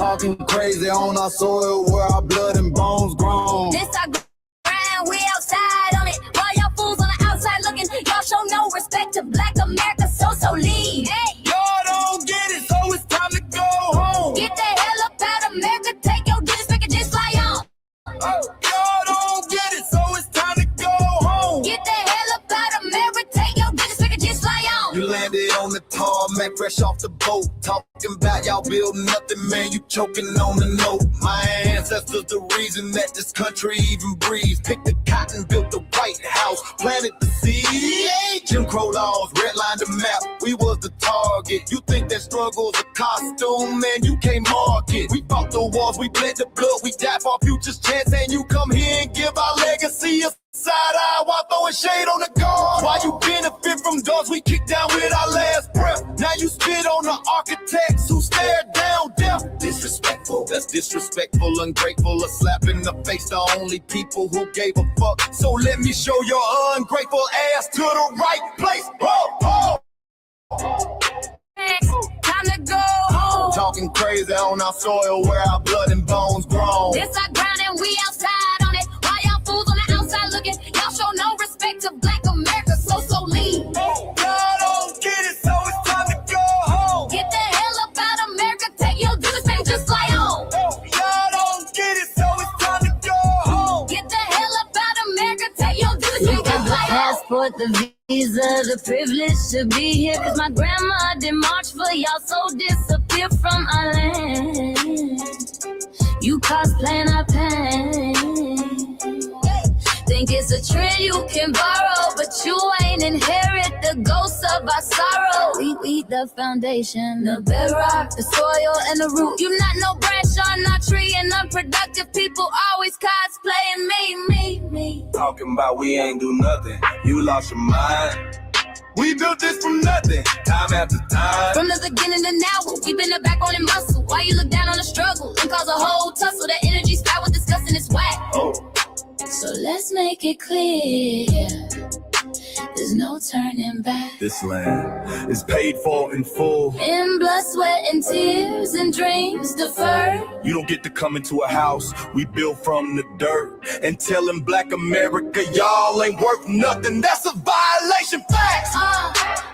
Talking crazy on our soil where our blood and bones grown. This our grind, we outside on it. While y'all fools on the outside looking, y'all show no respect to Black America, so leave. Hey. Y'all don't get it, so it's time to go home. Get the hell up out of America, take your disrespect and just fly on. Y'all don't get it, so it's time to go home. Get the hell up out of America, take your disrespect and just fly on. You landed on the tarmac, fresh off the boat. Talking about y'all building nothing, man, you choking on the note. My ancestors the reason that this country even breathes. Picked the cotton, built the White House, planted the seed. Jim Crow laws, redlined the map, we was the target. You think that struggle's a costume, man, you can't mark it. We fought the wars, we bled the blood, we died for our future's chance. And you come here and give our legacy a side eye while throwing shade on the guard. Why you benefit from doors we kicked down with our last breath? Now you spit on the architects who stared down death. Disrespectful, that's disrespectful, ungrateful, a slap in the face to only people who gave a fuck. So let me show your ungrateful ass to the right place. Time to go home. Talking crazy on our soil where our blood and bones grown. This our ground and we outside on it. While y'all fools on the outside looking, y'all show no respect to Black America, so leave. Y'all don't get it, so it's time to go home. Get the hell up out of America, take your disrespect and just fly on. Y'all don't get it, so it's time to go home. Get the hell up out of America, take your disrespect and just fly on. Passport, the visa, the privilege to be here. Cause my grandma did march for y'all, so disappear from our land. You cosplaying our pain. Think it's a trend you can borrow, but you ain't inherit the ghosts of our sorrow. We the foundation, the bedrock, the soil, and the root. You not no branch on our tree, and unproductive people always cosplaying me. Talking about we ain't do nothing, you lost your mind. We built this from nothing, time after time. From the beginning to now, we been the backbone and muscle. Why you look down on the struggle and cause a whole tussle? The energy's fat with disgusting, it's whack. So let's make it clear, there's no turning back. This land is paid for in full. In blood, sweat, and tears, and dreams deferred. You don't get to come into a house we built from the dirt and telling Black America y'all ain't worth nothing. That's a violation. Facts.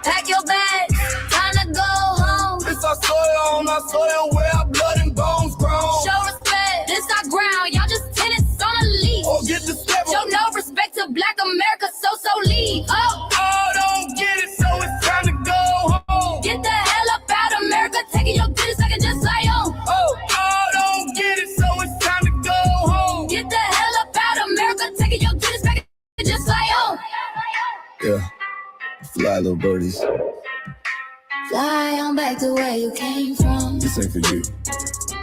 Pack your bags, time to go home. It's our soil on our soil where our blood and bones grown. Show respect, this our ground, y'all just tenants on a leash. Or get the step. Show no respect to Black America, so leave. Don't get it, so it's time to go home. Get the hell up out of America, taking your business, I can just fly on. Don't get it, so it's time to go home. Get the hell up out of America, taking your business, I can just fly on. Yeah, fly little birdies. Fly on back to where you came from. This ain't for you.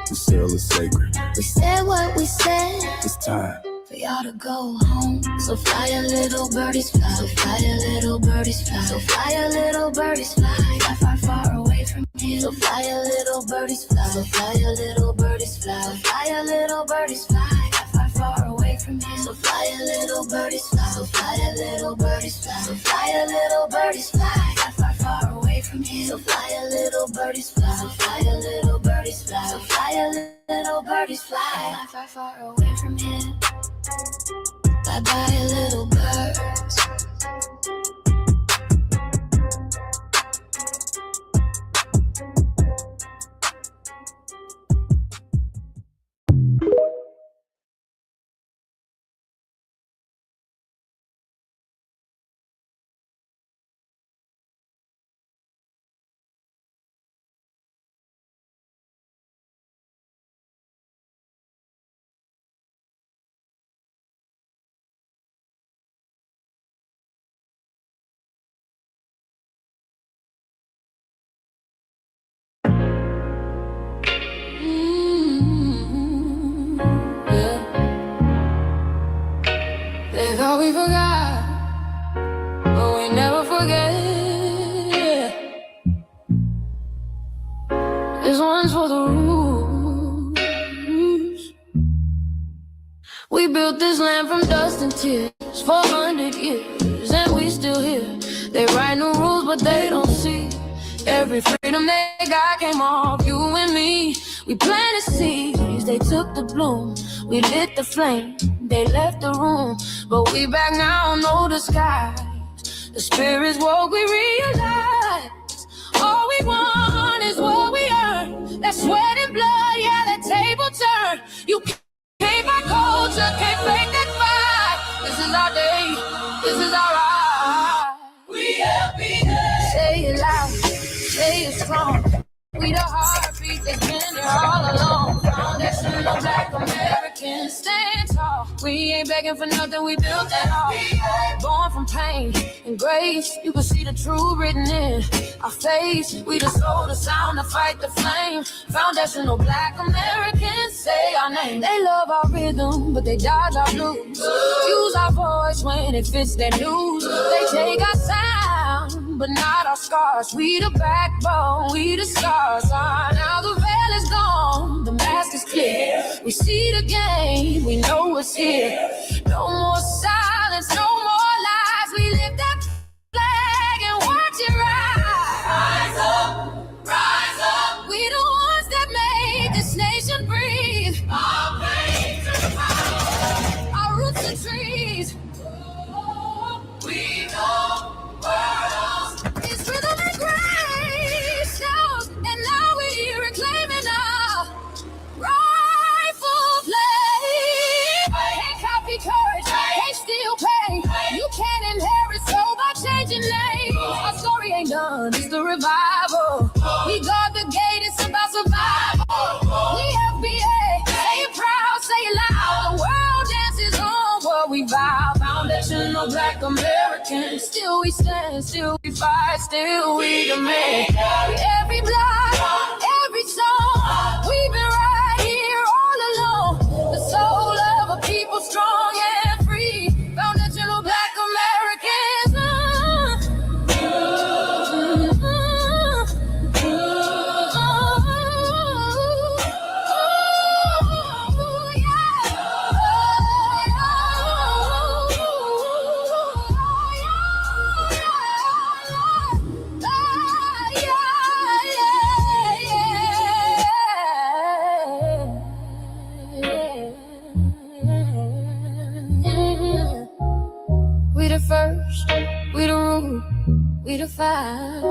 This sail is sacred. We said what we said, It's time. for y'all to go home. So fly a little birdies fly. So fly a little birdies fly. So fly a little birdies fly. Fly far, far away from here. So fly a little birdies fly. So fly a little birdies fly. So fly a little birdies fly. Fly far, far away from here. So fly a little birdies fly. So fly a little birdies fly. So fly a little birdies fly. Fly far, far away from here. So fly a little birdies fly. So fly a little birdies fly. So fly a little birdies fly. Fly far, far away from here. Bye-bye, little birds. They thought we forgot, but we never forget. This one's for the rules. We built this land from dust and tears, 400 years, and we still here. They write new rules, but they don't see every freedom they got came off you and me. We planted seeds, they took the bloom. We lit the flame, they left the room. But we back now, no disguise. The spirit's woke, we realize all we want is what we earn. That sweat and blood, yeah, that table turn. You can't buy culture, can't fake that fight. This is our day, this is our ride. We happiness. Say it loud, say it strong. We the heartbeat that's been there all along. Foundational Black Americans, stand tall. We ain't begging for nothing, we built that all. Born from pain and grace, you can see the truth written in our face. We the soul, the sound, the fight, the flame. Foundational Black Americans, say our name. They love our rhythm, but they dodge our blues. Use our voice when it fits their news. They take our sound, but not our scars. We the backbone, we the stars. Now the veil is gone, the mask is clear. We see the game, we know what's here. No more silence, no more lies. We lift that flag and watch it rise. Rise up, rise up. We the ones that made this nation breathe. Our veins are power, our roots are trees. We know worlds. It's rhythm and grace shows, and now we're reclaiming our rightful place. Can't copy courage, can't steal pain. You can't inherit soul by changing names. Our story ain't done, it's the revival. We guard the gate, it's about survival. We FBA, say it proud, say it loud. The world dances on what we vow. Foundational Black Americans, still we stand, still we fight, still we demand. Every block, every song, we've been right here all along. The soul of a people strong and free. Foundational Black Americans. We the first, we the root, we the fire.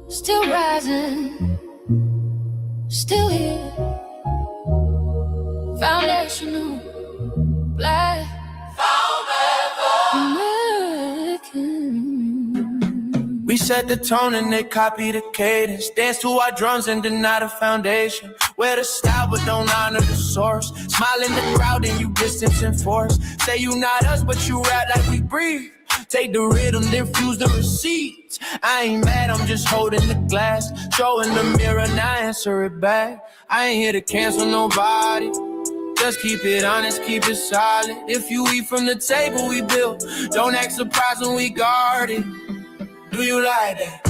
Still rising, still here. Foundational Black American. We set the tone and they copy the cadence. Dance to our drums and deny the foundation. Wear the style but don't honor the source. Smile in the crowd and you distance and force. Say you not us but you rap like we breathe. Take the rhythm, then fuse the receipts. I ain't mad, I'm just holding the glass. Showing the mirror, now answer it back. I ain't here to cancel nobody. Just keep it honest, keep it solid. If you eat from the table we built, don't act surprised when we guard it. Do you like that?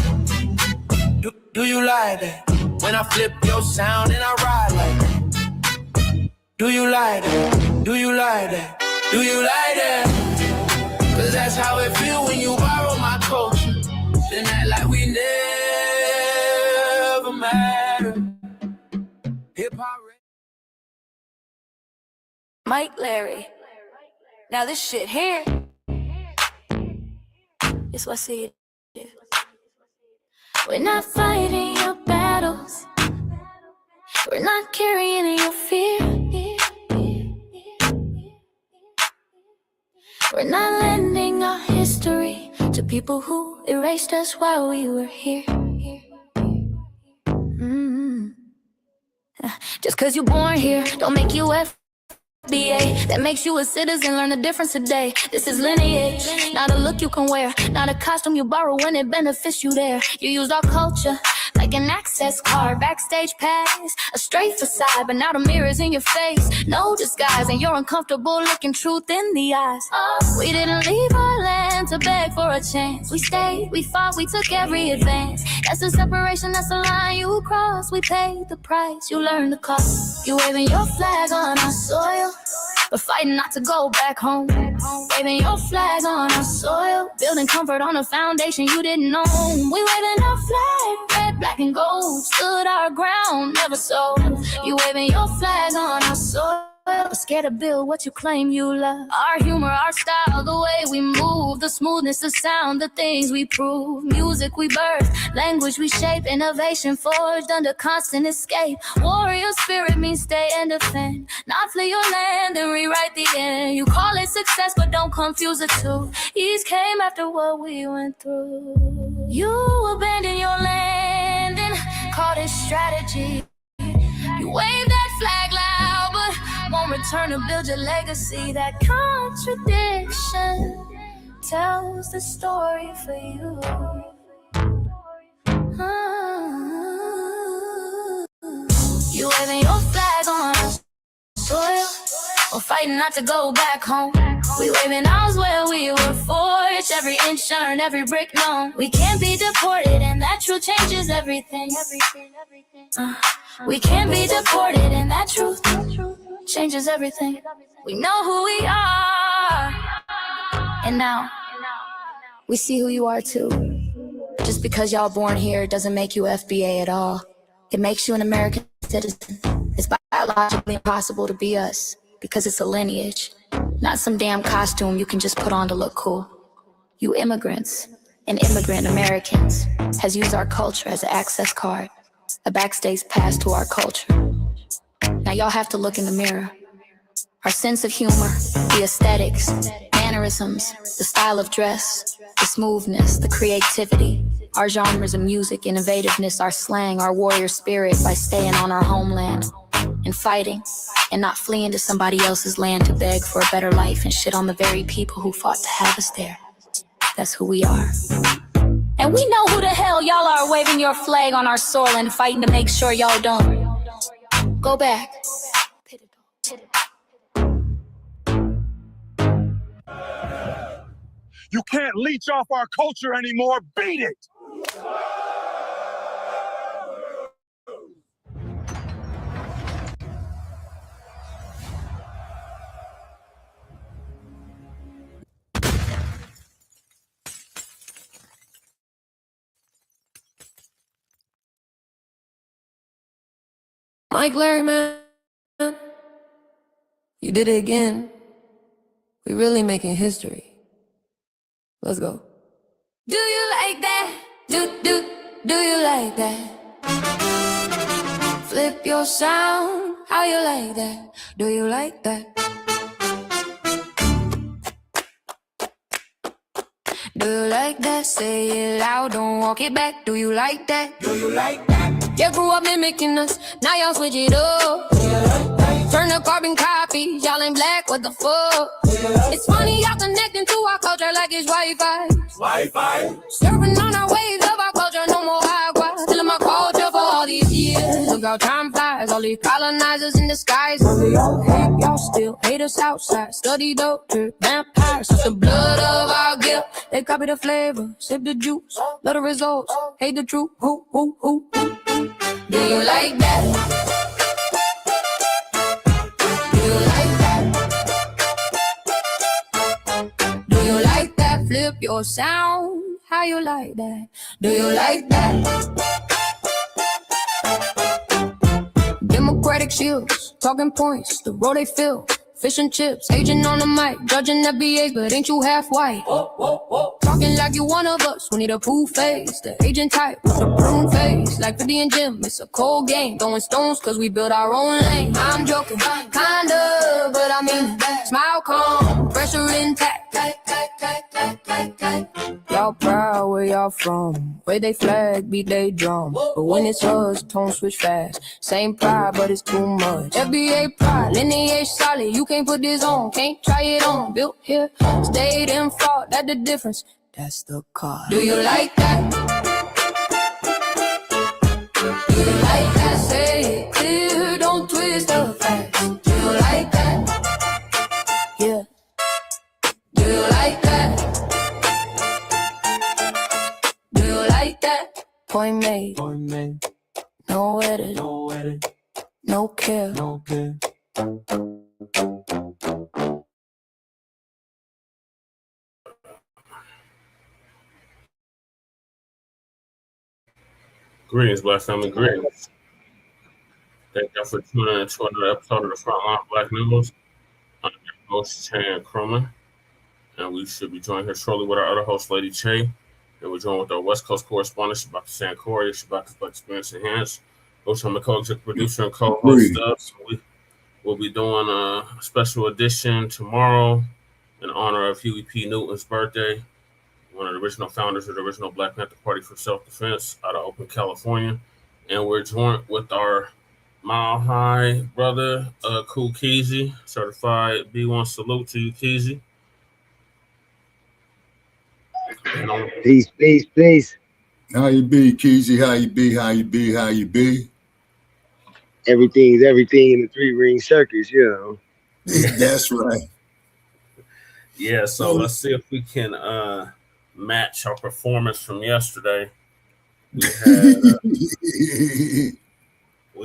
Do you like that? When I flip your sound and I ride like that. Do you like that? Do you like that? Do you like that? Cause that's how it feel when you borrow my culture. Then act like we never mattered. Hip-hop. Mike Larry. Now this shit here, it's what I see it. We're not fighting your battles. We're not carrying your fear. We're not lending our history to people who erased us while we were here. Just cause you're born here, don't make you FBA. That makes you a citizen, learn the difference today. This is lineage, not a look you can wear, not a costume you borrow when it benefits you there. You used our culture like an access card, backstage pass, a straight facade, but now the mirror's in your face. No disguise, and you're uncomfortable looking truth in the eyes. We didn't leave our land to beg for a chance. We stayed, we fought, we took every advance. That's the separation, that's the line you cross. We paid the price, you learned the cost. You waving your flag on our soil, but fighting not to go back home. Waving your flag on our soil, building comfort on a foundation you didn't own. We waving our flag, red, Black and gold stood our ground, never sold. You waving your flag on our soil, but scared to build what you claim you love. Our humor, our style, the way we move, the smoothness, the sound, the things we prove. Music we birth, language we shape, innovation forged under constant escape. Warrior spirit means stay and defend, not flee your land and rewrite the end. You call it success, but don't confuse the two. Ease came after what we went through. You abandoned your land and called it strategy. You wave that flag loud, but won't return to build your legacy. That contradiction tells the story for you. You waving your flag on our soil, or fighting not to go back home. We waving ours where we were forged, every inch earned, every brick known. We can't be deported, and that truth changes everything. We can't be deported, and that truth changes everything. We know who we are, and now we see who you are too. Just because y'all born here doesn't make you FBA at all. It makes you an American citizen. It's biologically impossible to be us, because it's a lineage, not some damn costume you can just put on to look cool. You immigrants and immigrant Americans has used our culture as an access card, a backstage pass to our culture. Now y'all have to look in the mirror. Our sense of humor, the aesthetics, mannerisms, the style of dress, the smoothness, the creativity, our genres of music, innovativeness, our slang, our warrior spirit by staying on our homeland and fighting and not fleeing to somebody else's land to beg for a better life and shit on the very people who fought to have us there. That's who we are. And we know who the hell y'all are waving your flag on our soil and fighting to make sure y'all don't go back. You can't leech off our culture anymore. Beat it! Mike Larry, man, you did it again. We really making history. Let's go. Do you like that? Do you like that? Flip your sound, how you like that? Do you like that? Do you like that? Say it loud, don't walk it back. Do you like that? Do you like that? You grew up mimicking us, now y'all switch it up. Turn the carbon copies, y'all ain't black, what the fuck? It's funny y'all connecting to our culture like it's Wi-Fi. Surfing on our waves of our culture, no more agua. Telling my culture for all these years. Look how time flies, all these colonizers in the skies. Y'all hate, y'all still hate us outside. Study doctor, vampires, suck the blood of our guilt. They copy the flavor, sip the juice, love the results, hate the truth. Who? Do you like that? Flip your sound, how you like that? Do you like that? Democratic shields, talking points, the road they fill. Fish and chips, agent on the mic, judging FBAs, but ain't you half white? Talking like you one of us, we need a proof face. The agent type with the prune face, like 50 and Jim, it's a cold game. Throwing stones cause we build our own lane. I'm joking, kinda, but I mean, smile calm, pressure intact. Y'all proud where y'all from, where they flag, beat they drum. But when it's us, tone switch fast. Same pride, but it's too much. FBA pride, lineage solid, you can't put this on, can't try it on. Built here, stayed and fought, that's the difference. That's the car. Do you like that? Do you like that? Say it clear, don't twist the facts. Do you like that? Yeah. Do you like that? Do you like that? Point made. No edit. No care. Greetings, Black family. Greetings. Thank y'all for tuning in to another episode of the Frontline Black News. I'm your host, Chan Crummin, and we should be joined here shortly with our other host, Lady Che. And we're joined with our West Coast correspondent, Shabaka Sankori, Shabaka's Black Experience Enhanced. Also, I'm the co-executive producer and co-host stuff. We'll be doing a special edition tomorrow in honor of Huey P. Newton's birthday, one of the original founders of the original Black Panther Party for Self-Defense out of Oakland, California. And we're joined with our Mile High brother, Cool Keezy, certified B1. Salute to you, Keezy. Peace. How you be, Keezy? How you be? Everything's everything in the 3-ring circus, you know. That's right. Yeah, so let's see if we can match our performance from yesterday. We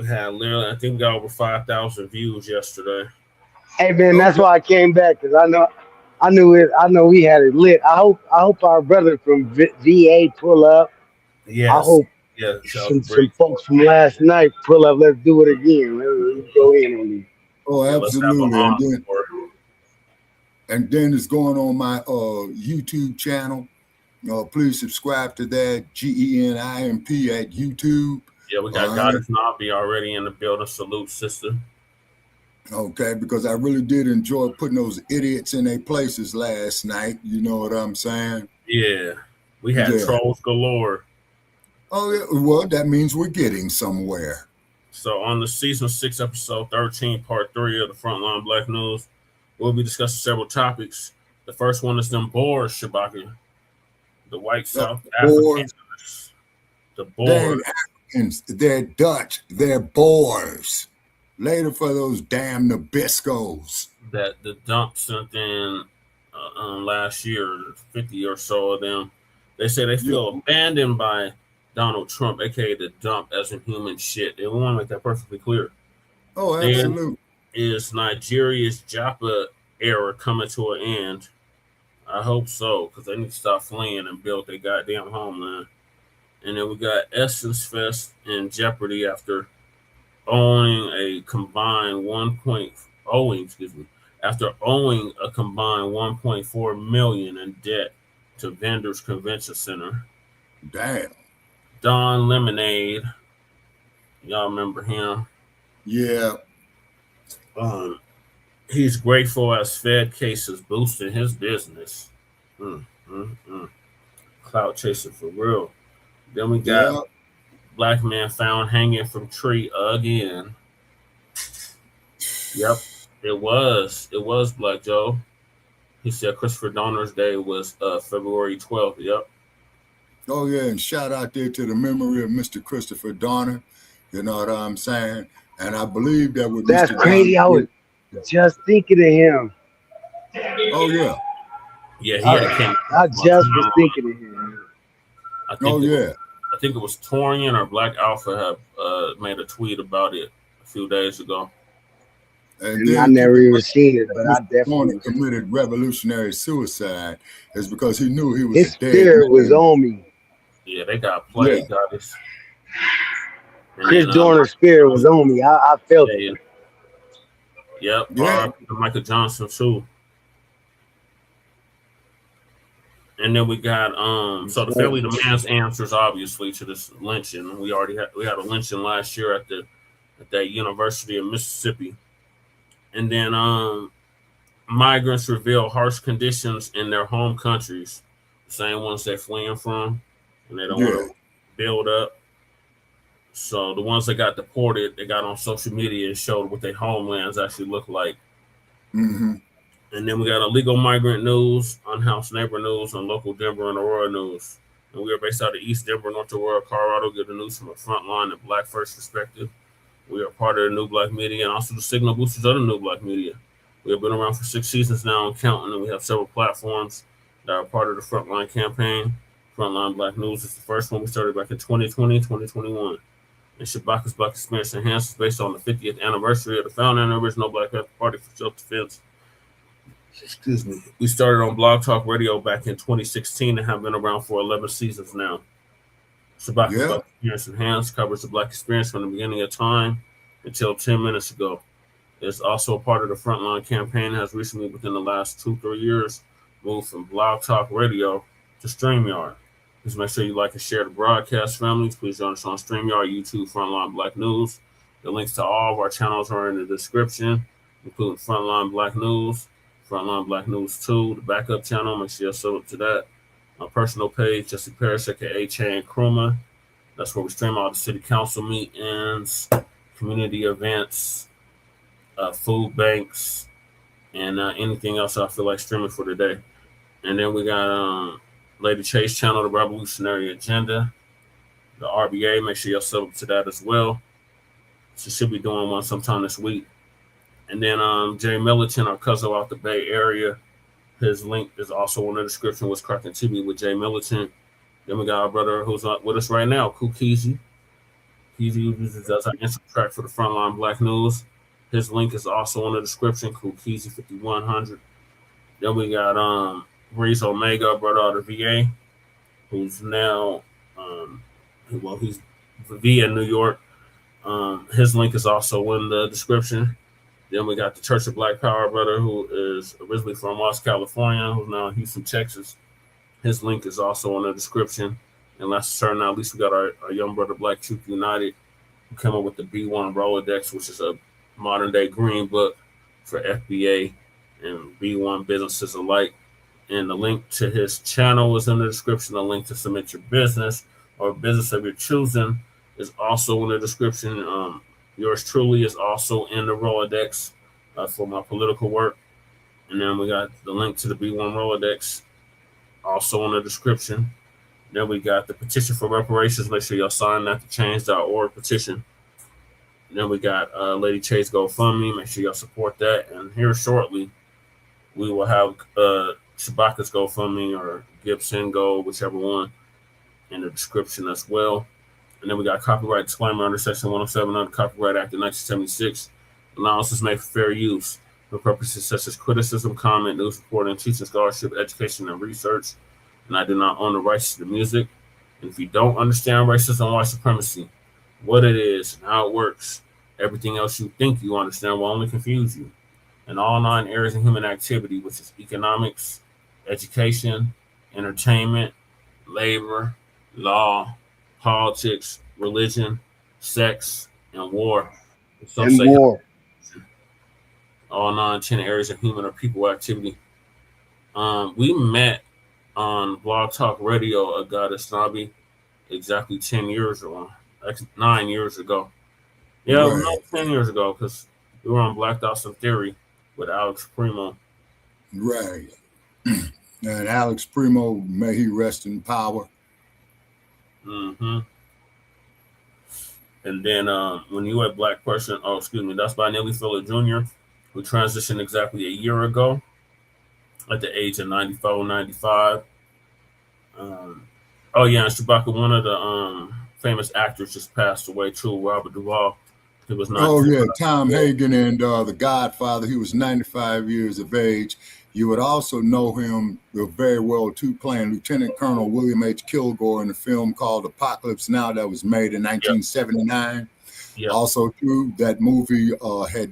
had literally, I think we got over 5,000 views yesterday. Hey man, that's why I came back, because I know we had it lit. I hope our brother from VA pull up. Yes. I hope some folks from last night pull up. Let's do it again. Let's go in on these. Oh, absolutely. And then it's going on my YouTube channel. Please subscribe to that, GENIMP at YouTube. Yeah, we got Goddess Nabi already in the building. Salute, sister. Okay, because I really did enjoy putting those idiots in their places last night. You know what I'm saying? Yeah, we had trolls galore. Oh, yeah. Well, that means we're getting somewhere. So on the season 6, episode 13, part 3 of the Frontline Black News, we'll be discussing several topics. The first one is them BOARS, Shabaka. The white South Africaners. The BOARS. They're Dutch. They're BOARS. Later for those damn Nabiscos. That the dump sent in last year, 50 or so of them. They say they feel abandoned by Donald Trump, aka the dump, as in human shit. And we want to make that perfectly clear. Oh, absolutely. Is Nigeria's Japa era coming to an end? I hope so, because they need to stop fleeing and build their goddamn homeland. And then we got Essence Fest and Jeopardy after owing a combined 1.4 million in debt to Vendors Convention Center. Damn. Don Lemonade, y'all remember him? Yeah. He's grateful as Fed cases boosting his business. Cloud chasing for real. Then we got Black man found hanging from tree again. Yep, it was Black Joe. He said Christopher Donner's Day was February 12th. Yep. Oh, yeah, and shout out there to the memory of Mr. Christopher Donner. You know what I'm saying? And I believe that with That's Mr. crazy. Donner, I was just thinking of him. Oh, yeah. Yeah, I just was thinking of him. I think it was Torian or Black Alpha have made a tweet about it a few days ago. And I never even seen it, but I definitely committed revolutionary suicide is because he knew he was his dead. spirit was on me. Yeah, they got played, goddess. Chris Dorner's spirit was on me. I felt it. Yep. Michael Johnson too. And then we got so the family demands answers obviously to this lynching. We had a lynching last year at that University of Mississippi. And then migrants reveal harsh conditions in their home countries, the same ones they're fleeing from, and they don't want to build up. So the ones that got deported, they got on social media and showed what their homelands actually look like. Mm-hmm. And then we got illegal migrant news, Unhoused neighbor news, and local Denver and Aurora news. And we are based out of East Denver, North Aurora, Colorado. Get the news from a frontline and Black first perspective. We are part of the New Black Media and also the signal boosters of the New Black Media. We have been around for 6 seasons now and counting, and we have several platforms that are part of the Frontline campaign. Frontline Black News is the first one we started back in 2020, 2021. And Shabaka's Black Experience Enhanced is based on the 50th anniversary of the founding of the original Black Panther Party for Self-Defense. Excuse me. We started on Blog Talk Radio back in 2016 and have been around for 11 seasons now. Shabak Black Experience Enhanced covers the Black experience from the beginning of time until 10 minutes ago. It's also a part of the Frontline campaign, has recently, within the last 2-3 years, moved from Blog Talk Radio to StreamYard. Please make sure you like and share the broadcast, families. Please join us on StreamYard, YouTube, Frontline Black News. The links to all of our channels are in the description, including Frontline Black News, Frontline Black News 2, the backup channel. Make sure you sub up to that. My personal page, Jesse Parrish, aka Chan Kruma. That's where we stream all the city council meetings, community events, food banks, and anything else I feel like streaming for today. And then we got Lady Chase channel, the Revolutionary Agenda, the RBA. Make sure you'll sub up to that as well. She should be doing one sometime this week. And then Jay Militant, our cousin out the Bay Area, his link is also in the description. What's Cracking TV with Jay Militant. Then we got our brother who's with us right now, Kukizi. Keezy does our intro track for the Frontline Black News. His link is also in the description, Kukizi 5100. Then we got Breeze Omega, brother out of VA, who's now he's VA New York. His link is also in the description. Then we got the Church of Black Power brother, who is originally from Los California, who's now in Houston, Texas. His link is also in the description. And last certain, at least we got our young brother Black Truth United, who came up with the B1 Rolodex, which is a modern day green book for FBA and B1 businesses alike. And the link to his channel is in the description. The link to submit your business or business of your choosing is also in the description. Yours truly is also in the Rolodex for my political work. And then we got the link to the B1 Rolodex also in the description. Then we got the petition for reparations. Make sure y'all sign that, the change.org petition. And then we got Lady Chase GoFundMe. Make sure y'all support that. And here shortly, we will have Shabaka's GoFundMe or Gibson Go, whichever one, in the description as well. And then we got copyright disclaimer under Section 107 of the Copyright Act of 1976. Allowances made for fair use for purposes such as criticism, comment, news reporting, teaching, scholarship, education, and research. And I do not own the rights to the music. And if you don't understand racism and white supremacy, what it is and how it works, everything else you think you understand will only confuse you. In all 9 areas of human activity, which is economics, education, entertainment, labor, law, politics, religion, sex, and war. And war. All 9-10 areas of human or people activity. We met on Blog Talk Radio, Goddess Nabi, exactly 10 years ago. 9 years ago. Yeah, right. No, 10 years ago, because we were on Blacked Out Some Theory with Alex Primo. Right. And Alex Primo, may he rest in power. Mm-hmm. And then when you had Black Person, that's by Nelly Fuller Jr., who transitioned exactly a year ago at the age of 94, 95. And Shabaka, one of the famous actors just passed away too, Robert Duvall. He was Tom Hagen and The Godfather. He was 95 years of age. You would also know him very well too, playing Lieutenant Colonel William H. Kilgore in a film called Apocalypse Now that was made in 1979. Yep. Also, too, that movie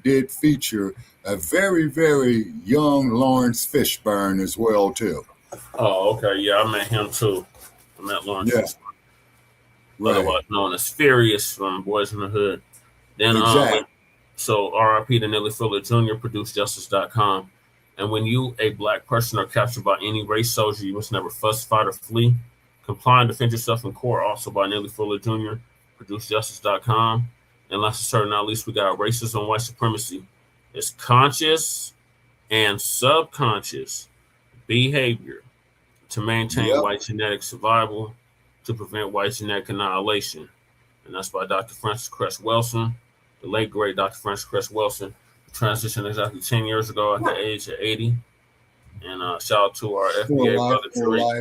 did feature a very, very young Lawrence Fishburne as well too. Oh, okay. Yeah, I met him too. I met Lawrence Fishburne. Right. Otherwise known as Furious from Boys in the Hood. Then, so RIP to Nelly Fuller Jr., ProduceJustice.com. And when you, a Black person, are captured by any race soldier, you must never fuss, fight, or flee. Comply and defend yourself in court, also by Nelly Fuller Jr., ProduceJustice.com. And last but certainly not least, we got racism and white supremacy. It's conscious and subconscious behavior to maintain white genetic survival, to prevent white genetic annihilation. And that's by Dr. Francis Cress Welsing, the late great Dr. Francis Cress Welsing, transitioned exactly 10 years ago at the age of 80. And shout out to our FBA brother,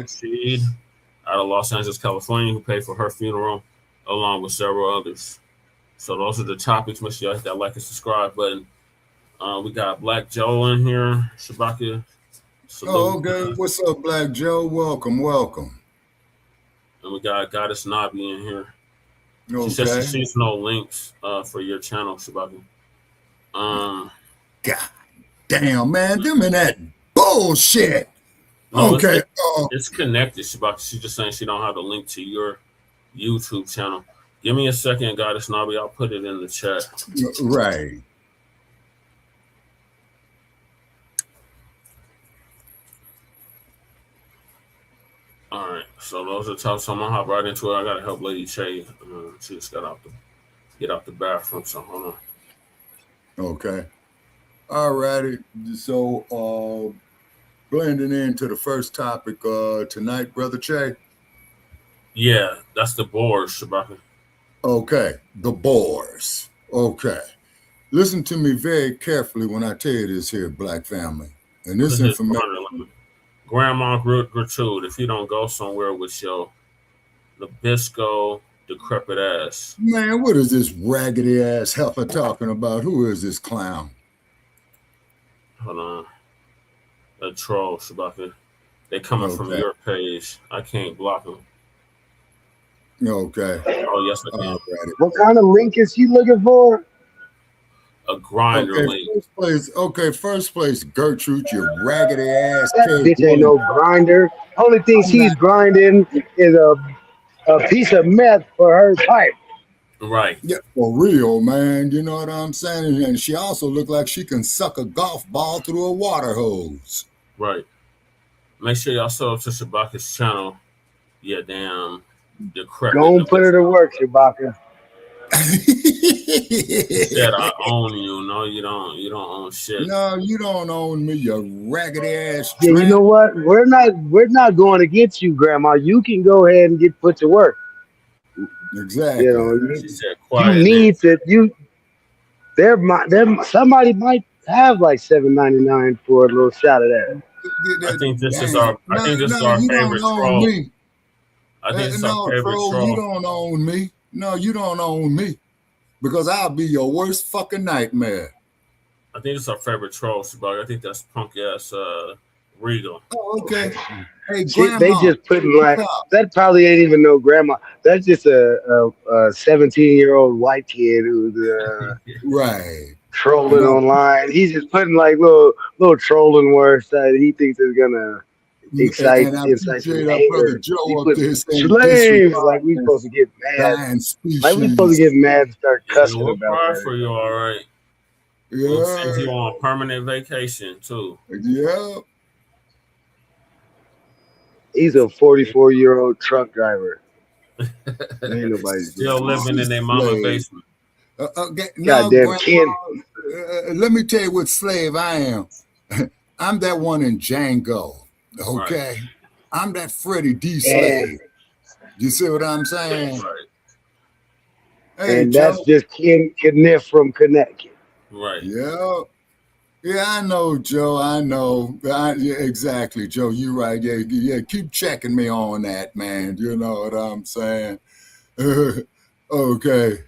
Teresa out of Los Angeles, California, who paid for her funeral, along with several others. So those are the topics. Make sure you hit that like and subscribe button. We got Black Joe in here. Shabaka. Okay. What's up, Black Joe? Welcome. And we got Goddess Nobby in here. Okay. She says she sees no links for your channel, Shabaki. God damn, man, them and that bullshit. No, okay. It's connected, Shabaki. She's just saying she don't have the link to your YouTube channel. Give me a second, Goddess Nobby. I'll put it in the chat. Right. All right, so those are tough. So I'm gonna hop right into it. I gotta help Lady Che. She just got get out the bathroom. So hold on. Okay. All righty. So blending into the first topic tonight, Brother Che. Yeah, that's the BOARS, Shabaka. Okay, the BOARS. Okay. Listen to me very carefully when I tell you this here, Black family. And this information. Grandma Gertrude, if you don't go somewhere with your Nabisco decrepit ass. Man, what is this raggedy ass heifer talking about? Who is this clown? Hold on. A troll, Shabaka. They coming from your page. I can't block them. Okay. Oh, yes, I can. What kind of link is he looking for? A grinder link. First place, Gertrude, you raggedy ass. That bitch ain't no grinder. Only thing she's grinding is a piece of meth for her pipe. Right. Yeah, for real, man. You know what I'm saying? And she also looked like she can suck a golf ball through a water hose. Right. Make sure y'all sub to Shabaka's channel. Yeah, damn. Decrepit. Go and put her to work, Shabaka. Said I own you. No, you don't. You don't own shit. No, you don't own me, you raggedy ass. Yeah, you know what? We're not going to get you, Grandma. You can go ahead and get put to work. Exactly. You know, she said, quiet. You need to. Somebody might have like $7.99 for a little shot of that. I think this is our. I think this is our favorite troll. I think this is our favorite troll. You don't own me. No, you don't own me, because I'll be your worst fucking nightmare. I think it's our favorite troll, Shabaka. I think that's punk ass Regal. Oh, okay. Hey, they just putting like that. Probably ain't even no grandma. That's just a 17-year-old white kid who's right trolling online. He's just putting like little trolling words that he thinks is gonna incite Brother Joe up there saying slaves. Like we supposed to get mad. Like we supposed to get mad and start cussing we'll about cry that. for you, all right. Yeah. We'll send you on permanent vacation too. Yeah. He's a 44-year-old truck driver. Ain't nobody still living in their mama basement. Goddamn kid. Let me tell you what slave I am. I'm that one in Django. Okay. Right. I'm that Freddie D slave. You see what I'm saying? Right. Hey, and that's Joe. Just Ken Kniff from Connecticut. Right. Yeah. Yeah, I know, Joe. I know. Yeah, exactly, Joe. You're right. Yeah. Keep checking me on that, man. You know what I'm saying? Okay.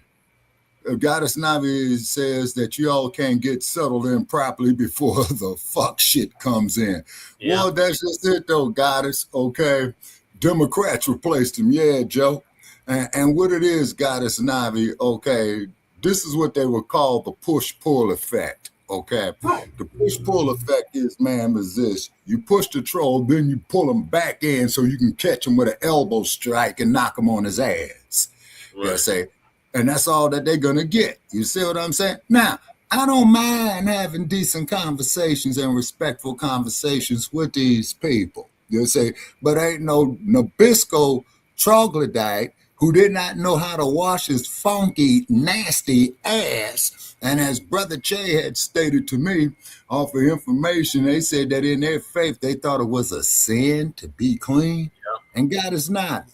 Goddess Navi says that you all can't get settled in properly before the fuck shit comes in. Yeah. Well, that's just it, though, Goddess. Okay. Democrats replaced him. Yeah, Joe. And what it is, Goddess Navi, okay, this is what they would call the push-pull effect. Okay, the push-pull effect is, ma'am, is this. You push the troll, then you pull him back in so you can catch him with an elbow strike and knock him on his ass. Right. You say, and that's all that they're going to get. You see what I'm saying? Now, I don't mind having decent conversations and respectful conversations with these people. You say, but ain't no Nabisco troglodyte who did not know how to wash his funky, nasty ass. And as Brother Che had stated to me, off of information, they said that in their faith, they thought it was a sin to be clean. Yeah. And God is not.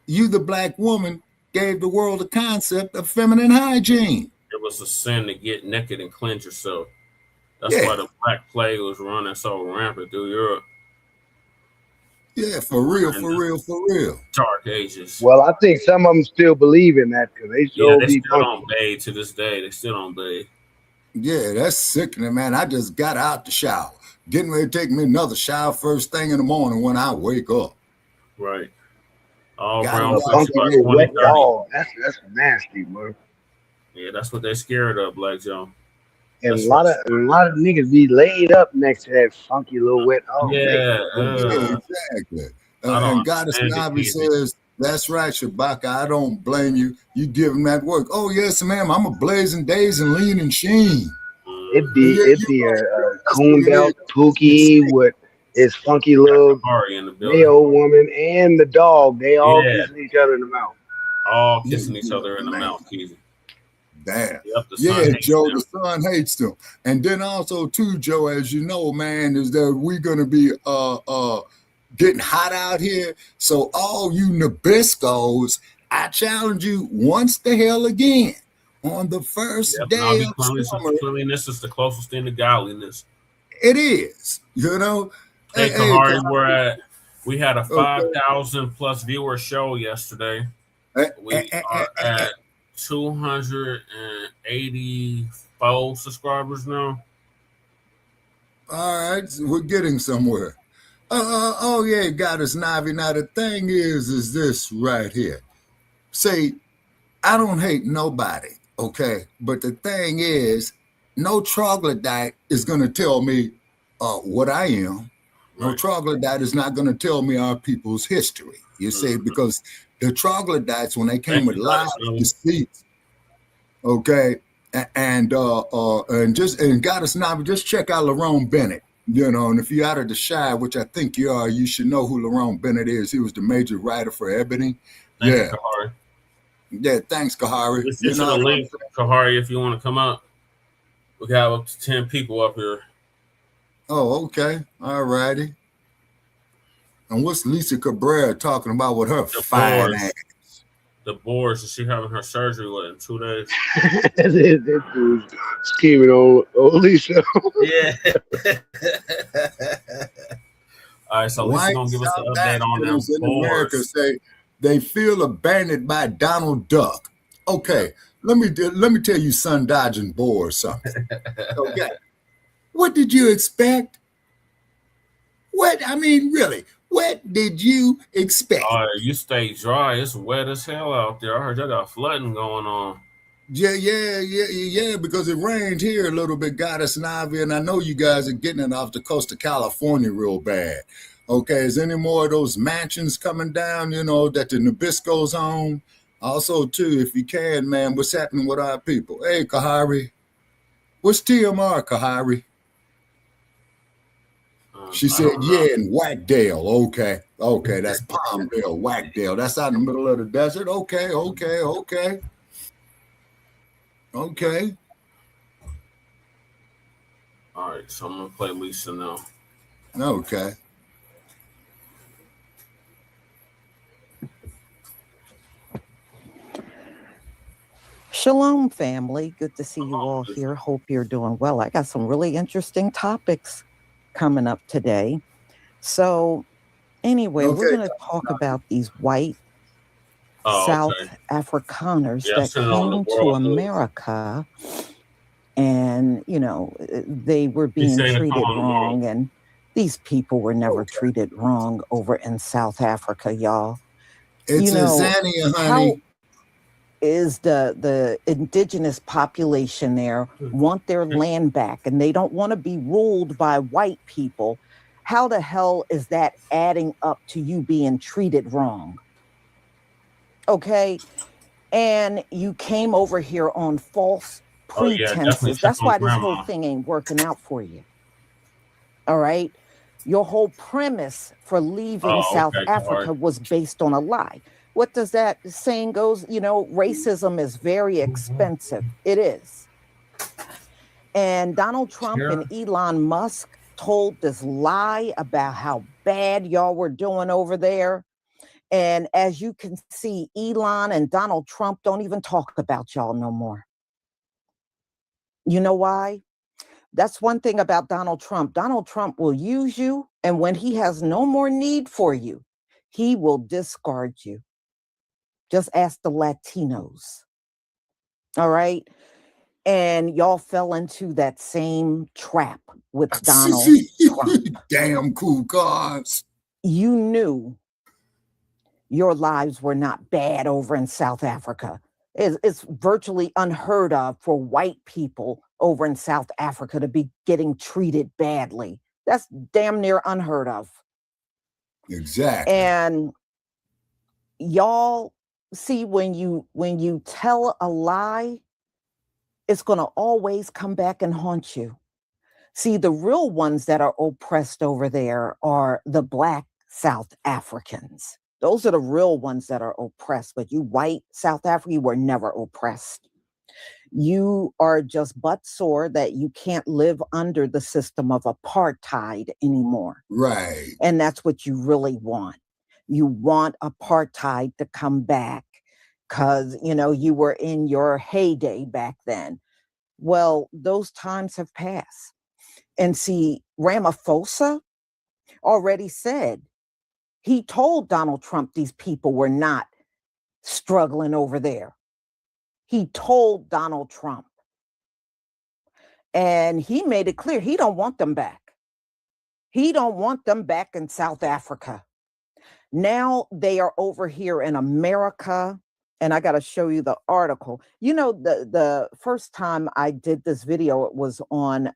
You, the black woman, gave the world the concept of feminine hygiene. It was a sin to get naked and cleanse yourself. That's why the Black Plague was running so rampant through Europe. Yeah, for real. Dark ages. Well, I think some of them still believe in that because they still don't bathe to this day. They still don't bathe. Yeah, that's sickening, man. I just got out the shower, getting ready to take me another shower first thing in the morning when I wake up. Right. All Got brown A fish funky about little 20, wet 30. dog. That's nasty, bro. Yeah, that's what they're scared of, Black Joe. And That's a lot of niggas be laid up next to that funky little wet dog. yeah. Yeah, exactly. I don't And Goddess understand it, Navi Keezy. says, that's right, Shabaka. I don't blame you. You give him that work. Oh, yes, ma'am. I'm a blazing days and lean and sheen. It Yeah, be know, a that's what cooned it is. out Pookie with his funky Got little Kahari in the building. Mayo woman and the dog. They all Yeah. kissing each other in the mouth. All kissing each other in the mouth, Keezy. Damn. Yep, the Yeah, sun hates Joe, them. the sun hates them. And then also too, Joe, as you know, man, is that we're gonna be getting hot out here. So all you Nabiscos, I challenge you once the hell again on the first Yep, day of cleanliness, cleanliness is the closest thing to godliness. It is, you know. Hey, Kahari, we had a 5,000 plus viewer show yesterday. We are at 284 subscribers now. All right, so we're getting somewhere. Oh yeah, Goddess Navi. Now the thing is this right here. Say, I don't hate nobody, okay? But the thing is, no troglodyte is gonna tell me what I am. No troglodyte is not gonna tell me our people's history. You see, because the troglodytes, when they came with lies, deceit, okay, and Goddess Navi, just check out Lerone Bennett. You know, and if you're out of the Shy, which I think you are, you should know who Lerone Bennett is. He was the major writer for Ebony. Thank you, Kahari. Yeah, thanks, Kahari. Let's get you the link, Kahari, if you want to come up. We got up to 10 people up here. Oh, okay. All righty. And what's Lisa Cabrera talking about with her fine ass? The BOARS, is she having her surgery in 2 days? That dude's scheming on Lisa. Yeah. All right, so Lisa gonna give us an update on them in America say they feel abandoned by Donald Duck. Okay, let me tell you, sun dodging boy or something. Okay, what did you expect? Really? What did you expect? You stay dry. It's wet as hell out there. I heard y'all got flooding going on. Yeah, because it rained here a little bit, Goddess Navi, and I know you guys are getting it off the coast of California real bad. Okay, is any more of those mansions coming down, you know, that the Nabisco's own? Also, too, if you can, man, what's happening with our people? Hey, Kahari, what's TMR, Kahari? She said, yeah, in Whackdale. Okay, that's Palmdale, Whackdale. That's out in the middle of the desert. Okay. All right, so I'm going to play Lisa now. Okay. Shalom, family. Good to see you all here. Hope you're doing well. I got some really interesting topics coming up today. So anyway, we're going to talk about these white South Afrikaners that came to America and, you know, they were being treated wrong. And these people were never treated wrong over in South Africa, y'all. It's Tanzania, honey. How is the indigenous population there want their land back and they don't want to be ruled by white people? How the hell is that adding up to you being treated wrong? Okay. And you came over here on false pretenses. That's why this whole thing ain't working out for you. All right. Your whole premise for leaving South Africa was based on a lie. What does that saying goes? You know, racism is very expensive. It is. And Donald Trump and Elon Musk told this lie about how bad y'all were doing over there. And as you can see, Elon and Donald Trump don't even talk about y'all no more. You know why? That's one thing about Donald Trump. Donald Trump will use you, and when he has no more need for you, he will discard you. Just ask the Latinos. All right? And y'all fell into that same trap with Donald Trump. Damn cool cars. You knew your lives were not bad over in South Africa. It's virtually unheard of for white people over in South Africa to be getting treated badly. That's damn near unheard of. Exactly. And y'all see, when you tell a lie, it's going to always come back and haunt you. See, the real ones that are oppressed over there are the Black South Africans. Those are the real ones that are oppressed. But you white South Africa, you were never oppressed. You are just butt sore that you can't live under the system of apartheid anymore. Right. And that's what you really want. You want apartheid to come back because, you know, you were in your heyday back then. Well, those times have passed. And see, Ramaphosa already said, he told Donald Trump these people were not struggling over there. He told Donald Trump. And he made it clear he don't want them back. He don't want them back in South Africa. Now they are over here in America. And I got to show you the article. You know, the first time I did this video, it was on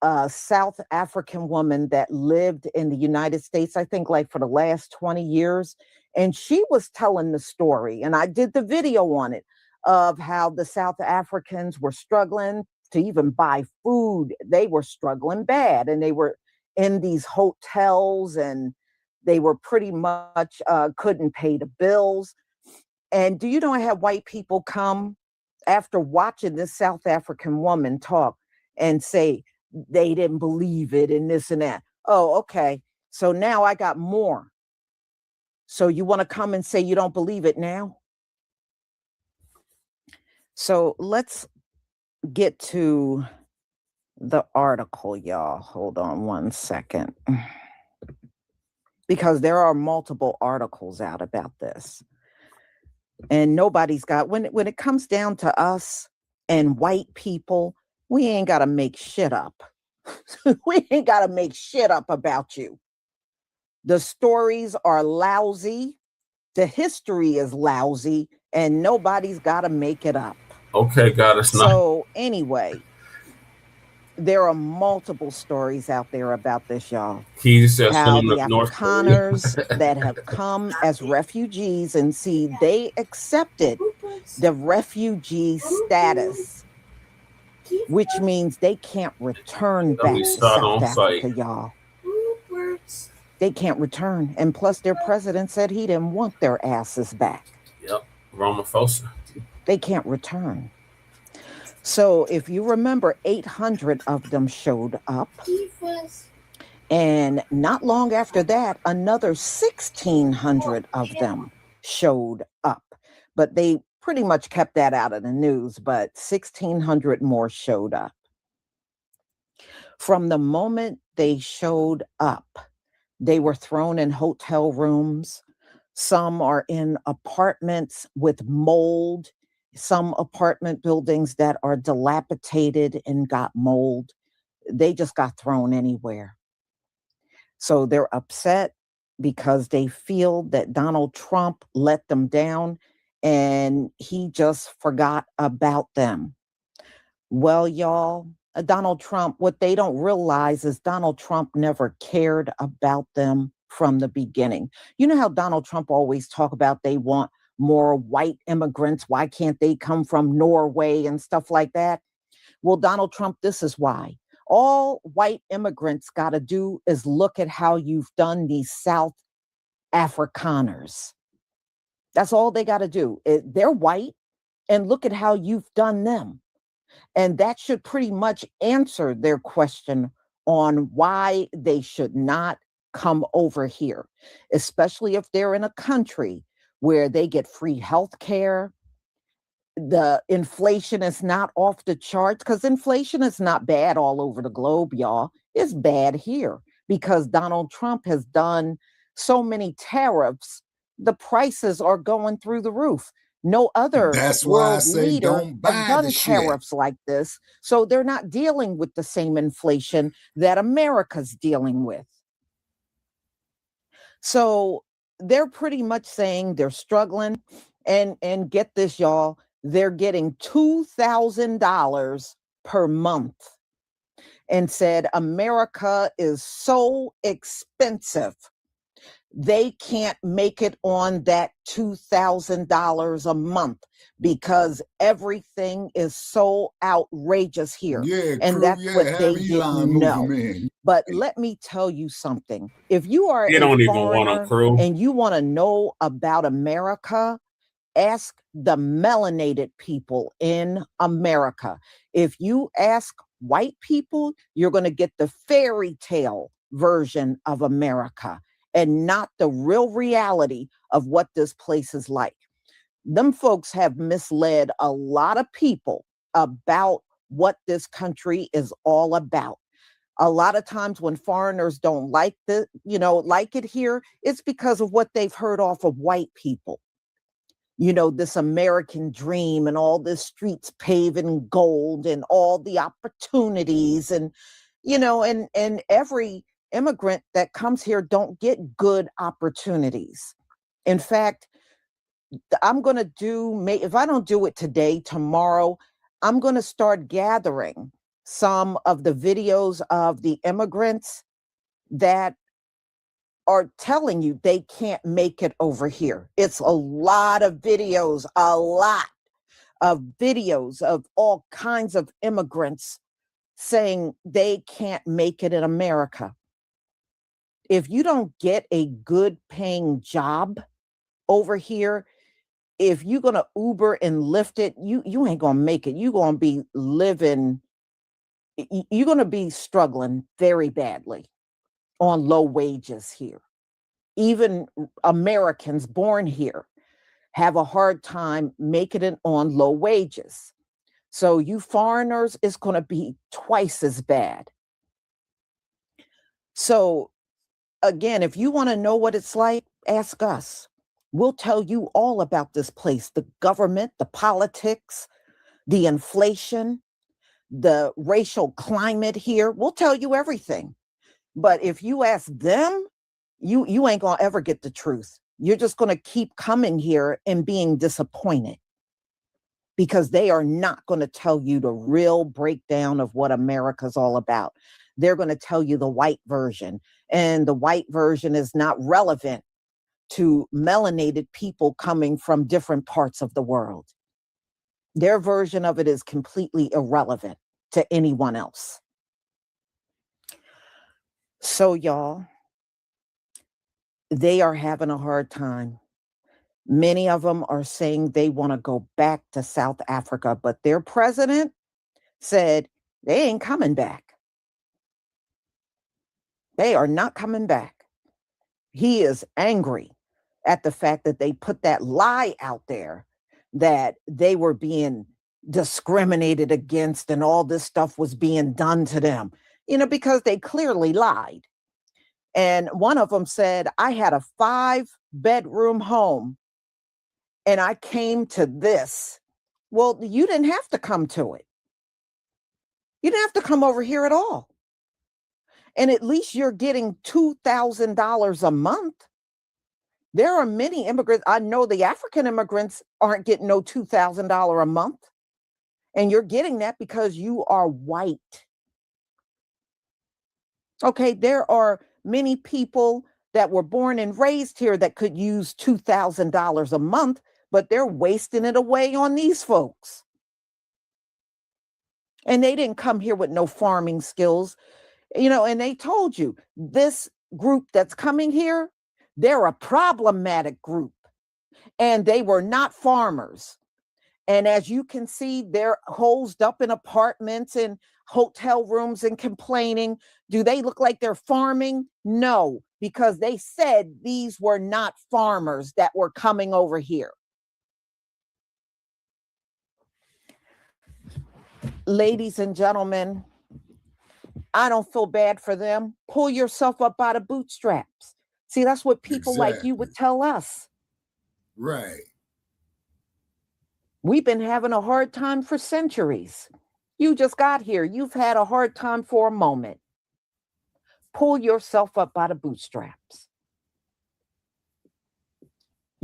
a South African woman that lived in the United States, I think like for the last 20 years. And she was telling the story, and I did the video on it, of how the South Africans were struggling to even buy food. They were struggling bad, and they were in these hotels, and they were pretty much couldn't pay the bills. And do you know, I had white people come after watching this South African woman talk and say they didn't believe it and this and that. Oh, okay. So now I got more. So you want to come and say you don't believe it now? So let's get to the article, y'all. Hold on one second. Because there are multiple articles out about this. And nobody's got, when it comes down to us and white people, we ain't got to make shit up. We ain't got to make shit up about you. The stories are lousy. The history is lousy, and nobody's got to make it up. Okay, got us. So anyway, there are multiple stories out there about this, y'all. How the Afrikaners that have come as refugees, and see, they accepted the refugee status, which means they can't return back to South Africa, y'all. They can't return. And plus, their president said he didn't want their asses back. Yep, Ramaphosa. They can't return. So if you remember, 800 of them showed up. And not long after that, another 1,600 of them showed up. But they pretty much kept that out of the news, but 1,600 more showed up. From the moment they showed up, they were thrown in hotel rooms. Some are in apartments with mold. Some apartment buildings that are dilapidated and got mold. They just got thrown anywhere. So they're upset because they feel that Donald Trump let them down and he just forgot about them. Well, y'all, Donald Trump, what they don't realize is Donald Trump never cared about them from the beginning. You know how Donald Trump always talk about they want more white immigrants. Why can't they come from Norway and stuff like that? Well, Donald Trump, this is why. All white immigrants got to do is look at how you've done these South Afrikaners. That's all they got to do. They're white, and look at how you've done them. And that should pretty much answer their question on why they should not come over here, especially if they're in a country where they get free health care. The inflation is not off the charts, because inflation is not bad all over the globe, y'all. It's bad here because Donald Trump has done so many tariffs. The prices are going through the roof. No other world leader have done tariffs like this. So they're not dealing with the same inflation that America's dealing with. So they're pretty much saying they're struggling, and get this, y'all, they're getting $2,000 per month, and said America is so expensive. They can't make it on that $2,000 a month because everything is so outrageous here. Yeah, And that's what they didn't know. But let me tell you something. If you are They a don't even want foreigner a crew. and you want to know about America, ask the melanated people in America. If you ask white people, you're going to get the fairy tale version of America and not the real reality of what this place is like. Them folks have misled a lot of people about what this country is all about. A lot of times when foreigners don't like like it here, it's because of what they've heard off of white people. This American dream and all this streets paved in gold and all the opportunities and every immigrant that comes here don't get good opportunities. In fact, I'm going to if I don't do it today, tomorrow, I'm going to start gathering some of the videos of the immigrants that are telling you they can't make it over here. It's a lot of videos of all kinds of immigrants saying they can't make it in America. If you don't get a good paying job over here, if you're going to Uber and Lyft it, you ain't going to make it. You're going to be you're going to be struggling very badly on low wages here. Even Americans born here have a hard time making it on low wages. So you foreigners, it's going to be twice as bad. So again, if you want to know what it's like, ask us. We'll tell you all about this place, the government, the politics, the inflation, the racial climate here. We'll tell you everything. But if you ask them, you ain't going to ever get the truth. You're just going to keep coming here and being disappointed because they are not going to tell you the real breakdown of what America's all about. They're going to tell you the white version, and the white version is not relevant to melanated people coming from different parts of the world. Their version of it is completely irrelevant to anyone else. So y'all, they are having a hard time. Many of them are saying they want to go back to South Africa, but their president said they ain't coming back. They are not coming back. He is angry at the fact that they put that lie out there that they were being discriminated against and all this stuff was being done to them, because they clearly lied. And one of them said, I had a 5-bedroom home and I came to this. Well, you didn't have to come to it. You didn't have to come over here at all. And at least you're getting $2,000 a month. There are many immigrants. I know the African immigrants aren't getting no $2,000 a month. And you're getting that because you are white. Okay, there are many people that were born and raised here that could use $2,000 a month, but they're wasting it away on these folks. And they didn't come here with no farming skills, and they told you this group that's coming here, they're a problematic group and they were not farmers. And as you can see, they're hosed up in apartments and hotel rooms and complaining. Do they look like they're farming? No, because they said these were not farmers that were coming over here. Ladies and gentlemen, I don't feel bad for them. Pull yourself up by the bootstraps. See, that's what people like you would tell us. Right. We've been having a hard time for centuries. You just got here. You've had a hard time for a moment. Pull yourself up by the bootstraps.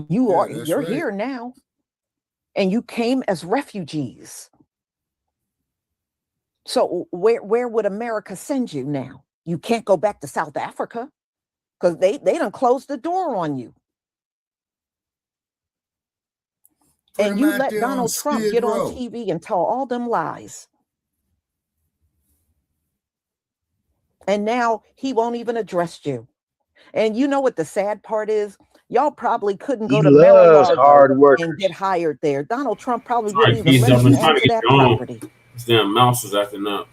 You're right. here now. And you came as refugees. So where would America send you now? You can't go back to South Africa because they done closed the door on you. And you let Donald Trump get on TV and tell all them lies. And now he won't even address you. And you know what the sad part is? Y'all probably couldn't go to Mar-a-Lago and get hired there. Donald Trump probably wouldn't even let you onto that property. This damn mouse is acting up.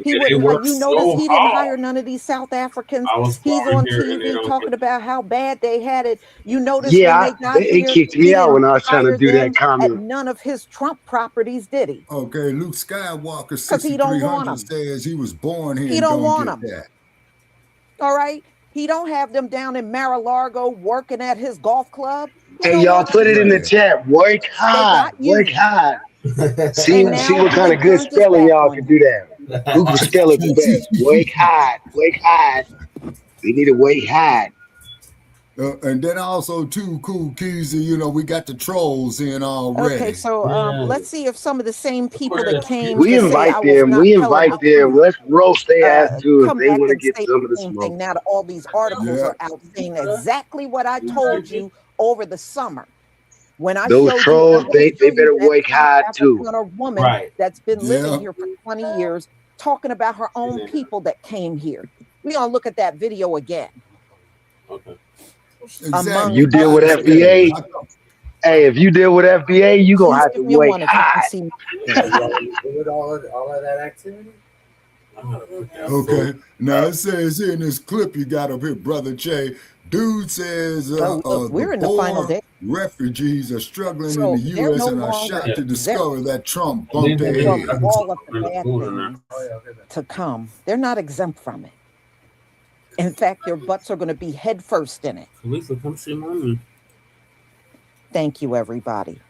He wouldn't. You notice he didn't hire none of these South Africans. He's on TV talking about how bad they had it. You notice when they got here, it kicked me out when I was trying to do that comment. At none of his Trump properties, did he? Okay, Luke Skywalker 6300 says he was born here. He don't want them. All right. He don't have them down in Mar-a-Lago working at his golf club. Hey, y'all put it in the chat. Work hard. Work hard. See what kind of good spelling y'all can do that. Who can spell it the best? Work hard. Work hard. We need to work hard. And then also too, Cool Keys, we got the trolls in already. Okay, so let's see if some of the same people that came. We invite them. Let's roast their ass too if they want to get some of the smoke. Now that all these articles are out saying exactly what I told you over the summer. When I those trolls, they better work hard too. Woman that's been living here for 20 years, talking about her own people that came here. We gonna look at that video again. Okay. Exactly. You deal with FBA. Hey, if you deal with FBA, you gonna have to wait hard. With all of that activity. Okay. Now it says here in this clip you got up here, Brother Jay. Dude says we're in the final day. Refugees are struggling in the U.S. and are shocked to discover that Trump bumped their heads. All of the bad things to come. They're not exempt from it. In fact, your butts are going to be head first in it. Lisa, come see mommy. Thank you, everybody.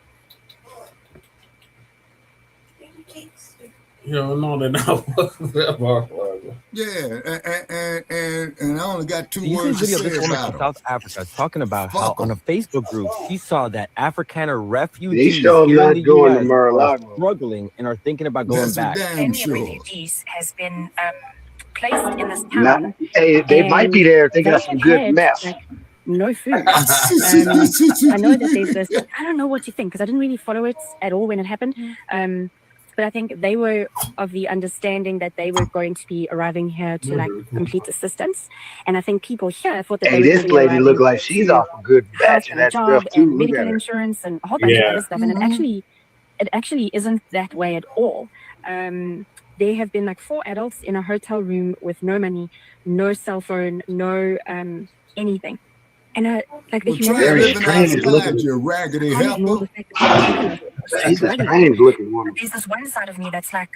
Yeah, no, they're not. And I only got two words to say about them. South Africa talking about how on a Facebook group she saw that Afrikaner refugees here in the US are struggling and are thinking about going back. Refugees has been placed in this town. They might be there. They got some good mess. No food. I know that there's this. I don't know what you think because I didn't really follow it at all when it happened. But I think they were of the understanding that they were going to be arriving here to like complete assistance. And I think people here thought that this lady looked like she's off a good batch of that stuff too. And medical insurance and a whole bunch of other stuff. And it actually isn't that way at all. There have been like 4 adults in a hotel room with no money, no cell phone, no anything. And like the strange looking. You raggedy helper. She's a strange looking woman. There's this one side of me that's like,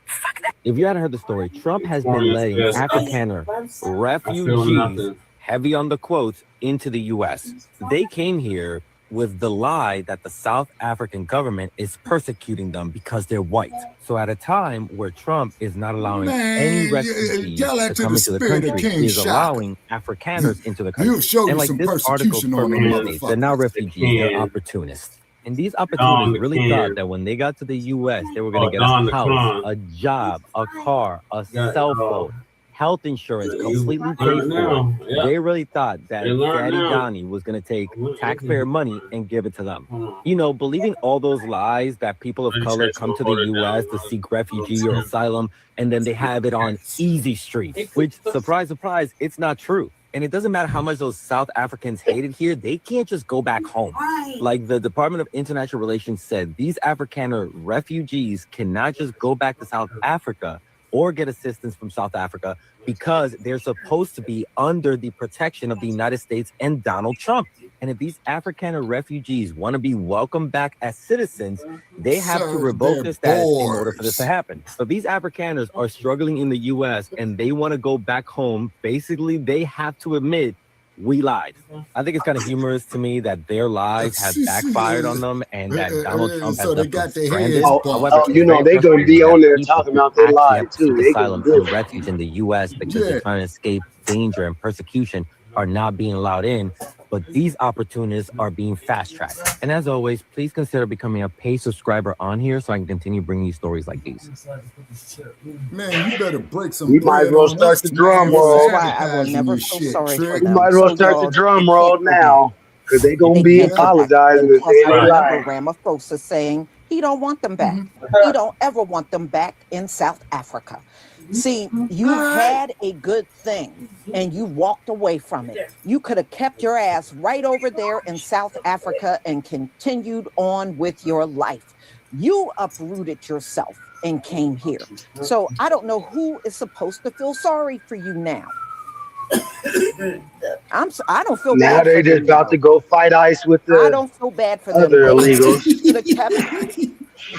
fuck that. If you hadn't heard the story, Trump has been letting Afrikaner refugees, heavy on the quotes, into the U.S. They came here with the lie that the South African government is persecuting them because they're white. So at a time where Trump is not allowing any refugees to come into the country, he is allowing Afrikaners into the country. And like this article states, they're not refugees, they're opportunists. And these opportunists really thought that when they got to the U.S., they were going to get a house, a job, a car, a cell phone, health insurance completely paid for. They really thought that Daddy Donnie was going to take taxpayer money and give it to them. You know, believing all those lies that people of color come to the U.S. to seek refugee or asylum, and then they have it on easy street, which, surprise, surprise, it's not true. And it doesn't matter how much those South Africans hated here, they can't just go back home. Like the Department of International Relations said, these Afrikaner refugees cannot just go back to South Africa or get assistance from South Africa because they're supposed to be under the protection of the United States and Donald Trump. And if these Afrikaner refugees want to be welcomed back as citizens, they have to revoke their status in order for this to happen. So these Afrikaners are struggling in the U.S. and they want to go back home. Basically, they have to admit, we lied. I think it's kind of humorous to me that their lies have backfired on them and that Donald Trump has left them stranded. You know, they're going to be on there talking about their lies too. Asylum and refuge in the U.S. because they're trying to escape danger and persecution are not being allowed in. But these opportunities are being fast-tracked. And as always, please consider becoming a paid subscriber on here so I can continue bringing you stories like these. Man, you better break some We might as bread well on start us, the man. drum You're roll. That's why I will advertising never this feel shit, sorry for Trick. We them. might as well So start the y'all, drum they roll can't go back. now, because they gonna They be can't go back apologizing if because they I ain't remember lying. Ramaphosa saying he don't want them back. He don't ever want them back in South Africa. See, you had a good thing and you walked away from it. You could have kept your ass right over there in South Africa and continued on with your life. You uprooted yourself and came here. So I don't know who is supposed to feel sorry for you now. I don't feel Now bad they for just them about now. to go fight ICE with I the don't feel bad for them. other They illegals. should have kept,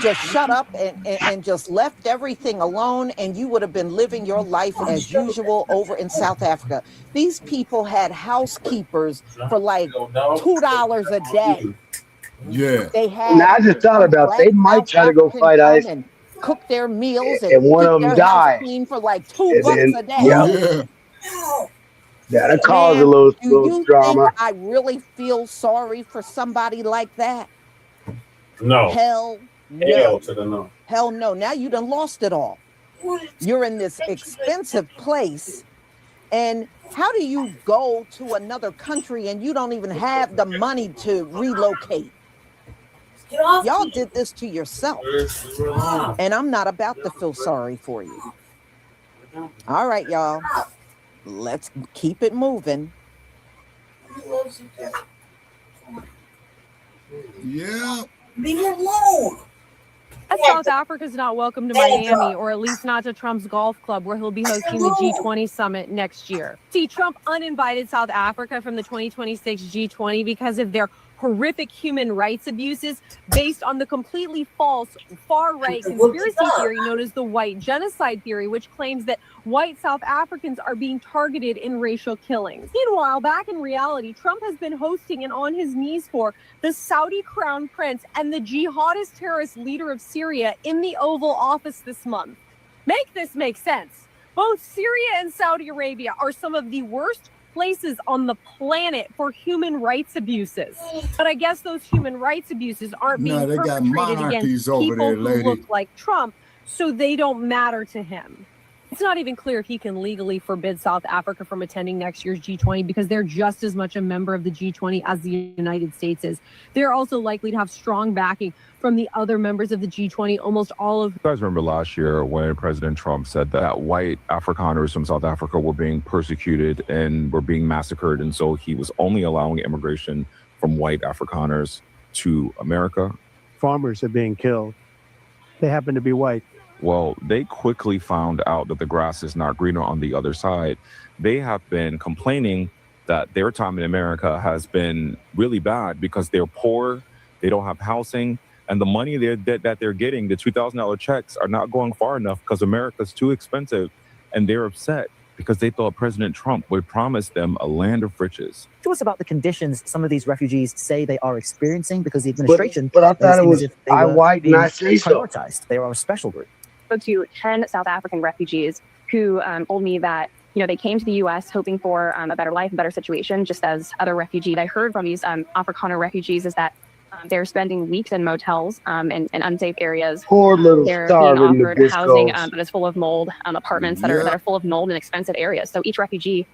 just shut up and just left everything alone, and you would have been living your life as usual over in South Africa. These people had housekeepers for like $2 a day. Yeah. They Now had I just thought some about black they might South try to go Africans fight come ICE, and cook their meals and and one keep of them their house die, clean for like $2 and then a day. Yeah. that'll cause a Man, little do you think drama. I really feel sorry for somebody like that? No. Hell Hell no. to the no. Hell no. Now you done lost it all. You're in this expensive place. And how do you go to another country and you don't even have the money to relocate? Y'all did this to yourself. And I'm not about to feel sorry for you. All right, y'all. Let's keep it moving. Yeah. Leave him alone. South Africa's not welcome to Miami, or at least not to Trump's golf club, where he'll be hosting the G20 summit next year. See, Trump uninvited South Africa from the 2026 G20 because of their horrific human rights abuses based on the completely false far-right conspiracy theory known as the white genocide theory, which claims that white South Africans are being targeted in racial killings. Meanwhile, back in reality, Trump has been hosting and on his knees for the Saudi crown prince and the jihadist terrorist leader of Syria in the Oval Office this month. Make this make sense. Both Syria and Saudi Arabia are some of the worst places on the planet for human rights abuses. But I guess those human rights abuses aren't being They got perpetrated against monarchies over people there, who lady. look like Trump, so they don't matter to him. It's not even clear if he can legally forbid South Africa from attending next year's G20 because they're just as much a member of the G20 as the United States is. They're also likely to have strong backing from the other members of the G20, almost all of. You guys remember last year when President Trump said that white Afrikaners from South Africa were being persecuted and were being massacred, and so he was only allowing immigration from white Afrikaners to America? Farmers are being killed. They happen to be white. Well, they quickly found out that the grass is not greener on the other side. They have been complaining that their time in America has been really bad because they're poor, they don't have housing, and the money that they're getting, the $2,000 checks, are not going far enough because America's too expensive, and they're upset because they thought President Trump would promise them a land of riches. To us about the conditions some of these refugees say they are experiencing because the administration. But I thought it was I white and I say so. Prioritized. They are a special group. Spoke to 10 South African refugees who told me that, you know, they came to the U.S. hoping for a better life, a better situation, just as other refugees. I heard from these Afrikaner refugees is that they're spending weeks in motels in unsafe areas. Poor little they're starving being offered housing Nabiscos. that is full of mold, apartments that are full of mold in expensive areas. So each refugee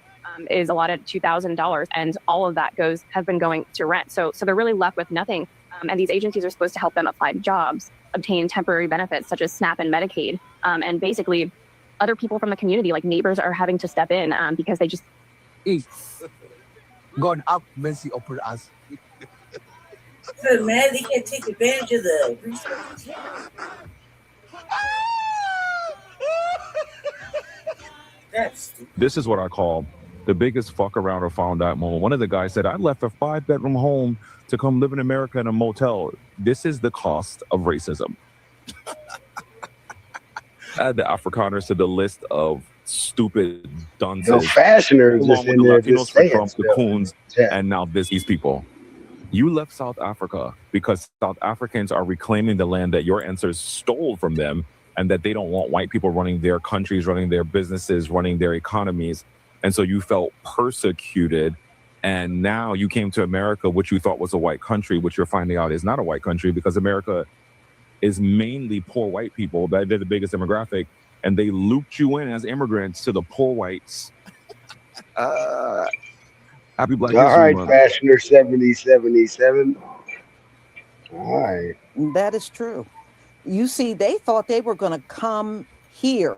is allotted $2,000, and all of that has been going to rent. So they're really left with nothing. And these agencies are supposed to help them apply jobs, obtain temporary benefits such as SNAP and Medicaid. And basically, other people from the community, like neighbors, are having to step in because they just. God have mercy upon us. Good man, they can't take advantage of the resources. This is what I call the biggest fuck around or found out moment. One of the guys said, I left a 5-bedroom home to come live in America in a motel. This is the cost of racism. Add the Afrikaners to the list of stupid dunces. The fashioners along just with in the there Latinos just for saying Trump, the stuff. coons, Yeah. and now these people. You left South Africa because South Africans are reclaiming the land that your ancestors stole from them, and that they don't want white people running their countries, running their businesses, running their economies. And so you felt persecuted And now you came to America, which you thought was a white country, which you're finding out is not a white country, because America is mainly poor white people. They're the biggest demographic, and they looped you in as immigrants to the poor whites. Happy Black All History right, Month. Fashioner 7077. All right. That is true. You see, they thought they were going to come here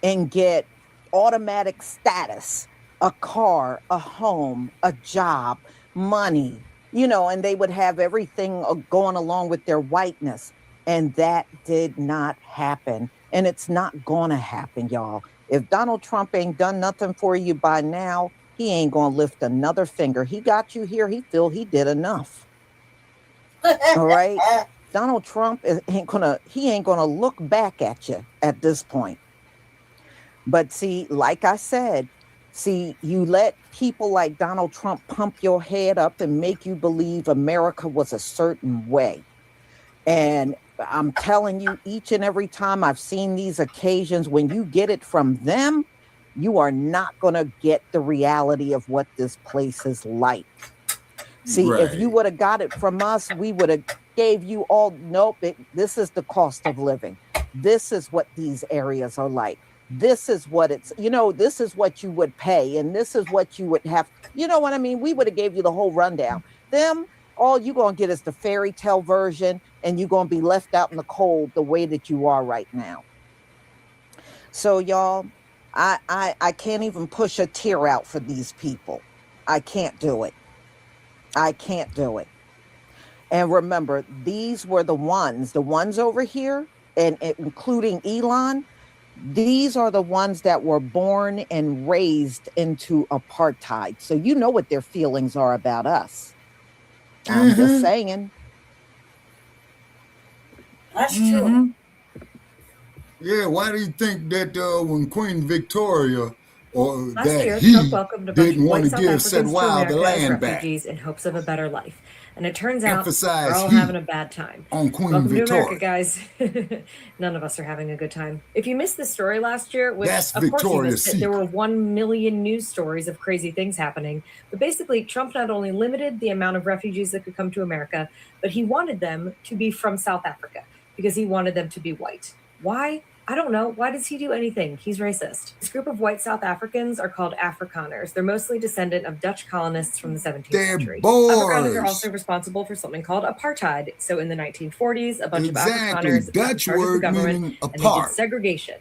and get automatic status, a car, a home, a job, money, you know, and they would have everything going along with their whiteness. And that did not happen. And it's not going to happen, y'all. If Donald Trump ain't done nothing for you by now, he ain't going to lift another finger. He got you here. He feel he did enough. All right. Donald Trump ain't gonna look back at you at this point. But see, like I said, you let people like Donald Trump pump your head up and make you believe America was a certain way. And I'm telling you, each and every time I've seen these occasions, when you get it from them, you are not gonna get the reality of what this place is like. See, Right. if you would have got it from us, we would have gave you all, nope, this is the cost of living. This is what these areas are like. This is what it's, you know, this is what you would pay. And this is what you would have, you know what I mean? We would have gave you the whole rundown. Them, all you're going to get is the fairy tale version, and you're going to be left out in the cold the way that you are right now. So y'all, I can't even push a tear out for these people. I can't do it. I can't do it. And remember, these were the ones over here, and including Elon, these are the ones that were born and raised into apartheid. So you know what their feelings are about us. I'm just saying. That's true. Yeah, why do you think that when Queen Victoria or Last that year, he Trump welcomed a bunch didn't of want white to South give said Africans to wild the America as land back? refugees in hopes of a better life. And it turns out Emphasize we're all he having a bad time. on Queen Welcome Victoria. to America, guys. None of us are having a good time. If you missed the story last year, which That's of course you Victoria's missed it, there were 1 million news stories of crazy things happening. But basically, Trump not only limited the amount of refugees that could come to America, but he wanted them to be from South Africa because he wanted them to be white. Why? I don't know. Why does he do anything? He's racist. This group of white South Africans are called Afrikaners. They're mostly descendant of Dutch colonists from the 17th century. Afrikaners are also responsible for something called apartheid. So in the 1940s, a bunch of Afrikaners Dutch started the word government meaning and they apart. did segregation.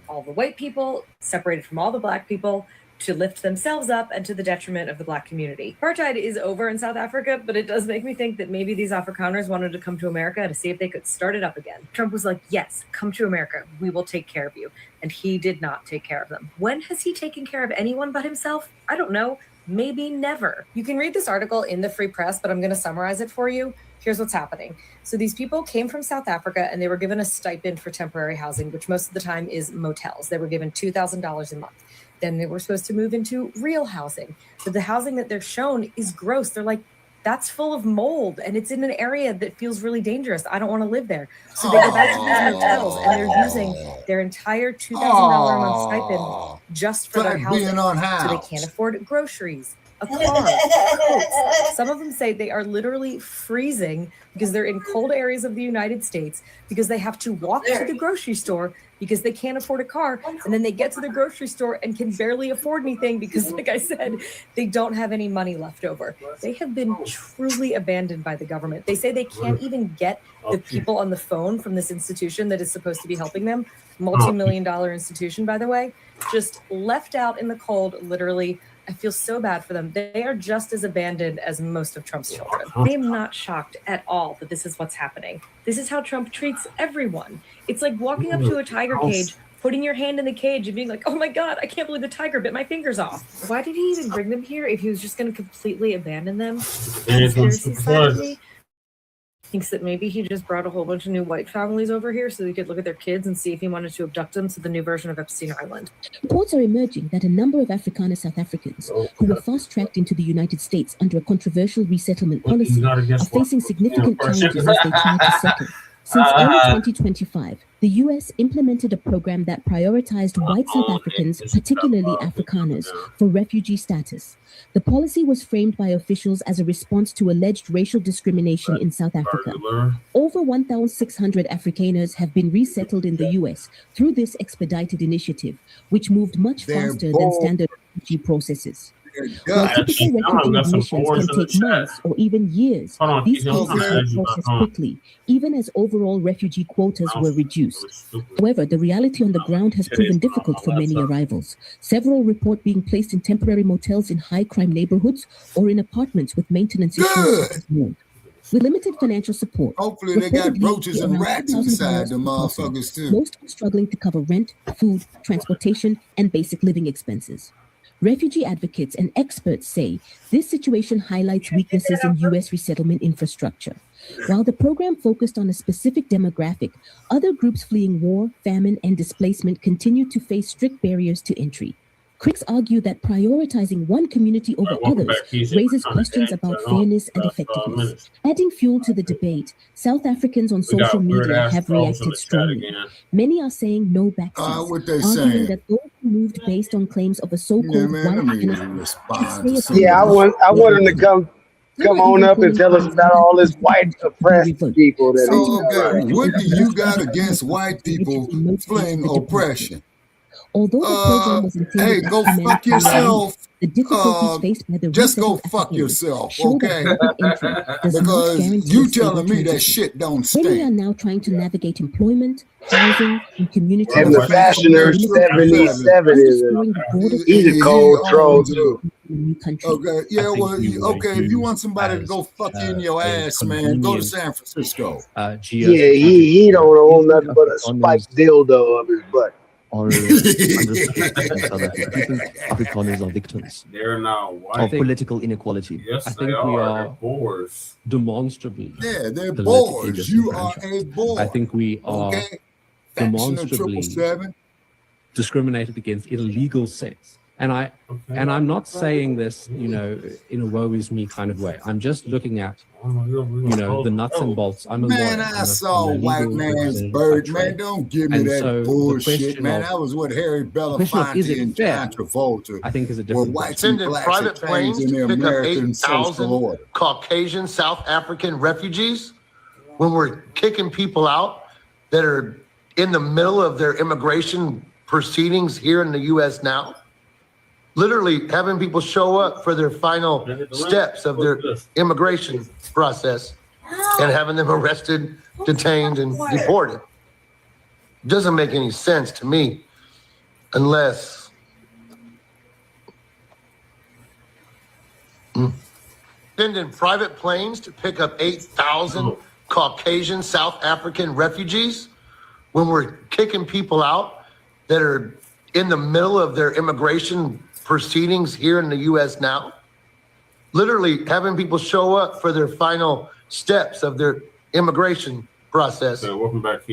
All the white people separated from all the black people to lift themselves up and to the detriment of the black community. Apartheid is over in South Africa, but it does make me think that maybe these Afrikaners wanted to come to America to see if they could start it up again. Trump was like, yes, come to America. We will take care of you. And he did not take care of them. When has he taken care of anyone but himself? I don't know. Maybe never. You can read this article in the Free Press, but I'm going to summarize it for you. Here's what's happening. So these people came from South Africa and they were given a stipend for temporary housing, which most of the time is motels. They were given $2,000 a month. Then they were supposed to move into real housing. But the housing that they're shown is gross. They're like, that's full of mold and it's in an area that feels really dangerous. I don't want to live there. So they go back to these hotels and they're using their entire $2,000 a month stipend just for their housing. So they can't afford groceries, a car, coats. Some of them say they are literally freezing because they're in cold areas of the United States because they have to walk to the grocery store because they can't afford a car. And then they get to the grocery store and can barely afford anything because, like I said, they don't have any money left over. They have been truly abandoned by the government. They say they can't even get the people on the phone from this institution that is supposed to be helping them. Multi-million-dollar institution, by the way, just left out in the cold, literally. I feel so bad for them. They are just as abandoned as most of Trump's children. I am not shocked at all that this is what's happening. This is how Trump treats everyone. It's like walking up to a tiger cage, putting your hand in the cage and being like, oh my God, I can't believe the tiger bit my fingers off. Why did he even bring them here if he was just going to completely abandon them? Conspiracy side of me thinks that maybe he just brought a whole bunch of new white families over here so he could look at their kids and see if he wanted to abduct them to the new version of Epstein Island. Reports are emerging that a number of Afrikaner South Africans who were fast-tracked into the United States under a controversial resettlement policy are facing significant challenges as they try to settle. Since early 2025, the US implemented a program that prioritized white South Africans, particularly Afrikaners, for refugee status. The policy was framed by officials as a response to alleged racial discrimination in South Africa. Over 1,600 Afrikaners have been resettled in the US through this expedited initiative, which moved much faster than standard refugee processes. While typical refugee admissions can take months or even years, these cases were processed quickly, even as overall refugee quotas were reduced. However, the reality on the ground has proven difficult for many arrivals. Several report being placed in temporary motels in high-crime neighborhoods or in apartments with maintenance issues. With limited financial support, hopefully they got roaches and rats inside the motherfuckers too. Most are struggling to cover rent, food, transportation, and basic living expenses. Refugee advocates and experts say this situation highlights weaknesses in U.S. resettlement infrastructure. While the program focused on a specific demographic, other groups fleeing war, famine, and displacement continue to face strict barriers to entry. Critics argue that prioritizing one community over others raises questions about fairness and effectiveness. Adding fuel to the debate, South Africans on social media have reacted strongly. Many are saying no backseas, arguing that those who moved based on claims of a so-called white genocide. Yeah, I want them to come on up and tell us about all this white oppressed people that what do you got against white people fleeing oppression? Although the program was intended hey, go fuck yourself. The difficulties faced by the just go fuck yourself, okay? Because you telling me that shit don't stink. Many are now trying to navigate employment, housing, and community. And the fashioner 77 he's a cold troll too. Okay, yeah, well, okay. If you want somebody to go fuck in your ass, man, go to San Francisco. Yeah, he don't own nothing but a spiked dildo up his butt. Or Afrikaners are victims of political inequality. Yes, I think we are BOARS. Demonstrably. Yeah, they're BOARS. You are a BOARS. I think we are demonstrably discriminated against in a legal sense. And I'm not saying this, in a woe is me kind of way. I'm just looking at, the nuts and bolts. I'm a lawyer. I saw a white man's bird, man. Don't give me that bullshit, man. That was what Harry Belafonte and John Travolta. I think is a different. Sending private planes to pick up 8,000 Caucasian South African refugees when we're kicking people out that are in the middle of their immigration proceedings here in the U.S. now. Literally having people show up for their final steps of their immigration process and having them arrested, detained, and deported. Doesn't make any sense to me unless sending private planes to pick up 8,000 Caucasian South African refugees when we're kicking people out that are in the middle of their immigration proceedings here in the U.S. now. Literally having people show up for their final steps of their immigration process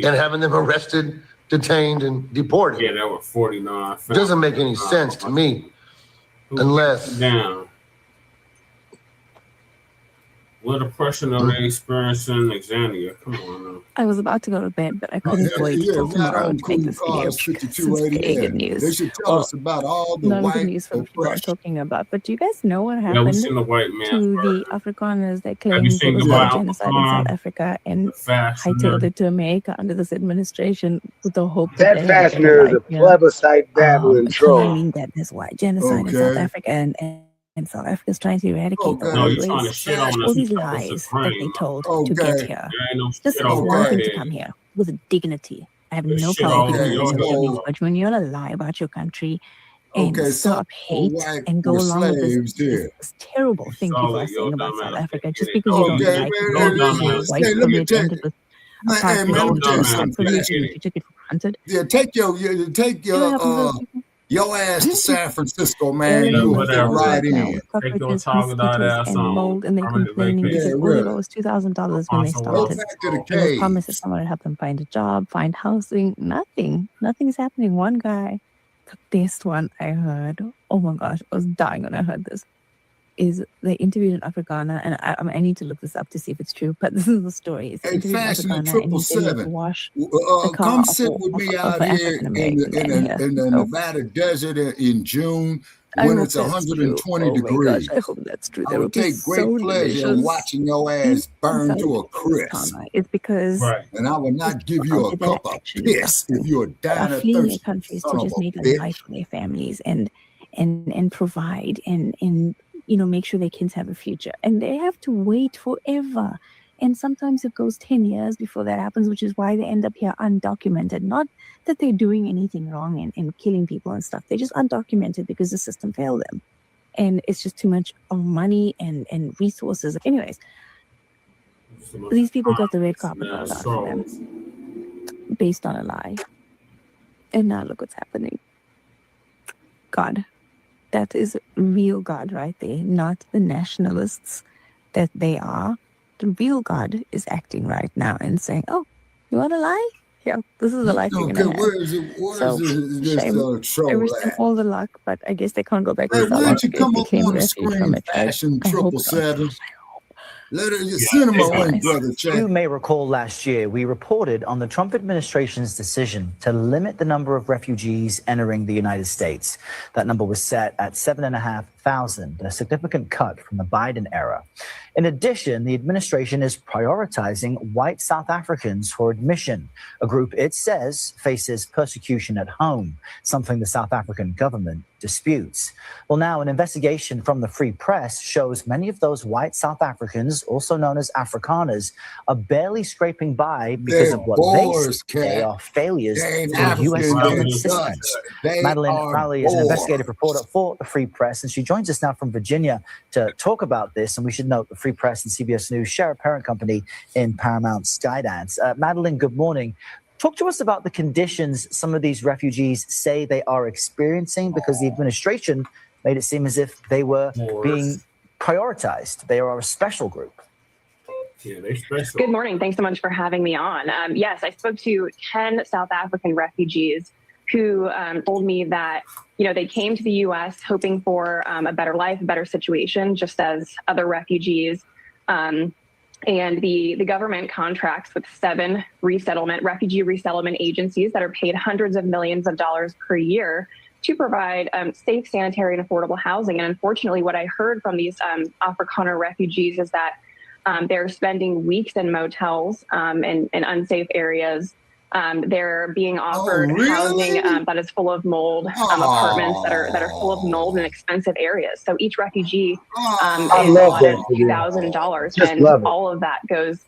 and having them arrested, detained, and deported. Yeah, there were 49. Doesn't make any sense to me unless. What oppression are they experiencing in Xania? Come on now. I was about to go to bed, but I couldn't wait till tomorrow to make this video because it's good news. They should tell us about all the none white of the news from people are talking about. But do you guys know what Yeah, happened we've seen the white man. to the Afrikaners that Have you claimed seen there was the a wild genocide in South Africa and hightailed it to America under this administration with the hope that That fashioner is a plebiscite babbling troll. claiming that there's white genocide in South Africa and South Africa's trying to eradicate the No, white you're trying to race. shit on us All these and call us lies that supreme. they told to get here. There ain't no This shit is on one thing to redhead. come here with dignity. I have This no shit problem all with your this, head. but when you're gonna lie about your country and Okay, stop hate white and go were along with slaves here. this terrible thing people are saying about South Africa just because you don't Okay, like man, white hey, let me privilege take ended with Man, hey, apartheid man, and tell you white something. privilege and you took it for granted. Yeah, take your ass to San Francisco, man. You'll fit right in. Take your troglodyte ass and on. mold, and they're Permanent complaining because vacation. all they got was $2,000 when they Go started. back to the There was cave. promise that someone would help them find a job, find housing. Nothing's happening. One guy, the best one I heard. Oh my gosh, I was dying when I heard this. is they interviewed an Afrikaner, and I need to look this up to see if it's true, but this is the story. It's Hey, Fashion at 777. Wash Come sit with me out here in the Nevada desert in June when it's 120 degrees. I hope that's true. I would take great pleasure in watching your ass burn to a crisp. It's because and I will not give you a cup of piss if you're dying of fleeing their thirst. countries to just make a life for their families and provide and make sure their kids have a future. And they have to wait forever. And sometimes it goes 10 years before that happens, which is why they end up here undocumented. Not that they're doing anything wrong and killing people and stuff. They're just undocumented because the system failed them. And it's just too much money and resources. Anyways, these people got the red carpet rolled out for them based on a lie. And now look what's happening. God. That is real God right there, not the nationalists that they are. The real God is acting right now and saying, oh, you want to lie? Yeah, this is the life you're going to have. Where is this troll I wish them all the luck, but I guess they can't go back to South why don't you Africa. come up on the screen, Fashion 777? Let her send him a link, brother. You may recall last year we reported on the Trump administration's decision to limit the number of refugees entering the United States. That number was set at 7,500, a significant cut from the Biden era. In addition, the administration is prioritizing white South Africans for admission, a group it says faces persecution at home, something the South African government disputes. Well, now an investigation from the Free Press shows many of those white South Africans, also known as Afrikaners, are barely scraping by because of what they are failures for U.S. government systems. Madeline Rowley is an investigative reporter for the Free Press, and she joins us now from Virginia to talk about this. And we should note the Free Press and CBS News share a parent company in Paramount Skydance. Madeline, good morning. Talk to us about the conditions some of these refugees say they are experiencing, because the administration made it seem as if they were being prioritized. They are a special group. Yeah, they're special. Good morning. Thanks so much for having me on. Yes, I spoke to 10 South African refugees who told me that, they came to the U.S. hoping for a better life, a better situation, just as other refugees. And the government contracts with 7 refugee resettlement agencies that are paid hundreds of millions of dollars per year to provide safe, sanitary, and affordable housing. And unfortunately, what I heard from these Afrikaner refugees is that they're spending weeks in motels in unsafe areas. They're being offered housing that is full of mold, apartments that are full of mold in expensive areas. So each refugee is allotted $2,000, and all of that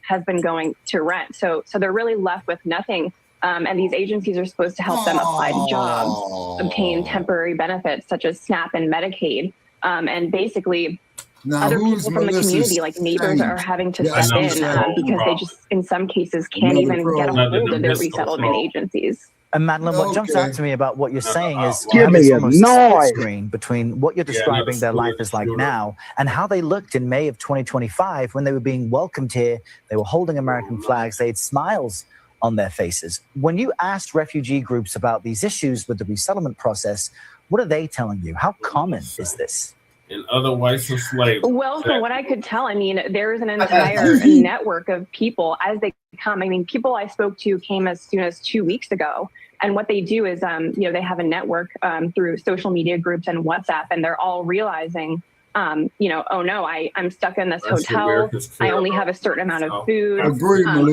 has been going to rent. So they're really left with nothing. And these agencies are supposed to help them apply to jobs, obtain temporary benefits such as SNAP and Medicaid, and basically. Now, other people from the community, like neighbors, are having to step in because they just, in some cases, can't even get a hold of their resettlement agencies. And Madeline, what jumps out to me about what you're saying is you have this almost split screen between what you're describing their life is like now and how they looked in May of 2025 when they were being welcomed here. They were holding American flags. They had smiles on their faces. When you asked refugee groups about these issues with the resettlement process, what are they telling you? How common is this? And other whites and slaves. Well, from what I could tell, there's an entire network of people as they come. People I spoke to came as soon as 2 weeks ago. And what they do is, they have a network through social media groups and WhatsApp, and they're all realizing, oh no, I'm stuck in this hotel. I only have a certain amount of food.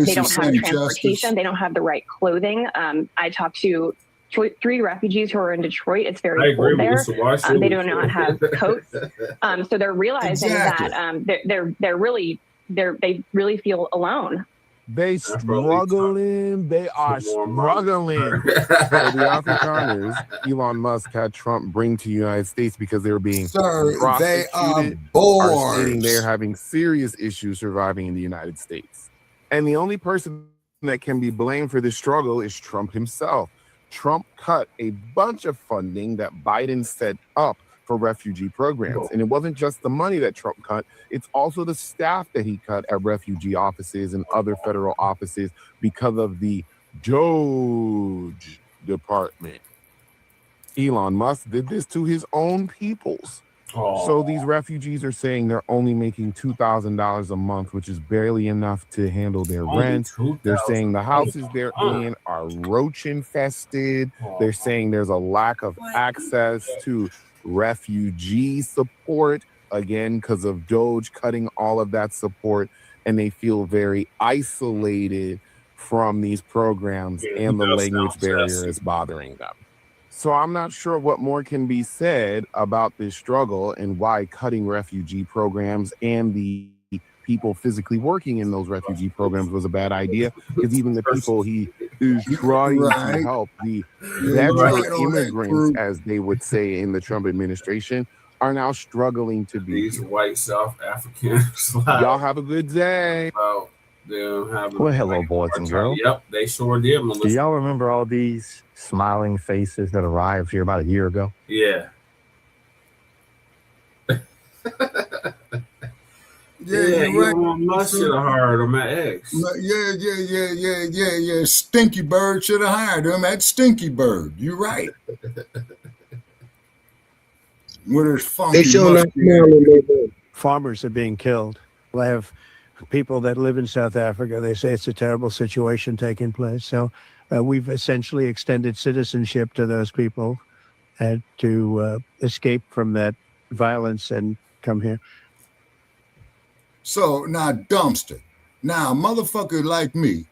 They don't have transportation. They don't have the right clothing. I talked to 3 refugees who are in Detroit. It's very cold there. They do not have coats. So they're realizing that they really feel alone. They struggling. They are struggling. So the Afrikaners, Elon Musk had Trump bring to the United States because they were being prosecuted. They are BOARS. Are sitting there having serious issues surviving in the United States. And the only person that can be blamed for this struggle is Trump himself. Trump cut a bunch of funding that Biden set up for refugee programs. And it wasn't just the money that Trump cut, it's also the staff that he cut at refugee offices and other federal offices because of the Doge Department. Elon Musk did this to his own peoples. So these refugees are saying they're only making $2,000 a month, which is barely enough to handle their rent. They're saying the houses they're in are roach infested. They're saying there's a lack of access to refugee support, again, because of Doge cutting all of that support. And they feel very isolated from these programs, and the language barrier is bothering them. So I'm not sure what more can be said about this struggle and why cutting refugee programs and the people physically working in those refugee programs was a bad idea, because even the people he is trying to help, the veteran immigrants, as they would say in the Trump administration, are now struggling to be these white South Africans. Y'all have a good day. Well, hello, boys and girls. Yep, they sure did, Melissa. Do y'all remember all these smiling faces that arrived here about a year ago? Yeah. Yeah, you right. I should have hired him at X. Yeah. Stinky Bird should have hired him at Stinky Bird. You're right. With his funky Farmers are being killed. I have people that live in South Africa. They say it's a terrible situation taking place. So we've essentially extended citizenship to those people and to escape from that violence and come here. So now, dumpster. Now, a motherfucker like me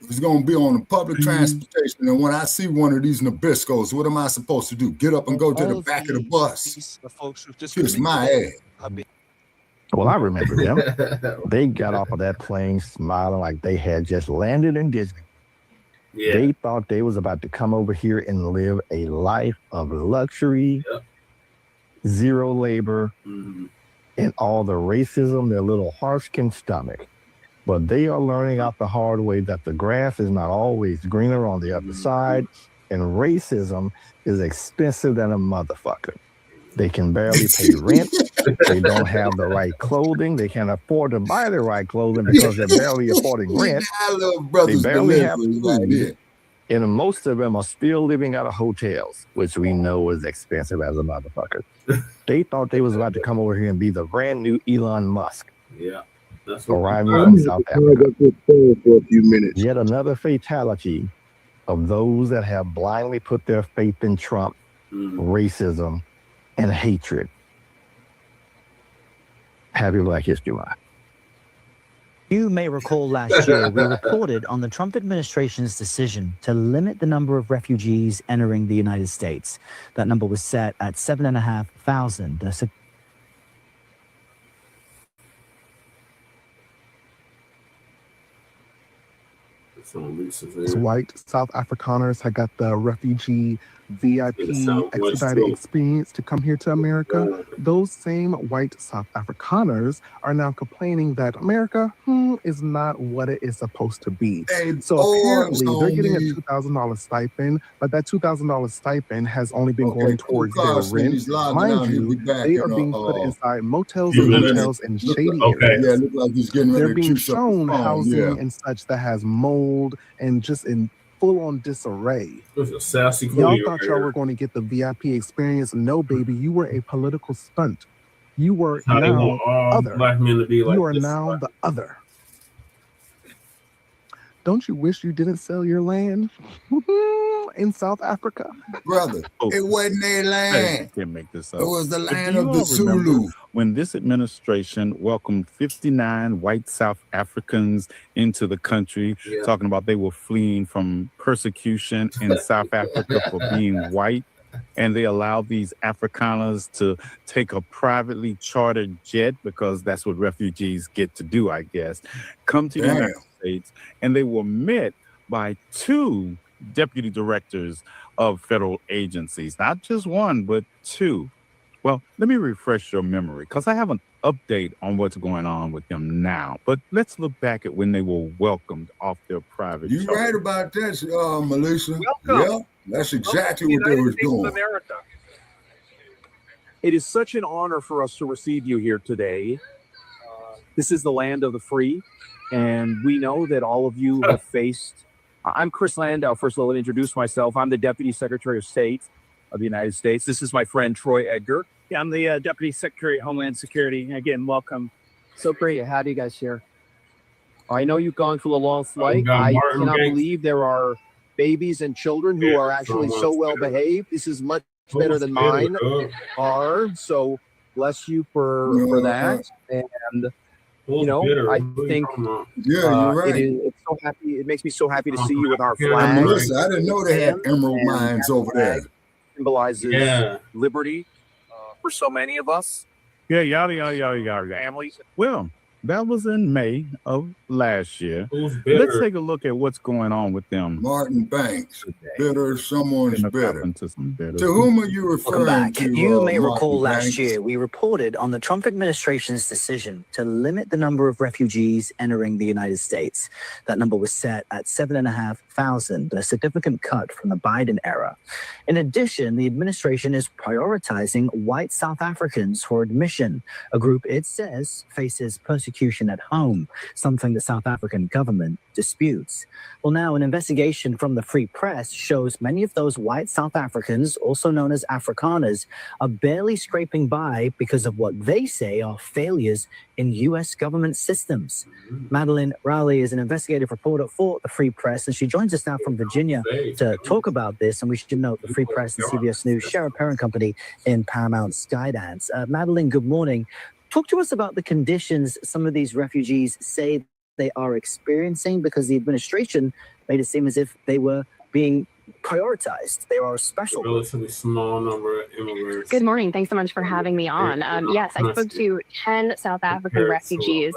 is going to be on the public transportation, and when I see one of these Nabiscos, what am I supposed to do? Get up and go to the back of the bus? Kiss my ass. Well, I remember them. They got off of that plane smiling like they had just landed in Disney. Yeah. They thought they was about to come over here and live a life of luxury, zero labor, and all the racism their little hearts can stomach. But they are learning out the hard way that the grass is not always greener on the other side, and racism is expensive than a motherfucker. They can barely pay rent. They don't have the right clothing. They can't afford to buy the right clothing because they're barely affording rent. They barely have food. And most of them are still living out of hotels, which we know is expensive as a motherfucker. They thought they was about to come over here and be the brand new Elon Musk. Yeah. That's arriving from South Africa. For a few minutes. Yet another fatality of those that have blindly put their faith in Trump, racism, and hatred. Happy Black History Month. You may recall last year we reported on the Trump administration's decision to limit the number of refugees entering the United States. That number was set at 7,500. White South Afrikaners had got the refugee VIP expedited experience to come here to America. Those same white South Afrikaners are now complaining that America is not what it is supposed to be. So apparently they're getting a $2,000 stipend, but that $2,000 stipend has only been going towards their rent. Mind you, they are being put inside motels and hotels in shady areas. They're being shown housing and such that has mold and just in full-on disarray. Y'all thought y'all were going to get the VIP experience. No, baby, you were a political stunt. You were now other. Black men to be like you are now the other. Don't you wish you didn't sell your land in South Africa? Brother, it wasn't their land. I can't make this up. It was the But land do of you the all remember Zulu. when this administration welcomed 59 white South Africans into the country, talking about they were fleeing from persecution in South Africa for being white, and they allowed these Afrikaners to take a privately chartered jet, because that's what refugees get to do, I guess, come to the United States, and they were met by 2 deputy directors of federal agencies, not just 1, but 2. Well, let me refresh your memory, because I have an update on what's going on with them now. But let's look back at when they were welcomed off their private You charter. right about that, Melissa. Welcome. Yeah, that's exactly what they was doing. America. It is such an honor for us to receive you here today. This is the land of the free, and we know that all of you have faced. I'm Chris Landau. First of all, let me introduce myself. I'm the Deputy Secretary of State of the United States. This is my friend Troy Edgar. I'm the Deputy Secretary of Homeland Security. Again, welcome. So great to have you guys here. I know you've gone through a long flight. I cannot believe there are babies and children who are actually so well behaved. This is much better than mine are. So bless you for that. And you know, I think you're right. It's so happy. It makes me so happy to see you with our flag. And Melissa, I didn't know they had emerald mines over there. Symbolizes liberty for so many of us. Yeah, yada, yada, yada, yada. Families. Well, that was in May of last year. Let's take a look at what's going on with them. Martin Banks. Bitter, someone's bitter. To whom are you referring to? You may recall last year we reported on the Trump administration's decision to limit the number of refugees entering the United States. That number was set at 7,500, a significant cut from the Biden era. In addition, the administration is prioritizing white South Africans for admission, a group it says faces persecution at home, something the South African government disputes. Well, now an investigation from the Free Press shows many of those white South Africans, also known as Afrikaners, are barely scraping by because of what they say are failures in U.S. government systems. Madeline Rowley is an investigative reporter for the Free Press, and she joins us now from Virginia to talk about this. And we should note the Free Press and CBS News share a parent company in Paramount Skydance. Madeline, good morning. Talk to us about the conditions some of these refugees say they are experiencing, because the administration made it seem as if they were being prioritized. They are a special group. Relatively small number of immigrants. Good morning. Thanks so much for having me on. Yes, I spoke to 10 South African refugees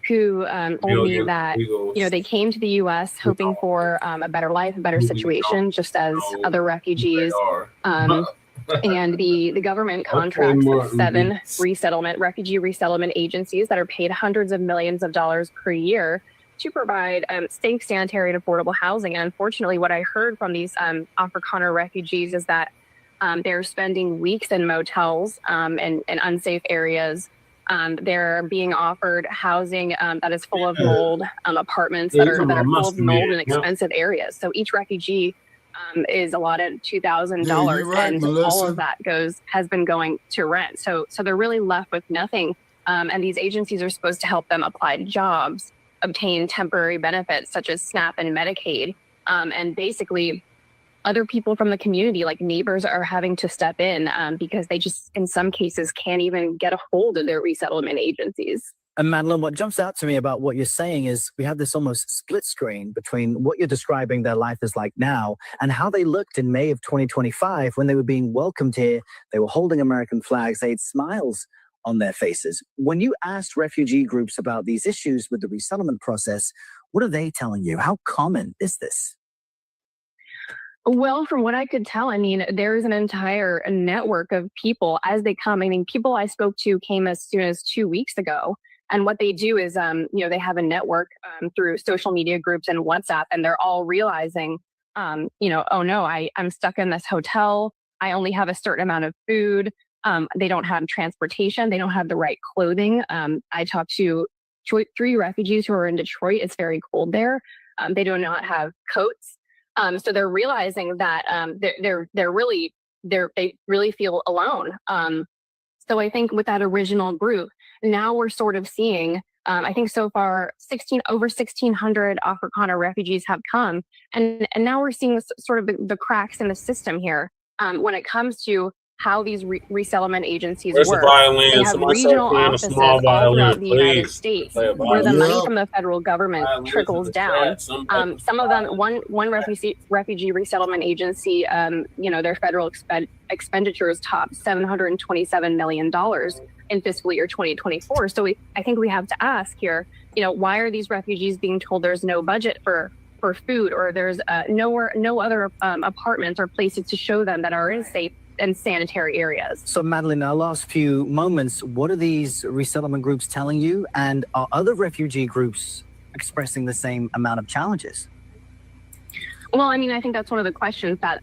who told me that they came to the U.S. hoping for a better life, a better situation, just as other refugees. And the government contracts with 7 refugee resettlement agencies that are paid hundreds of millions of dollars per year to provide safe, sanitary, and affordable housing. And unfortunately, what I heard from these Afrikaner refugees is that they're spending weeks in motels and unsafe areas. They're being offered housing that is full of mold, apartments that are full of mold in expensive areas. So each refugee is allotted $2,000, and all of that has been going to rent. So they're really left with nothing. And these agencies are supposed to help them apply to jobs, obtain temporary benefits such as SNAP and Medicaid. And basically, other people from the community, like neighbors, are having to step in because they just, in some cases, can't even get a hold of their resettlement agencies. And Madeline, what jumps out to me about what you're saying is we have this almost split screen between what you're describing their life is like now and how they looked in May of 2025 when they were being welcomed here. They were holding American flags. They had smiles on their faces. When you asked refugee groups about these issues with the resettlement process, what are they telling you? How common is this? Well, from what I could tell, I mean, there is an entire network of people as they come. I mean, people I spoke to came as soon as 2 weeks ago. And what they do is, they have a network through social media groups and WhatsApp, and they're all realizing, oh no, I'm stuck in this hotel. I only have a certain amount of food. They don't have transportation. They don't have the right clothing. I talked to 3 refugees who are in Detroit. It's very cold there. They do not have coats. So they're realizing that they really feel alone. So I think with that original group, now we're sort of seeing, I think so far, over 1,600 Afrikaner refugees have come. And now we're seeing sort of the cracks in the system here when it comes to how these resettlement agencies work. They have regional offices all throughout the United States where the money from the federal government trickles down. Some of them, one refugee resettlement agency, their federal expenditures top $727 million in fiscal year 2024. So I think we have to ask here, why are these refugees being told there's no budget for food, or there's no other apartments or places to show them that are in safe and sanitary areas? So Madeline, our last few moments, what are these resettlement groups telling you? And are other refugee groups expressing the same amount of challenges? Well, I mean, I think that's one of the questions that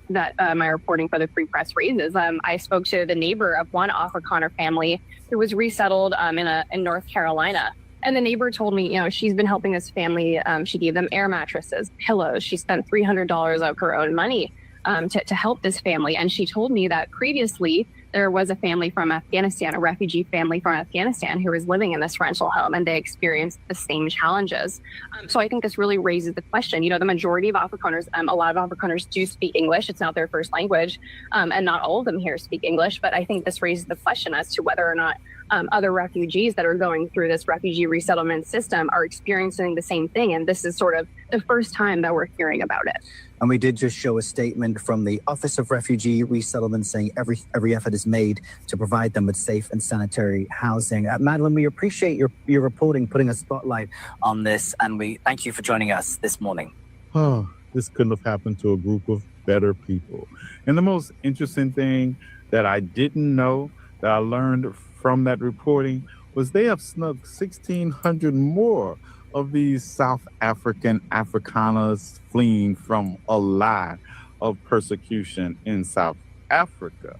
my reporting for the Free Press raises. I spoke to the neighbor of one Afrikaner family who was resettled in North Carolina. And the neighbor told me, she's been helping this family. She gave them air mattresses, pillows. She spent $300 of her own money to help this family. And she told me that previously there was a family from Afghanistan, a refugee family from Afghanistan who was living in this rental home, and they experienced the same challenges. So I think this really raises the question. You know, the majority of Afrikaners, a lot of Afrikaners do speak English. It's not their first language, and not all of them here speak English. But I think this raises the question as to whether or not other refugees that are going through this refugee resettlement system are experiencing the same thing. And this is sort of the first time that we're hearing about it. And we did just show a statement from the Office of Refugee Resettlement saying every effort is made to provide them with safe and sanitary housing. Madeline, we appreciate your reporting, putting a spotlight on this, and we thank you for joining us this morning. Oh, this couldn't have happened to a group of better people. And the most interesting thing that I didn't know that I learned from that reporting was they have snuck 1,600 more of these South African Afrikaners fleeing from a lot of persecution in South Africa.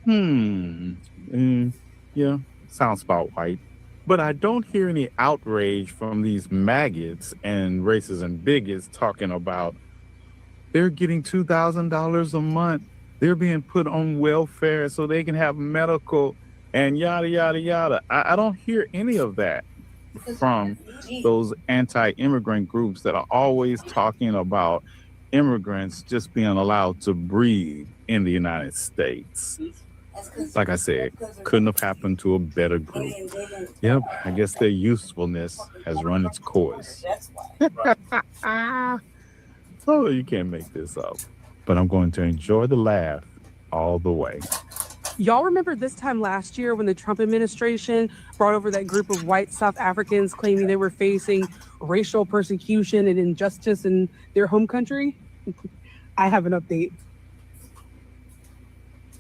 Yeah, sounds about right. But I don't hear any outrage from these maggots and racists and bigots talking about they're getting $2,000 a month. They're being put on welfare so they can have medical and yada, yada, yada. I don't hear any of that from those anti-immigrant groups that are always talking about immigrants just being allowed to breathe in the United States. Like I said, couldn't have happened to a better group. Yep, I guess their usefulness has run its course. So you can't make this up. But I'm going to enjoy the laugh all the way. Y'all remember this time last year when the Trump administration brought over that group of white South Africans claiming they were facing racial persecution and injustice in their home country? I have an update.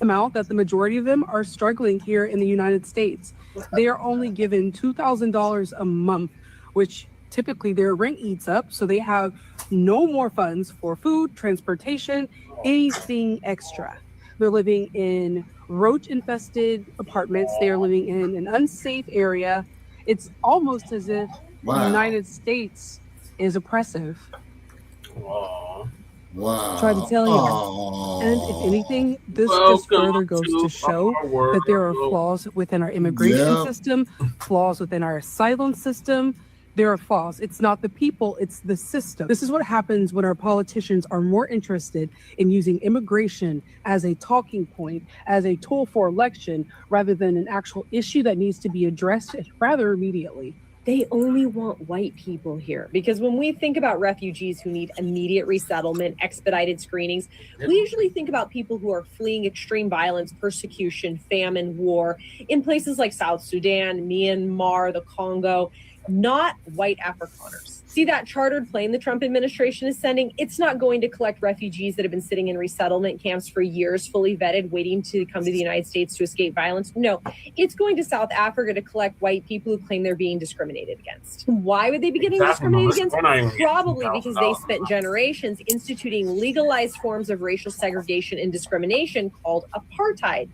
Out that the majority of them are struggling here in the United States. They are only given $2,000 a month, which typically their rent eats up, so they have no more funds for food, transportation, anything extra. They're living in roach-infested apartments. They are living in an unsafe area. It's almost as if the United States is oppressive. Wow. Try to tell you. And if anything, this just further goes to show that there are flaws within our immigration system, flaws within our asylum system. There are flaws. It's not the people, it's the system. This is what happens when our politicians are more interested in using immigration as a talking point, as a tool for election, rather than an actual issue that needs to be addressed rather immediately. They only want white people here, because when we think about refugees who need immediate resettlement, expedited screenings, we usually think about people who are fleeing extreme violence, persecution, famine, war in places like South Sudan, Myanmar, the Congo, not white Afrikaners. See that chartered plane the Trump administration is sending? It's not going to collect refugees that have been sitting in resettlement camps for years, fully vetted, waiting to come to the United States to escape violence. No, it's going to South Africa to collect white people who claim they're being discriminated against. Why would they be getting discriminated against? Probably because they spent generations instituting legalized forms of racial segregation and discrimination called apartheid,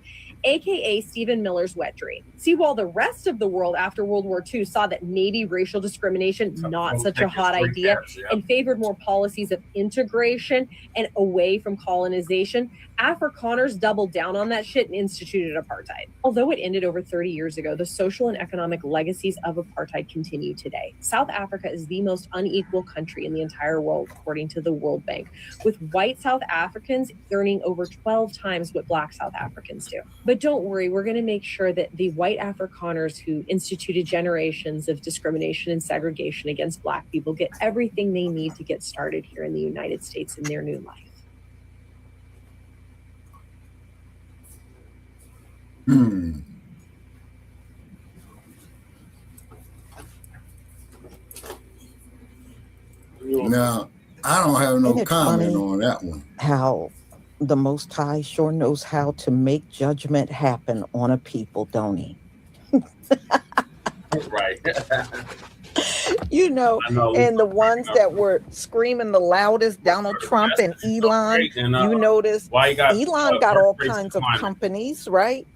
aka Stephen Miller's wet dream. See, while the rest of the world after World War II saw that maybe racial discrimination not such a hot idea and favored more policies of integration and away from colonization, Afrikaners doubled down on that shit and instituted apartheid. Although it ended over 30 years ago, the social and economic legacies of apartheid continue today. South Africa is the most unequal country in the entire world, according to the World Bank, with white South Africans earning over 12 times what Black South Africans do. But don't worry, we're going to make sure that the white Afrikaners who instituted generations of discrimination and segregation against Black people get everything they need to get started here in the United States in their new life. Now, I don't have no comment on that one. How the Most High sure knows how to make judgment happen on a people, don't he? Right. You know, and the ones that were screaming the loudest, Donald Trump and Elon, you notice Elon got all kinds of companies, right?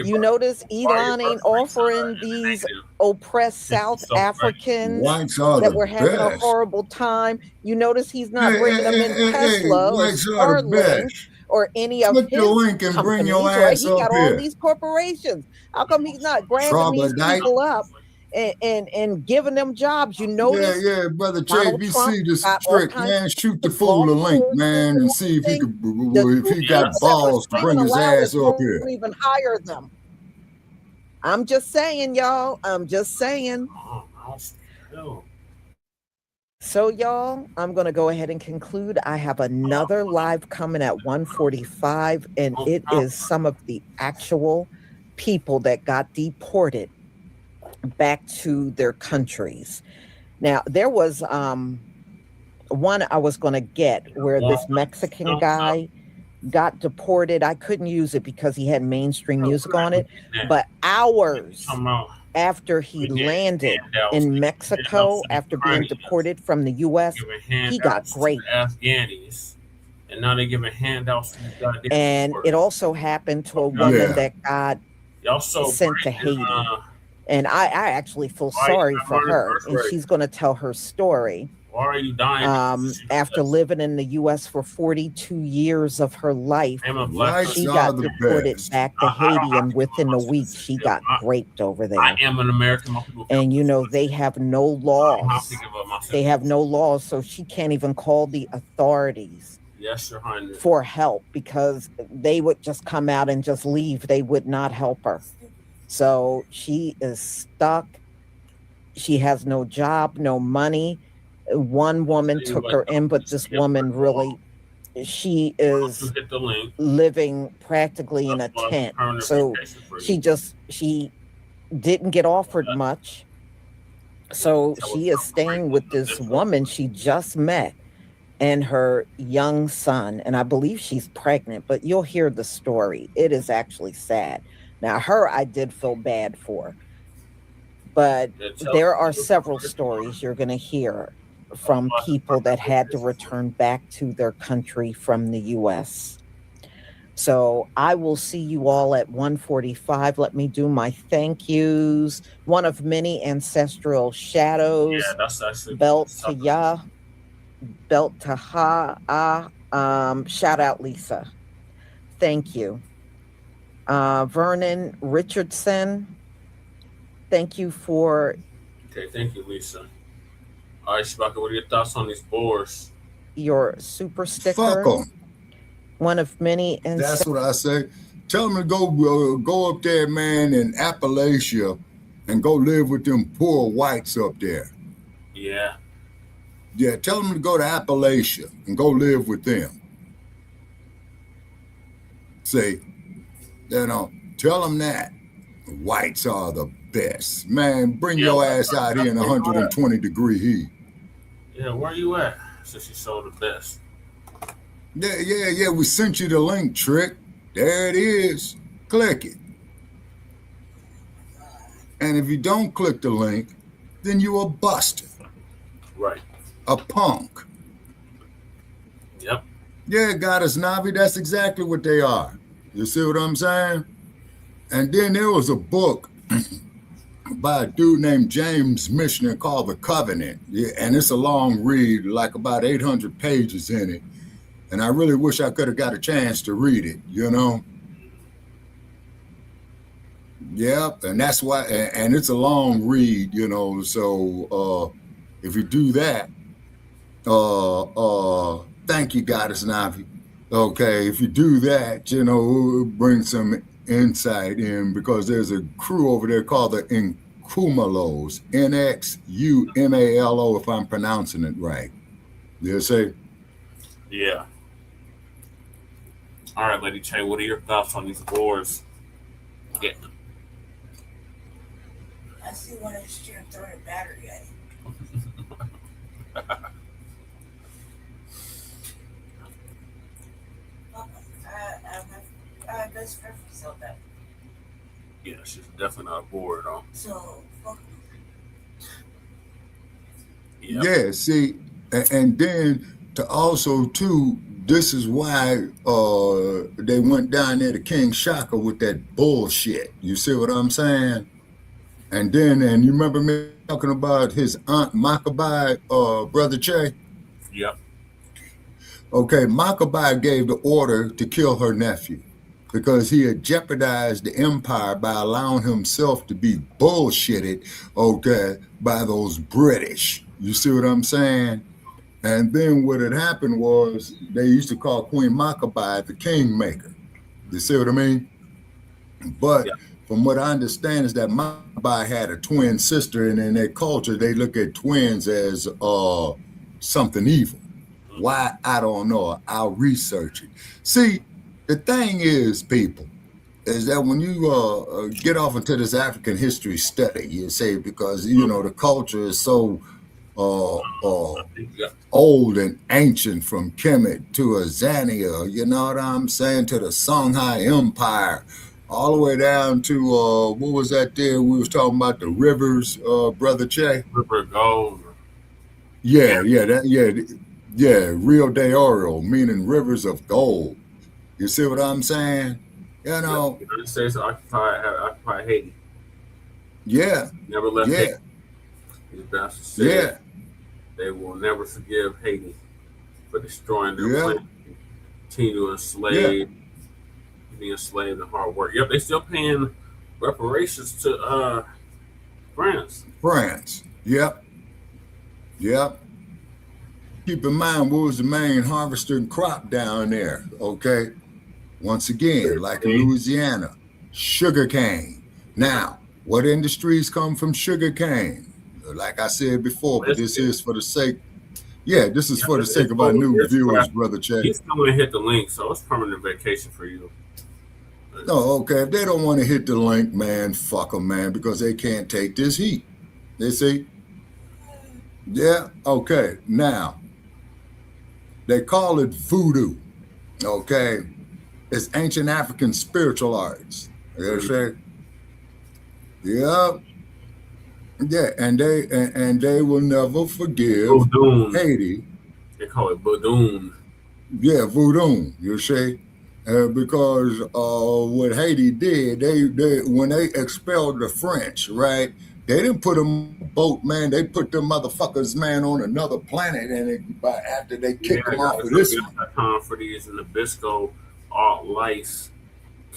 You notice Elon ain't offering these oppressed South Africans that were having a horrible time. You notice he's not bringing them in Tesla or Starlink or any of Click his the link and bring companies, your right? ass He up got all here. these corporations. How come he's not grabbing these Troglodyte. people up and giving them jobs? You Yeah, notice yeah, brother Che, Donald if you Trump see this got all trick, kinds man, shoot the of fool a link, volunteers man, doing and see if he could, the if he truth got is that balls to we're bring screaming his loudest ass up here. won't even hire them. I'm just saying, y'all. I'm just saying. So, y'all, I'm going to go ahead and conclude. I have another live coming at 1:45, and it is some of the actual people that got deported back to their countries. Now, there was one I was going to get where this Mexican guy got deported. I couldn't use it because he had mainstream music on it, but hours after he landed in Mexico after being deported from the U.S., he got great. Afghanis, and now they're giving handouts to these goddamn And it also happened to a woman that got sent to Haiti. And I actually feel sorry for her, and she's going to tell her story. Why are you dying? After living in the U.S. for 42 years of her life, she got deported back to Haiti, and within a week, she got raped over there. I am an American. And, you know, they have no laws. They have no laws, so she can't even call the authorities for help because they would just come out and just leave. They would not help her. So she is stuck. She has no job, no money. One woman took her in, but this woman really, she is living practically in a tent. So she didn't get offered much. So she is staying with this woman she just met and her young son. And I believe she's pregnant, but you'll hear the story. It is actually sad. Now, her, I did feel bad for. But there are several stories you're going to hear from people that had to return back to their country from the U.S. So I will see you all at 1:45. Let me do my thank yous. One of many ancestral shadows. Yeah, that's actually Belt to Ya, Belt to Ha. Shout out Lisa. Thank you. Vernon Richardson. Thank you for. Okay, thank you, Lisa. All right, Shabaka, what are your thoughts on these boards? Your super sticker. Fuck them. One of many. That's what I say. Tell them to go up there, man, in Appalachia and go live with them poor whites up there. Yeah. Yeah, tell them to go to Appalachia and go live with them. Say, tell them that. Whites are the best. Man, bring your ass out here in 120-degree heat. Yeah, where you at? Since you sold the best. Yeah, we sent you the link, Trick. There it is. Click it. And if you don't click the link, then you a buster. Right. A punk. Yep. Yeah, Goddess Navi, that's exactly what they are. You see what I'm saying? And then there was a book by a dude named James Michener called The Covenant. Yeah, and it's a long read, like about 800 pages in it. And I really wish I could have got a chance to read it, you know? Yep, and that's why, and it's a long read, you know, so if you do that, thank you, Goddess Navi. Okay, if you do that, you know, it'll bring some insight in because there's a crew over there called the Nkumalos, Nxumalo, if I'm pronouncing it right. You say? Yeah. All right, Lady Che, what are your thoughts on these boards? Yeah. I see one of his chair throwing a battery at him. I best friend for sale that. Yeah, she's definitely not a board, though. So, fuck. Yep. Yeah, see, and then to also, too, this is why they went down there to King Shaka with that bullshit. You see what I'm saying? And then, and you remember me talking about his aunt Maccabi, Brother Che? Yep. Okay, Maccabi gave the order to kill her nephew because he had jeopardized the empire by allowing himself to be bullshitted, okay, by those British. You see what I'm saying? And then what had happened was they used to call Queen Maccabi the kingmaker. You see what I mean? But from what I understand is that Maccabi had a twin sister, and in their culture, they look at twins as something evil. Why? I don't know. I'll research it. See, the thing is, people, is that when you get off into this African history study, you say, because, you know, the culture is so old and ancient, from Kemet to Azania, you know what I'm saying, to the Songhai Empire, all the way down to, what was that there? We was talking about the rivers, Brother Che? River Gold. Yeah, Rio de Oro, meaning rivers of gold. You see what I'm saying? You know. The United States occupied Haiti. Yeah. Never left Haiti. These bastards said they will never forgive Haiti for destroying their planet. Continue to enslave, be enslaved in hard work. Yep, they still paying reparations to France. Yep. Keep in mind, what was the main harvesting crop down there? Okay. Once again, like in Louisiana, sugar cane. Now, what industries come from sugar cane? Like I said before, but this is for the sake. Yeah, this is for the sake of our new viewers, Brother Chad. He's still going to hit the link, so it's permanent vacation for you. No, okay. If they don't want to hit the link, man, fuck them, man, because they can't take this heat. They see? Yeah, okay. Now, they call it voodoo, okay? It's ancient African spiritual arts. You understand? Yep. Yeah, and they will never forgive Haiti. They call it voodoo. Yeah, voodoo. You see, because what Haiti did, they when they expelled the French, right? They didn't put them on a boat, man. They put them motherfuckers, man, on another planet, and after they kicked them off of this one. Time for these Nabisco alt lice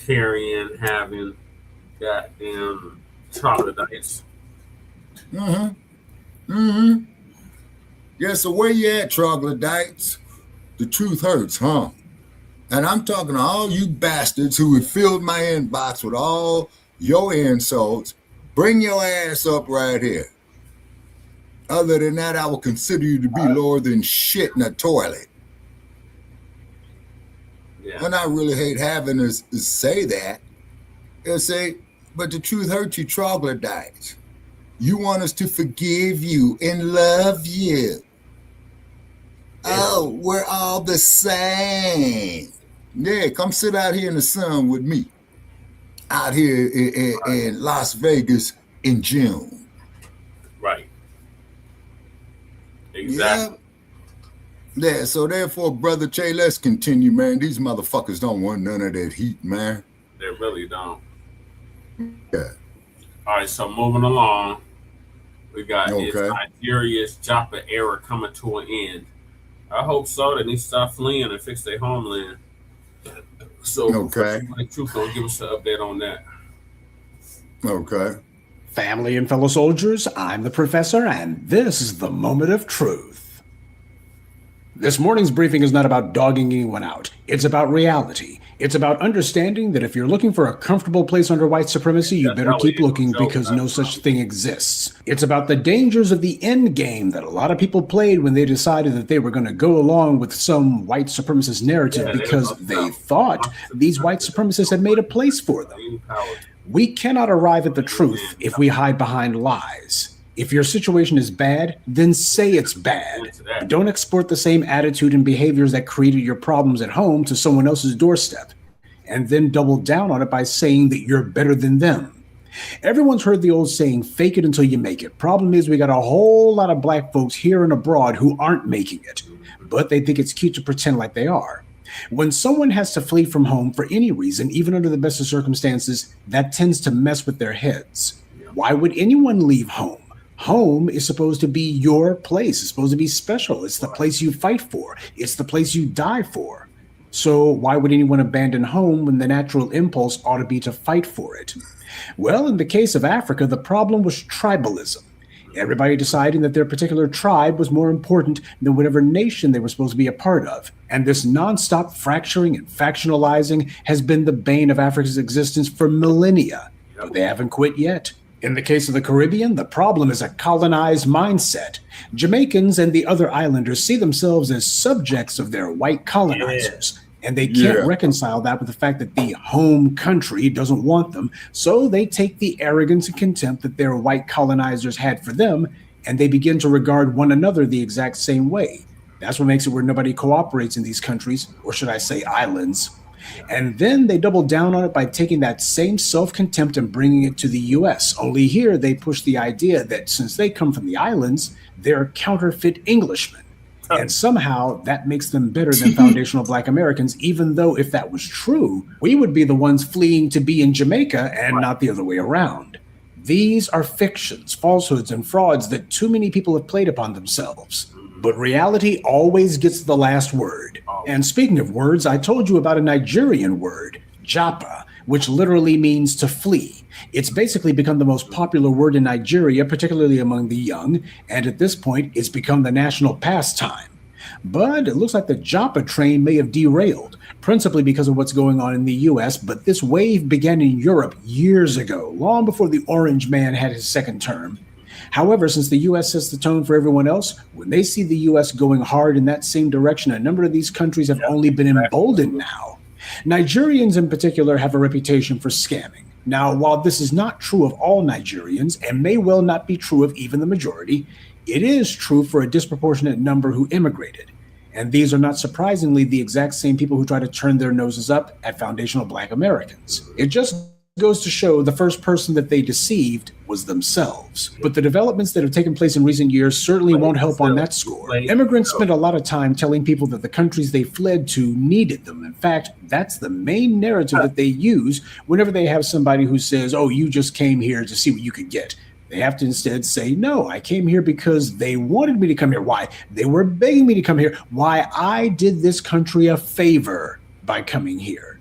carrying, having goddamn troglodytes. Yeah, so where you at, troglodytes? The truth hurts, huh? And I'm talking to all you bastards who have filled my inbox with all your insults. Bring your ass up right here. Other than that, I will consider you to be lower than shit in a toilet. Yeah. And I really hate having to say that. They'll say, but the truth hurts you, troglodytes. You want us to forgive you and love you. Oh, we're all the same. Yeah, come sit out here in the sun with me. Out here in Las Vegas in June. Right. Exactly. Yeah, so therefore, Brother Che, let's continue, man. These motherfuckers don't want none of that heat, man. They really don't. Yeah. All right, so moving along, we got is Nigeria's Japa era coming to an end. I hope so. They need to stop fleeing and fix their homeland. So, Truth gonna give us an update on that. Okay. Family and fellow soldiers, I'm the professor, and this is the moment of truth. This morning's briefing is not about dogging anyone out. It's about reality. It's about understanding that if you're looking for a comfortable place under white supremacy, you better keep looking because no such thing exists. It's about the dangers of the end game that a lot of people played when they decided that they were going to go along with some white supremacist narrative because they thought these white supremacists had made a place for them. We cannot arrive at the truth if we hide behind lies. If your situation is bad, then say it's bad. Don't export the same attitude and behaviors that created your problems at home to someone else's doorstep, and then double down on it by saying that you're better than them. Everyone's heard the old saying, fake it until you make it. Problem is, we got a whole lot of black folks here and abroad who aren't making it, but they think it's cute to pretend like they are. When someone has to flee from home for any reason, even under the best of circumstances, that tends to mess with their heads. Why would anyone leave home? Home is supposed to be your place. It's supposed to be special. It's the place you fight for. It's the place you die for. So why would anyone abandon home when the natural impulse ought to be to fight for it? Well, in the case of Africa, the problem was tribalism. Everybody deciding that their particular tribe was more important than whatever nation they were supposed to be a part of. And this nonstop fracturing and factionalizing has been the bane of Africa's existence for millennia. But they haven't quit yet. In the case of the Caribbean, the problem is a colonized mindset. Jamaicans and the other islanders see themselves as subjects of their white colonizers. And they can't reconcile that with the fact that the home country doesn't want them. So they take the arrogance and contempt that their white colonizers had for them, and they begin to regard one another the exact same way. That's what makes it where nobody cooperates in these countries, or should I say islands. And then they double down on it by taking that same self-contempt and bringing it to the U.S. Only here they push the idea that since they come from the islands, they're counterfeit Englishmen. And somehow that makes them better than foundational Black Americans, even though if that was true, we would be the ones fleeing to be in Jamaica and not the other way around. These are fictions, falsehoods, and frauds that too many people have played upon themselves. But reality always gets the last word. And speaking of words, I told you about a Nigerian word, Japa, which literally means to flee. It's basically become the most popular word in Nigeria, particularly among the young, and at this point, it's become the national pastime. But it looks like the Japa train may have derailed, principally because of what's going on in the US, but this wave began in Europe years ago, long before the Orange Man had his second term. However, since the US sets the tone for everyone else, when they see the US going hard in that same direction, a number of these countries have only been emboldened now. Nigerians in particular have a reputation for scamming. Now, while this is not true of all Nigerians, and may well not be true of even the majority, it is true for a disproportionate number who immigrated. And these are not surprisingly the exact same people who try to turn their noses up at foundational Black Americans. It just goes to show the first person that they deceived was themselves. But the developments that have taken place in recent years certainly won't help on that score. Immigrants spend a lot of time telling people that the countries they fled to needed them. In fact, that's the main narrative that they use whenever they have somebody who says, oh, you just came here to see what you could get. They have to instead say, no, I came here because they wanted me to come here. Why? They were begging me to come here. Why? I did this country a favor by coming here.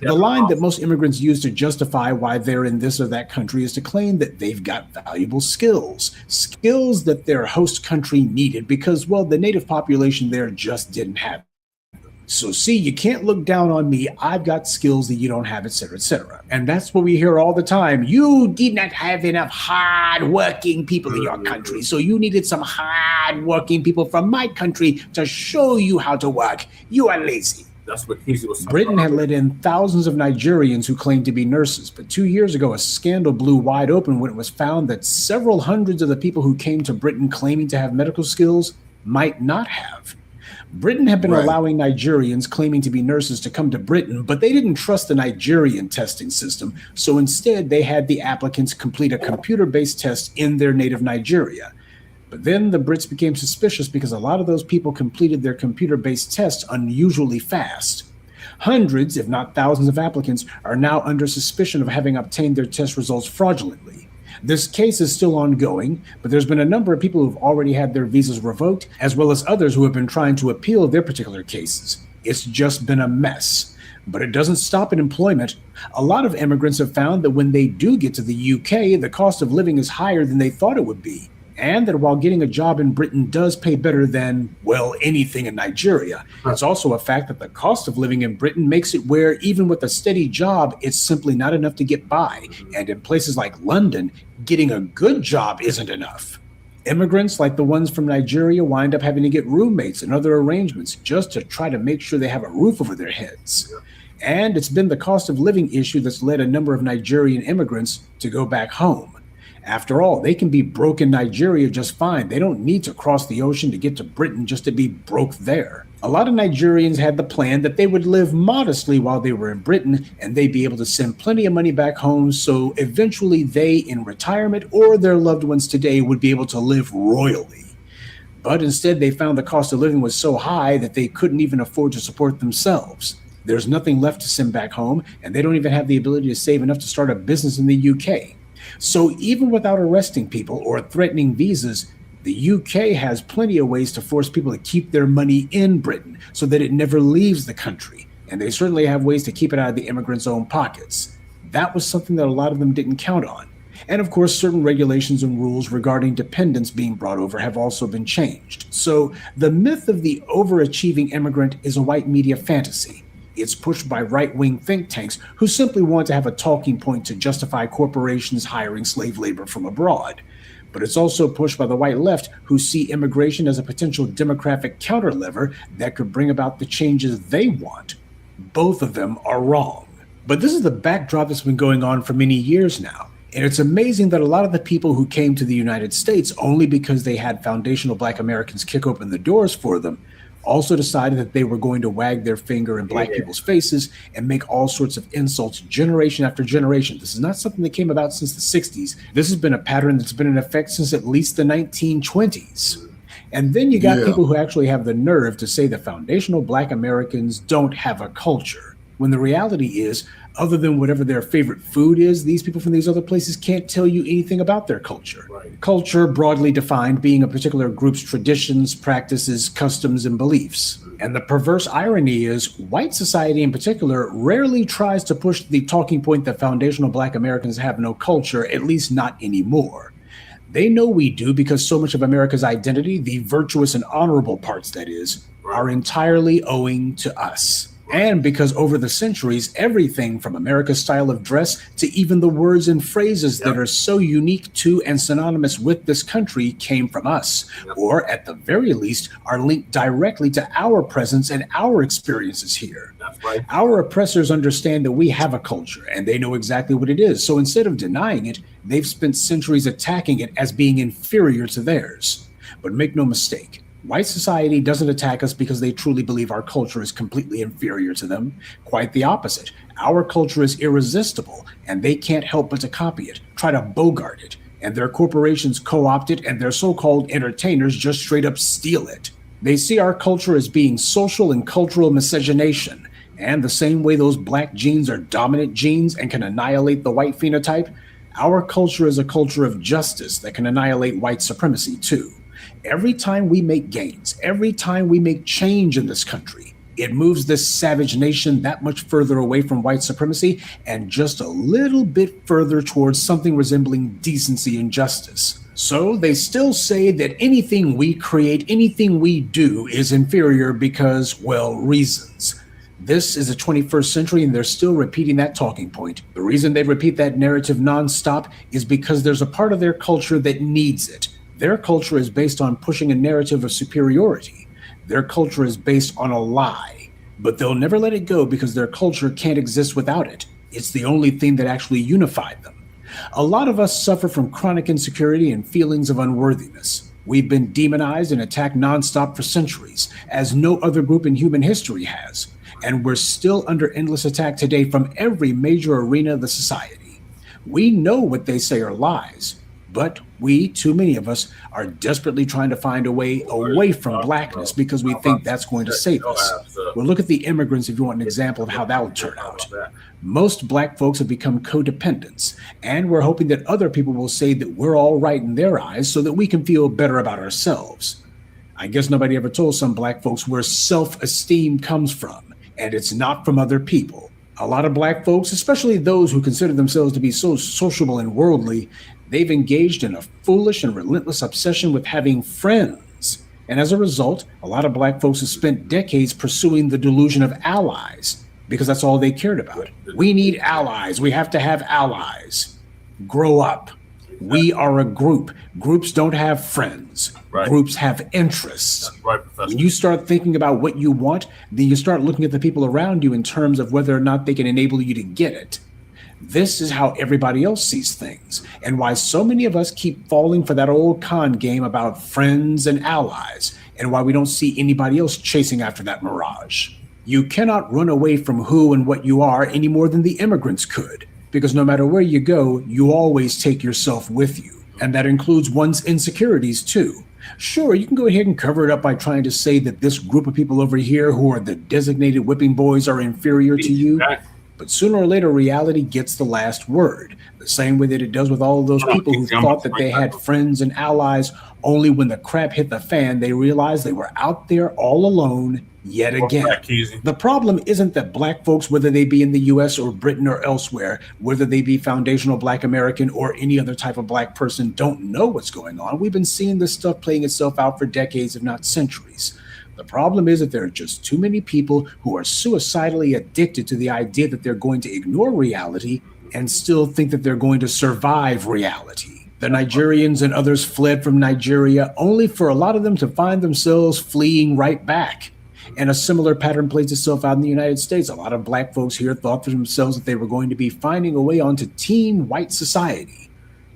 The line that most immigrants use to justify why they're in this or that country is to claim that they've got valuable skills that their host country needed because, well, the native population there just didn't have them. So see, you can't look down on me. I've got skills that you don't have, et cetera, et cetera. And that's what we hear all the time. You did not have enough hard-working people in your country, so you needed some hard-working people from my country to show you how to work. You are lazy. That's what Casey was saying. Britain had let in thousands of Nigerians who claimed to be nurses, but 2 years ago, a scandal blew wide open when it was found that several hundreds of the people who came to Britain claiming to have medical skills might not have. Britain had been allowing Nigerians claiming to be nurses to come to Britain, but they didn't trust the Nigerian testing system, so instead they had the applicants complete a computer-based test in their native Nigeria. But then the Brits became suspicious because a lot of those people completed their computer-based tests unusually fast. Hundreds, if not thousands of applicants are now under suspicion of having obtained their test results fraudulently. This case is still ongoing, but there's been a number of people who've already had their visas revoked, as well as others who have been trying to appeal their particular cases. It's just been a mess. But it doesn't stop at employment. A lot of immigrants have found that when they do get to the UK, the cost of living is higher than they thought it would be. And that while getting a job in Britain does pay better than, well, anything in Nigeria, it's also a fact that the cost of living in Britain makes it where even with a steady job, it's simply not enough to get by. And in places like London, getting a good job isn't enough. Immigrants like the ones from Nigeria wind up having to get roommates and other arrangements just to try to make sure they have a roof over their heads. And it's been the cost of living issue that's led a number of Nigerian immigrants to go back home. After all, they can be broke in Nigeria just fine. They don't need to cross the ocean to get to Britain just to be broke there. A lot of Nigerians had the plan that they would live modestly while they were in Britain and they'd be able to send plenty of money back home so eventually they, in retirement or their loved ones today, would be able to live royally. But instead, they found the cost of living was so high that they couldn't even afford to support themselves. There's nothing left to send back home, and they don't even have the ability to save enough to start a business in the UK. So even without arresting people or threatening visas, the UK has plenty of ways to force people to keep their money in Britain so that it never leaves the country. And they certainly have ways to keep it out of the immigrants' own pockets. That was something that a lot of them didn't count on. And of course, certain regulations and rules regarding dependents being brought over have also been changed. So the myth of the overachieving immigrant is a white media fantasy. It's pushed by right-wing think tanks who simply want to have a talking point to justify corporations hiring slave labor from abroad. But it's also pushed by the white left who see immigration as a potential demographic counterlever that could bring about the changes they want. Both of them are wrong. But this is the backdrop that's been going on for many years now. And it's amazing that a lot of the people who came to the United States only because they had foundational Black Americans kick open the doors for them also decided that they were going to wag their finger in Black people's faces and make all sorts of insults generation after generation. This is not something that came about since the 60s. This has been a pattern that's been in effect since at least the 1920s. And then you got people who actually have the nerve to say that foundational Black Americans don't have a culture, when the reality is, other than whatever their favorite food is, these people from these other places can't tell you anything about their culture. Right. Culture, broadly defined, being a particular group's traditions, practices, customs, and beliefs. And the perverse irony is, white society in particular rarely tries to push the talking point that foundational Black Americans have no culture, at least not anymore. They know we do because so much of America's identity, the virtuous and honorable parts that is, are entirely owing to us. And because over the centuries, everything from America's style of dress to even the words and phrases that are so unique to and synonymous with this country came from us, or at the very least are linked directly to our presence and our experiences here. That's right. Our oppressors understand that we have a culture and they know exactly what it is. So instead of denying it, they've spent centuries attacking it as being inferior to theirs. But make no mistake, white society doesn't attack us because they truly believe our culture is completely inferior to them. Quite the opposite. Our culture is irresistible, and they can't help but to copy it, try to bogart it, and their corporations co-opt it, and their so-called entertainers just straight up steal it. They see our culture as being social and cultural miscegenation, and the same way those Black genes are dominant genes and can annihilate the white phenotype, our culture is a culture of justice that can annihilate white supremacy too. Every time we make gains, every time we make change in this country, it moves this savage nation that much further away from white supremacy and just a little bit further towards something resembling decency and justice. So they still say that anything we create, anything we do is inferior because, well, reasons. This is the 21st century and they're still repeating that talking point. The reason they repeat that narrative nonstop is because there's a part of their culture that needs it. Their culture is based on pushing a narrative of superiority. Their culture is based on a lie, but they'll never let it go because their culture can't exist without it. It's the only thing that actually unified them. A lot of us suffer from chronic insecurity and feelings of unworthiness. We've been demonized and attacked nonstop for centuries, as no other group in human history has. And we're still under endless attack today from every major arena of the society. We know what they say are lies, but we, too many of us, are desperately trying to find a way away from Blackness because we think that's going to save us. Well, look at the immigrants if you want an example of how that would turn out. Most Black folks have become codependents, and we're hoping that other people will say that we're all right in their eyes so that we can feel better about ourselves. I guess nobody ever told some Black folks where self-esteem comes from, and it's not from other people. A lot of Black folks, especially those who consider themselves to be so sociable and worldly, they've engaged in a foolish and relentless obsession with having friends. And as a result, a lot of Black folks have spent decades pursuing the delusion of allies because that's all they cared about. We need allies. We have to have allies. Grow up. We are a group. Groups don't have friends. Right. Groups have interests. Right, Professor. When you start thinking about what you want, then you start looking at the people around you in terms of whether or not they can enable you to get it. This is how everybody else sees things, and why so many of us keep falling for that old con game about friends and allies, and why we don't see anybody else chasing after that mirage. You cannot run away from who and what you are any more than the immigrants could, because no matter where you go, you always take yourself with you, and that includes one's insecurities too. Sure, you can go ahead and cover it up by trying to say that this group of people over here who are the designated whipping boys are inferior to you. But sooner or later, reality gets the last word, the same way that it does with all of those people who thought that they had friends and allies, only when the crap hit the fan, they realized they were out there all alone yet again. The problem isn't that Black folks, whether they be in the US or Britain or elsewhere, whether they be foundational Black American or any other type of Black person, don't know what's going on. We've been seeing this stuff playing itself out for decades, if not centuries. The problem is that there are just too many people who are suicidally addicted to the idea that they're going to ignore reality and still think that they're going to survive reality. The Nigerians and others fled from Nigeria only for a lot of them to find themselves fleeing right back. And a similar pattern plays itself out in the United States. A lot of Black folks here thought to themselves that they were going to be finding a way onto teen white society,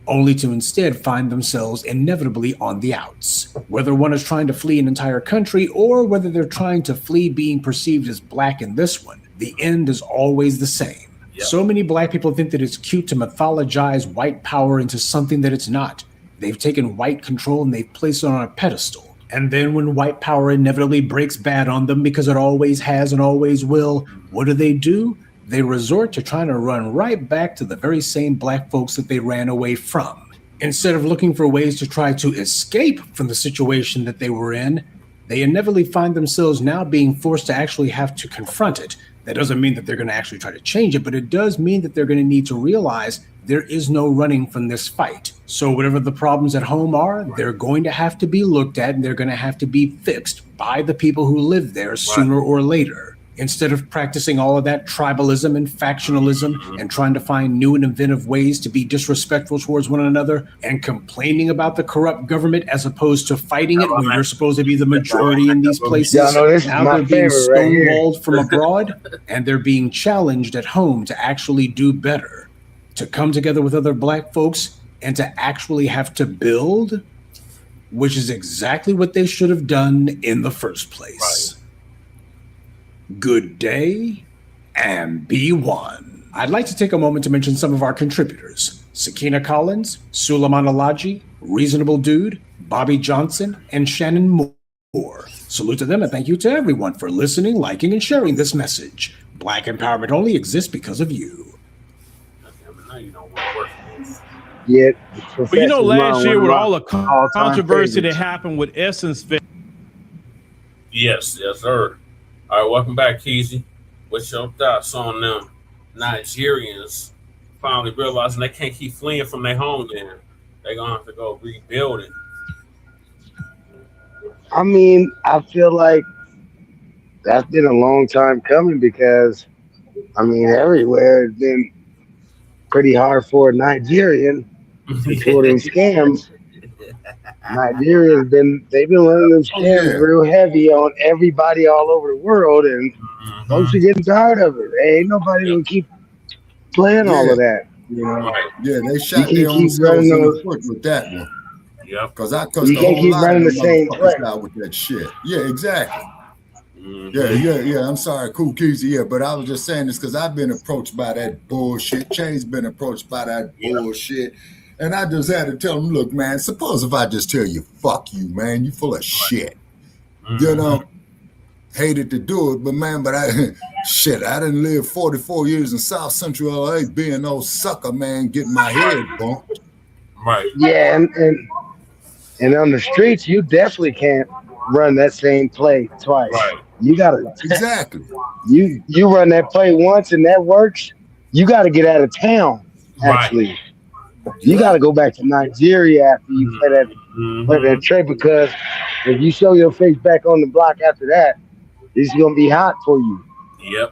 only to instead find themselves inevitably on the outs. Whether one is trying to flee an entire country or whether they're trying to flee being perceived as Black in this one, the end is always the same. Yep. So many Black people think that it's cute to mythologize white power into something that it's not. They've taken white control and they've placed it on a pedestal. And then when white power inevitably breaks bad on them, because it always has and always will, what do? They resort to trying to run right back to the very same Black folks that they ran away from. Instead of looking for ways to try to escape from the situation that they were in, they inevitably find themselves now being forced to actually have to confront it. That doesn't mean that they're going to actually try to change it, but it does mean that they're going to need to realize there is no running from this fight. So whatever the problems at home are, they're going to have to be looked at and they're going to have to be fixed by the people who live there sooner or later. Instead of practicing all of that tribalism and factionalism and trying to find new and inventive ways to be disrespectful towards one another and complaining about the corrupt government as opposed to fighting it when you're supposed to be the majority in these places. Now they're being stonewalled from abroad and they're being challenged at home to actually do better, to come together with other Black folks and to actually have to build, which is exactly what they should have done in the first place. Good day and be one. I'd like to take a moment to mention some of our contributors: Sakina Collins, Suleiman Alaji, Reasonable Dude, Bobby Johnson, and Shannon Moore. Salute to them and thank you to everyone for listening, liking, and sharing this message. Black empowerment only exists because of you. Yeah, but you know, last year with all the controversy that happened with Essence. Yes, sir. All right, welcome back, Keezy. What's your thoughts on them Nigerians finally realizing they can't keep fleeing from their homeland? They're going to have to go rebuild it. I mean, I feel like that's been a long time coming because, I mean, everywhere it's been pretty hard for a Nigerian to pull them scams. Nigerians they've been running them scams real heavy on everybody all over the world, and folks are getting tired of it. Ain't nobody gonna keep playing all of that. You know? Yeah, they shot their own selves in the foot with that one. Yeah, because I you can't keep running the same play out with that shit. Yeah, exactly. Yeah. I'm sorry, Cool Keezy. Yeah, but I was just saying this because I've been approached by that bullshit. Chain's been approached by that bullshit. And I just had to tell him, look, man, suppose if I just tell you, fuck you, man, you full of shit. You know, hated to do it, but man, I didn't live 44 years in South Central LA being no sucker, man, getting my head bumped. Right. Yeah, and on the streets, you definitely can't run that same play twice. Right. You gotta exactly. You run that play once and that works, you gotta get out of town, actually. Right. You got to go back to Nigeria after you play that trade, because if you show your face back on the block after that, it's going to be hot for you. Yep.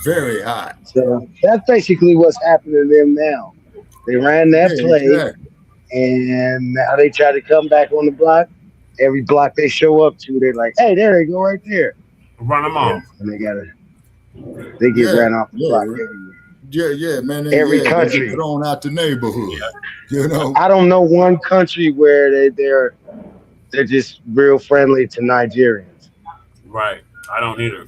Very hot. So that's basically what's happening to them now. They ran that play, and now they try to come back on the block. Every block they show up to, they're like, hey, there they go right there. Run them off. And they get ran off the block everywhere. Yeah, man. Every country thrown out the neighborhood. You know, I don't know one country where they're just real friendly to Nigerians. Right. I don't either.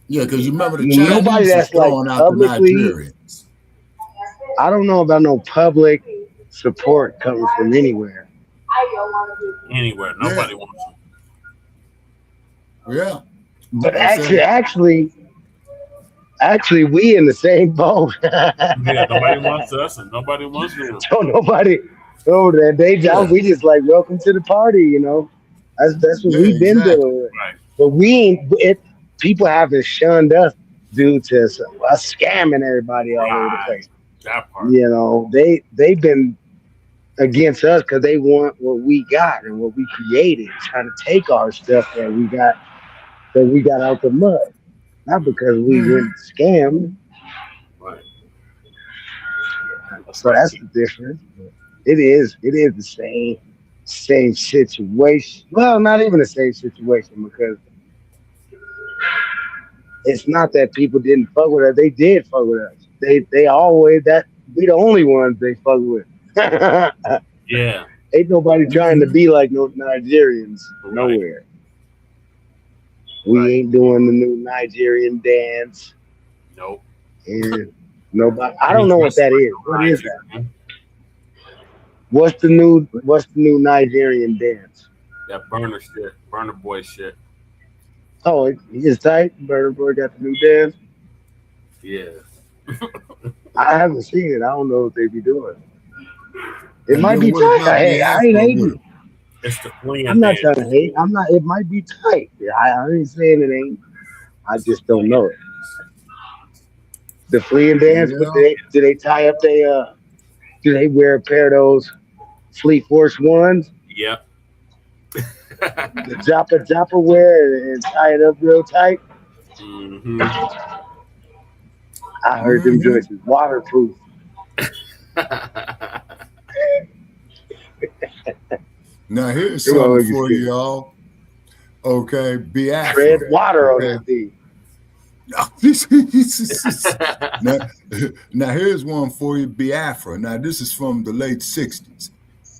Yeah, because you remember the Chinese nobody that's like throwing out the publicly. Nigerians. I don't know about no public support coming from anywhere. Anywhere, nobody wants it. Yeah. But actually. Actually, we in the same boat. Yeah, nobody wants us, and nobody wants them. So nobody, oh, that day job. We just like welcome to the party. You know, that's what we've been doing. Right. But we ain't. People haven't shunned us due to us scamming everybody all over the place. That part. You know, they've been against us because they want what we got and what we created, trying to take our stuff that we got out the mud. Not because we went scammed. Right. So that's the difference. It is the same situation. Well, not even the same situation, because it's not that people didn't fuck with us. They did fuck with us. They always, that we the only ones they fuck with. Yeah. Ain't nobody trying to be like no Nigerians nowhere. We ain't doing the new Nigerian dance. Nope. And nobody. I don't know what that is. What is that? What's the new Nigerian dance? That burner shit, burner boy shit. Oh, it's tight. Burner Boy got the new dance. Yeah. I haven't seen it. I don't know what they be doing. It might be tight. Hey, I ain't hating. It's the fleeing I'm not dance. trying to hate. I'm not. It might be tight. I ain't saying it ain't. I just don't know it. The fleeing dance. But do they tie up their? Do they wear a pair of those Fleet Force ones? Yep. The Japa wear and tie it up real tight. Mm-hmm. I heard them joints is waterproof. Now here's something for y'all. Okay, Biafra. Tread water on that thing. Now here's one for you, Biafra. Now this is from the late 60s.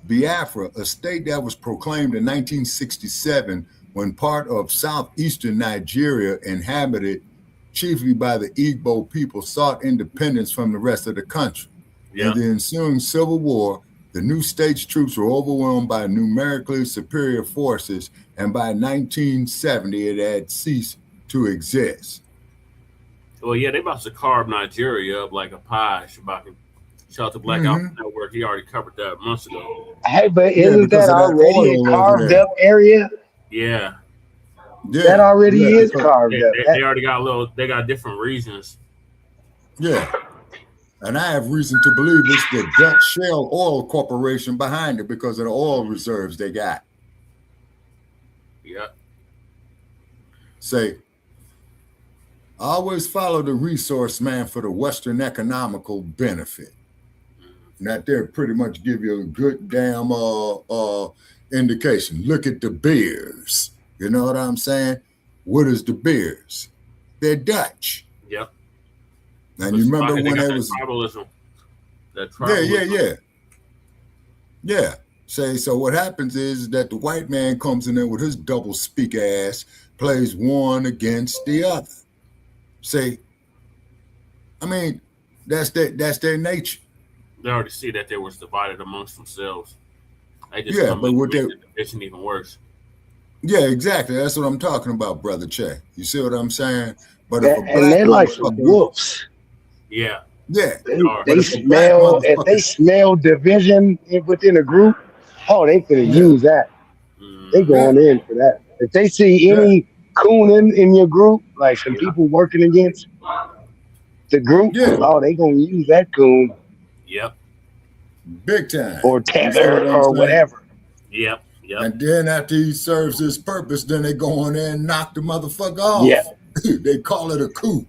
Biafra, a state that was proclaimed in 1967 when part of southeastern Nigeria, inhabited chiefly by the Igbo people, sought independence from the rest of the country. In the ensuing civil war, the new state's troops were overwhelmed by numerically superior forces, and by 1970 it had ceased to exist. Well, yeah, they about to carve Nigeria up like a pie. Shabaka. Shout out to Black Alpha Network. He already covered that months ago. Hey, but isn't that already a carved up area? Yeah. That already is carved up. They already got they got different reasons. Yeah. And I have reason to believe it's the Dutch Shell Oil Corporation behind it because of the oil reserves they got. Yep. Say, always follow the resource man for the Western economical benefit. And that there pretty much give you a good damn indication. Look at the beers. You know what I'm saying? What is the beers? They're Dutch. Yep. And you remember when they was tribalism. That tribalism. Yeah. Say, so what happens is that the white man comes in there with his double speak ass, plays one against the other. Say, I mean, that's their nature. They already see that they was divided amongst themselves. They just come in and make the division even worse. Yeah, exactly. That's what I'm talking about, Brother Che. You see what I'm saying? But and they're like some wolves. Yeah. Yeah. They smell, if they smell division within a group, oh, they could use that. They going in for that. If they see any coon in your group, like some people working against the group, oh, they gonna use that coon. Yep. Big time. Or tether or whatever. Yep. And then after he serves his purpose, then they go in there and knock the motherfucker off. Yeah. They call it a coup.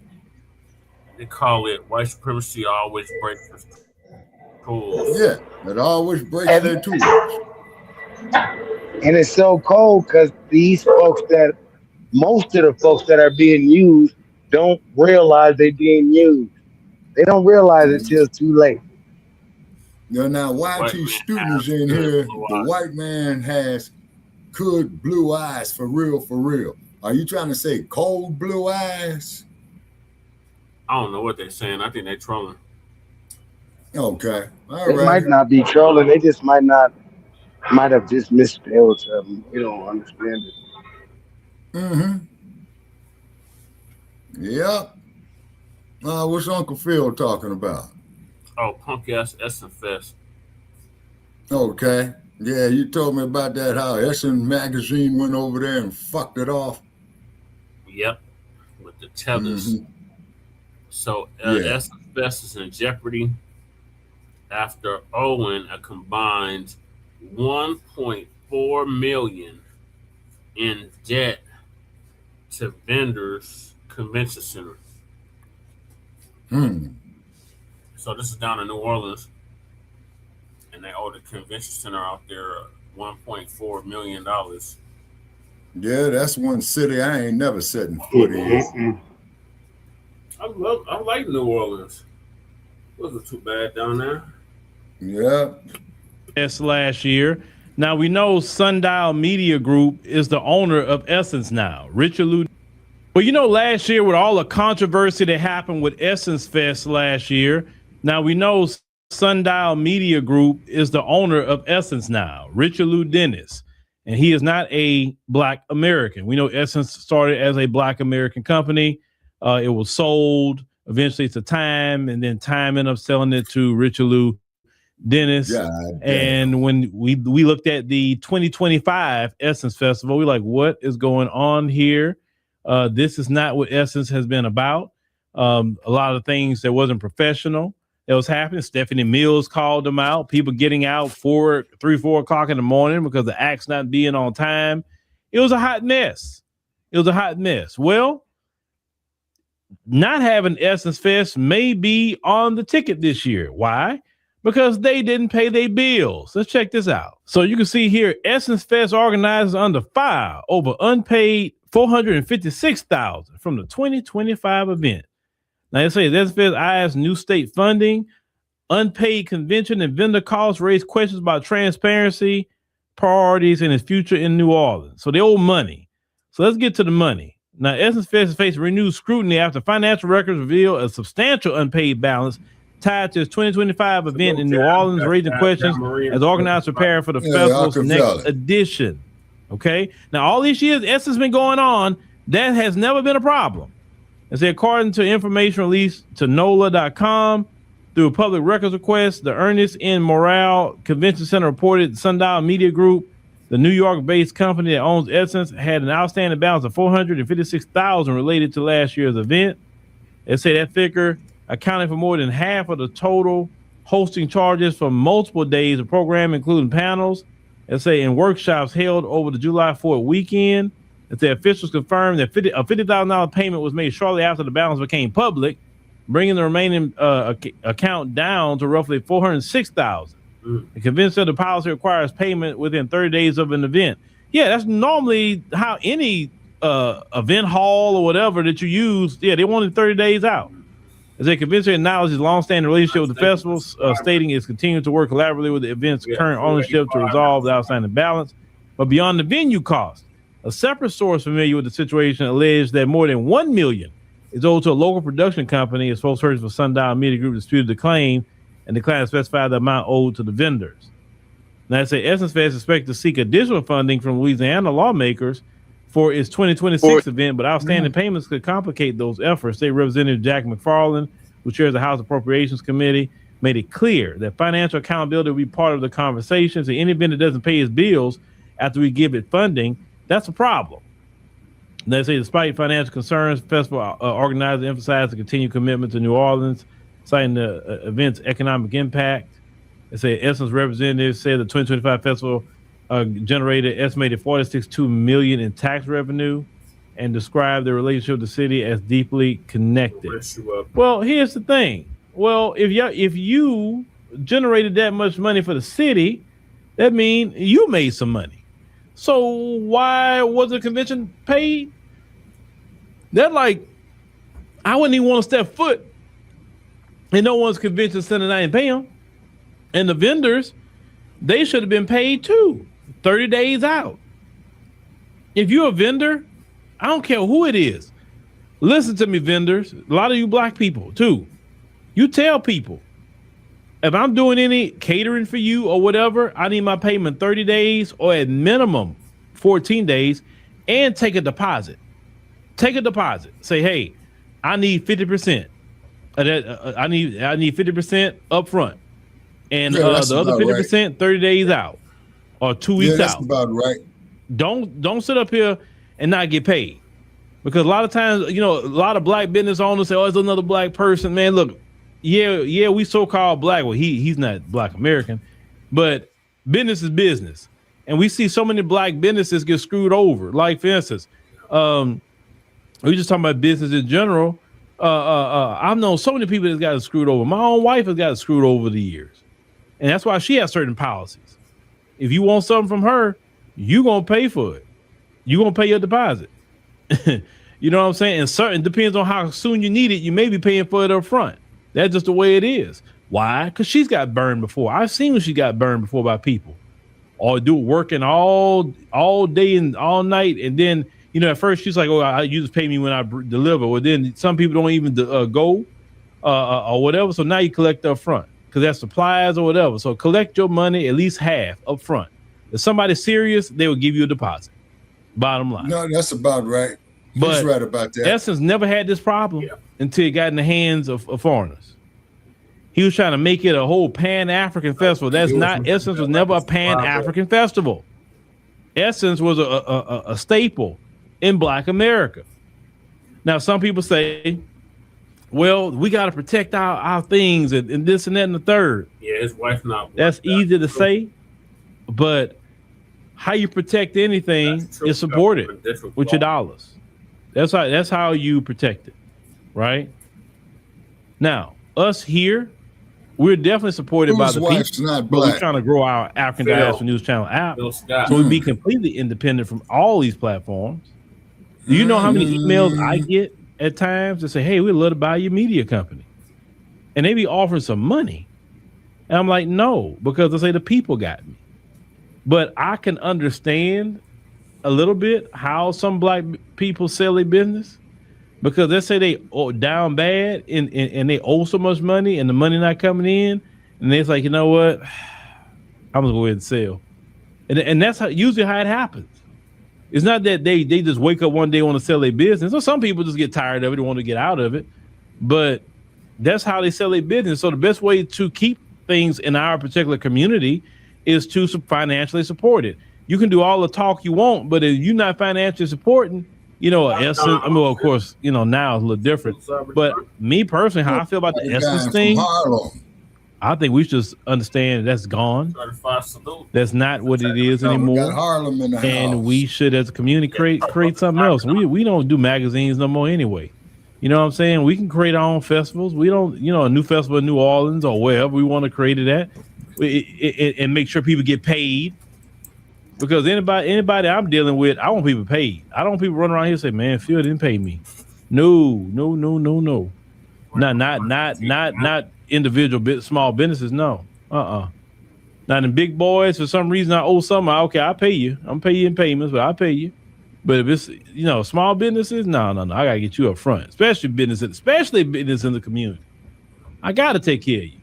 They call it white supremacy always breaks its tools. Yeah, it always breaks their tools. And it's so cold because most of the folks that are being used don't realize they're being used. They don't realize it till it's too late. Now, YT students in here, the white man has good blue eyes for real, for real. Are you trying to say cold blue eyes? I don't know what they're saying. I think they're trolling. Okay. All They might not be trolling. They just might have just misspelled something. You don't understand it. Yep. What's Uncle Phil talking about? Oh, punk ass Essence Fest. Okay. Yeah, you told me about that, how Essence magazine went over there and fucked it off. Yep, with the tellers. Mm-hmm. So Essence Fest is in jeopardy after Owing a combined $1.4 million in debt to vendors convention center. So this is down in New Orleans, and they owe the convention center out there $1.4 million. Yeah, that's one city I ain't never setting foot in. I like New Orleans. Wasn't too bad down there. Yeah. Yes, last year. Now we know Sundial Media Group is the owner of Essence now. Richard Lou. Well, you know, last year with all the controversy that happened with Essence Fest last year, now we know Sundial Media Group is the owner of Essence now, Richard Lou Dennis, and he is not a Black American. We know Essence started as a Black American company. It was sold eventually to Time, and then Time ended up selling it to Richard Lou Dennis. And when we looked at the 2025 Essence Festival, we're like, what is going on here? This is not what Essence has been about. A lot of things that wasn't professional that was happening. Stephanie Mills called them out. People getting out 4 o'clock in the morning because the act's not being on time. It was a hot mess. Well, not having Essence Fest may be on the ticket this year. Why? Because they didn't pay their bills. Let's check this out. So you can see here, Essence Fest organizers under fire over unpaid $456,000 from the 2025 event. Now they say Essence Fest eyes new state funding, unpaid convention and vendor costs raise questions about transparency, priorities, and its future in New Orleans. So they owe money. So let's get to the money. Now, Essence Fest is facing renewed scrutiny after financial records reveal a substantial unpaid balance tied to its 2025 event in New Orleans, raising questions as organizers prepare for the festival's next edition. Okay. Now, all these years, Essence has been going on. That has never been a problem. And say, according to information released to NOLA.com through a public records request, the Ernest N. Morale Convention Center reported Sundial Media Group, the New York-based company that owns Essence, had an outstanding balance of $456,000 related to last year's event. They say that figure accounting for more than half of the total hosting charges for multiple days of programming, including panels, and workshops held over the July 4th weekend. The officials confirmed that a $50,000 payment was made shortly after the balance became public, bringing the remaining account down to roughly $406,000. The convention said the policy requires payment within 30 days of an event. Yeah, that's normally how any event hall or whatever that you use, they wanted 30 days out. As a convention acknowledges long-standing relationship with the festival, stating it's continuing to work collaboratively with the event's current ownership to resolve the outstanding balance. But beyond the venue cost, a separate source familiar with the situation alleged that more than $1 million is owed to a local production company. A spokesperson for Sundial Media Group disputed the claim and declined to specify the amount owed to the vendors. Now, they say Essence Fest expects to seek additional funding from Louisiana lawmakers for its 2026 event, but outstanding payments could complicate those efforts. State Representative Jack McFarland, who chairs the House Appropriations Committee, made it clear that financial accountability will be part of the conversations. And any vendor that doesn't pay his bills after we give it funding, that's a problem. They say despite financial concerns, festival organizers emphasize the continued commitment to New Orleans, citing the event's economic impact. They say Essence representatives said the 2025 festival generated estimated $46.2 million in tax revenue and described the relationship with the city as deeply connected. Well, here's the thing. Well, if you generated that much money for the city, that means you made some money. So why was the convention paid? That I wouldn't even want to step foot in no one's convention center and I didn't pay them. And the vendors, they should have been paid too, 30 days out. If you're a vendor, I don't care who it is. Listen to me, vendors. A lot of you Black people too. You tell people, if I'm doing any catering for you or whatever, I need my payment 30 days or at minimum 14 days and take a deposit. Take a deposit. Say, hey, I need 50%. I need 50% up front, and Yeah, the that's other about 50% 30 days out or 2 weeks that's out. about right. Don't sit up here and not get paid, because a lot of times, a lot of black business owners say, "Oh, it's another black person." Man, look, yeah, we so-called black. Well, he's not Black American, but business is business, and we see so many black businesses get screwed over. Like, for instance, we just talking about business in general. I've known so many people that's got screwed over. My own wife has got screwed over the years, and that's why she has certain policies. If you want something from her, you gonna pay for it. You gonna pay your deposit. You know what I'm saying? And certain depends on how soon you need it. You may be paying for it up front. That's just the way it is. Why? Because she's got burned before. I've seen when she got burned before by people, or working all day and all night, and then at first she's like, "Oh, you just pay me when I deliver." Well, then some people don't even go or whatever. So now you collect up front because that's supplies or whatever. So collect your money at least half up front. If somebody's serious, they will give you a deposit. Bottom line. No, that's about right. But He's right about that. Essence never had this problem until it got in the hands of foreigners. He was trying to make it a whole Pan-African festival. Essence was never a Pan-African festival. Essence was a staple in Black America. Now, some people say, well, we got to protect our things and this and that and the third. Yeah, his wife not. That's easy to say, but how you protect anything is support it with your dollars. That's how you protect it, right? Now, us here, we're definitely supported by the people, but we're trying to grow our African Diaspora News Channel app, so we be completely independent from all these platforms. Do you know how many emails I get at times that say, "Hey, we'd love to buy your media company," and they be offering some money, and I'm like, no, because they say the people got me. But I can understand a little bit how some black people sell their business, because they say they down bad and they owe so much money and the money not coming in, and they're like, you know what, I'm gonna go ahead and sell, and that's usually how it happens. It's not that they just wake up one day and want to sell their business. Or some people just get tired of it and want to get out of it, but that's how they sell their business. So the best way to keep things in our particular community is to financially support it. You can do all the talk you want, but if you're not financially supporting, Essence, of course, now it's a little different. But me personally, how I feel about the Essence thing, I think we should just understand that's gone. That's not what it is anymore. And we should, as a community, create something else. We don't do magazines no more anyway. You know what I'm saying? We can create our own festivals. We don't, a new festival in New Orleans or wherever we want to create it at, and make sure people get paid. Because anybody I'm dealing with, I want people paid. I don't want people running around here and say, "Man, Phil didn't pay me." No. Not individual small businesses. No. Now in big boys, for some reason I owe something. Okay, I'll pay you. I'm pay you in payments, but I'll pay you. But if it's small businesses, no. I gotta get you up front, especially business in the community. I gotta take care of you.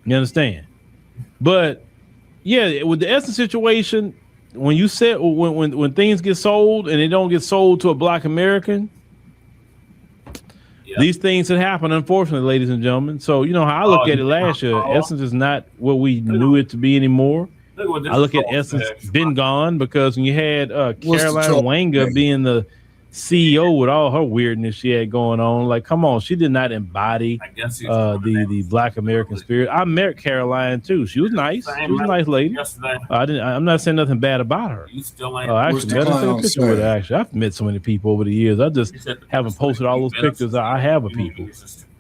You understand? But yeah, with the Essence situation, when you said when things get sold and they don't get sold to a Black American, these things that happen, unfortunately, ladies and gentlemen. So how I look at it last year, Essence is not what we knew it to be anymore. I look at Essence been gone, because when you had Caroline Wanga being the CEO with all her weirdness she had going on, like, come on, she did not embody the Black American spirit. I met Caroline too. She was nice. She was a nice lady. I'm not saying nothing bad about her. I actually met her, took a picture with her. Actually, I've met so many people over the years. I just haven't posted all those pictures I have of people.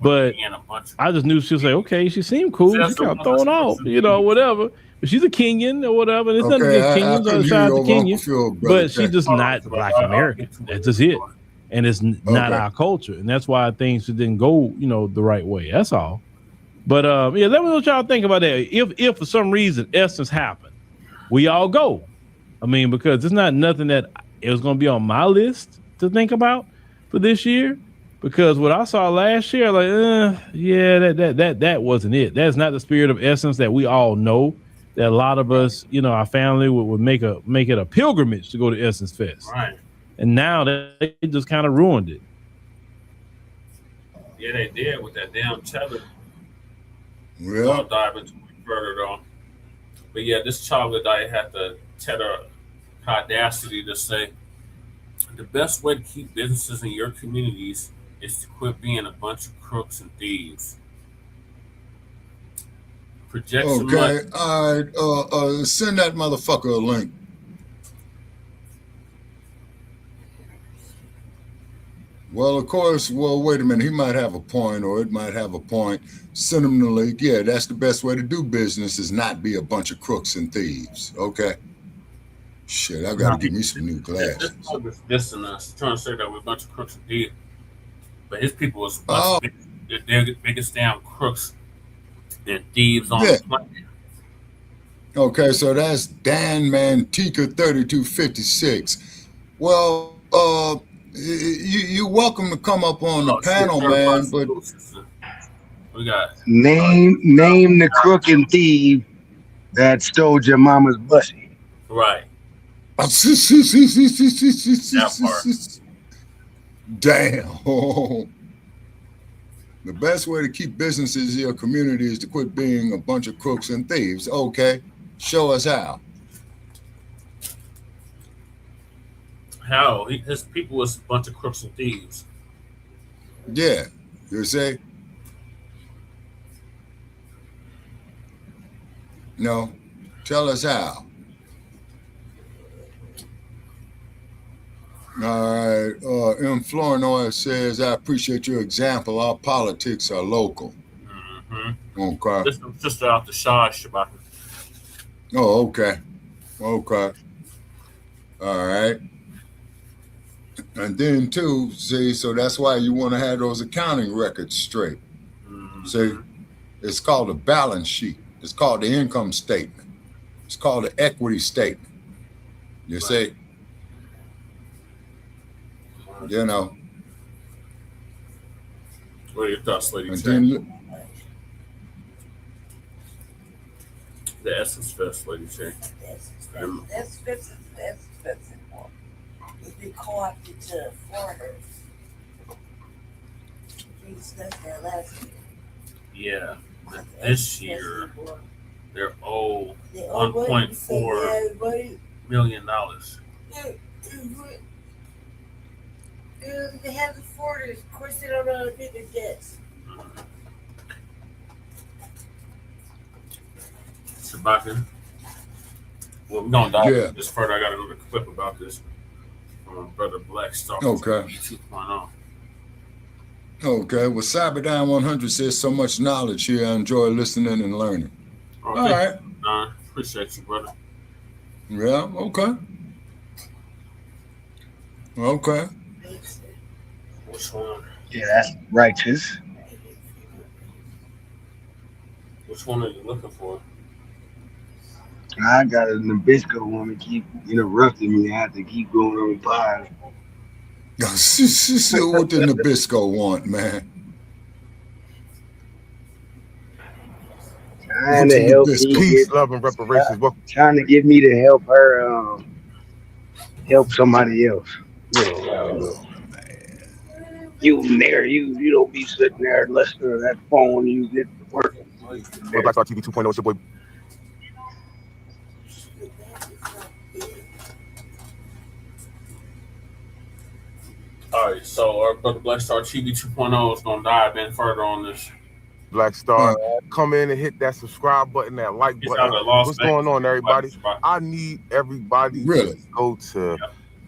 But I just knew she was like, okay, she seemed cool. She kind of throwing off, whatever. But she's a Kenyan or whatever. There's nothing against Kenyans or shout out to Kenya. But she's just not Black American. That's just it. And it's not our culture. And that's why things didn't go, the right way. That's all. But let me know what y'all think about that. If for some reason Essence happened, we all go. Because it's not nothing that it was going to be on my list to think about for this year. Because what I saw last year, like, that wasn't it. That's not the spirit of Essence that we all know. That a lot of us, our family would make it a pilgrimage to go to Essence Fest. Right. And now they just kind of ruined it. Yeah, they did with that damn tether. Yeah. I'll dive into it further though. But yeah, this troglodyte had the tether audacity to say the best way to keep businesses in your communities is to quit being a bunch of crooks and thieves. Project some money. Okay. All right. Send that motherfucker a link. Well, of course. Well, wait a minute. He might have a point, or it might have a point. Send him the link. Yeah, that's the best way to do business is not be a bunch of crooks and thieves. Okay. Shit, I gotta give me some new glasses. This and us trying to say that we're a bunch of crooks and thieves, but his people was a bunch of they're the biggest damn crooks and thieves on the planet. Okay, so that's Dan Mantica 3256. Well, you're welcome to come up on the panel, man. But we got name the crook and thief that stole your mama's bussy. Right. That part. Damn. The best way to keep businesses in your community is to quit being a bunch of crooks and thieves. Okay, show us how. How? His people was a bunch of crooks and thieves. Yeah, you say? No, tell us how. All right. M. Flournoy says, I appreciate your example. Our politics are local. Mm-hmm. Okay. Just out the shah, Shabbat. Oh, okay. Okay. All right. And then, too, see, so that's why you want to have those accounting records straight. Mm-hmm. See, it's called a balance sheet. It's called the income statement. It's called the equity statement. You see? You know. What are your thoughts, Lady J? The Essence Fest, Lady J. That's expensive. It's been co-opted to foreigners. We discussed that last year. Yeah. This year, they're owed $1.4 million. They have the foreigners. Of course, they don't know how to pay their debts. Shabaka. Well, we're going to dive this further. I got another clip about this from Brother Blacc Star. Okay. 2.0. Okay. Well, Cyberdyne 100 says so much knowledge here. I enjoy listening and learning. Okay. All right. Appreciate you, brother. Yeah. Okay. Okay. Which one? Yeah, that's righteous. Which one are you looking for? I got a Nabisco woman keep interrupting me. I have to keep going on by. What the Nabisco want, man? Trying to help me peace, love, and reparations. Trying to get me to help her help somebody else. You there, you don't be sitting there listening to that phone. You get working. Blacc Star TV 2.0. It's your boy. All right, so our brother Blacc Star TV 2.0 is going to dive in further on this. Blacc Star, come in and hit that subscribe button, that like button. What's going on, everybody? I need everybody to go to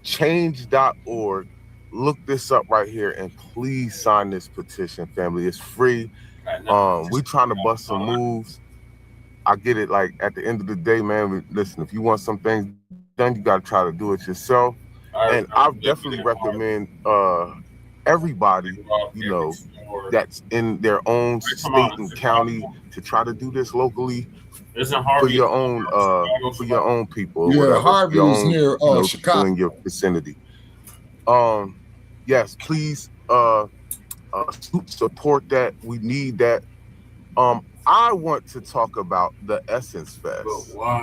change.org. Look this up right here and please sign this petition, family. It's free. We trying to bust some moves. I get it. Like at the end of the day, man, listen, if you want some things done, you got to try to do it yourself. And I definitely recommend everybody, that's in their own state and county to try to do this locally for your own people. Yeah, Harvey is near Chicago in your vicinity. Yes, please support that. We need that. I want to talk about the Essence Fest.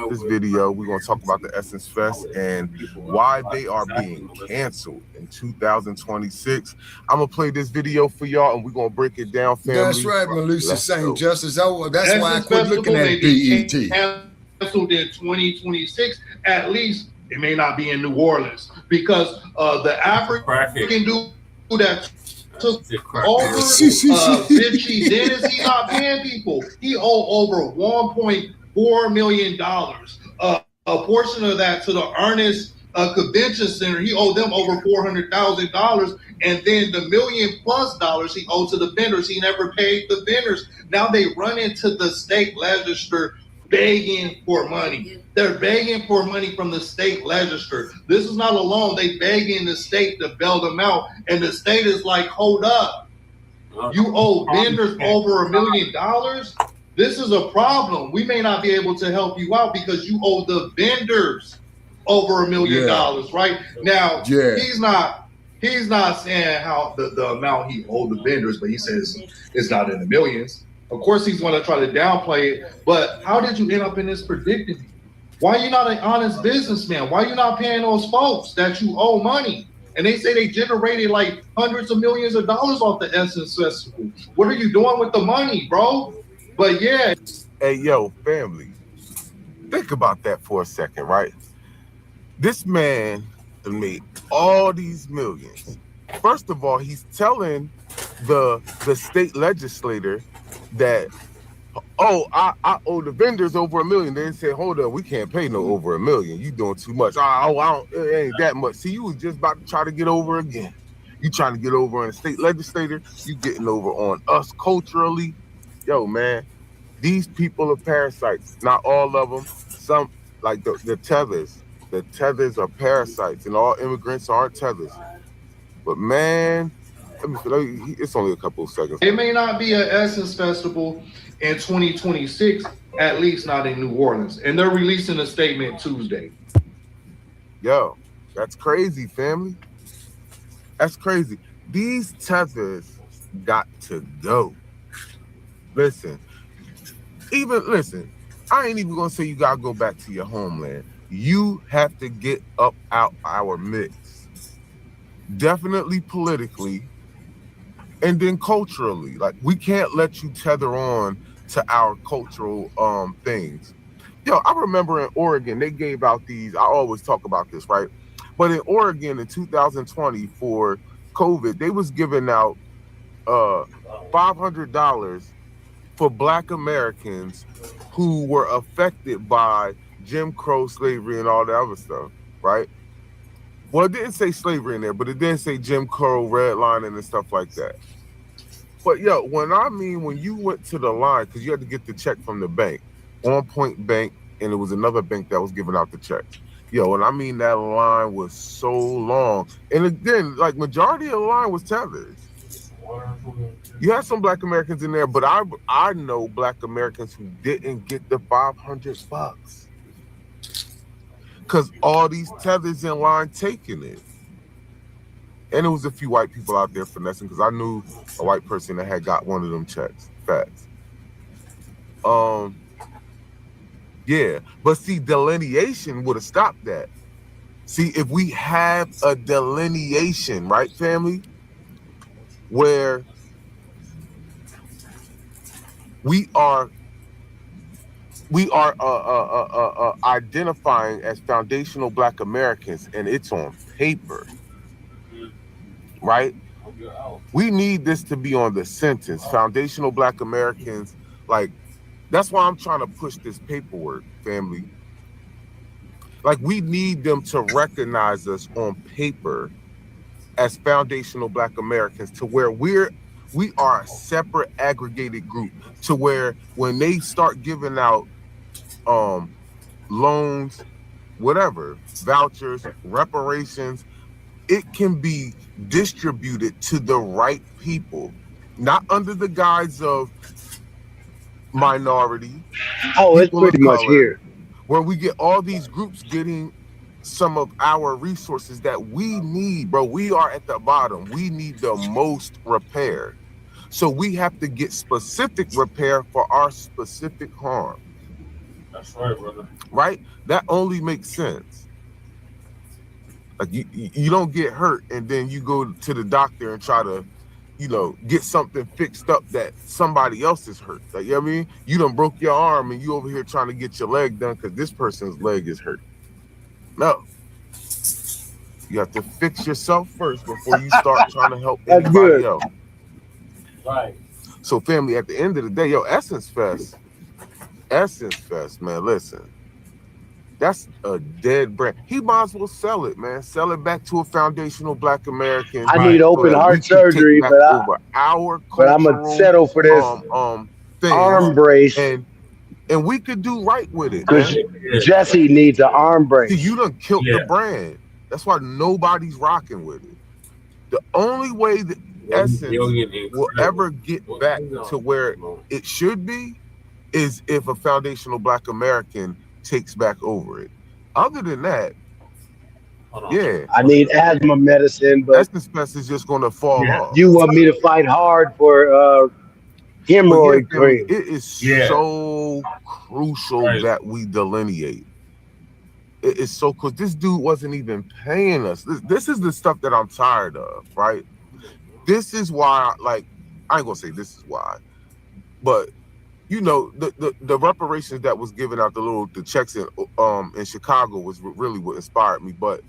This video, we're going to talk about the Essence Fest and why they are being canceled in 2026. I'm going to play this video for y'all and we're going to break it down, family. That's right, Malusia St. Justice. That's why I quit looking at BET. Canceled in 2026, at least it may not be in New Orleans, because the African dude that took over Vichy Dennis, he's not paying people. He owed over $1.4 million. A portion of that to the Ernest Convention Center, he owed them over $400,000, and then the $1 million+ he owed to the vendors, he never paid the vendors. Now they run into the state legislature begging for money. They're begging for money from the state legislature. This is not alone. They begging the state to bail them out, and the state is like, hold up, you owe vendors over $1 million. This is a problem. We may not be able to help you out because you owe the vendors over $1 million, right? Now, he's not saying how the amount he owed the vendors, but he says it's not in the millions. Of course, he's going to try to downplay it, but how did you end up in this predicament? Why are you not an honest businessman? Why are you not paying those folks that you owe money? And they say they generated like hundreds of millions of dollars off the Essence Festival. What are you doing with the money, bro? But yeah. Hey, yo, family, think about that for a second, right? This man made all these millions. First of all, he's telling the state legislator that, oh, I owe the vendors over $1 million. They say, hold up, we can't pay no over $1 million. You doing too much. It ain't that much. See, you was just about to try to get over again. You trying to get over on the state legislator. You getting over on us culturally. Yo, man, these people are parasites. Not all of them. Some, like the tethers. The tethers are parasites, and all immigrants aren't tethers. But man, it's only a couple of seconds. It may not be an Essence Festival in 2026, at least not in New Orleans. And they're releasing a statement Tuesday. Yo, that's crazy, family. That's crazy. These tethers got to go. Listen, I ain't even gonna say you gotta go back to your homeland. You have to get up out our mix. Definitely politically, and then culturally. Like, we can't let you tether on to our cultural things. Yo, I remember in Oregon, they gave out these, I always talk about this, right? But in Oregon in 2020 for COVID, they was giving out $500 for Black Americans who were affected by Jim Crow, slavery, and all that other stuff, right? Well, it didn't say slavery in there, but it did say Jim Crow, redlining, and stuff like that. But yo, when you went to the line, because you had to get the check from the bank, On Point Bank, and it was another bank that was giving out the checks. Yo, and I mean that line was so long. And again, like, majority of the line was tethers. You had some Black Americans in there, but I know Black Americans who didn't get the $500. Because all these tethers in line taking it. And there was a few white people out there finessing, because I knew a white person that had got one of them checks. Facts. Yeah. But see, delineation would have stopped that. See, if we have a delineation, right, family, where we are identifying as foundational Black Americans, and it's on paper, right? We need this to be on the sentence, foundational Black Americans. Like, that's why I'm trying to push this paperwork, family. Like, we need them to recognize us on paper as foundational Black Americans, to where we are a separate aggregated group, to where when they start giving out loans, whatever, vouchers, reparations, it can be distributed to the right people, not under the guise of minority. Oh, it's pretty much here. Where we get all these groups getting some of our resources that we need, bro. We are at the bottom. We need the most repair. So we have to get specific repair for our specific harm. That's right, brother. Right? That only makes sense. Like you don't get hurt and then you go to the doctor and try to, get something fixed up that somebody else is hurt. Like, you know what I mean? You done broke your arm and you over here trying to get your leg done because this person's leg is hurt. No. You have to fix yourself first before you start trying to help anybody else. Right. So, family, at the end of the day, Essence Fest, man, listen. That's a dead brand. He might as well sell it, man. Sell it back to a foundational Black American. I need open heart surgery, but I'm gonna settle for this arm brace. And we could do right with it. Because Jesse needs an arm brace. See, you done killed the brand. That's why nobody's rocking with it. The only way that Essence will ever get back to where it should be is if a foundational Black American takes back over it. Other than that, I need asthma medicine, but Essence Fest is just gonna fall off. You want me to fight hard for hemorrhoid cream? It is so crucial that we delineate. It is so close. This dude wasn't even paying us. This is the stuff that I'm tired of, right? This is why, I ain't gonna say this is why, but the reparations that was given out, the checks in Chicago was really what inspired me. But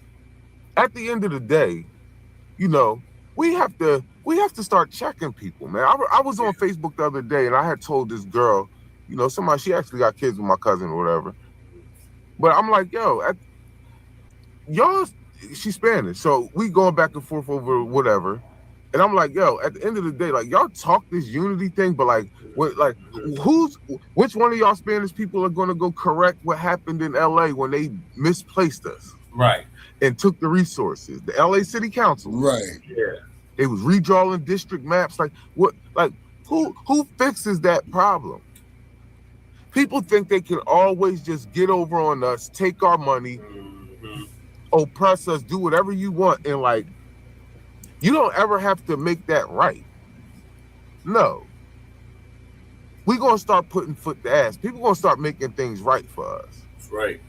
at the end of the day, we have to start checking people, man. I was on Facebook the other day and I had told this girl, she actually got kids with my cousin or whatever. But I'm like, y'all, she's Spanish, so we going back and forth over whatever. And I'm like, at the end of the day, y'all talk this unity thing, but which one of y'all Spanish people are going to go correct what happened in LA when they misplaced us? Right. And took the resources. The LA City Council. Right. Yeah. They was redrawing district maps. Who fixes that problem? People think they can always just get over on us, take our money, oppress us, do whatever you want, and you don't ever have to make that right. No. We're going to start putting foot to ass. People going to start making things right for us. That's right.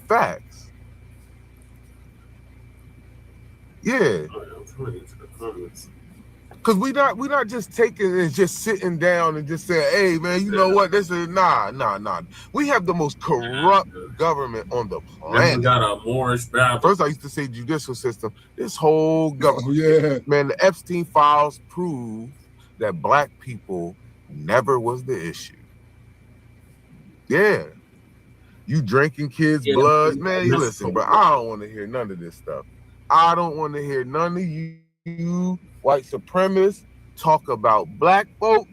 Facts. Yeah. Because we not just taking and just sitting down and just saying, hey, man, you know what? This is nah. We have the most corrupt government on the planet. We got a Moorish Bible. First, I used to say judicial system. This whole government, man, the Epstein files prove that Black people never was the issue. Yeah. You drinking kids' blood. Man, you listen, bro, I don't want to hear none of this stuff. I don't want to hear none of you white supremacists talk about Black folk.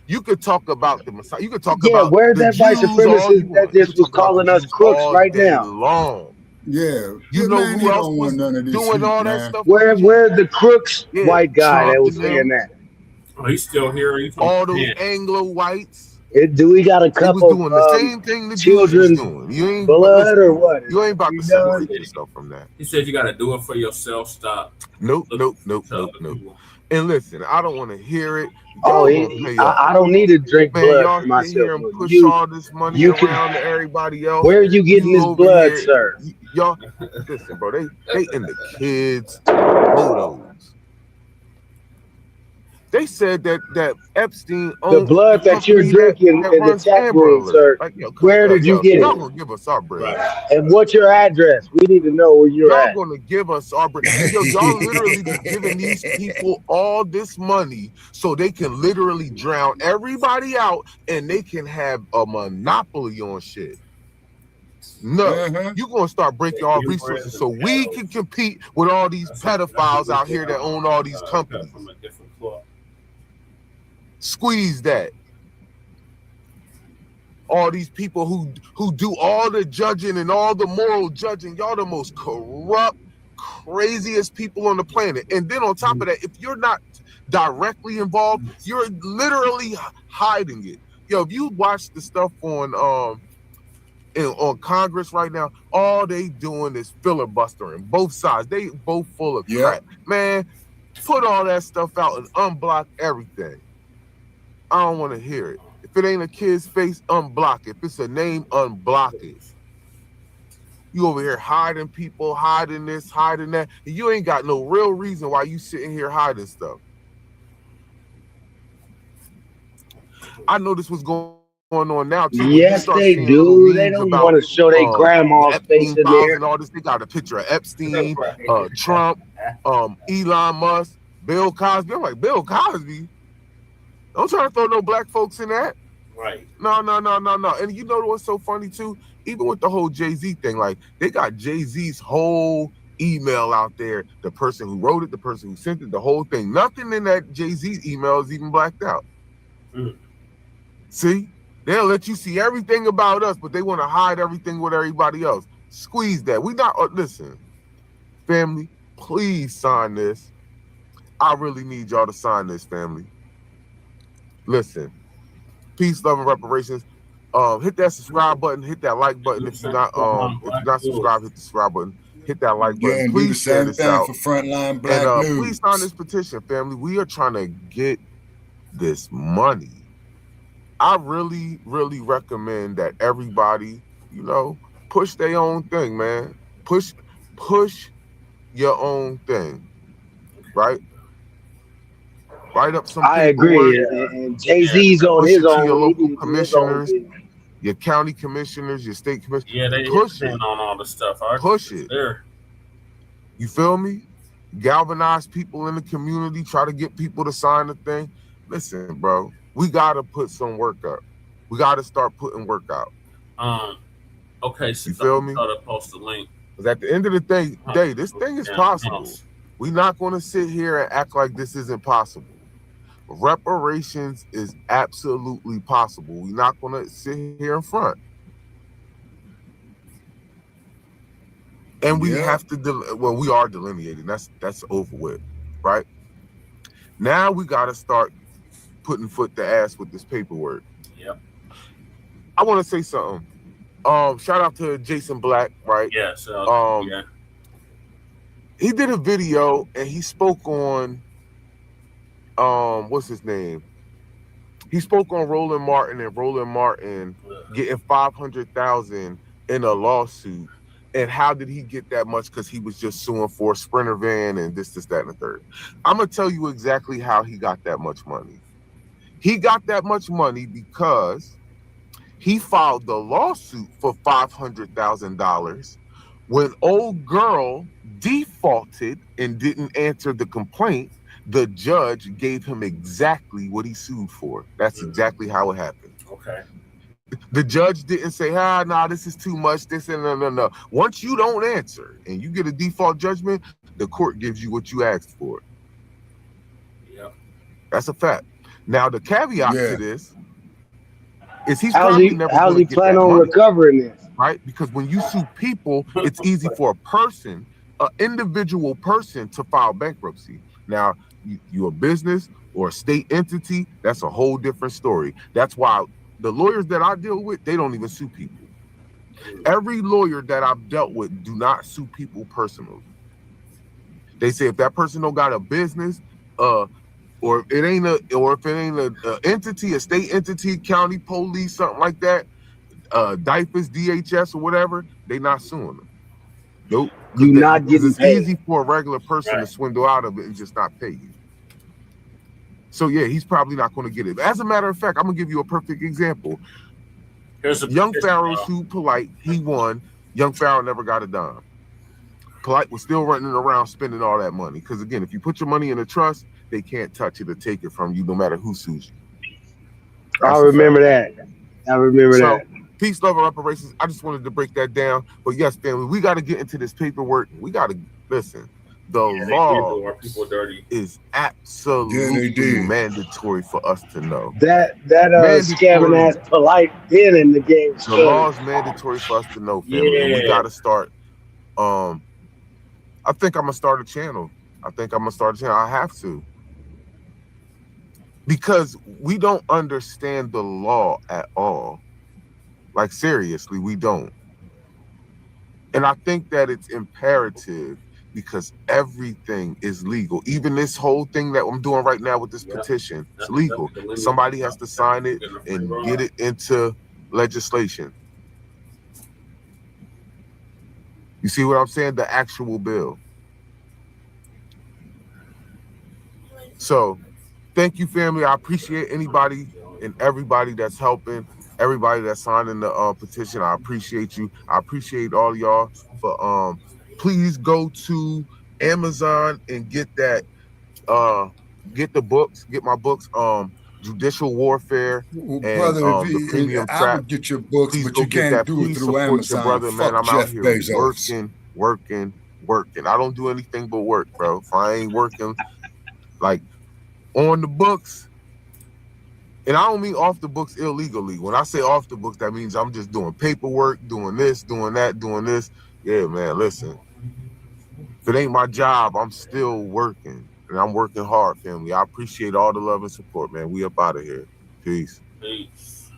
You could talk about the Messiah. You could talk about where's that white supremacist that just was calling us crooks right now? Long. Yeah. You know who else was doing all that stuff? Where's the crooks white guy that was saying that? Oh, he's still here. All those Anglo whites. Do we got a couple doing the same thing the children's doing? You ain't blood or what? You ain't about to separate yourself from that. He said you got to do it for yourself. Stop. Nope. And listen, I don't want to hear it. I don't need to drink blood for myself. Here and push all this money around to everybody else. Where are you getting this blood, sir? Y'all, listen, bro. They in the kids' photos. They said that Epstein owned the blood that you're drinking in the tap room, sir. Where did you get it? Y'all gonna give us our bread. And what's your address? We need to know where you're at. Y'all gonna give us our bread. Y'all literally be giving these people all this money so they can literally drown everybody out and they can have a monopoly on shit. No, you're gonna start breaking our resources so we can compete with all these pedophiles out here that own all these companies. Squeeze that. All these people who do all the judging and all the moral judging, y'all the most corrupt, craziest people on the planet. And then on top of that, if you're not directly involved, you're literally hiding it. If you watch the stuff on Congress right now, all they doing is filibustering. Both sides, they both full of crap. Man, put all that stuff out and unblock everything. I don't want to hear it. If it ain't a kid's face, unblock it. If it's a name, unblock it. You over here hiding people, hiding this, hiding that, and you ain't got no real reason why you sitting here hiding stuff. I know this was going on now too. Yes, they do. They don't want to show their grandma's face in there. And all this. They got a picture of Epstein, Trump, Elon Musk, Bill Cosby. I'm like, Bill Cosby? Don't try to throw no black folks in that. Right. No. And you know what's so funny too? Even with the whole Jay-Z thing, like they got Jay-Z's whole email out there. The person who wrote it, the person who sent it, the whole thing. Nothing in that Jay-Z email is even blacked out. See? They'll let you see everything about us, but they want to hide everything with everybody else. Squeeze that. We not, listen, family, please sign this. I really need y'all to sign this, family. Listen, peace, love, and reparations. Hit that subscribe button, hit that like button. If you're not subscribed, hit the subscribe button, hit that like button. Again, Please share this out. For Frontline Black News. Please sign this petition, family. We are trying to get this money. I really, really recommend that everybody, you know, push their own thing, man. Push your own thing, right? Write up some. I agree. And Jay-Z's on his own. Your local commissioners, your county commissioners, your state commissioners. Yeah, they push it on all the stuff. Push it. There. You feel me? Galvanize people in the community. Try to get people to sign the thing. Listen, bro. We gotta put some work up. We gotta start putting work out. Okay, so you feel me? I'll post the link. Because at the end of the day, this thing is possible. We're not gonna sit here and act like this isn't possible. Reparations is absolutely possible. We're not gonna sit here in front. And we have to, we are delineating. That's over with, right? Now we gotta start putting foot to ass with this paperwork. Yep. I want to say something. Shout out to Jason Blacc, right? Yes. He did a video and he spoke on what's his name? He spoke on Roland Martin and Roland Martin getting $500,000 in a lawsuit. And how did he get that much? Because he was just suing for a Sprinter van and this, that, and the third. I'm gonna tell you exactly how he got that much money. He got that much money because he filed the lawsuit for $500,000 when old girl defaulted and didn't answer the complaint. The judge gave him exactly what he sued for. That's exactly how it happened. Okay. The judge didn't say, nah, this is too much, this and no. Once you don't answer and you get a default judgment, the court gives you what you asked for. Yep. That's a fact. Now, the caveat to this is how's he plan on recovering this? Right? Because when you sue people, it's easy for a person, an individual person, to file bankruptcy. Now, you a business or a state entity, that's a whole different story. That's why the lawyers that I deal with, they don't even sue people. Every lawyer that I've dealt with do not sue people personally. They say if that person don't got a business, or if it ain't a entity, a state entity, county police, something like that, DIFAS, DHS, or whatever, they not suing them. Nope. You not getting it's paid. Easy for a regular person to swindle out of it and just not pay you. So yeah, he's probably not going to get it. As a matter of fact, I'm gonna give you a perfect example. Young Pharaoh sued Polite. He won. Young Pharaoh never got a dime. Polite was still running around spending all that money. Because again, if you put your money in a trust, they can't touch it or take it from you, no matter who sues you. I remember that. that. Peace, love, and reparations. I just wanted to break that down. But yes, family, we got to get into this paperwork. We got to listen. The law is absolutely mandatory for us to know. That scamming ass Polite been in the game. The law is mandatory for us to know, family. And we got to start. I think I'm gonna start a channel. I have to. Because we don't understand the law at all. Like, seriously, we don't. And I think that it's imperative because everything is legal. Even this whole thing that I'm doing right now with this petition, it's legal. Somebody has to sign it and get it into legislation. You see what I'm saying? The actual bill. So thank you, family. I appreciate anybody and everybody that's helping, everybody that's signing the petition. I appreciate you. I appreciate all of y'all. But please go to Amazon and get that get the books, get my books, Judicial Warfare and brother, the Premium I Trap. would get your books, Please but go you get can't that. do it Please through support Amazon. your brother, man. Fuck I'm out Jeff here Bezos. working. I don't do anything but work, bro. If I ain't working like on the books, and I don't mean off the books illegally. When I say off the books, that means I'm just doing paperwork, doing this, doing that, doing this. Yeah, man, listen. If it ain't my job, I'm still working. And I'm working hard, family. I appreciate all the love and support, man. We up out of here. Peace. Peace.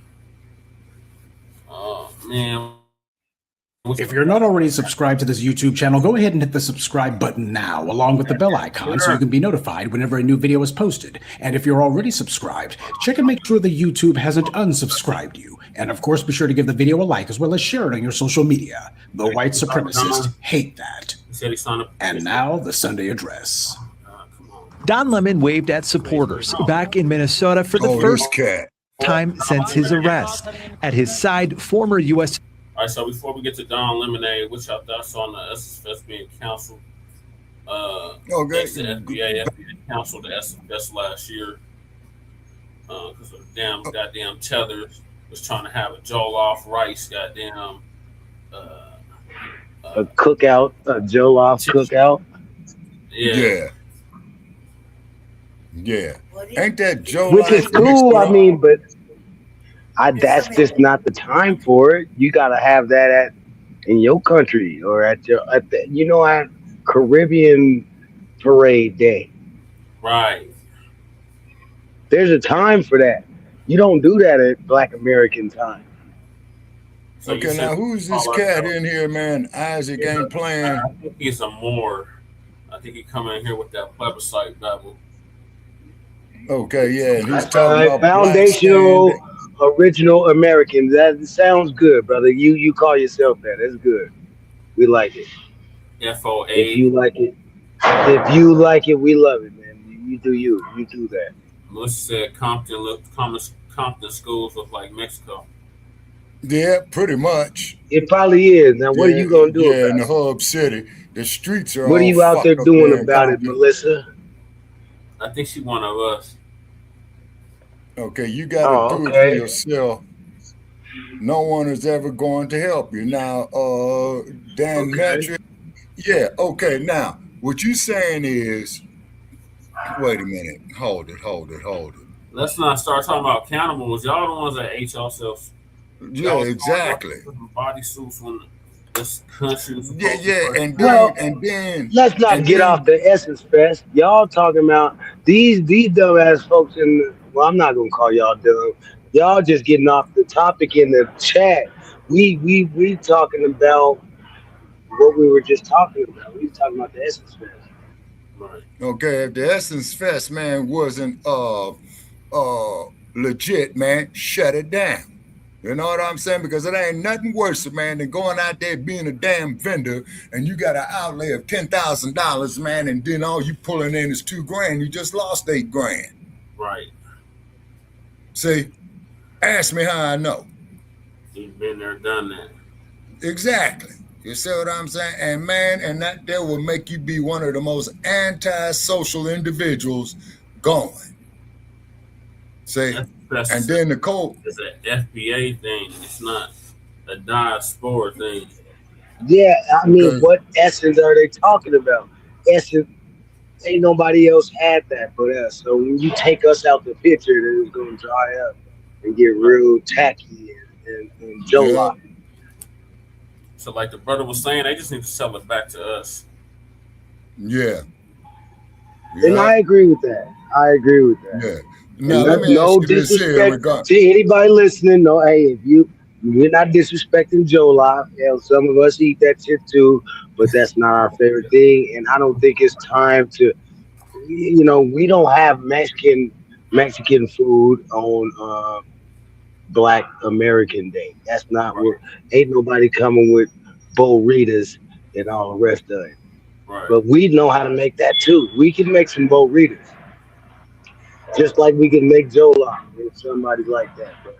Oh, man. If you're not already subscribed to this YouTube channel, go ahead and hit the subscribe button now, along with the bell icon, so you can be notified whenever a new video is posted. And if you're already subscribed, check and make sure the YouTube hasn't unsubscribed you. And of course, be sure to give the video a like, as well as share it on your social media. The white supremacists hate that. And now, the Sunday address. Don Lemon waved at supporters back in Minnesota for the first time since his arrest. At his side, former U.S. All right, so before we get to Don Lemonade, what's your thoughts on the SFS being canceled? Thanks to FBI canceled the SFS last year because of the goddamn tethers was trying to have a Jollof rice, goddamn. A cookout, a Jollof cookout. Yeah. Ain't that Joe? Which is cool. I mean, but that's just not the time for it. You gotta have that in your country or at Caribbean Parade Day. Right. There's a time for that. You don't do that at Black American time. So okay, now who's this cat in here, man? Isaac ain't playing. I think he's a Moor. I think he come in here with that plebiscite Bible. Okay, yeah, he's talking about foundational, original Americans. That sounds good, brother. You call yourself that. That's good. We like it. FOA. If you like it, we love it, man. You do you. You do that. Melissa said Compton schools look like Mexico. Yeah, pretty much. It probably is. Now, what are you gonna do? Yeah, in the hub city, the streets are. What are you out there doing about it, Melissa? I think she one of us. Okay, you got to do it for yourself. No one is ever going to help you. Now, Dan Metric. Yeah, okay. Now, what you saying is, wait a minute. Hold it. Let's not start talking about cannibals. Y'all the ones that ate yourselves. Yeah, exactly. Bodysuits when this country was and then let's not get off the Essence Fest. Y'all talking about these dumbass folks well, I'm not gonna call y'all dumb. Y'all just getting off the topic in the chat. We talking about what we were just talking about. We were talking about the Essence Fest. Right. Okay, if the Essence Fest, man, wasn't legit, man, shut it down. You know what I'm saying? Because it ain't nothing worse, man, than going out there being a damn vendor and you got an outlay of $10,000, man, and then all you pulling in is $2,000. You just lost $8,000. Right. See, ask me how I know. You've been there, done that. Exactly. You see what I'm saying? And man, and that there will make you be one of the most antisocial individuals going. See? And then the code. It's an FBA thing. It's not a diaspora thing. Yeah, I mean, what essence are they talking about? Essence, ain't nobody else had that but us. So when you take us out the picture, then it's going to dry up and get real tacky and Jollof. So like the brother was saying, they just need to sell it back to us. Yeah. And I agree with that. Yeah. Now, let me no ask you this disrespect here, to anybody listening. No, hey, we're not disrespecting Joe Live. Hell, some of us eat that shit too, but that's not our favorite thing. And I don't think it's time to, we don't have Mexican food on Black American Day. That's not what. Ain't nobody coming with burritos and all the rest of it. Right. But we know how to make that too. We can make some burritos, just like we can make jollof and somebody like that. But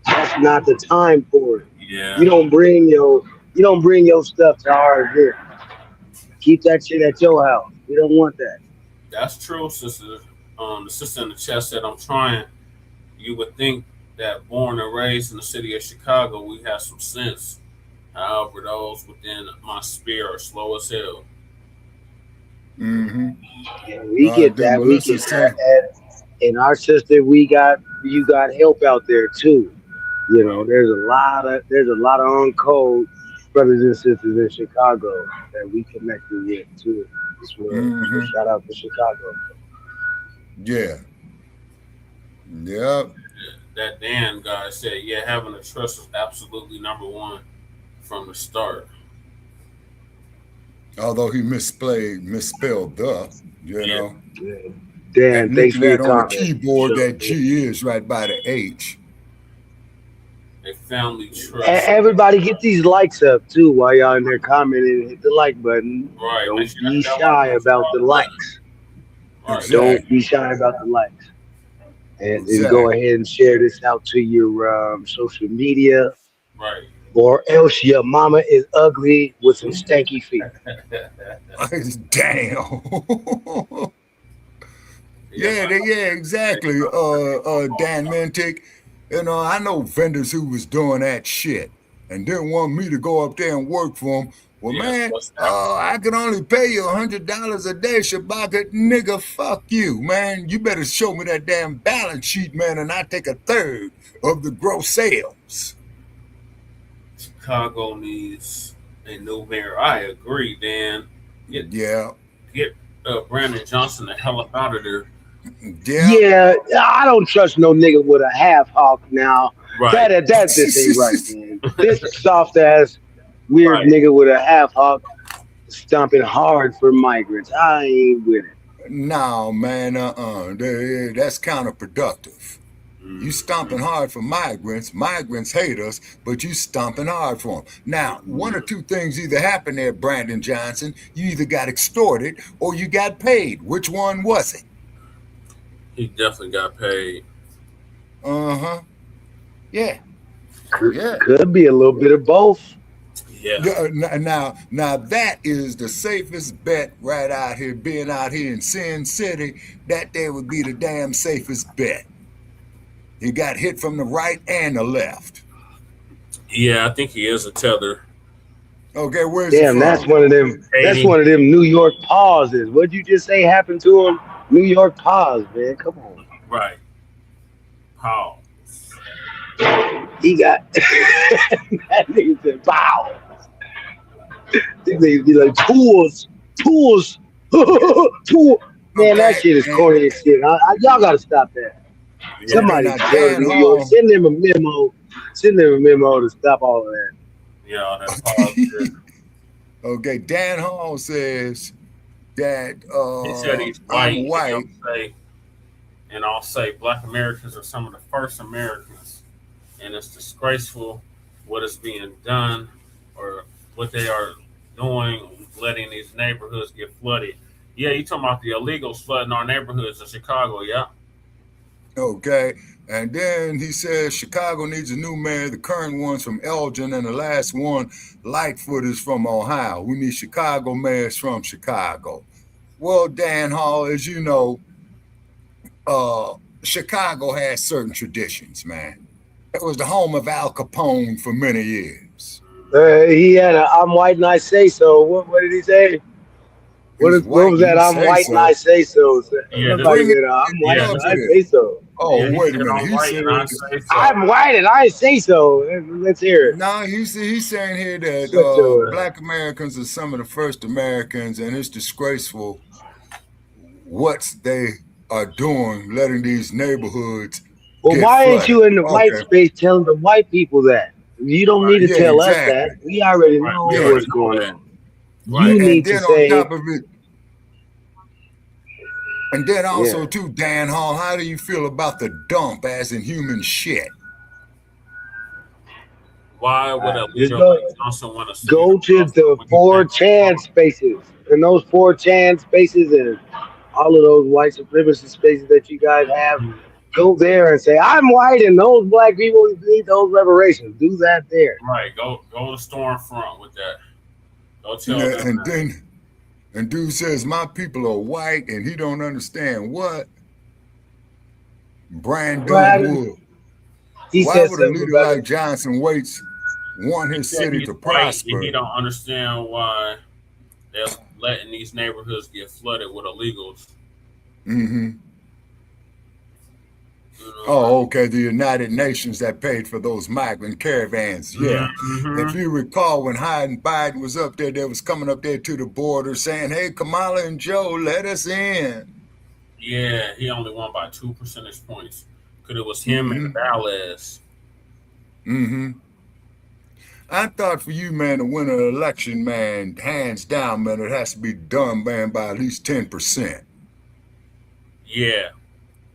that's not the time for it. Yeah. You don't bring your stuff to our event. Keep that shit at your house. We don't want that. That's true, sister. The sister in the chat said, I'm trying. You would think that born and raised in the city of Chicago, we have some sense. However, those within my sphere are slow as hell. Mm-hmm. Yeah, we get that. We get that. And our sister, you got help out there too. There's a lot of uncode brothers and sisters in Chicago that we connected with too. So shout out to Chicago. Yeah. Yep. That Dan guy said, yeah, having a trust is absolutely number one from the start. Although he misspelled the, know. Yeah. Dan, thanks for your on comment. the keyboard, that G is right by the H. A family trust. Everybody get these likes up too while y'all in there commenting. Hit the like button. Right. Don't be shy about the likes. Right. Don't be shy about the likes. And go ahead and share this out to your social media. Right. Or else your mama is ugly with some stanky feet. Damn. Yeah, exactly. Dan Mentic. I know vendors who was doing that shit and didn't want me to go up there and work for them. Well, man, I can only pay you $100 a day, Shabaka. Nigga, fuck you, man. You better show me that damn balance sheet, man, and I take a third of the gross sales. Chicago needs a new mayor. I agree, Dan. Get Brandon Johnson the hell up out of there. Yeah, I don't trust no nigga with a half hawk now. Right. That this ain't right, man. This soft ass weird nigga with a half hawk stomping hard for migrants. I ain't with it. No, man, that's counterproductive. You stomping hard for migrants. Migrants hate us, but you stomping hard for them. Now, one or two things either happened there, Brandon Johnson. You either got extorted or you got paid. Which one was it? He definitely got paid. Uh-huh. Yeah. Could be a little bit of both. Yeah. Now that is the safest bet right out here, being out here in Sin City. That there would be the damn safest bet. He got hit from the right and the left. Yeah, I think he is a tether. Okay, where's Damn, that's one of them. That's one of them New York pauses. What'd you just say happened to him? New York pause, man. Come on. Right. Pause. He got that nigga said pow. These niggas be like tools. Tool. Man, that shit is corny as shit. Y'all gotta stop that. Yeah, Somebody tell New York, send them a memo. Send them a memo to stop all of that. Yeah, that's pause. Okay, Dan Hall says that he said he's white. I'm white. And I'll say Black Americans are some of the first Americans. And it's disgraceful what is being done or what they are doing, letting these neighborhoods get flooded. Yeah, you talking about the illegals flooding our neighborhoods in Chicago, yeah? Okay. And then he says Chicago needs a new mayor. The current one's from Elgin, and the last one, Lightfoot, is from Ohio. We need Chicago mayors from Chicago. Well, Dan Hall, as you know, Chicago has certain traditions, man. It was the home of Al Capone for many years. He had a I'm white and I say so. What did he say? What was that? I'm white and I say so. Yeah, Somebody said, I'm white and I say so. Oh, wait a minute. I'm white and I say so. Let's hear it. No, he's saying here that Black Americans are some of the first Americans, and it's disgraceful what they are doing, letting these neighborhoods Well, why ain't you in the white space telling the white people that? You don't need to tell us that. We already know what's going on. You need to say. On top of it, and then also too, Dan Hall, how do you feel about the dump as in human shit? Why would a leader like Johnson want to go to the 4chan spaces, and those 4chan spaces and all of those white supremacist spaces that you guys have? Go there and say, I'm white and those black people need those reparations. Do that there. Right. Go to Stormfront with that. Go tell them that. And dude says, my people are white and he don't understand what? Brandon Wood. Why would a leader like Johnson Waits want his city to prosper? He don't understand why they're letting these neighborhoods get flooded with illegals. Mm-hmm. Oh, okay. The United Nations that paid for those migrant caravans. Yeah. Mm-hmm. If you recall, when Biden was up there, they was coming up there to the border saying, hey, Kamala and Joe, let us in. Yeah, he only won by 2 percentage points because it was him and Ballas. Mm-hmm. I thought for you, man, to win an election, man, hands down, man, it has to be done, man, by at least 10%. Yeah.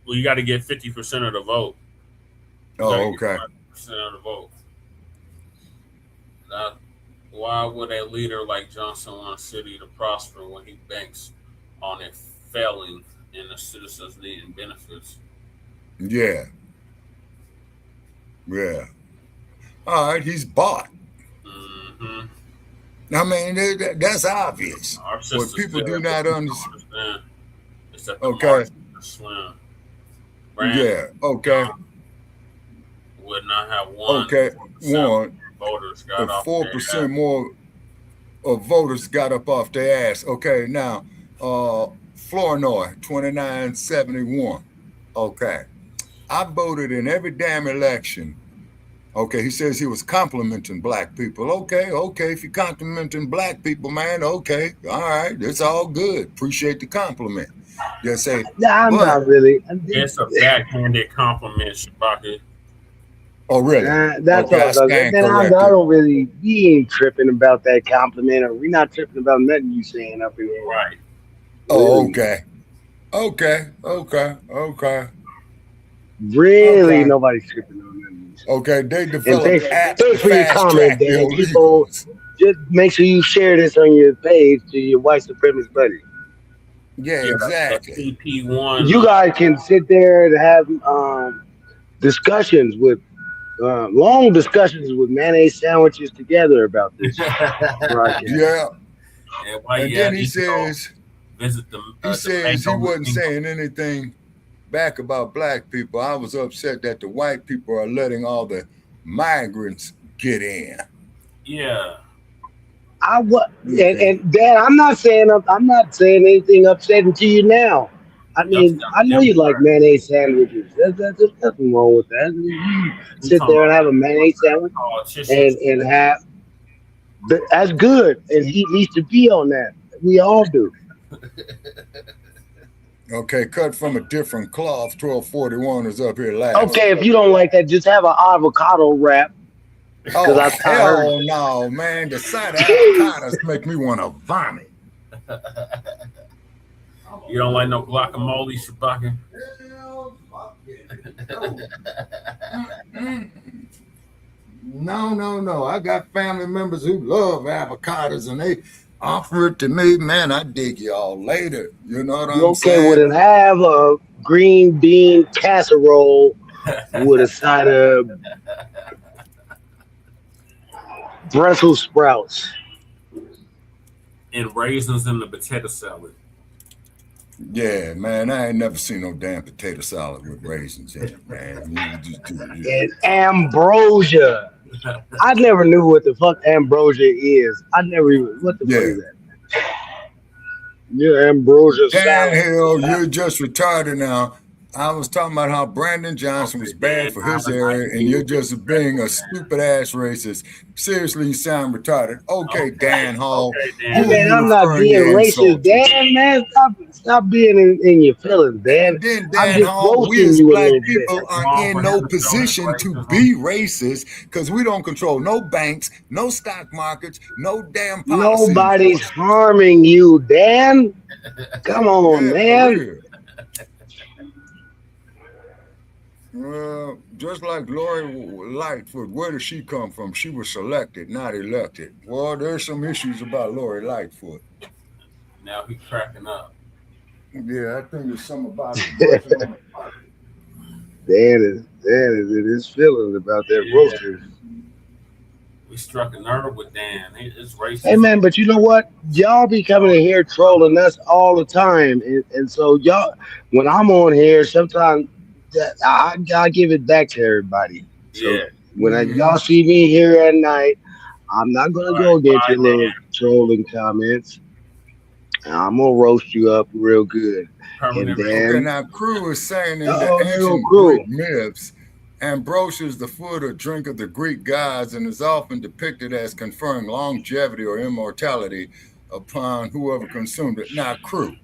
Well, you got to get 50% of the vote. Oh, okay. 50% of the vote. Now, why would a leader like Johnson want a city to prosper when he banks on it failing and the citizens needing benefits? Yeah. Yeah. All right, he's bought. Mm-hmm. I mean, that's obvious. What people do not understand. It's that the margins are slim. Yeah, okay. Would not have won. Okay, one. Voters got off 4% more of voters got up off their ass. Okay, now, Flournoy, 2971. Okay. I voted in every damn election. Okay, he says he was complimenting black people. Okay, if you're complimenting black people, man, okay, all right, it's all good. Appreciate the compliment. Just say, I'm not really. It's a backhanded compliment, Shabaka. Oh, really? That's all. I don't really be ain't tripping about that compliment, or we're not tripping about nothing you saying up in here. Right. Oh, okay. Really, nobody's tripping on nothing. Okay, they developed thanks for your comment, Dan. People, just make sure you share this on your page to your white supremacist buddies. Yeah, exactly. CP1. You guys can sit there and have discussions with long discussions with mayonnaise sandwiches together about this. Yeah. And then he says he wasn't saying anything back about black people. I was upset that the white people are letting all the migrants get in. Yeah. And Dad, I'm not saying anything upsetting to you now. I mean, I know you like mayonnaise sandwiches. There's nothing wrong with that. You sit there and have a mayonnaise sandwich and have that's good. And he needs to be on that. We all do. Okay, cut from a different cloth. 1241 is up here last. Okay, if you don't like that, just have an avocado wrap. Oh, hell no, man. The sight of avocados make me want to vomit. You don't like no guacamole, Shabaka? No. I got family members who love avocados and they offer it to me. Man, I dig y'all later. You know what I'm saying? Okay, well, have a green bean casserole with a side of Brussels sprouts. And raisins in the potato salad. Yeah, man, I ain't never seen no damn potato salad with raisins in it, man. You just do it. And ambrosia. I never knew what the fuck ambrosia is. What the fuck is that? Yeah, ambrosia salad. Hell, you're just retarded now. I was talking about how Brandon Johnson was bad for his area, and you're just being a stupid ass racist. Seriously, you sound retarded. Okay, Dan Hall. Hey man, I'm not being racist, Dan. Man, stop being in your feelings, Dan. And then I'm Dan just Hall, we roasting as you a black little people bit. are in no position to be racist because we don't control no banks, no stock markets, no damn policy. Nobody's harming you, Dan. Come on, man. Just like Lori Lightfoot, where did she come from? She was selected, not elected. Well, there's some issues about Lori Lightfoot. Now he's cracking up. Yeah, I think there's something about it. Dan is in his feelings about that roaster. We struck a nerve with Dan. It's racist. Hey man, but you know what? Y'all be coming in here trolling us all the time, and so y'all, when I'm on here, sometimes I give it back to everybody. So when y'all see me here at night, I'm not gonna go against your little trolling comments. I'm gonna roast you up real good. And then, okay, now Crew is saying in the ancient Greek myths, Ambrosia is the food or drink of the Greek gods and is often depicted as conferring longevity or immortality upon whoever consumed it. Now, Crew,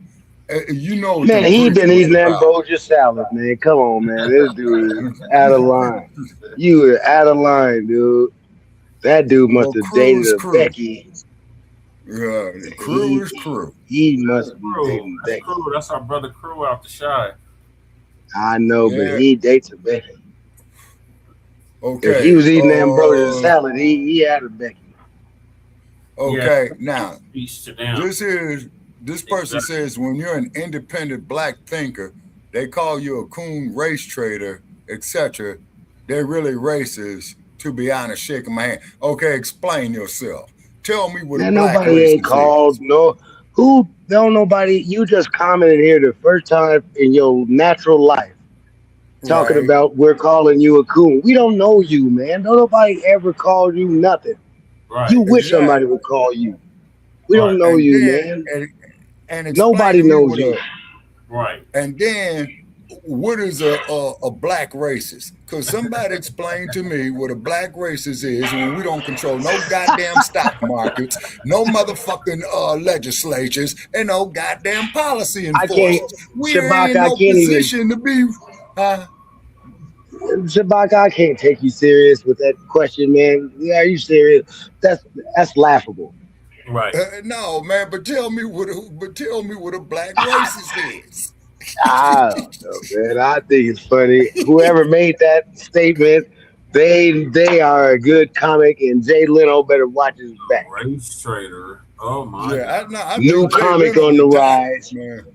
you know, man, he been eating ambrosia salad, man. Come on, man, this dude is out of line. You are out of line, dude. That dude must have dated a Becky. Yeah, Crew is Crew. He must be dating Becky. Crew. That's our brother Crew out the shy. I know, but he dates a Becky. Okay. If he was eating ambrosia salad, he had a Becky. Okay, now this person says when you're an independent black thinker, they call you a coon race trader, etc. They're really racist. To be honest, shaking my hand. Okay, explain yourself. Tell me what a black nobody ain't called. No, who? No, nobody. You just commented here the first time in your natural life, talking about we're calling you a coon. We don't know you, man. Don't nobody ever call you nothing. Right. You wish somebody would call you. We don't know you, man. And nobody knows you. Right. And then, what is a black racist? Because somebody explained to me what a black racist is when we don't control no goddamn stock markets, no motherfucking legislatures, and no goddamn policy enforcement. We ain't in no position to be. Shabak, I can't take you serious with that question, man. Are you serious? That's laughable. Right. No, man. But tell me what a black racist is. I don't know, man. I think it's funny. Whoever made that statement, they are a good comic, and Jay Leno better watch his back. Race trader. Oh my. Yeah, I new comic on the rise, man.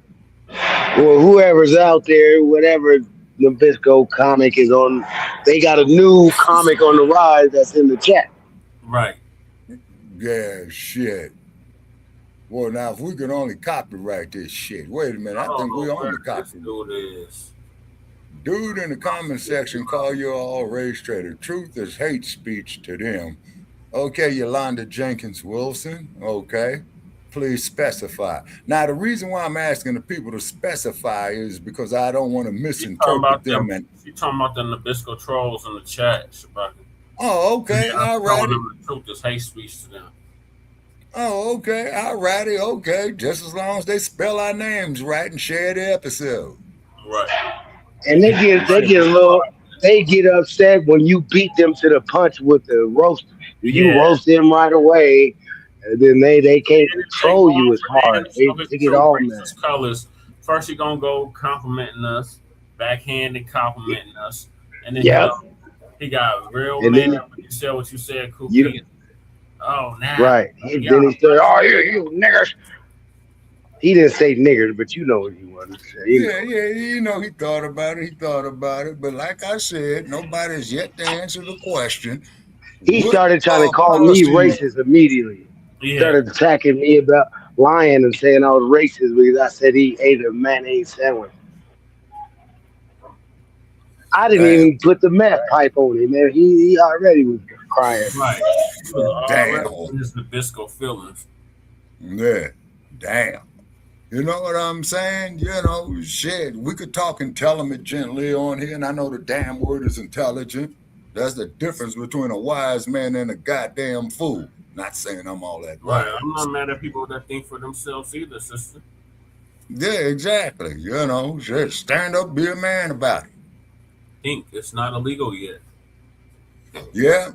Well, whoever's out there, whatever Nabisco comic is on, they got a new comic on the rise that's in the chat. Right. Yeah, shit. Well, now, if we can only copyright this shit. Wait a minute. I think we own the copyright. Dude in the comment section call you all race trader. Truth is hate speech to them. Okay, Yolanda Jenkins Wilson. Okay. Please specify. Now, the reason why I'm asking the people to specify is because I don't want to misinterpret them. You're talking about the Nabisco trolls in the chat, Shabaka. Oh, okay. All right. The truth is hate speech to them. Oh, okay. All righty. Okay. Just as long as they spell our names right and share the episode. Right. And they get upset when you beat them to the punch with the roast. You roast them right away, and then they can't control you as hard. They get all mad. Colors. First, you're gonna go complimenting us, backhanded complimenting us, and then he got real mad when you said what you said, Cookie. Oh, now. Right. Then he said, "Oh, you niggers." He didn't say niggers, but you know what he wanted to say. You know, he thought about it. But like I said, nobody has yet to answer the question. He started trying to call me racist immediately. He started attacking me about lying and saying I was racist because I said he ate a mayonnaise sandwich. I didn't even put the meth pipe on him, man. He already was crying. Right. Damn. Just Nabisco feelings. Yeah. Damn. You know what I'm saying? You know, shit, we could talk intelligently on here, and I know the damn word is intelligent. That's the difference between a wise man and a goddamn fool. Not saying I'm all that. Right. I'm not mad at people that think for themselves either, sister. Yeah, exactly. You know, just stand up, be a man about it. Think it's not illegal yet. Yeah.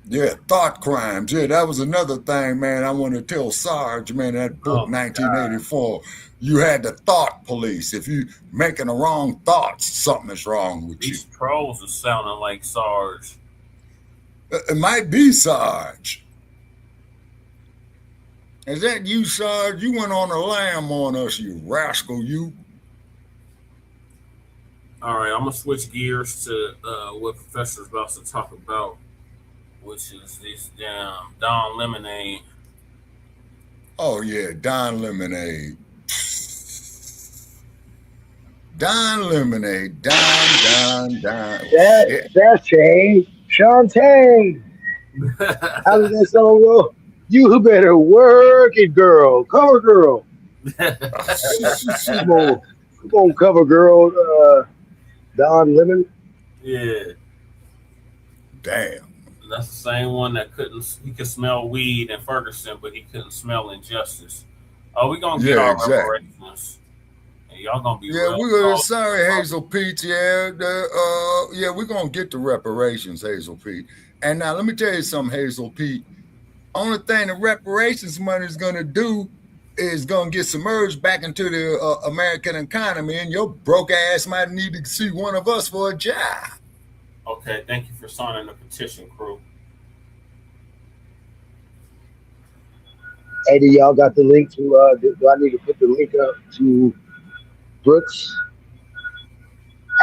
Yeah, thought crimes. Yeah, that was another thing, man. I want to tell Sarge, man, that book, 1984, you had the thought police. If you making the wrong thoughts, something is wrong with These trolls are sounding like Sarge. It might be Sarge. Is that you, Sarge? You went on a lamb on us, you rascal, you. All right, I'm going to switch gears to what Professor's about to talk about, which is this damn Don Lemonade. Oh, yeah, Don Lemonade. Don Lemonade. Don. That's Shantae. How does that song go? You better work it, girl. Cover girl. Come on, cover girl. Don Lemon. Yeah. Damn. That's the same one that he could smell weed in Ferguson, but he couldn't smell injustice. Oh, we gonna get our reparations. And y'all gonna be sorry, Hazel Pete. Yeah, we're gonna get the reparations, Hazel Pete. And now let me tell you something, Hazel Pete. Only thing the reparations money is gonna do is gonna get submerged back into the American economy, and your broke ass might need to see one of us for a job. Okay, thank you for signing the petition, crew. Hey, do y'all got the link to, do I need to put the link up to Brooks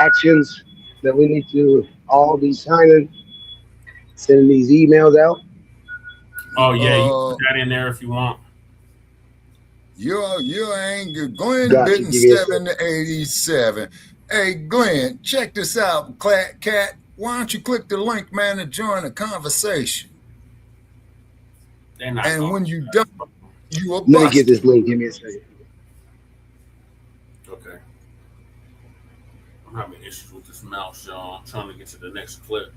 actions that we need to all be signing, sending these emails out? Oh, yeah, you can put that in there if you want. You ain't Glenn Bitten 787. Hey, Glenn, check this out, Cat. Why don't you click the link, man, and join the conversation? And when you done, you are busted. Let me get this link. Give me a second. Okay. I'm having issues with this mouse, y'all. I'm trying to get to the next clip.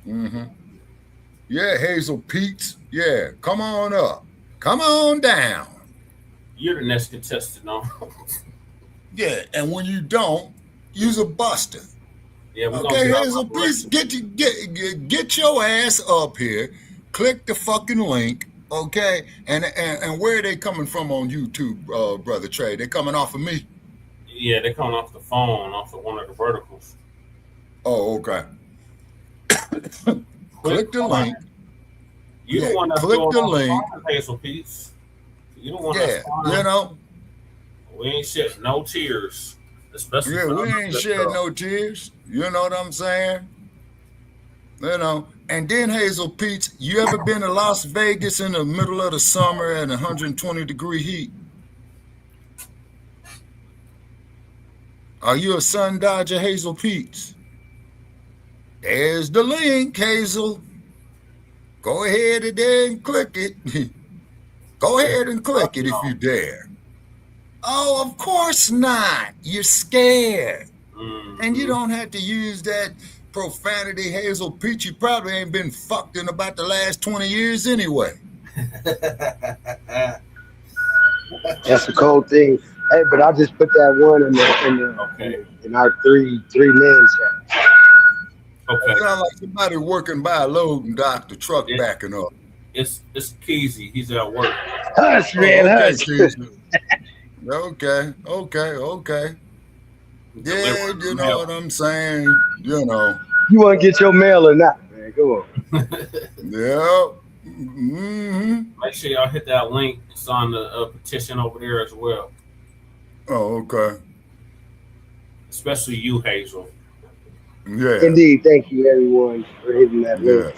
Mm-hmm. Yeah, Hazel Pete. Yeah, come on up. Come on down. You're the next contestant, no? Yeah, and when you don't, you's a buster. Yeah, we're okay, Hazel, please get your ass up here. Click the fucking link, okay? And where are they coming from on YouTube, Brother Trey? They coming off of me? Yeah, they're coming off the phone, off of one of the verticals. Oh, okay. Click the link. You the one that's click doing the all link. The Hazel Pete's. You the one that's you know. We ain't shed no tears. Especially we ain't shed no tears. You know what I'm saying? You know. And then Hazel Pete, you ever been to Las Vegas in the middle of the summer at 120-degree heat? Are you a sun dodger, Hazel Pete? There's the link, Hazel. Go ahead and then click it. Go ahead and click it if you dare. Oh, of course not. You're scared. Mm-hmm. And you don't have to use that profanity, Hazel Pete. You probably ain't been fucked in about the last 20 years anyway. That's a cold thing. Hey, but I just put that one in our three men chat. Okay. Sound like somebody working by a load and dock the truck backing up. It's Keezy. He's at work. Hush, man, hush. Okay. Yeah, you know what I'm saying. You know. You want to get your mail or not, man? Come on. Yeah. Mm-hmm. Make sure y'all hit that link. It's on the petition over there as well. Oh, okay. Especially you, Hazel. Yeah. Indeed. Thank you, everyone, for hitting that link.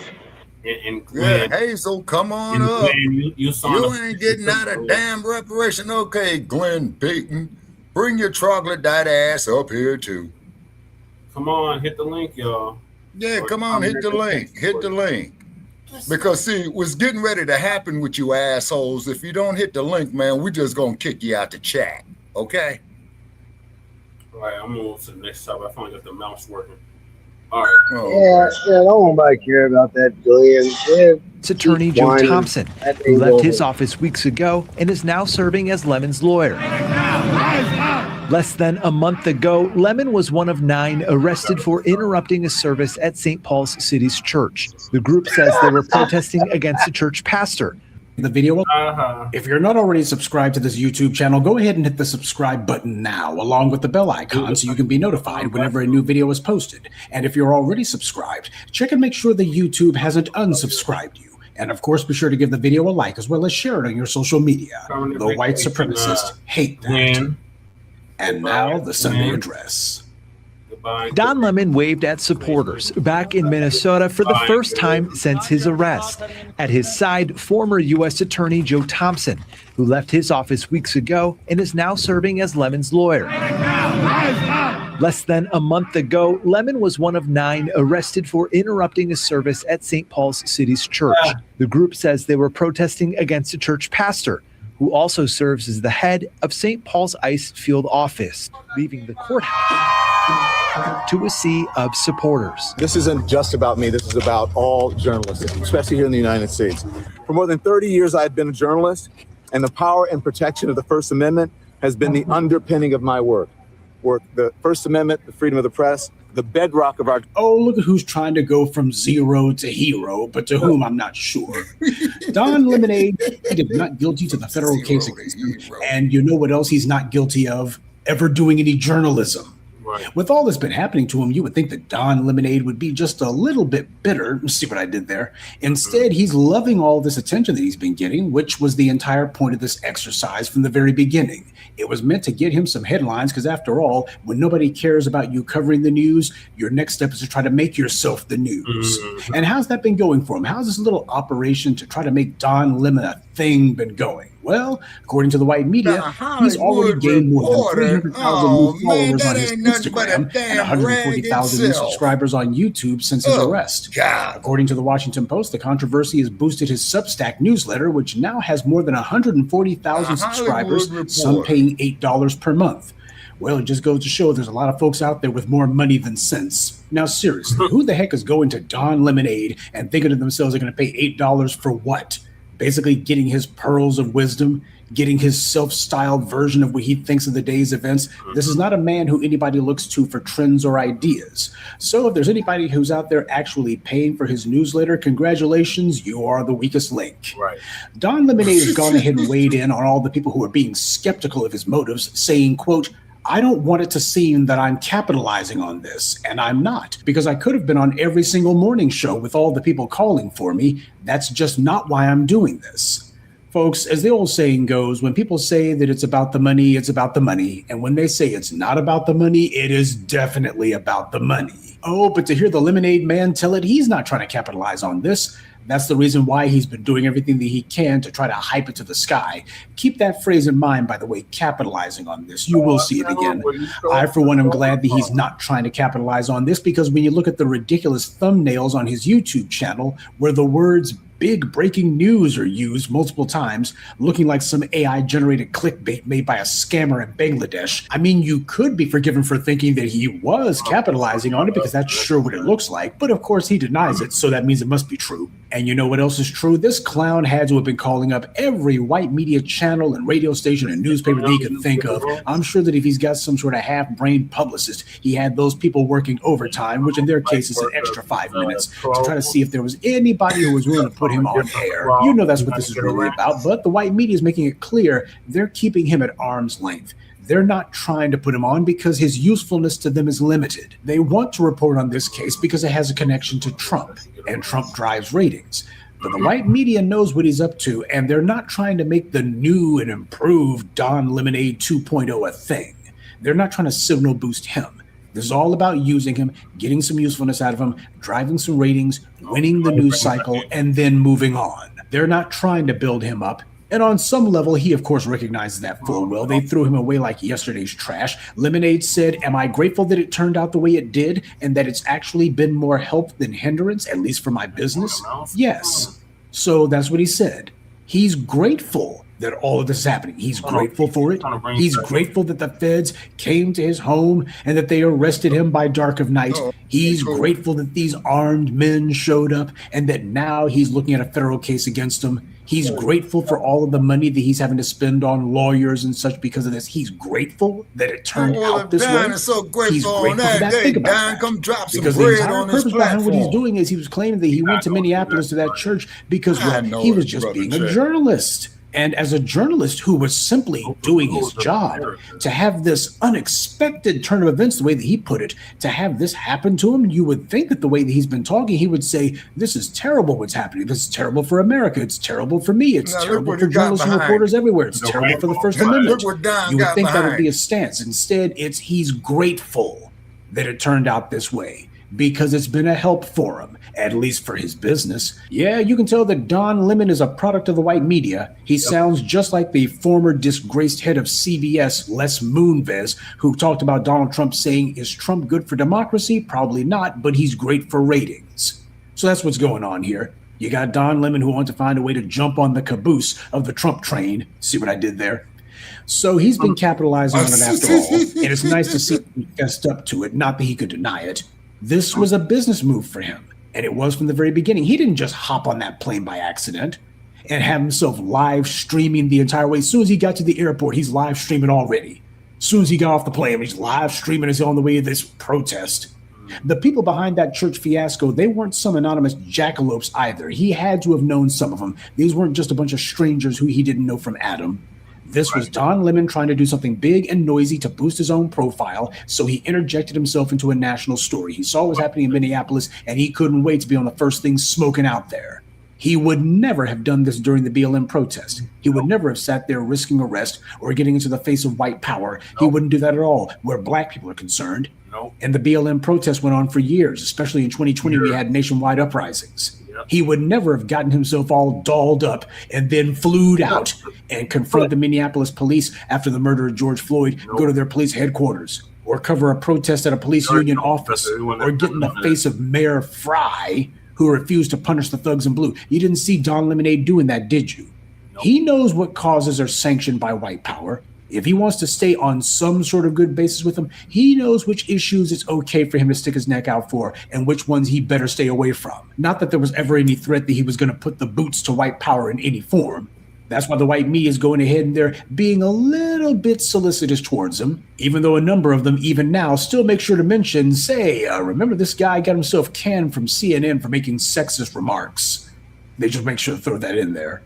And Glenn, Hazel, come on up. Glenn, you ain't getting out of damn reparation. Okay, Glenn Payton. Bring your troglodyte ass up here, too. Come on, hit the link, y'all. Yeah, come on, hit the link. Hit the link. Because see, what's getting ready to happen with you assholes, if you don't hit the link, man, we're just gonna kick you out the chat. Okay? All right, I'm gonna move to the next topic. I finally got the mouse working. All right. Yeah, don't nobody care about that Glenn. It's attorney Joe Thompson, who left his office weeks ago and is now serving as Lemon's lawyer. Less than a month ago, Lemon was one of 9 arrested for interrupting a service at St. Paul's City's church. The group says they were protesting against a church pastor. The video. If you're not already subscribed to this YouTube channel, go ahead and hit the subscribe button now, along with the bell icon, so you can be notified whenever a new video is posted. And if you're already subscribed, check and make sure that YouTube hasn't unsubscribed you. And of course, be sure to give the video a like, as well as share it on your social media. The white supremacists hate that. And now, the Sunday address. Don Lemon waved at supporters back in Minnesota for the first time since his arrest. At his side, former U.S. Attorney Joe Thompson, who left his office weeks ago and is now serving as Lemon's lawyer. Less than a month ago, Lemon was one of 9 arrested for interrupting a service at St. Paul's City's church. The group says they were protesting against a church pastor, who also serves as the head of St. Paul's ICE field office, leaving the courthouse to a sea of supporters. This isn't just about me. This is about all journalists, especially here in the United States. For more than 30 years, I've been a journalist, and the power and protection of the First Amendment has been the underpinning of my work. The First Amendment, the freedom of the press, the bedrock of our... Oh, look at who's trying to go from zero to hero, but to whom I'm not sure. Don Lemonade pleaded not guilty to the federal case against him. And you know what else he's not guilty of? Ever doing any journalism. Right. With all that's been happening to him, you would think that Don Lemonade would be just a little bit bitter. See what I did there? Instead, he's loving all this attention that he's been getting, which was the entire point of this exercise from the very beginning. It was meant to get him some headlines because, after all, when nobody cares about you covering the news, your next step is to try to make yourself the news. And how's that been going for him? How's this little operation to try to make Don Lemon a thing been going? Well, according to the white media, he's already gained more than 300,000 new followers on his Instagram and 140,000 new subscribers on YouTube since his arrest. According to the Washington Post, the controversy has boosted his Substack newsletter, which now has more than 140,000 subscribers, some paying $8 per month. Well, it just goes to show there's a lot of folks out there with more money than sense. Now, seriously, who the heck is going to Don Lemonade and thinking to themselves they're going to pay $8 for what? Basically getting his pearls of wisdom, getting his self-styled version of what he thinks of the day's events. This is not a man who anybody looks to for trends or ideas. So if there's anybody who's out there actually paying for his newsletter, congratulations, you are the weakest link. Right. Don Lemonade has gone ahead and weighed in on all the people who are being skeptical of his motives, saying, quote, I don't want it to seem that I'm capitalizing on this, and I'm not, because I could have been on every single morning show with all the people calling for me. That's just not why I'm doing this. Folks, as the old saying goes, when people say that it's about the money, it's about the money. And when they say it's not about the money, it is definitely about the money. Oh, but to hear the Lemonade Man tell it, he's not trying to capitalize on this. That's the reason why he's been doing everything that he can to try to hype it to the sky. Keep that phrase in mind, by the way, capitalizing on this. You will see it again. I, for one, am glad that he's not trying to capitalize on this, because when you look at the ridiculous thumbnails on his YouTube channel where the words big breaking news are used multiple times, looking like some AI-generated clickbait made by a scammer in Bangladesh. I mean, you could be forgiven for thinking that he was capitalizing on it, because that's sure what it looks like. But of course, he denies it, so that means it must be true. And you know what else is true? This clown had to have been calling up every white media channel and radio station and newspaper that he could think of. I'm sure that if he's got some sort of half-brained publicist, he had those people working overtime, which in their case is an extra 5 minutes, to try to see if there was anybody who was willing to put him on air. You know that's what this is really about, but the white media is making it clear they're keeping him at arm's length. They're not trying to put him on because his usefulness to them is limited. They want to report on this case because it has a connection to Trump, and Trump drives ratings. But the white media knows what he's up to, and they're not trying to make the new and improved Don Lemonade 2.0 a thing. They're not trying to signal boost him. This is all about using him, getting some usefulness out of him, driving some ratings, winning the news cycle, and then moving on. They're not trying to build him up. And on some level, he of course recognizes that full well. They threw him away like yesterday's trash. Lemonade said, am I grateful that it turned out the way it did and that it's actually been more help than hindrance, at least for my business? Yes. So that's what he said. He's grateful that all of this is happening. He's grateful for it. He's grateful that the feds came to his home and that they arrested him by dark of night. He's grateful that these armed men showed up and that now he's looking at a federal case against them. He's grateful for all of the money that he's having to spend on lawyers and such because of this. He's grateful that it turned out this way. Is so grateful He's grateful on that for that. day. Think about Don, that. come drop some Because the bread entire on this purpose behind what he's platform. doing is he was claiming that he went to Minneapolis to that church because he was just being a journalist. And as a journalist who was simply doing his job, to have this unexpected turn of events, the way that he put it, to have this happen to him, you would think that the way that he's been talking, he would say, this is terrible what's happening. This is terrible for America. It's terrible for me. It's terrible for journalists and reporters everywhere. It's terrible for the First Amendment. You would think that would be a stance. Instead, it's he's grateful that it turned out this way because it's been a help for him, at least for his business. Yeah, you can tell that Don Lemon is a product of the white media. He sounds just like the former disgraced head of CBS, Les Moonves, who talked about Donald Trump saying, is Trump good for democracy? Probably not, but he's great for ratings. So that's what's going on here. You got Don Lemon who wants to find a way to jump on the caboose of the Trump train. See what I did there? So he's been capitalizing on it after all, and it's nice to see him fessed up to it, not that he could deny it. This was a business move for him, and it was from the very beginning. He didn't just hop on that plane by accident and have himself live streaming the entire way. As soon as he got to the airport, he's live streaming already. As soon as he got off the plane, he's live streaming as on the way to this protest. The people behind that church fiasco, they weren't some anonymous jackalopes either. He had to have known some of them. These weren't just a bunch of strangers who he didn't know from Adam. This was Don Lemon trying to do something big and noisy to boost his own profile, so he interjected himself into a national story. He saw what was happening in Minneapolis, and he couldn't wait to be on the first thing smoking out there. He would never have done this during the BLM protest. He would never have sat there risking arrest or getting into the face of white power. He wouldn't do that at all, where black people are concerned. And the BLM protest went on for years, especially in 2020, we had nationwide uprisings. He would never have gotten himself all dolled up and then flew out and confront the Minneapolis police after the murder of George Floyd, go to their police headquarters, or cover a protest at a police union office, or get in the face of Mayor Fry, who refused to punish the thugs in blue. You didn't see Don Lemonade doing that, did you? He knows what causes are sanctioned by white power. If he wants to stay on some sort of good basis with them, he knows which issues it's okay for him to stick his neck out for and which ones he better stay away from. Not that there was ever any threat that he was going to put the boots to white power in any form. That's why the white media is going ahead and they're being a little bit solicitous towards him, even though a number of them, even now, still make sure to mention, say, remember this guy got himself canned from CNN for making sexist remarks. They just make sure to throw that in there.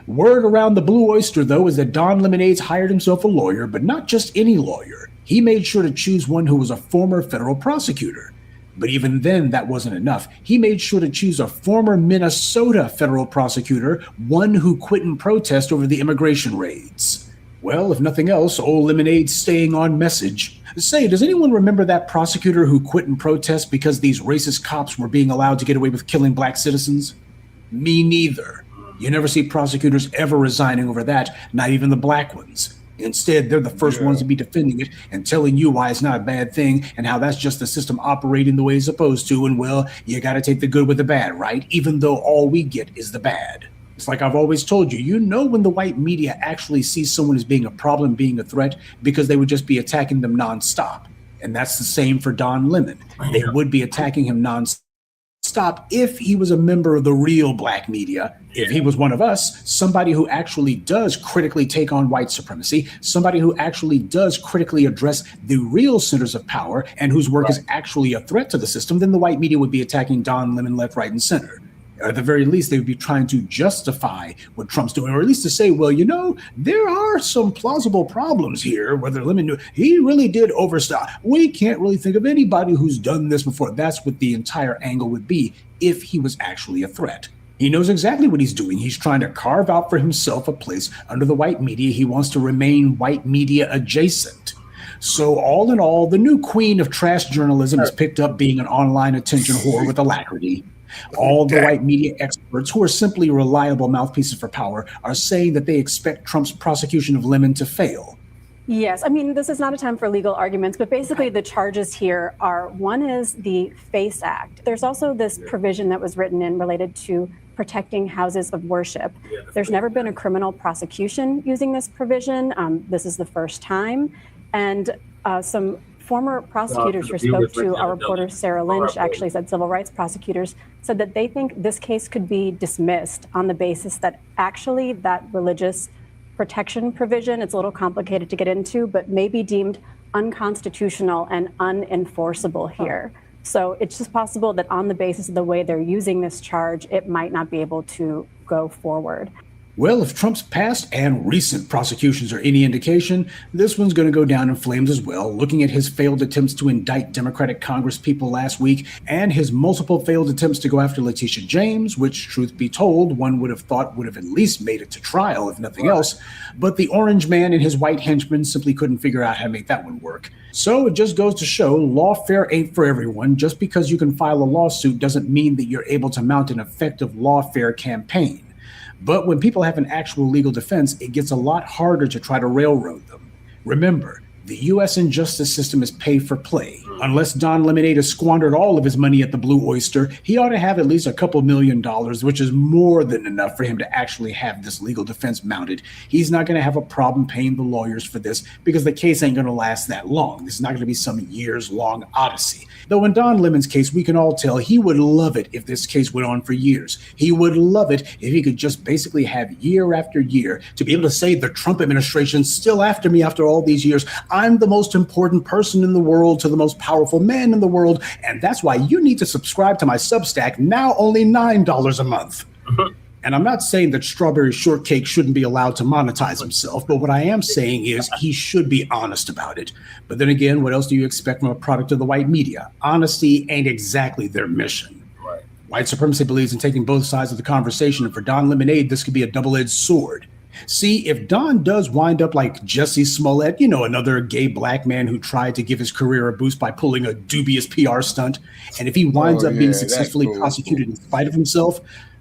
Word around the Blue Oyster, though, is that Don Lemonade's hired himself a lawyer, but not just any lawyer. He made sure to choose one who was a former federal prosecutor. But even then, that wasn't enough. He made sure to choose a former Minnesota federal prosecutor, one who quit in protest over the immigration raids. Well, if nothing else, old Lemonade's staying on message. Say, does anyone remember that prosecutor who quit in protest because these racist cops were being allowed to get away with killing black citizens? Me neither. You never see prosecutors ever resigning over that, not even the black ones. Instead, they're the first ones to be defending it and telling you why it's not a bad thing and how that's just the system operating the way it's supposed to. And well, you got to take the good with the bad, right? Even though all we get is the bad. It's like I've always told you, you know when the white media actually sees someone as being a problem, being a threat, because they would just be attacking them nonstop. And that's the same for Don Lemon. They would be attacking him nonstop if he was a member of the real black media. If he was one of us, somebody who actually does critically take on white supremacy, somebody who actually does critically address the real centers of power and whose work is actually a threat to the system, then the white media would be attacking Don Lemon left, right, and center. At the very least, they would be trying to justify what Trump's doing, or at least to say, well, you know, there are some plausible problems here, whether Lemon knew he really did overstop. We can't really think of anybody who's done this before. That's what the entire angle would be if he was actually a threat. He knows exactly what he's doing. He's trying to carve out for himself a place under the white media. He wants to remain white media adjacent. So all in all, the new queen of trash journalism has picked up being an online attention whore with alacrity. All the white media experts, who are simply reliable mouthpieces for power, are saying that they expect Trump's prosecution of Lemon to fail. Yes, I mean, this is not a time for legal arguments, but basically the charges here are, one is the FACE Act. There's also this provision that was written in related to protecting houses of worship. There's never been a criminal prosecution using this provision. This is the first time. And some former prosecutors who spoke to our reporter Sarah Lynch actually said, civil rights prosecutors said that they think this case could be dismissed on the basis that actually that religious protection provision, it's a little complicated to get into, but may be deemed unconstitutional and unenforceable here. So it's just possible that on the basis of the way they're using this charge, it might not be able to go forward. Well, if Trump's past and recent prosecutions are any indication, this one's going to go down in flames as well, looking at his failed attempts to indict Democratic Congress people last week and his multiple failed attempts to go after Letitia James, which, truth be told, one would have thought would have at least made it to trial, if nothing else. But the orange man and his white henchmen simply couldn't figure out how to make that one work. So it just goes to show lawfare ain't for everyone. Just because you can file a lawsuit doesn't mean that you're able to mount an effective lawfare campaign. But when people have an actual legal defense, it gets a lot harder to try to railroad them. Remember, the U.S. injustice system is pay for play. Unless Don Lemonade has squandered all of his money at the Blue Oyster, he ought to have at least a couple $1 million, which is more than enough for him to actually have this legal defense mounted. He's not going to have a problem paying the lawyers for this because the case ain't going to last that long. This is not going to be some years-long odyssey. Though in Don Lemon's case, we can all tell he would love it if this case went on for years. He would love it if he could just basically have year after year to be able to say the Trump administration's still after me after all these years. I'm the most important person in the world to the most powerful man in the world, and that's why you need to subscribe to my Substack, now only $9 a month. And I'm not saying that Strawberry Shortcake shouldn't be allowed to monetize himself, but what I am saying is he should be honest about it. But then again, what else do you expect from a product of the white media? Honesty ain't exactly their mission. Right. White supremacy believes in taking both sides of the conversation, and for Don Lemonade, this could be a double-edged sword. See, if Don does wind up like Jussie Smollett, you know, another gay black man who tried to give his career a boost by pulling a dubious PR stunt, and if he winds up being successfully prosecuted in spite of himself,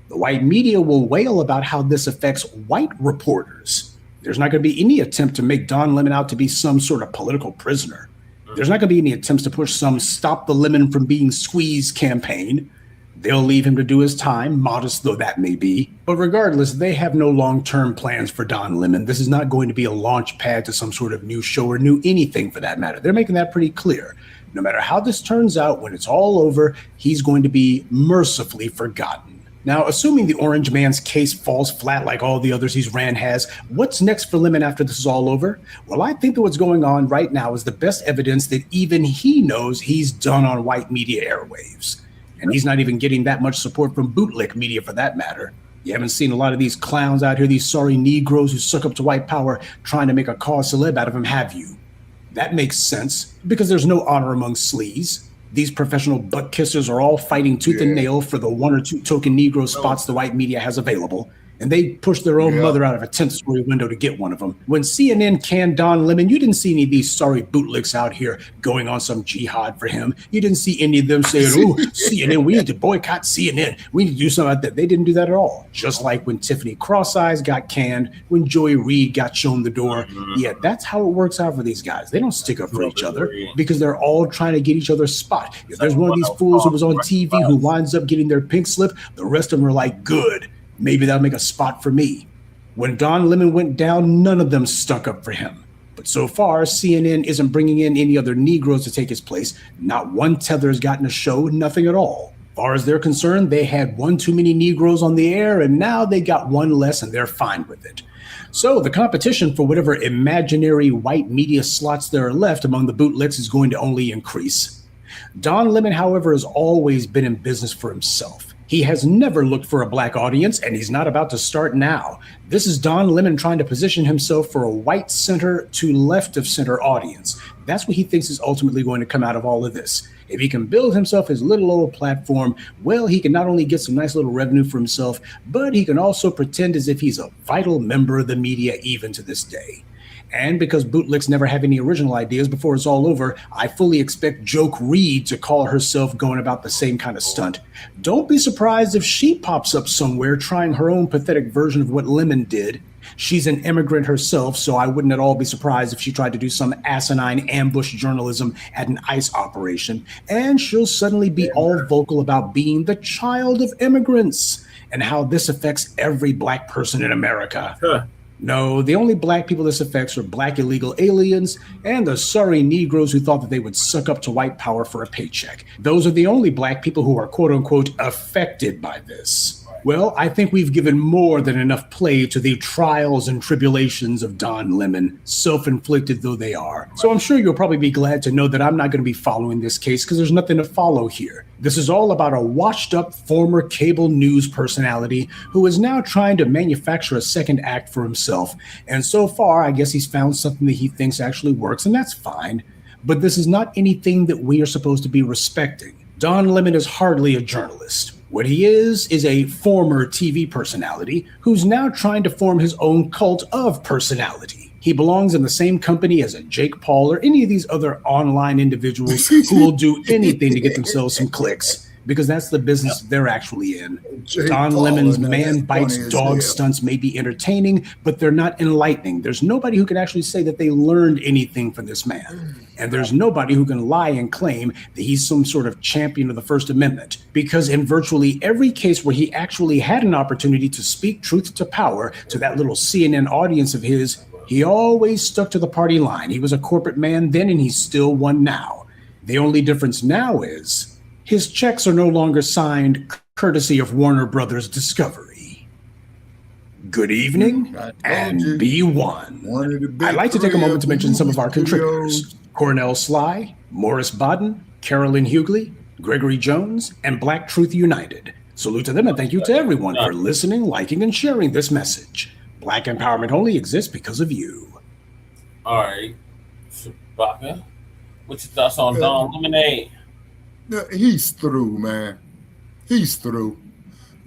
the white media will wail about how this affects white reporters. There's not going to be any attempt to make Don Lemon out to be some sort of political prisoner. There's not going to be any attempts to push some stop the lemon from being squeezed campaign. They'll leave him to do his time, modest though that may be. But regardless, they have no long-term plans for Don Lemon. This is not going to be a launch pad to some sort of new show or new anything for that matter. They're making that pretty clear. No matter how this turns out, when it's all over, he's going to be mercifully forgotten. Now, assuming the orange man's case falls flat like all the others he's ran has, what's next for Lemon after this is all over? Well, I think that what's going on right now is the best evidence that even he knows he's done on white media airwaves. And he's not even getting that much support from bootleg media for that matter. You haven't seen a lot of these clowns out here, these sorry Negroes who suck up to white power trying to make a cause celeb out of him, have you? That makes sense, because there's no honor among sleaze. These professional butt kissers are all fighting tooth and nail for the one or two token Negro spots the white media has available. And they pushed their own mother out of a 10th-story window to get one of them. When CNN canned Don Lemon, you didn't see any of these sorry bootlicks out here going on some jihad for him. You didn't see any of them saying, oh, CNN, we need to boycott CNN. We need to do something like that. They didn't do that at all. Just like when Tiffany Cross-Eyes got canned, when Joy Reid got shown the door. Yeah, that's how it works out for these guys. They don't stick up for each other because they're all trying to get each other's spot. If there's one of these fools who was on TV who winds up getting their pink slip, the rest of them are like, good. Maybe that'll make a spot for me. When Don Lemon went down, none of them stuck up for him. But so far, CNN isn't bringing in any other Negroes to take his place. Not one tether's gotten a show, nothing at all. As far as they're concerned, they had one too many Negroes on the air, and now they got one less, and they're fine with it. So the competition for whatever imaginary white media slots there are left among the bootlicks is going to only increase. Don Lemon, however, has always been in business for himself. He has never looked for a black audience, and he's not about to start now. This is Don Lemon trying to position himself for a white center to left of center audience. That's what he thinks is ultimately going to come out of all of this. If he can build himself his little old platform, well, he can not only get some nice little revenue for himself, but he can also pretend as if he's a vital member of the media even to this day. And because bootlicks never have any original ideas before it's all over, I fully expect Joke Reed to call herself going about the same kind of stunt. Don't be surprised if she pops up somewhere trying her own pathetic version of what Lemon did. She's an immigrant herself, so I wouldn't at all be surprised if she tried to do some asinine ambush journalism at an ICE operation. And she'll suddenly be all vocal about being the child of immigrants and how this affects every Black person in America. No, the only Black people this affects are Black illegal aliens and the sorry Negroes who thought that they would suck up to white power for a paycheck. Those are the only Black people who are quote-unquote affected by this. Well, I think we've given more than enough play to the trials and tribulations of Don Lemon, self-inflicted though they are. So I'm sure you'll probably be glad to know that I'm not going to be following this case because there's nothing to follow here. This is all about a washed-up former cable news personality who is now trying to manufacture a second act for himself. And so far, I guess he's found something that he thinks actually works, and that's fine. But this is not anything that we are supposed to be respecting. Don Lemon is hardly a journalist. What he is a former TV personality who's now trying to form his own cult of personality. He belongs in the same company as a Jake Paul or any of these other online individuals who will do anything to get themselves some clicks, because that's the business they're actually in. Don Lemon's man bites dog stunts may be entertaining, but they're not enlightening. There's nobody who can actually say that they learned anything from this man. And there's nobody who can lie and claim that he's some sort of champion of the First Amendment, because in virtually every case where he actually had an opportunity to speak truth to power to that little CNN audience of his, he always stuck to the party line. He was a corporate man then, and he's still one now. The only difference now is his checks are no longer signed courtesy of Warner Brothers Discovery. Good evening, and be one. I'd like to take a moment to mention some of our contributors: Cornell Sly, Morris Bodden, Carolyn Hughley, Gregory Jones, and Black Truth United. Salute to them, and thank you to everyone for listening, liking, and sharing this message. Black empowerment only exists because of you. All right, Chewbacca, what's your thoughts on Don Lemonade? He's through, man. He's through.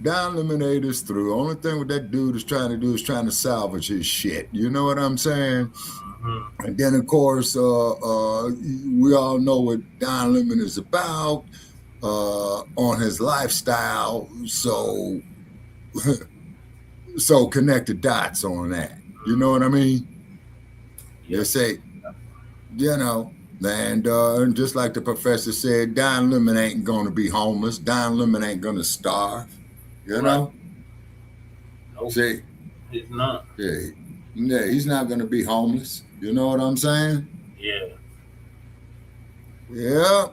Don Lemonade is through. The only thing what that dude is trying to do is trying to salvage his shit. You know what I'm saying? And then, of course, we all know what Don Lemon is about on his lifestyle. So connect the dots on that. You know what I mean? They say, you know, and just like the professor said, Don Lemon ain't going to be homeless. Don Lemon ain't going to starve. You know? Nope. See? He's not. Yeah, he's not going to be homeless. You know what I'm saying? Yeah. Yeah.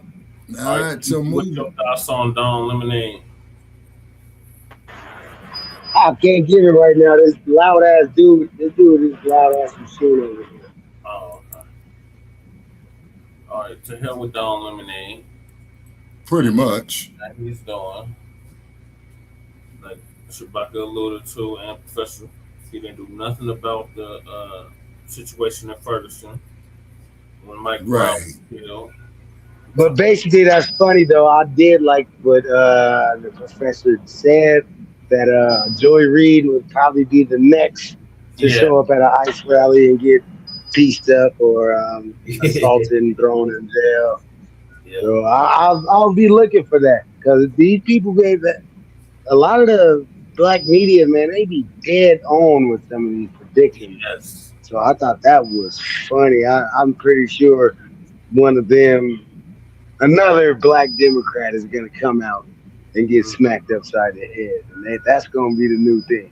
All right. So what's your thoughts on Don Lemonade? I can't give it right now. This loud ass dude. This dude is loud ass machine over here. Oh, okay. All right. To hell with Don Lemonade. Pretty much. That he's doing. Like Chewbacca alluded to, and Professor, he didn't do nothing about the situation in Ferguson when Mike Brown, you know. But basically, that's funny though. I did like what the professor said, that Joy Reid would probably be the next to show up at an ICE rally and get pieced up or assaulted and thrown in jail. Yeah. So I'll be looking for that, because these people gave that. A lot of the Black media, man, they be dead on with some of these predictions. Yes. So I thought that was funny. I'm pretty sure one of them, another Black Democrat, is going to come out and get smacked upside the head. And that's going to be the new thing.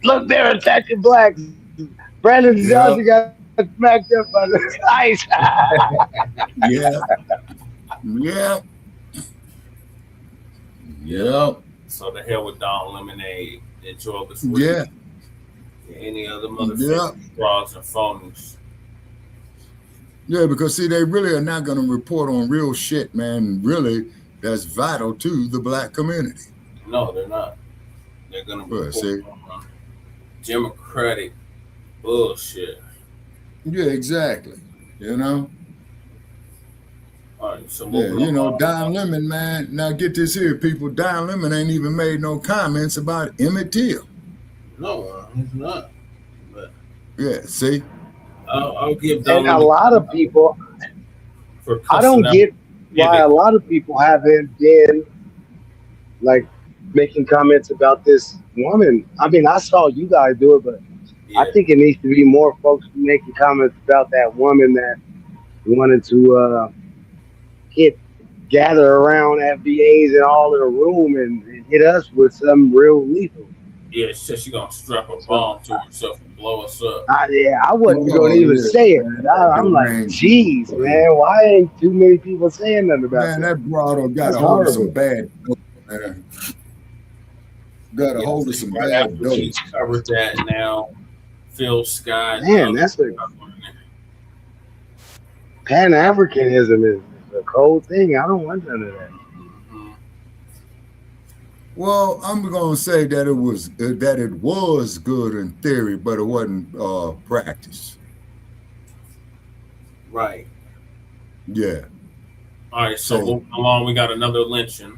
Look, they're attacking Blacks. Brandon Johnson got smacked up by the ICE. Yeah. Yep. So the hell with Don Lemonade. Enjoy this week. Yeah. Any other motherfucking frauds and phonies. Yeah, because see, they really are not going to report on real shit, man. Really, that's vital to the Black community. No, they're not. They're going to report on Democratic bullshit. Yeah, exactly. You know? All right, so yeah, you know, Don Lemon, man. Now get this here, people. Don Lemon ain't even made no comments about Emmett Till. No, he's not. But yeah, see? I'll give And a lot of people, I don't get why a lot of people haven't been like making comments about this woman. I mean, I saw you guys do it, but I think it needs to be more folks making comments about that woman that wanted to gather around FBAs and all in a room and hit us with some real lethal. Yeah, she said she gonna strap a bomb to herself and blow us up. I wasn't gonna even say it. I'm like, geez, man, why ain't too many people saying nothing about that? Man, that broad got a hold of some bad dope, man. Got a hold of some bad dope. We covered that now. Phil Scott. Man, that's a Pan-Africanism is a cold thing. I don't want none of that. Well, I'm gonna say that it was good in theory, but it wasn't practice. Right. Yeah. All right. So moving along, we got another lynching.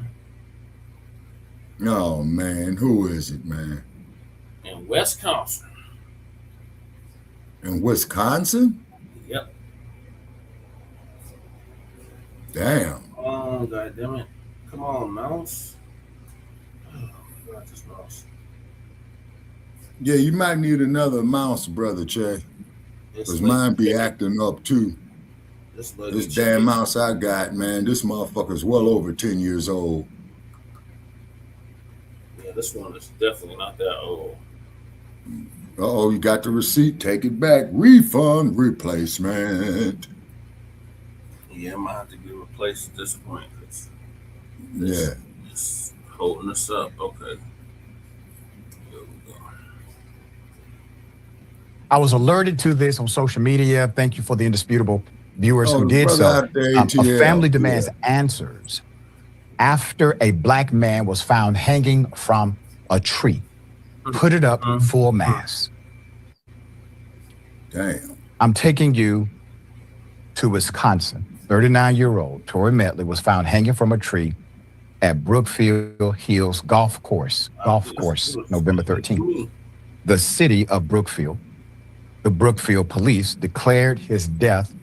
Oh man, who is it, man? In Wisconsin. In Wisconsin? Yep. Damn. Oh, God damn it. Come on, mouse. Oh, God, this mouse. Yeah, you might need another mouse, brother Che. Because mine be acting up too. This damn mouse I got, man, this motherfucker's well over 10 years old. Yeah, this one is definitely not that old. Uh-oh, you got the receipt. Take it back. Refund, replacement. Yeah, I might have to be replaced at this point. Yeah. It's holding us up. Okay. I was alerted to this on social media. Thank you for the indisputable viewers who did so. A family demands answers after a black man was found hanging from a tree. Put it up full mass. Damn. I'm taking you to Wisconsin. 39-year-old Tori Metley was found hanging from a tree at Brookfield Hills Golf Course, November 13th. The city of Brookfield, the Brookfield police declared his death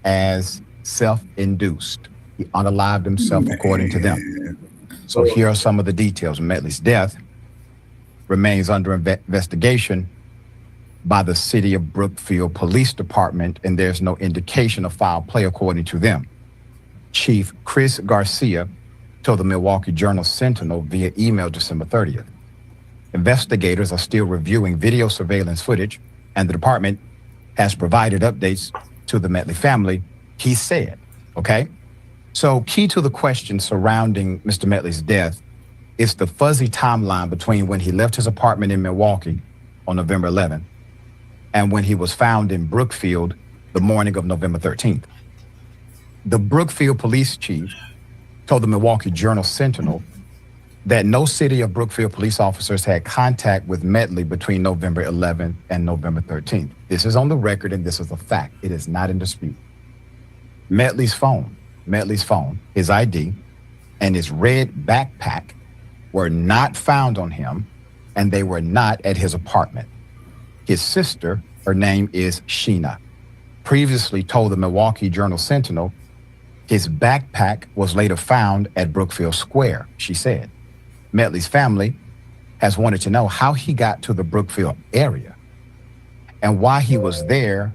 as self-induced. He unalived himself, according to them. So here are some of the details. Metley's death remains under investigation by the city of Brookfield Police Department, and there's no indication of foul play, according to them. Chief Chris Garcia told the Milwaukee Journal-Sentinel via email December 30th. Investigators are still reviewing video surveillance footage, and the department has provided updates to the Metley family, he said, okay? So key to the question surrounding Mr. Metley's death is the fuzzy timeline between when he left his apartment in Milwaukee on November 11th and when he was found in Brookfield the morning of November 13th. The Brookfield police chief told the Milwaukee Journal-Sentinel that no city of Brookfield police officers had contact with Metley between November 11th and November 13th. This is on the record, and this is a fact. It is not in dispute. Metley's phone, his ID, and his red backpack were not found on him, and they were not at his apartment. His sister, her name is Sheena, previously told the Milwaukee Journal-Sentinel his backpack was later found at Brookfield Square, she said. Metley's family has wanted to know how he got to the Brookfield area and why he was there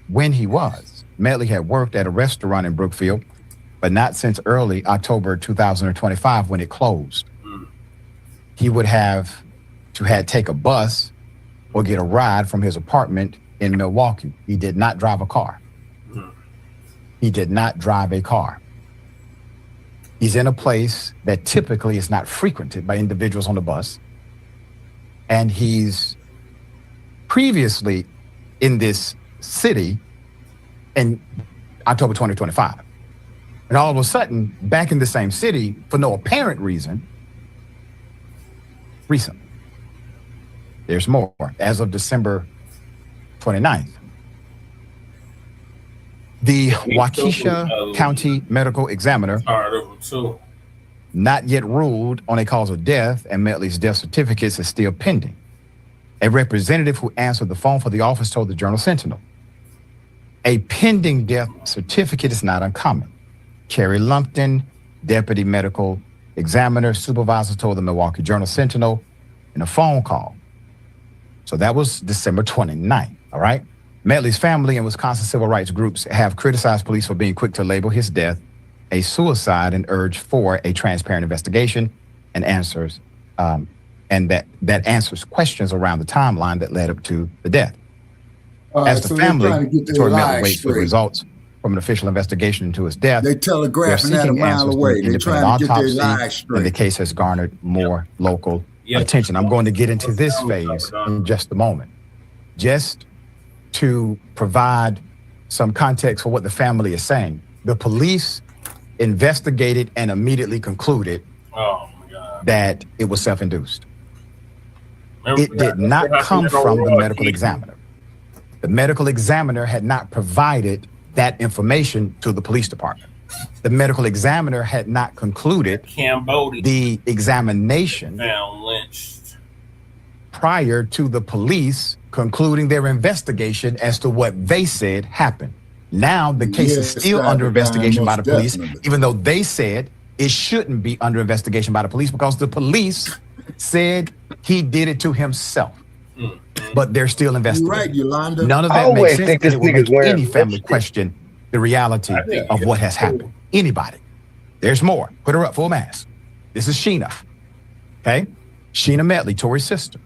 when he was. Metley had worked at a restaurant in Brookfield, but not since early October 2025 when it closed. He would have to take a bus or get a ride from his apartment in Milwaukee. He did not drive a car. He did not drive a car. He's in a place that typically is not frequented by individuals on the bus. And he's previously in this city in October 2025. And all of a sudden, back in the same city for no apparent reason, recently. There's more. As of December 29th, the Waukesha County Medical Examiner not yet ruled on a cause of death, and Metley's death certificates is still pending. A representative who answered the phone for the office told the Journal-Sentinel, a pending death certificate is not uncommon. Carrie Lumpton, deputy medical examiner supervisor, told the Milwaukee Journal-Sentinel in a phone call. So that was December 29th, all right? Medley's family and Wisconsin civil rights groups have criticized police for being quick to label his death a suicide and urged for a transparent investigation and answers, and that answers questions around the timeline that led up to the death. As the family, Tori Medley waits for results from an official investigation into his death. They telegraphing that a mile away. They're trying to get their lies straight. And the case has garnered more local attention. I'm going to get into this phase in just a moment. Just to provide some context for what the family is saying. The police investigated and immediately concluded that it was self-induced. It did not come from the medical examiner. The medical examiner had not provided that information to the police department. The medical examiner had not concluded the examination prior to the police concluding their investigation as to what they said happened. Now the case is still under investigation by the police, even though they said it shouldn't be under investigation by the police because the police said he did it to himself. But they're still investigating. You're right, Yolanda. None of that makes sense. It will make any family question the reality of what has happened. Anybody. There's more. Put her up, full mask. This is Sheena. Okay? Sheena Medley, Tori's sister,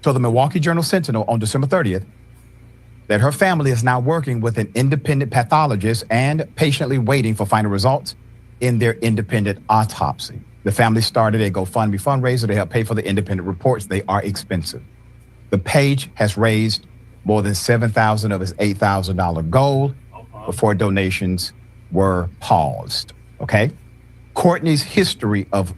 told the Milwaukee Journal-Sentinel on December 30th that her family is now working with an independent pathologist and patiently waiting for final results in their independent autopsy. The family started a GoFundMe fundraiser to help pay for the independent reports. They are expensive. The page has raised more than $7,000 of its $8,000 goal before donations were paused. Okay? Courtney's history of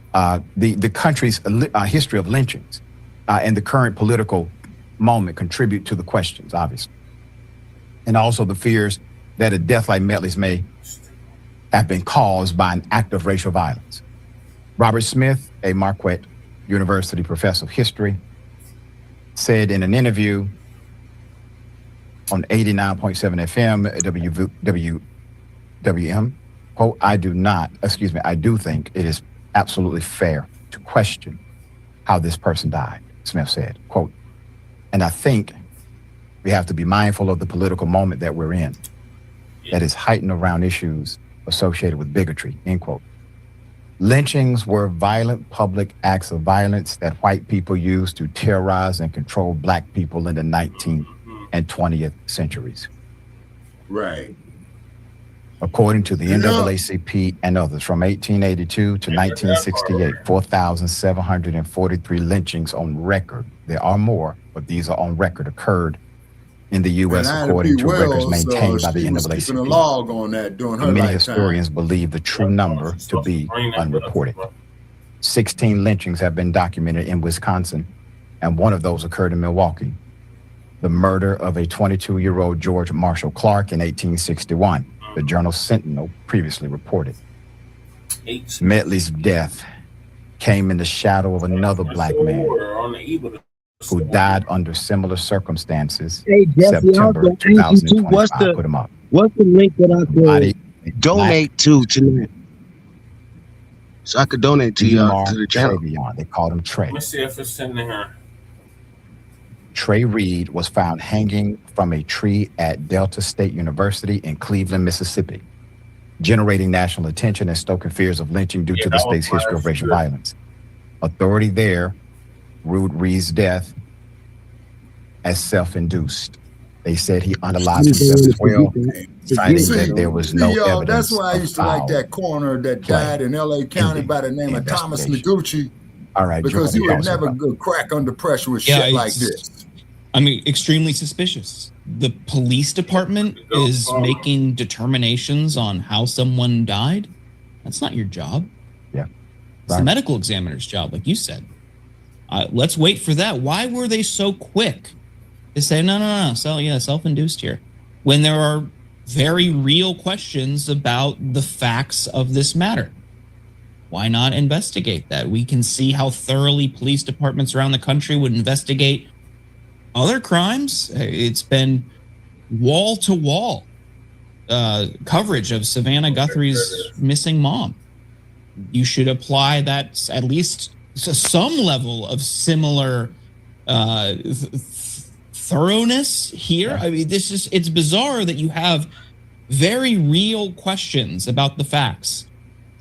the country's history of lynchings and the current political moment contribute to the questions, obviously. And also the fears that a death like Medley's may have been caused by an act of racial violence. Robert Smith, a Marquette University professor of history, said in an interview on 89.7 FM WM, quote, I do think it is absolutely fair to question how this person died, Smith said, quote, and I think we have to be mindful of the political moment that we're in that is heightened around issues associated with bigotry, end quote. Lynchings were violent public acts of violence that white people used to terrorize and control black people in the 19th and 20th centuries. Right. According to the NAACP and others, from 1882 to 1968, 4,743 lynchings on record. There are more, but these are on record, occurred in the U.S. according to records maintained by the NAACP. A log on that during her Many lifetime. historians believe the true number to be unreported. 16 lynchings have been documented in Wisconsin, and one of those occurred in Milwaukee. The murder of a 22-year-old George Marshall Clark in 1861, the Journal-Sentinel previously reported. Medley's death came in the shadow of another black man who died under similar circumstances. Hey, Jesse, September also, 2025. Put him up. What's the link that I could donate to tonight? So I could donate to y'all, to the channel. They called him Trey. Let me see if it's in there. Trey Reed was found hanging from a tree at Delta State University in Cleveland, Mississippi, generating national attention and stoking fears of lynching due to the state's history of racial violence. Authority there ruled Reed's death as self-induced. They said he unalived himself as well, citing that there was no evidence. That's why I of used to like foul that coroner that died in L.A. County by the name of Thomas Noguchi. All right, because he Joe, would never go crack under pressure with shit like this. I mean, extremely suspicious. The police department is making determinations on how someone died. That's not your job. Yeah. It's the medical examiner's job, like you said. Let's wait for that. Why were they so quick to say, no, self-induced here, when there are very real questions about the facts of this matter? Why not investigate that? We can see how thoroughly police departments around the country would investigate Other crimes, it's been wall to wall coverage of Savannah Guthrie's missing mom. You should apply that at least to some level of similar thoroughness here. I mean, it's bizarre that you have very real questions about the facts.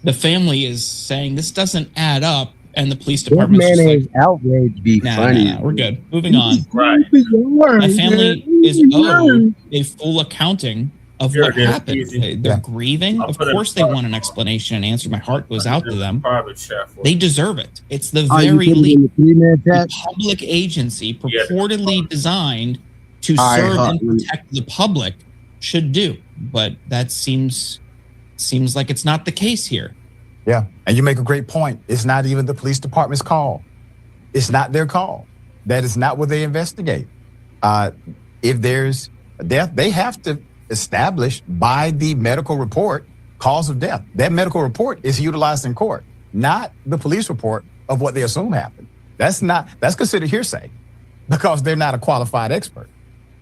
The family is saying this doesn't add up, and the police department is mayonnaise outrage be funny. We're good. Moving on. Right. My family is owed a full accounting of what happened. They're grieving. Of course, they want an explanation and answer. My heart goes out to them. They deserve it. It's the very least the public agency purportedly designed to serve and protect the public should do. But that seems like it's not the case here. Yeah, and you make a great point. It's not even the police department's call. It's not their call. That is not what they investigate. If there's death, they have to establish by the medical report cause of death. That medical report is utilized in court, not the police report of what they assume happened. That's considered hearsay because they're not a qualified expert.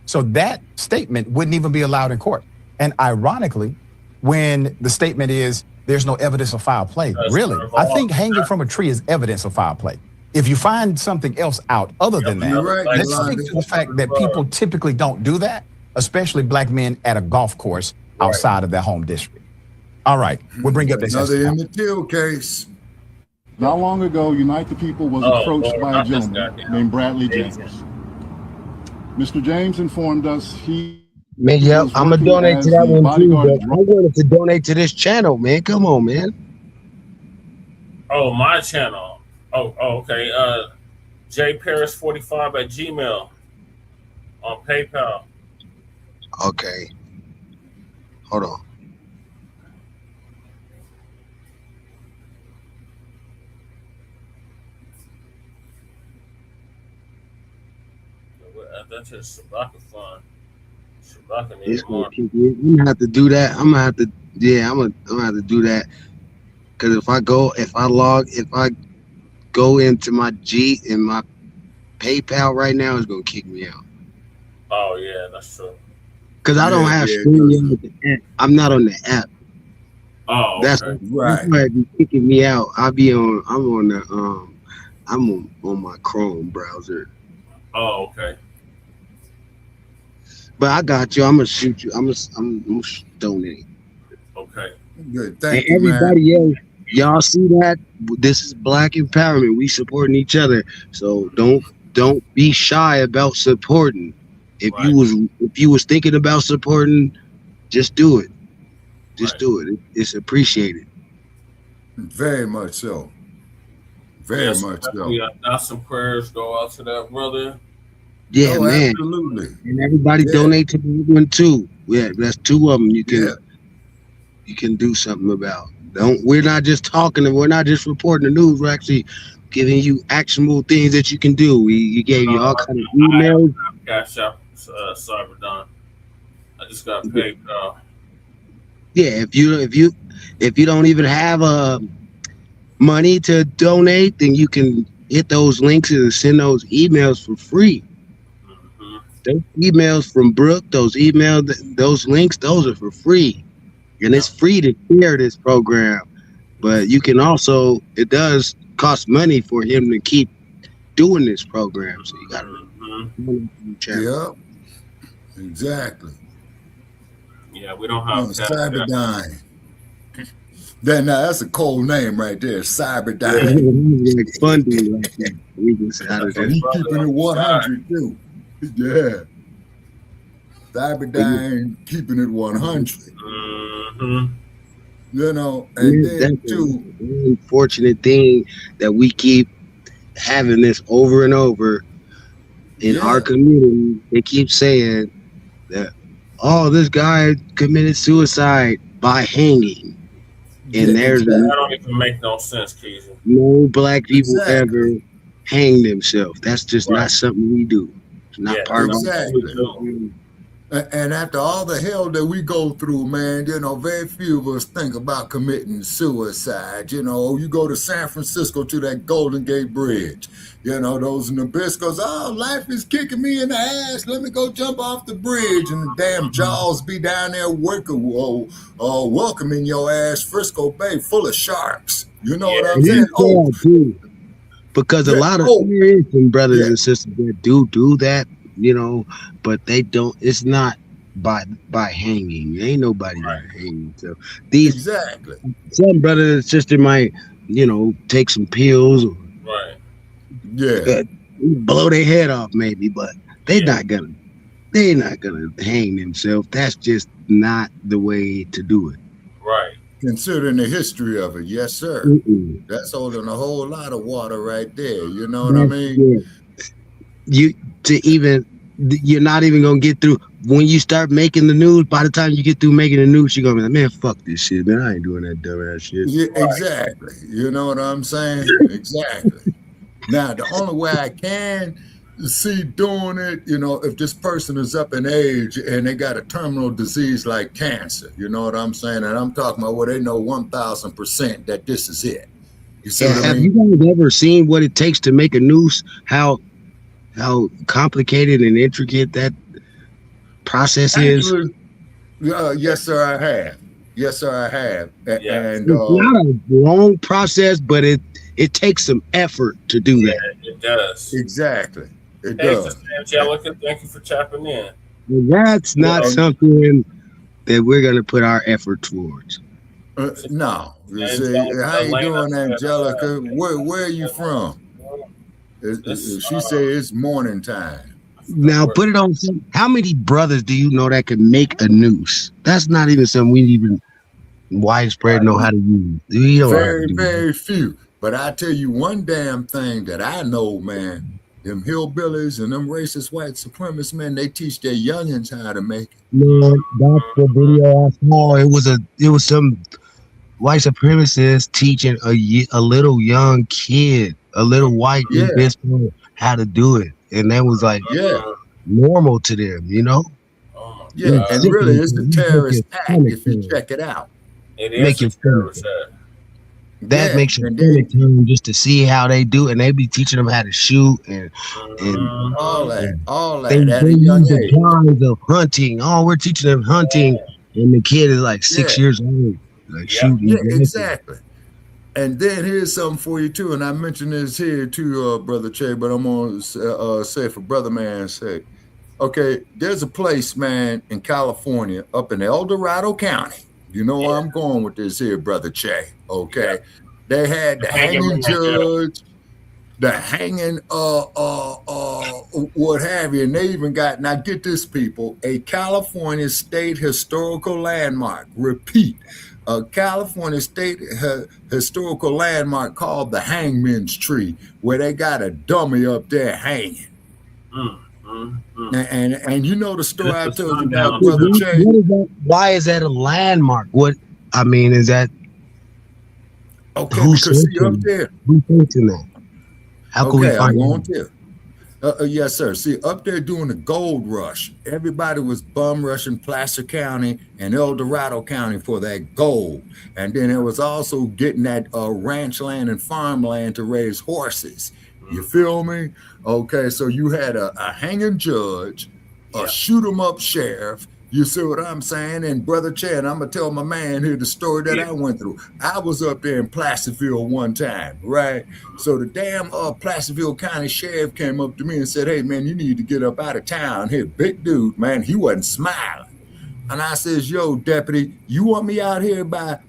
So that statement wouldn't even be allowed in court. And ironically, when the statement is there's no evidence of foul play, really, I think hanging from a tree is evidence of foul play. If you find something else out other than that, let's stick to the fact that people typically don't do that, especially black men at a golf course outside of their home district. All right, we'll bring up this. Another Emmett Till case. Not long ago, Unite the People was approached by a gentleman named Bradley James. Mr. James informed us Man, yep, I'm gonna donate to that one too, but I wanted to donate to this channel, man. Come on, man. Oh, my channel. Oh, okay. jparis45@gmail on PayPal. Okay. Hold on. That's just Shabaka fun. Shabaka It's needs gonna more. keep me. I'm gonna have to do that. I'm gonna have to do that. Cause if I go into my my PayPal right now, it's gonna kick me out. Oh yeah, that's true. Cause I don't have streaming with the app. I'm not on the app. Oh, That's okay. right. That's be kicking me out. I'm on my Chrome browser. Oh, okay. But I got you. I'm gonna shoot you. I'm gonna donate. Okay. Good. And everybody else, y'all see that? This is Black empowerment. We supporting each other. So don't be shy about supporting. If you was thinking about supporting, just do it. Just do it. It's appreciated. Very much so. Very much so. We got some prayers go out to that brother. Yeah, man. Absolutely. And everybody donate to the one too. Yeah, that's two of them. You can do something about. We're not just talking and we're not just reporting the news. We're actually giving you actionable things that you can do. We gave you all kind of emails. Cash App, Cyberdon. I just got paid. Yeah, if you don't even have money to donate, then you can hit those links and send those emails for free. Those emails from Brooke, those links, those are for free. And it's free to share this program. But you can also, it does cost money for him to keep doing this program. So you gotta Yeah, exactly. Yeah, we don't have Cyberdyne. That's a cold name right there, Cyberdyne. It's fun to like that. We can say how to do He's keeping it 100 too. Yeah. Cyberdyne keeping it 100. You know, and then too. The unfortunate thing that we keep having this over and over in our community. They keep saying that, oh, this guy committed suicide by hanging. And that don't even make no sense, Keezy. No black people ever hang themselves. That's just not something we do. It's not part of our And after all the hell that we go through, man, you know, very few of us think about committing suicide. You know, you go to San Francisco to that Golden Gate Bridge, you know, those Nabiscos, oh, life is kicking me in the ass. Let me go jump off the bridge. And the damn Jaws be down there welcoming your ass, Frisco Bay, full of sharks. You know what I'm saying? Oh, because a lot of some brothers and sisters that do that, you know, but they don't. It's not by hanging. Ain't nobody hanging. So these some brother and sister might, you know, take some pills or blow their head off maybe, but they're not gonna hang themselves. That's just not the way to do it. Right. Considering the history of it, yes, sir. That's holding a whole lot of water right there. You know what I mean? You're not even gonna get through when you start making the news. By the time you get through making the news, you're gonna be like, man, fuck this shit, man. I ain't doing that dumbass shit. Yeah, exactly. You know what I'm saying? Exactly. Now, the only way I can see doing it, you know, if this person is up in age and they got a terminal disease like cancer, you know what I'm saying? And I'm talking about where they know 1,000% that this is it. You see what I mean? Have you guys ever seen what it takes to make a noose? How complicated and intricate that process is? Yes, sir, I have. Yes, sir, I have. And it's not a long process, but it takes some effort to do that. It does. Exactly. It Hey, does. Sister Angelica, thank you for tapping in. That's not something that we're going to put our effort towards. No. You see, how you doing, Angelica? Where are you from? She said it's morning time. Now put it on. How many brothers do you know that can make a noose? That's not even something we even widespread know how to use. Very few. But I tell you one damn thing that I know, man. Them hillbillies and them racist white supremacists, man, they teach their youngins how to make it. Man, that's the video I saw. It was some white supremacist teaching a little young kid, a little white invisible, how to do it, and that was like normal to them, you know. Yeah, and really, it's a terrorist act if you check it out. It is a terrorist act. That makes your stomach turn just to see how they do, and they be teaching them how to shoot and all that They at a young use the age. guns of hunting. Oh, we're teaching them hunting, and the kid is like 6 years old, like shooting. Yeah, exactly. And then here's something for you too, and I mentioned this here too, Brother Che, but I'm gonna say for Brother Man's sake. Okay, there's a place, man, in California, up in El Dorado County. You know where I'm going with this here, Brother Che. Okay, they had the hanging judge, the hanging what have you, and they even got, now get this, people, a California state historical landmark. Repeat, a California state historical landmark called the Hangman's Tree, where they got a dummy up there hanging. And you know the story I told you about, Brother Che. Why is that a landmark? What I mean is that because see up there. Who's thinking that? How can we find out? Yes, sir. See, up there doing the gold rush, everybody was bum rushing Placer County and El Dorado County for that gold. And then it was also getting that ranch land and farmland to raise horses. You feel me? Okay, so you had a hanging judge, a shoot 'em up sheriff. You see what I'm saying? And Brother Chad, I'm gonna tell my man here the story that I went through. I was up there in Placerville one time, right? So the damn Placerville County sheriff came up to me and said, "Hey man, you need to get up out of town here." Big dude, man, he wasn't smiling. And I says, "Yo, deputy, you want me out here by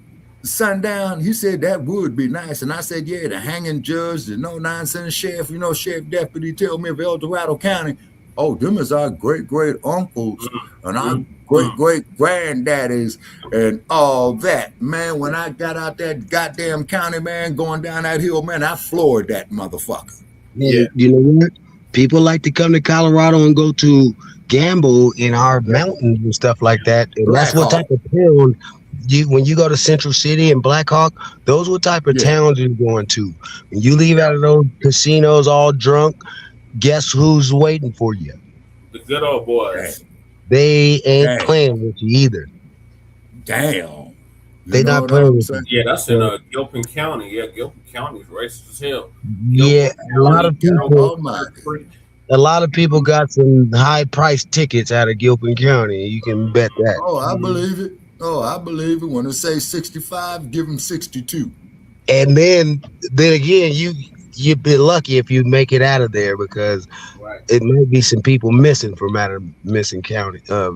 sundown?" He said that would be nice. And I said, "Yeah, the hanging judge, the no nonsense sheriff, you know, sheriff deputy tell me of El Dorado County. Oh, them is our great uncles and our great granddaddies and all that." Man, when I got out that goddamn county, man, going down that hill, man, I floored that motherfucker. Yeah. You know what? People like to come to Colorado and go to gamble in our mountains and stuff like that. And that's what type of town when you go to Central City and Black Hawk, those what type of towns you're going to. When you leave out of those casinos all drunk, guess who's waiting for you? The good old boys. They ain't Damn. playing with you either. Damn. They not playing with you. Yeah, that's in Gilpin County. Yeah, Gilpin County is racist as hell. Yeah, a lot of people. Oh my. A lot of people got some high price tickets out of Gilpin County. You can bet that. Oh, I believe it. Oh, I believe it. When it say 65, give them 62. And then again, you'd be lucky if you make it out of there, because it might be some people missing from out of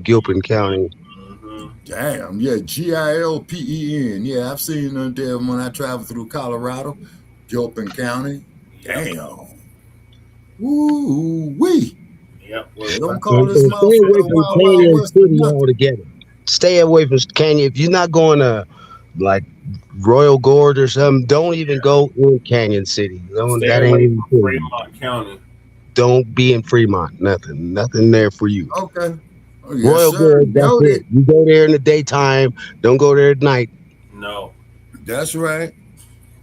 Gilpin County. Damn, yeah, Gilpen. Yeah, I've seen them there when I travel through Colorado, Gilpin County. Damn. Woo wee. Yep. They don't call this Stay away motherfucker from Wild Canyon West. City altogether. Stay away from Canyon. If you're not going to like Royal Gorge or something, don't even go in Canyon City. That ain't even cool. Fremont County. Don't be in Fremont. Nothing there for you. Okay. Oh, yes, Royal sir. Gorge, that's it. You go there in the daytime. Don't go there at night. No. That's right.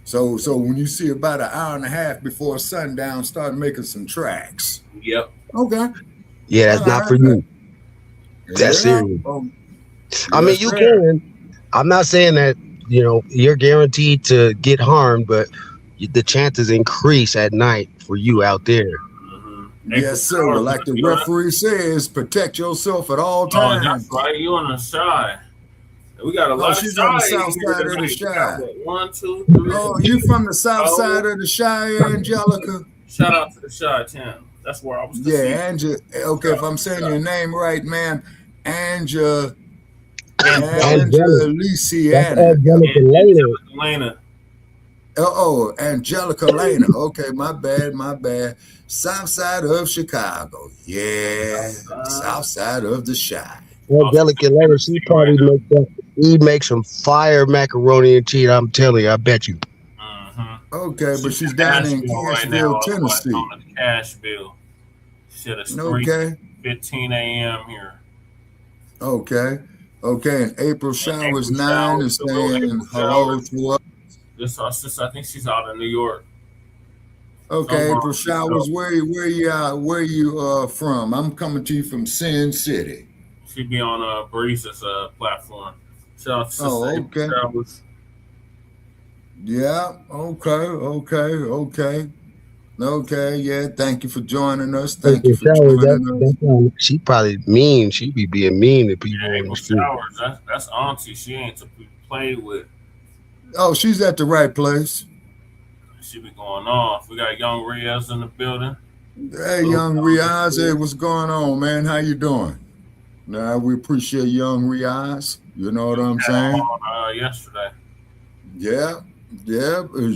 So when you see about an hour and a half before sundown, start making some tracks. Yep. Okay. Yeah, that's not for you. That's serious. I mean, you can. I'm not saying that, you're guaranteed to get harmed, but the chances increase at night for you out there. Yes, sir. Like the referee says, protect yourself at all times. Oh, that's right. You on the side. We got a lot of she's on the south side of the Shy. 1, 2, 3. Oh, you from the south side of the Shy, Angelica? Shout out to the Shy town. That's where I was. Yeah, okay, if I'm saying your name right, ma'am, Angelica. Lena. Oh, Angelica Lena. Okay, my bad. South side of Chicago. Yeah, south side of the Shy. Angelica Lena, she probably makes some fire macaroni and cheese. I'm telling you, I bet you. Okay, but she's down in Cashville, Tennessee. Cashville. Shit, it's 3:15 a.m. here. Okay. And April Showers 9 is saying hello to us. I think she's out in New York. Okay, April Showers, where you from? I'm coming to you from Sin City. She be on Breeze's platform. Shout out to okay. Showers. Yeah. Okay. Yeah. Thank you for joining us. Thank you for joining us. She probably mean. She be being mean to people in the street. Showers, that's auntie. She ain't to be played with. Oh, she's at the right place. She be going off. We got Young Riaz in the building. Hey, Young Riaz. Hey, what's going on, man? How you doing? Nah, we appreciate Young Riaz. You know what I'm saying? Yesterday. Yeah.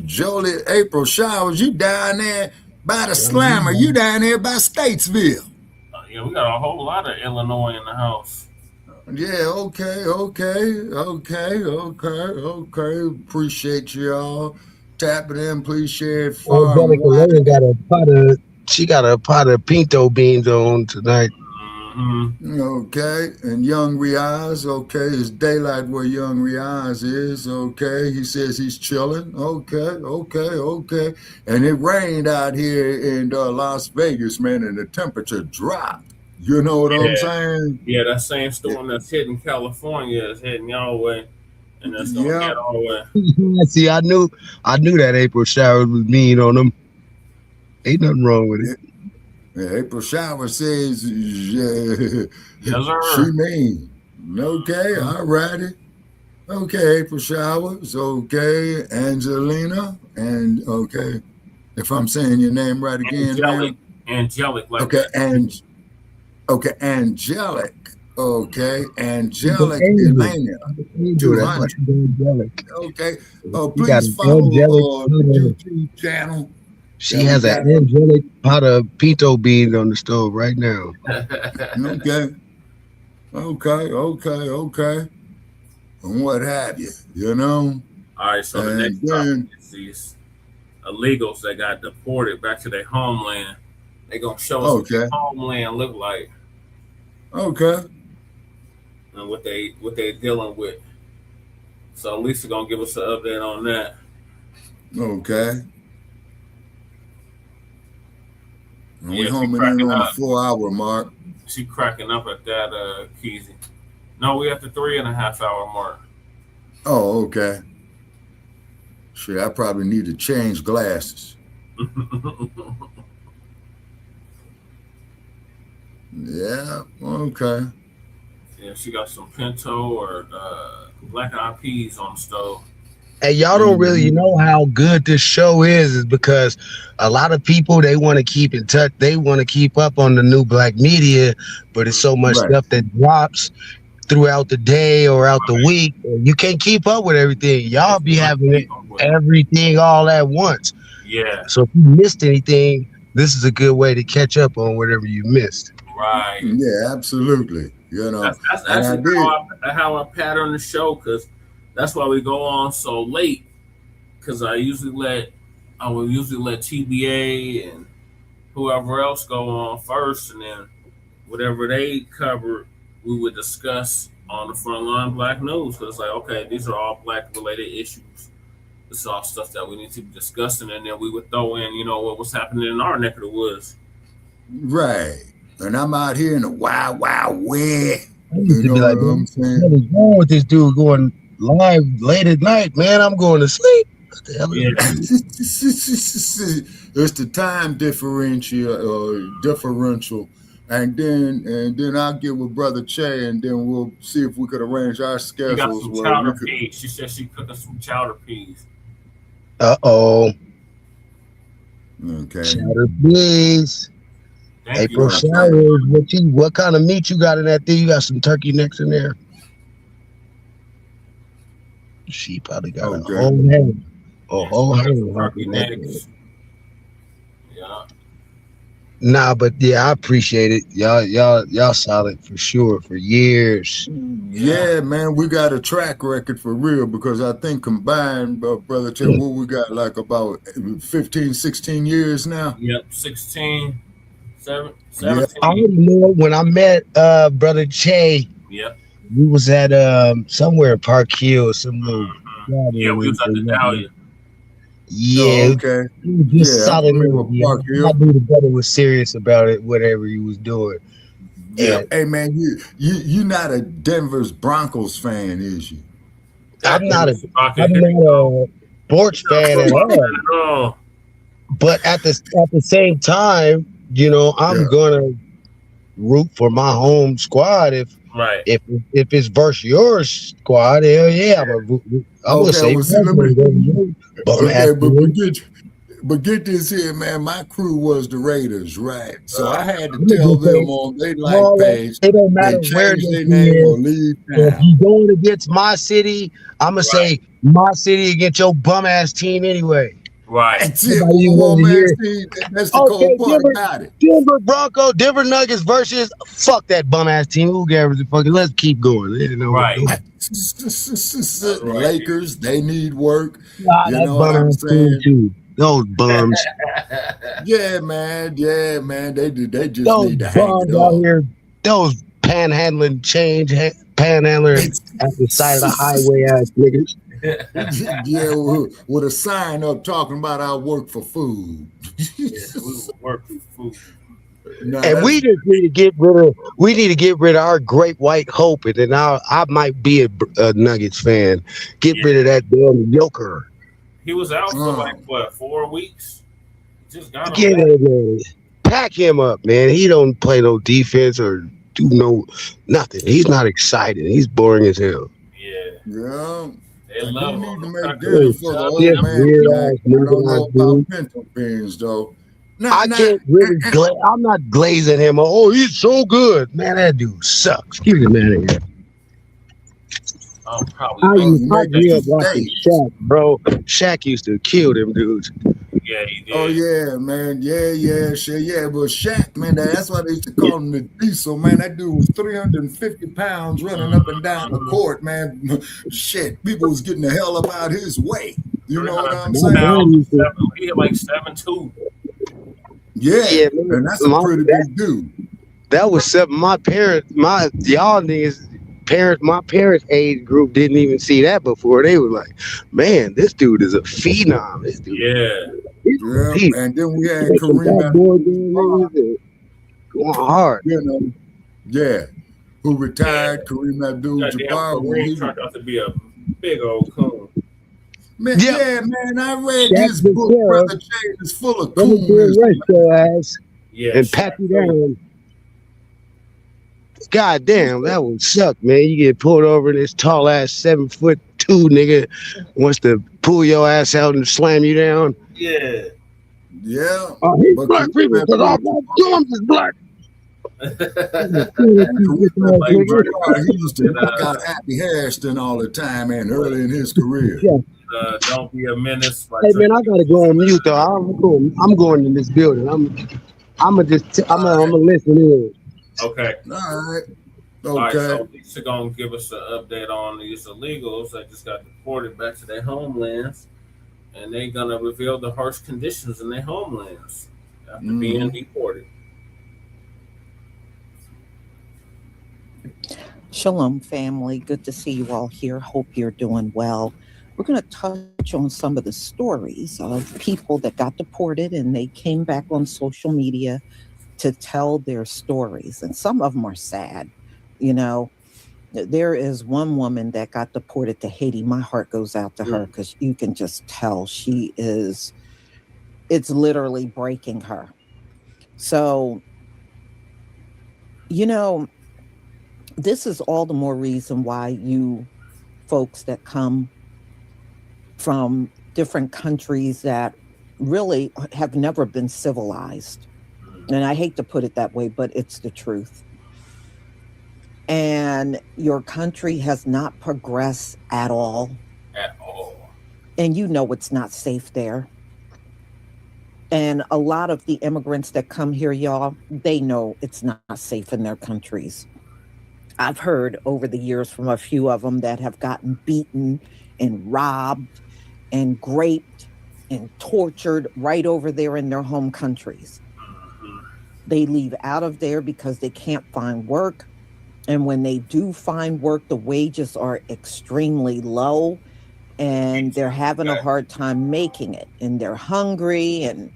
Jolie, April Showers, you down there by the Slammer. You down there by Statesville. Yeah, we got a whole lot of Illinois in the house. Yeah, okay. Appreciate y'all. Tap it in, please share it far and wide. got a pot of pinto beans on tonight. Okay, and Young Riaz, okay, it's daylight where Young Riaz is, okay, he says he's chilling, okay, and it rained out here in Las Vegas, man, and the temperature dropped, you know what I'm saying? Yeah, that same storm that's hitting California is heading y'all way, and that's gonna get our way. See, I knew that April Showers was mean on them. Ain't nothing wrong with it. Yeah, April Shower says, yes, sir. She mean. Okay, all righty. Okay, April Showers, okay, Angelina, and okay, if I'm saying your name right again. Angelic. Like okay, Angelic. Okay, Angelic Elena. Okay, please follow the YouTube channel. She has an angelic pot of pinto beans on the stove right now. Okay. And what have you, you know? All right, so the next topic is these illegals that got deported back to their homeland. They're going to show us what their homeland look like. Okay. And what they're dealing with. So Lisa going to give us an update on that. Okay. And we're homing in on the 4-hour mark. She cracking up at that, Keezy. No, we at the 3.5 hour mark. Oh, okay. Shit, I probably need to change glasses. Yeah, okay. Yeah, she got some pinto or black eyed peas on the stove. Hey, y'all don't really know how good this show is because a lot of people, they want to keep in touch. They want to keep up on the new Blacc Media, but it's so much stuff that drops throughout the day or out the week. You can't keep up with everything. Y'all be having everything all at once. Yeah. So if you missed anything, this is a good way to catch up on whatever you missed. Right. Yeah, absolutely. You know, that's actually how I pattern the show, because that's why we go on so late. Because I will usually let TBA and whoever else go on first, and then whatever they cover, we would discuss on the Frontline Black News. Because like, okay, these are all Black related issues. It's all stuff that we need to be discussing, and then we would throw in, you know, what was happening in our neck of the woods. Right. And I'm out here in the wild, wild west. I used to be like, what is wrong with this dude going live late at night, man? I'm going to sleep. What the hell It's the time differential. And then I'll get with Brother Che, and then we'll see if we could arrange our schedules. You got some chowder peas. She said she cooking some chowder peas. Uh-oh. Okay. Chowder peas. April showers. What kind of meat you got in that thing? You got some turkey necks in there? She probably got a whole head. A whole head. Turkey necks. Yeah. Nah, but yeah, I appreciate it. Y'all solid for sure for years. Yeah, man, we got a track record for real, because I think combined, Brother Che, what we got, like about 15, 16 years now? Yep, 16. 17. Yeah, I already know when I met Brother Che. Yep. We was at somewhere in Park Hill, some little. Yeah, we was at the Dahlia. Yeah, okay. Just solid. I knew the brother was serious about it, whatever he was doing. Yeah. Hey man, you not a Denver's Broncos fan, is you? I'm not a sports fan at all. But at the same time, you know, I'm gonna root for my home squad if it's versus your squad. Hell yeah, I'm gonna say. But get this here, man. My crew was the Raiders, right? So I had to tell them on their life page. It don't matter where their name or leave. If you going against my city, I'm gonna say my city against your bum ass team anyway. Right. That's it. That's the cold part about it. Denver Broncos, Denver Nuggets versus fuck that bum ass team. Who cares? Let's keep going. Right. Lakers, they need work. Nah, you know what I'm saying? Too. Those bums. Yeah, man. They just those need to hang it out up. here. Those panhandling panhandlers at the side of the highway ass niggas. Yeah, with a sign up talking about I work for food. We work for food. No, and we just need to get rid of our great white hope, and then I might be a Nuggets fan. Get rid of that damn yoker. He was out for like what, 4 weeks? Just got Get him, pack him up, man. He don't play no defense or do nothing. He's not exciting. He's boring as hell. Yeah. They love need to make dinner for the old man. I don't know about pinto beans though. I can't really I'm not glazing him. Oh, he's so good. Man, that dude sucks. Get him out of here. I grew up watching Shaq, bro. Shaq used to kill them dudes. Yeah, he did. Oh yeah, man. Yeah, shit. Yeah, but Shaq, man, that's why they used to call him the Diesel, man. That dude was 350 pounds running up and down the court, man. Shit, people was getting the hell up out his way. You know what I'm saying? He had like 7'2". Yeah, and that's a pretty big dude. That was something my parents age group didn't even see that before. They were like, man, this dude is a phenom. This dude. Yeah. And then we had Kareem going hard. You know, Yeah. Who retired, Kareem Goddamn, Abdul-Jabbar. turned out to be a big old coon. Man, yeah, man, I read Shaq his book, Barrera. Brother James, is full of Let me do coolness. arrest your ass Yeah, and pat you down. God damn, that would suck, man. You get pulled over and this tall ass 7'2" nigga wants to pull your ass out and slam you down. Yeah. Yeah. He's black people because all black Jones is black. He used to knock out Happy Hairston all the time and early in his career. Yeah. Don't be a menace. Hey man, I gotta go on mute though. I'm going in this building. I'm gonna listen in. Okay. All right. All right, Okay. so Lisa gonna give us an update on these illegals that just got deported back to their homelands, and they're gonna reveal the harsh conditions in their homelands after being deported. Shalom, family. Good to see you all here. Hope you're doing well. We're going to touch on some of the stories of people that got deported and they came back on social media to tell their stories. And some of them are sad. You know, there is one woman that got deported to Haiti. My heart goes out to her because you can just tell it's literally breaking her. So, you know, this is all the more reason why you folks that come from different countries that really have never been civilized. And I hate to put it that way, but it's the truth. And your country has not progressed at all. At all. And you know it's not safe there. And a lot of the immigrants that come here, y'all, they know it's not safe in their countries. I've heard over the years from a few of them that have gotten beaten and robbed and raped and tortured right over there in their home countries. They leave out of there because they can't find work. And when they do find work, the wages are extremely low and they're having a hard time making it. And they're hungry. And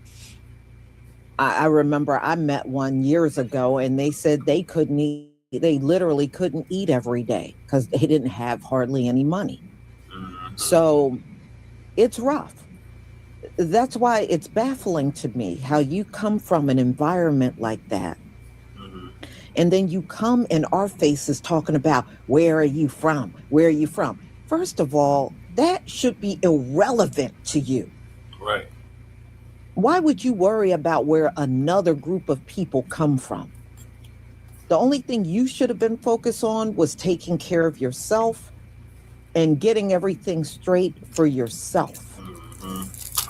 I remember I met one years ago and they said they couldn't eat. They literally couldn't eat every day because they didn't have hardly any money. So it's rough. That's why it's baffling to me how you come from an environment like that. And then you come in our faces talking about, where are you from? Where are you from? First of all, that should be irrelevant to you. Right. Why would you worry about where another group of people come from? The only thing you should have been focused on was taking care of yourself and getting everything straight for yourself.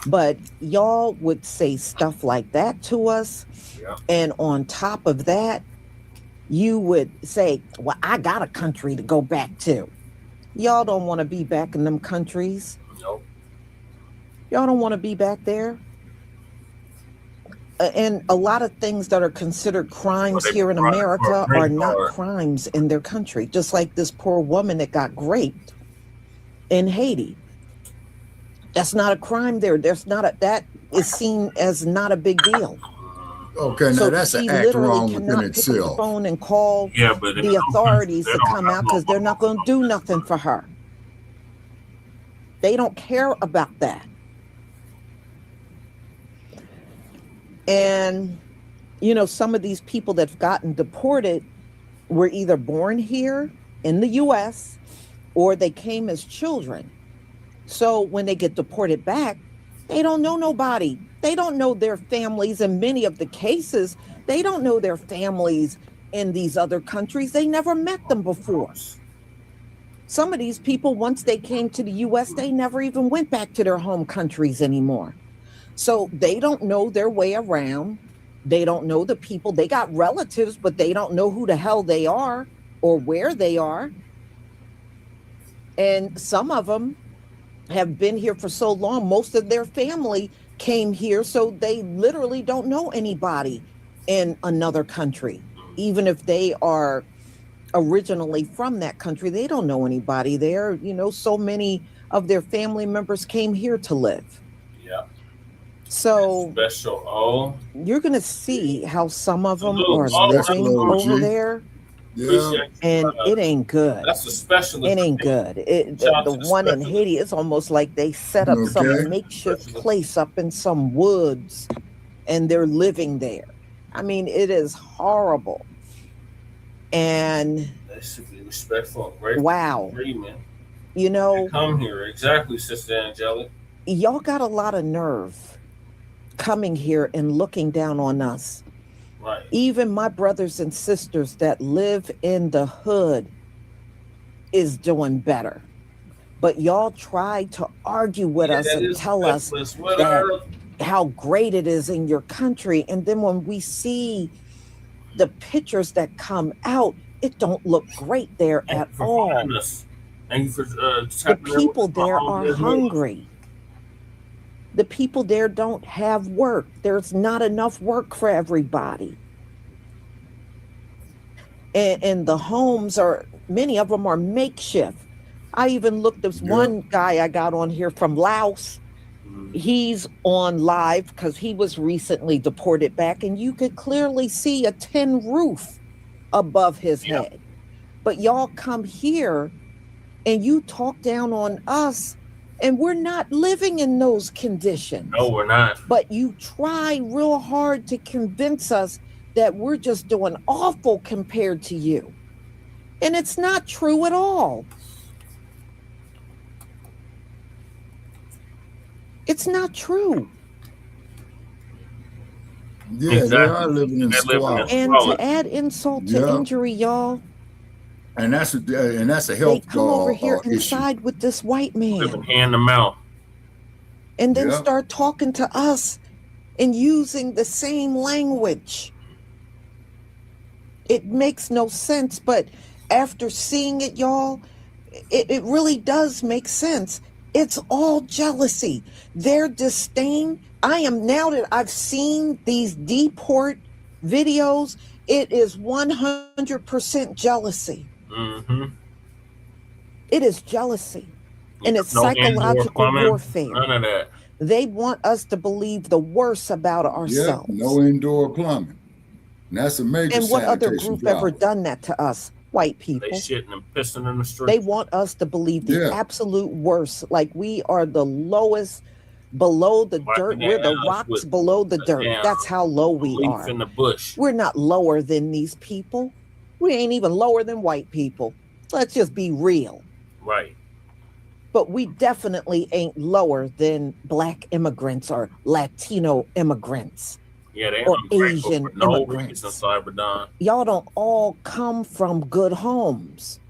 But y'all would say stuff like that to us. And on top of that, you would say, well, I got a country to go back to. Y'all don't want to be back in them countries. Nope. Y'all don't want to be back there. And a lot of things that are considered crimes here in America are not crimes in their country. Just like this poor woman that got raped in Haiti. That's not a crime there. That is seen as not a big deal. Okay, now that's an act wrong within pick up the itself. phone and call but the authorities to come out because they're not going to do nothing for her. They don't care about that. And, you know, some of these people that have gotten deported were either born here in the U.S. or they came as children. So when they get deported back, they don't know nobody. They don't know their families. In many of the cases, they don't know their families in these other countries. They never met them before. Some of these people, once they came to the U.S., they never even went back to their home countries anymore. So they don't know their way around. They don't know the people. They got relatives, but they don't know who the hell they are or where they are. And some of them have been here for so long, most of their family came here, so they literally don't know anybody in another country. Even if they are originally from that country, they don't know anybody there. You know, so many of their family members came here to live. Yeah. So Special O. you're going to see how some of them Hello, are hello, living hello, over G. there And it ain't good. That's a specialist. It ain't good. The one in Haiti, it's almost like they set up some makeshift place up in some woods and they're living there. I mean, it is horrible. And basically respectful, grateful, wow. agreement. You know, they come here. Exactly, Sister Angelic. Y'all got a lot of nerve coming here and looking down on us. Right. Even my brothers and sisters that live in the hood is doing better. But y'all try to argue with us and tell us that how great it is in your country. And then when we see the pictures that come out, it don't look great there at all. Thank you for the people there are hungry. The people there don't have work. There's not enough work for everybody. And the homes are, many of them are makeshift. I even looked at one guy I got on here from Laos. He's on live because he was recently deported back, and you could clearly see a tin roof above his head. But y'all come here and you talk down on us, and we're not living in those conditions. No, we're not. But you try real hard to convince us that we're just doing awful compared to you. And it's not true at all. It's not true. Yeah, they are living in squalor. And to add insult to injury, y'all. And that's a health they come over here and issue. side with this white man. Living hand to mouth. And then start talking to us and using the same language. It makes no sense, but after seeing it, y'all, it really does make sense. It's all jealousy. Their disdain. Now that I've seen these deport videos, it is 100% jealousy. Mm-hmm. It is jealousy. And it's psychological warfare. None of that. They want us to believe the worst about ourselves. No indoor plumbing. And that's a major And what other sanitation group problem. ever done that to us? White people. They shitting and pissing in the street. They want us to believe the absolute worst, like we are the lowest, below the dirt. We're the rocks below the dirt. That's how low we are. In the bush. We're not lower than these people. We ain't even lower than white people. Let's just be real. Right. But we definitely ain't lower than Black immigrants or Latino immigrants. Yeah, they or ungrateful Asian for no immigrants. reason, Cyberdon. Y'all don't all come from good homes.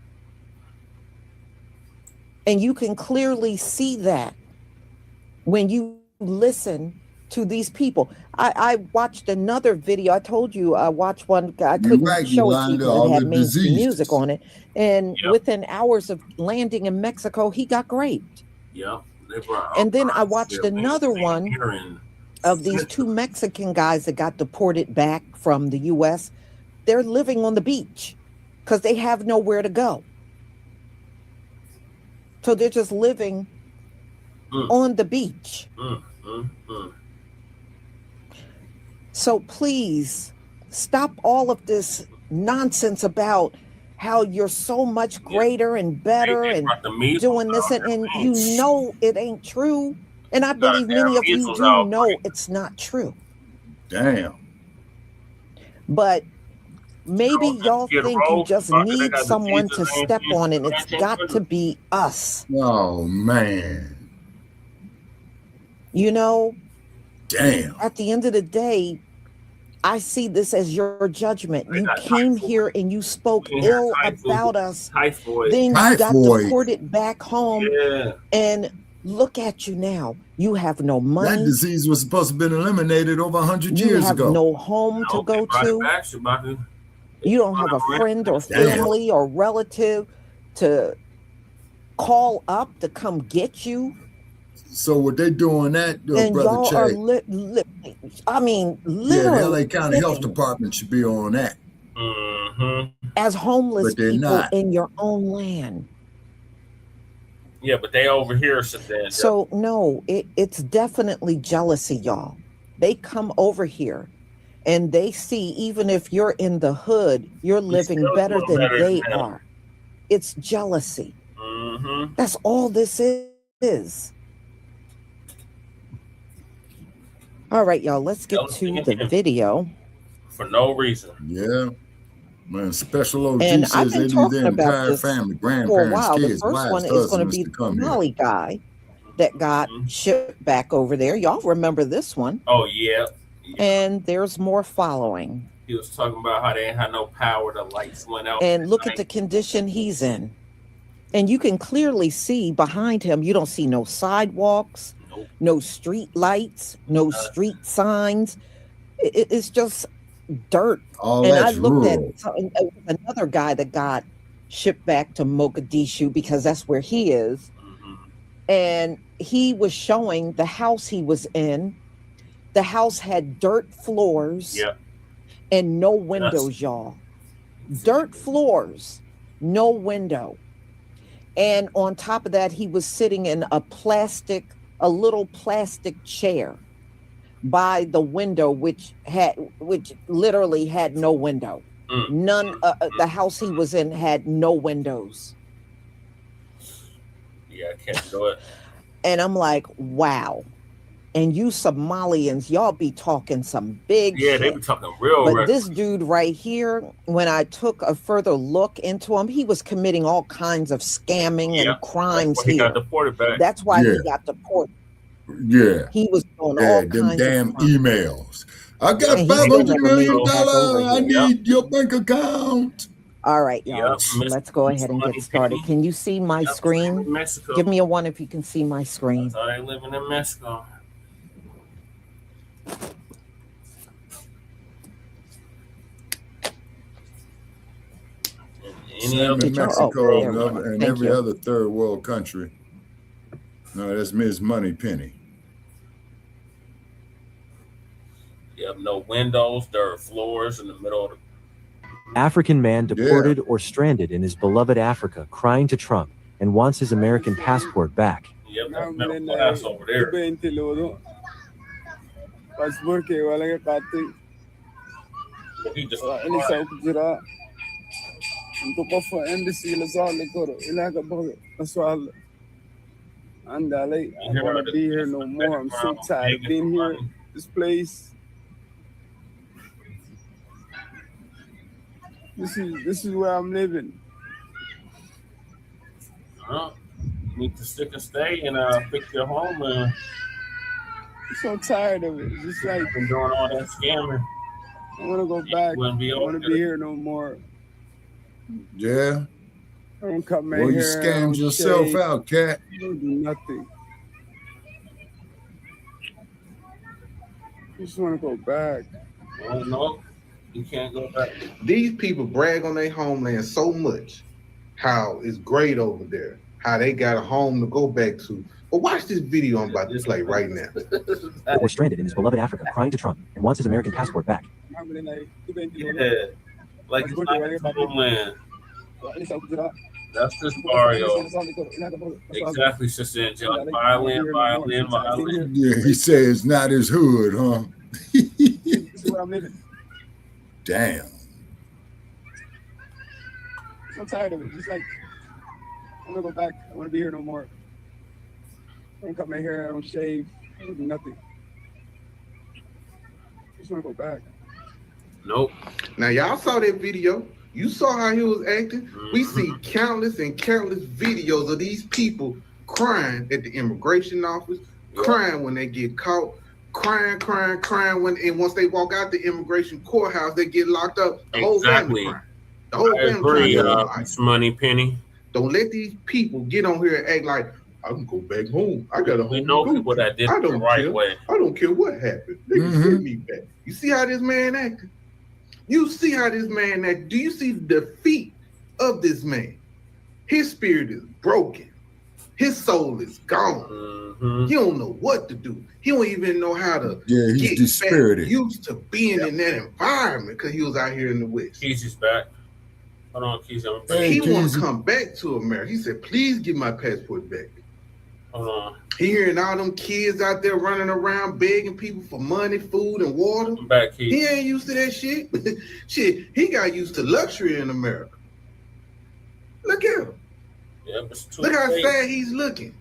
And you can clearly see that when you listen to these people. I watched another video. I told you I watched one. I couldn't show it to you because it had mainstream music on it. And within hours of landing in Mexico, he got raped. Yeah. And then I watched another one of these two Mexican guys that got deported back from the U.S. They're living on the beach because they have nowhere to go. So they're just living on the beach. So please stop all of this nonsense about how you're so much greater and better and doing this. And you know it ain't true. And I believe many of you do know it's not true. Damn. But maybe y'all think you just need someone to step on, and it's got to be us. Oh, man. You know? Damn. At the end of the day, I see this as your judgment. You came here and you spoke ill about us. Then you got deported back home. And look at you now. You have no money. That disease was supposed to have been eliminated over 100 years ago. You have no home to go to. You don't have a friend or family or relative to call up to come get you. So what they doing that, and Brother y'all Che? are literally. Yeah, the LA County Health Department should be on that. As homeless But they're people not. in your own land. Yeah, but they over here said that. So no, it's definitely jealousy, y'all. They come over here And they see, even if you're in the hood, you're living better than they are. It's jealousy. Mm-hmm. That's all this is. All right, y'all, let's get to the video. For no reason. Yeah. Man, Special OG And I've says been they need talking their about entire this family, for a grandparents, while. The kids, first one wives, is going to husbands be to the come here. Somali guy that got shipped back over there. Y'all remember this one. Oh, yeah. And there's more following. He was talking about how they ain't had no power. The lights went out. And look at the condition he's in. And you can clearly see behind him, you don't see no sidewalks, no street lights, no street signs. It's just dirt. All And that's I looked rural. at another guy that got shipped back to Mogadishu because that's where he is. And he was showing the house he was in. The house had dirt floors and no windows, y'all. Dirt floors, no window. And on top of that, he was sitting in a little plastic chair by the window, which literally had no window. None. The house he was in had no windows. Yeah, I can't do it. And I'm like, wow. And you Somalians, y'all be talking some big shit. They be talking real But reckless. this dude right here, when I took a further look into him, he was committing all kinds of scamming and crimes That's why he here. got deported back. That's why he got deported. Yeah. He was doing Yeah, all them kinds damn of crimes. emails. I got And he still $500 never million. made it back over I here. need your bank account. All right, y'all. Let's go ahead and get started. Can you see my screen? Mexico. Give me a 1 if you can see my screen. So they living in Mexico. Same in Mexico and every other third world country. No, that's Ms. Money Penny. You have no windows, dirt floors in the middle of the African man deported or stranded in his beloved Africa, crying to Trump and wants his American passport back. Yep, that's middle class over there. He just I don't want to be here no more. I'm so tired of being here. This place. This is where I'm living. you need to stick and stay and pick your home. I'm so tired of it. It's just like been doing all that scamming. I want to go back. I wouldn't be don't want to be here no more. Yeah. I don't cut my Well, hair. you scammed yourself out, cat. I don't do nothing. I just want to go back. Well, no, you can't go back. These people brag on their homeland so much, how it's great over there, how they got a home to go back to. But watch this video I'm about to play right now. Or stranded in his beloved Africa, crying to Trump and wants his American passport back. Yeah, like it's not his homeland. That's this Mario. Exactly, Sister Angelica. Violin. Yeah, he says not his hood, huh? This is where I'm living. Damn. I'm tired of it. Just like I want to go back. I want to be here no more. I don't cut my hair. I don't shave. I don't do nothing. I just want to go back. Nope. Now y'all saw that video. You saw how he was acting. We see countless and countless videos of these people crying at the immigration office, crying when they get caught, crying when, and once they walk out the immigration courthouse, they get locked up. The whole family crying. The whole family crying. It's Money Penny. Don't let these people get on here and act like I can go back home. I got a home. We know people that did it the right way. I don't care what happened. They can send me back. You see how this man acted? You see how this man acted? Do you see the defeat of this man? His spirit is broken. His soul is gone. He don't know what to do. He don't even know how to he's get dispirited. back used to being in that environment because he was out here in the West. Keezy's back. Hold on, Keezy. He want to come back to America. He said, please give my passport back. He hearing all them kids out there running around begging people for money, food, and water. He ain't used to that shit. Shit, he got used to luxury in America. Look at him. Yeah, look how sad he's looking.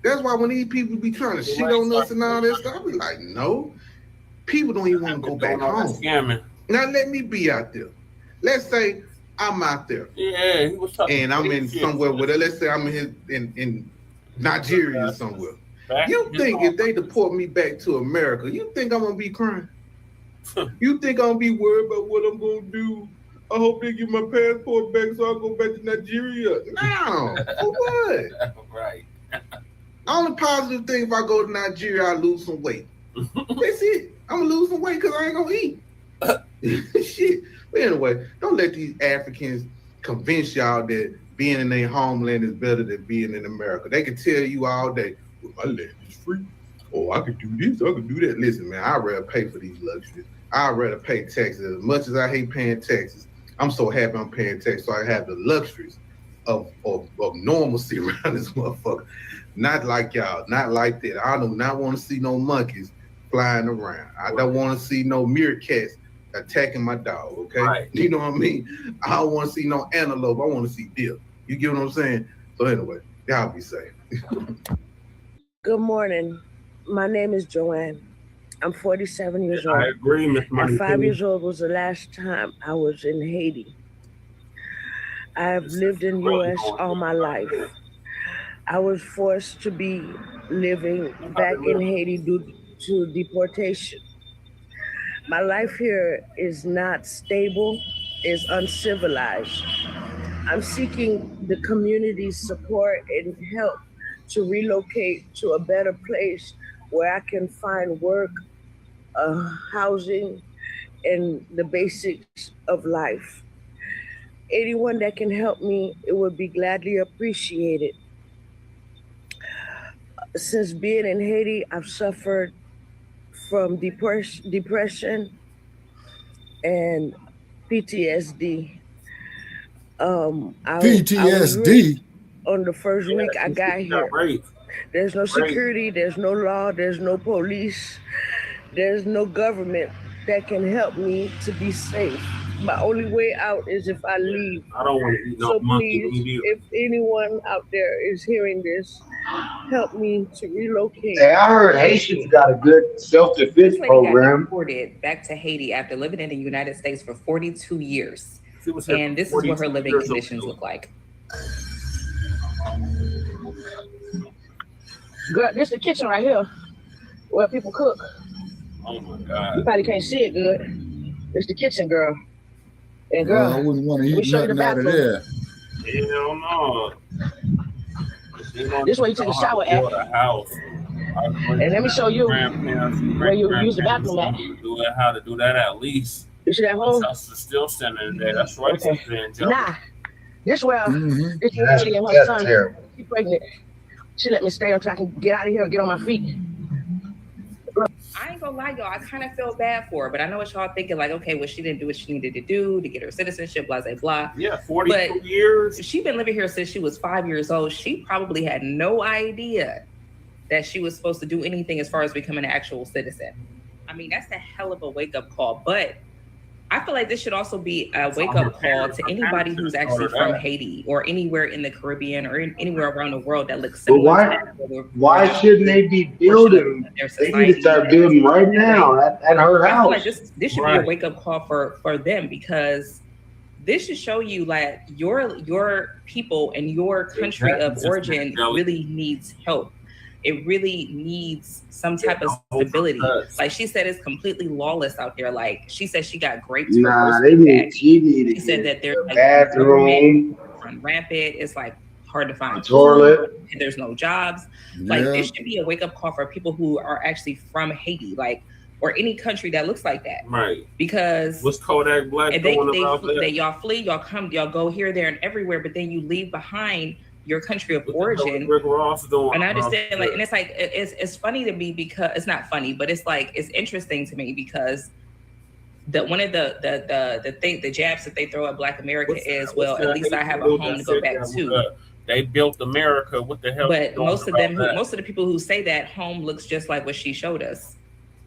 That's why when these people be trying to shit on us and all that stuff, I be like, no. People don't even want to go back home. Now let me be out there. Let's say I'm out there. Yeah, he was talking. And I'm in somewhere with it. Let's say I'm in Nigeria or somewhere. You think if they deport me back to America, you think I'm gonna be crying? You think I'm gonna be worried about what I'm gonna do? I hope they give my passport back so I go back to Nigeria. No, for what? Right. Only positive thing if I go to Nigeria, I lose some weight. That's it. I'm gonna lose some weight because I ain't gonna eat. Shit. But anyway, don't let these Africans convince y'all that being in their homeland is better than being in America. They can tell you all day, well, my land is free. Oh, I can do this, I can do that. Listen, man, I'd rather pay for these luxuries. I'd rather pay taxes. As much as I hate paying taxes, I'm so happy I'm paying taxes so I have the luxuries of normalcy around this motherfucker. Not like y'all, not like that. I do not want to see no monkeys flying around. I don't want to see no meerkats attacking my dog, okay? Right. You know what I mean? I don't want to see no antelope. I want to see deer. You get what I'm saying? So anyway, y'all be safe. Good morning. My name is Joanne. I'm 47 years old. I agree, Miss Money. At 5 years old was the last time I was in Haiti. I have lived in the U.S. all my life. I was forced to be living back in Haiti due to deportation. My life here is not stable, is uncivilized. I'm seeking the community's support and help to relocate to a better place where I can find work, housing, and the basics of life. Anyone that can help me, it would be gladly appreciated. Since being in Haiti, I've suffered from depression and PTSD. PTSD? On the first week I got here. There's no security, there's no law, there's no police, there's no government that can help me to be safe. My only way out is if I leave. I don't want to eat no So monkey please, meat. if anyone out there is hearing this, help me to relocate. Hey, I heard Haitians got a good self-defense This lady got program. deported back to Haiti after living in the United States for 42 years. And this is what her living conditions look like. Girl, this is the kitchen right here where people cook. Oh my God. You probably can't see it good. It's the kitchen, girl. And girl, I wouldn't want to let me eat show you the nothing out of bathroom. there. Hell no. This is where you take a shower at. House. And let me show you where you use the bathroom at. How to do that at least. You see that hole? House is still standing there. That's right. Okay. Nah, this where this That's- lady and her that's son, terrible. she's pregnant. She let me stay until I can get out of here and get on my feet. I ain't gonna lie, y'all. I kind of feel bad for her, but I know what y'all thinking. Like, okay, well, she didn't do what she needed to do to get her citizenship, blah, blah, blah. Yeah, 42 years. She's been living here since she was 5 years old. She probably had no idea that she was supposed to do anything as far as becoming an actual citizen. I mean, that's a hell of a wake-up call. But I feel like this should also be a wake-up call to anybody who's actually from Haiti or anywhere in the Caribbean or anywhere around the world that looks But similar. why shouldn't they be building? They need to start building right now at her I feel house. like this should be a wake-up call for them, because this should show you like your people and your country of origin really needs help. It really needs some type of stability. Like she said, it's completely lawless out there. Like she said, she got great. Nah, they need. She need She said that there's like bathroom, run rampant. It's like hard to find toilet. food, and there's no jobs. Like Yeah. this should be a wake up call for people who are actually from Haiti, like or any country that looks like that. Right. Because what's Kodak Black and doing about that? y'all flee, y'all go here, there, and everywhere, but then you leave behind your country of origin. Rick Ross doing And I understand, like, and it's like it's funny to me because it's not funny, but it's like it's interesting to me because one of the jabs that they throw at Black America is, well, at least I have a home to go back to. they built America. What the hell? But most of the people who say that home looks just like what she showed us.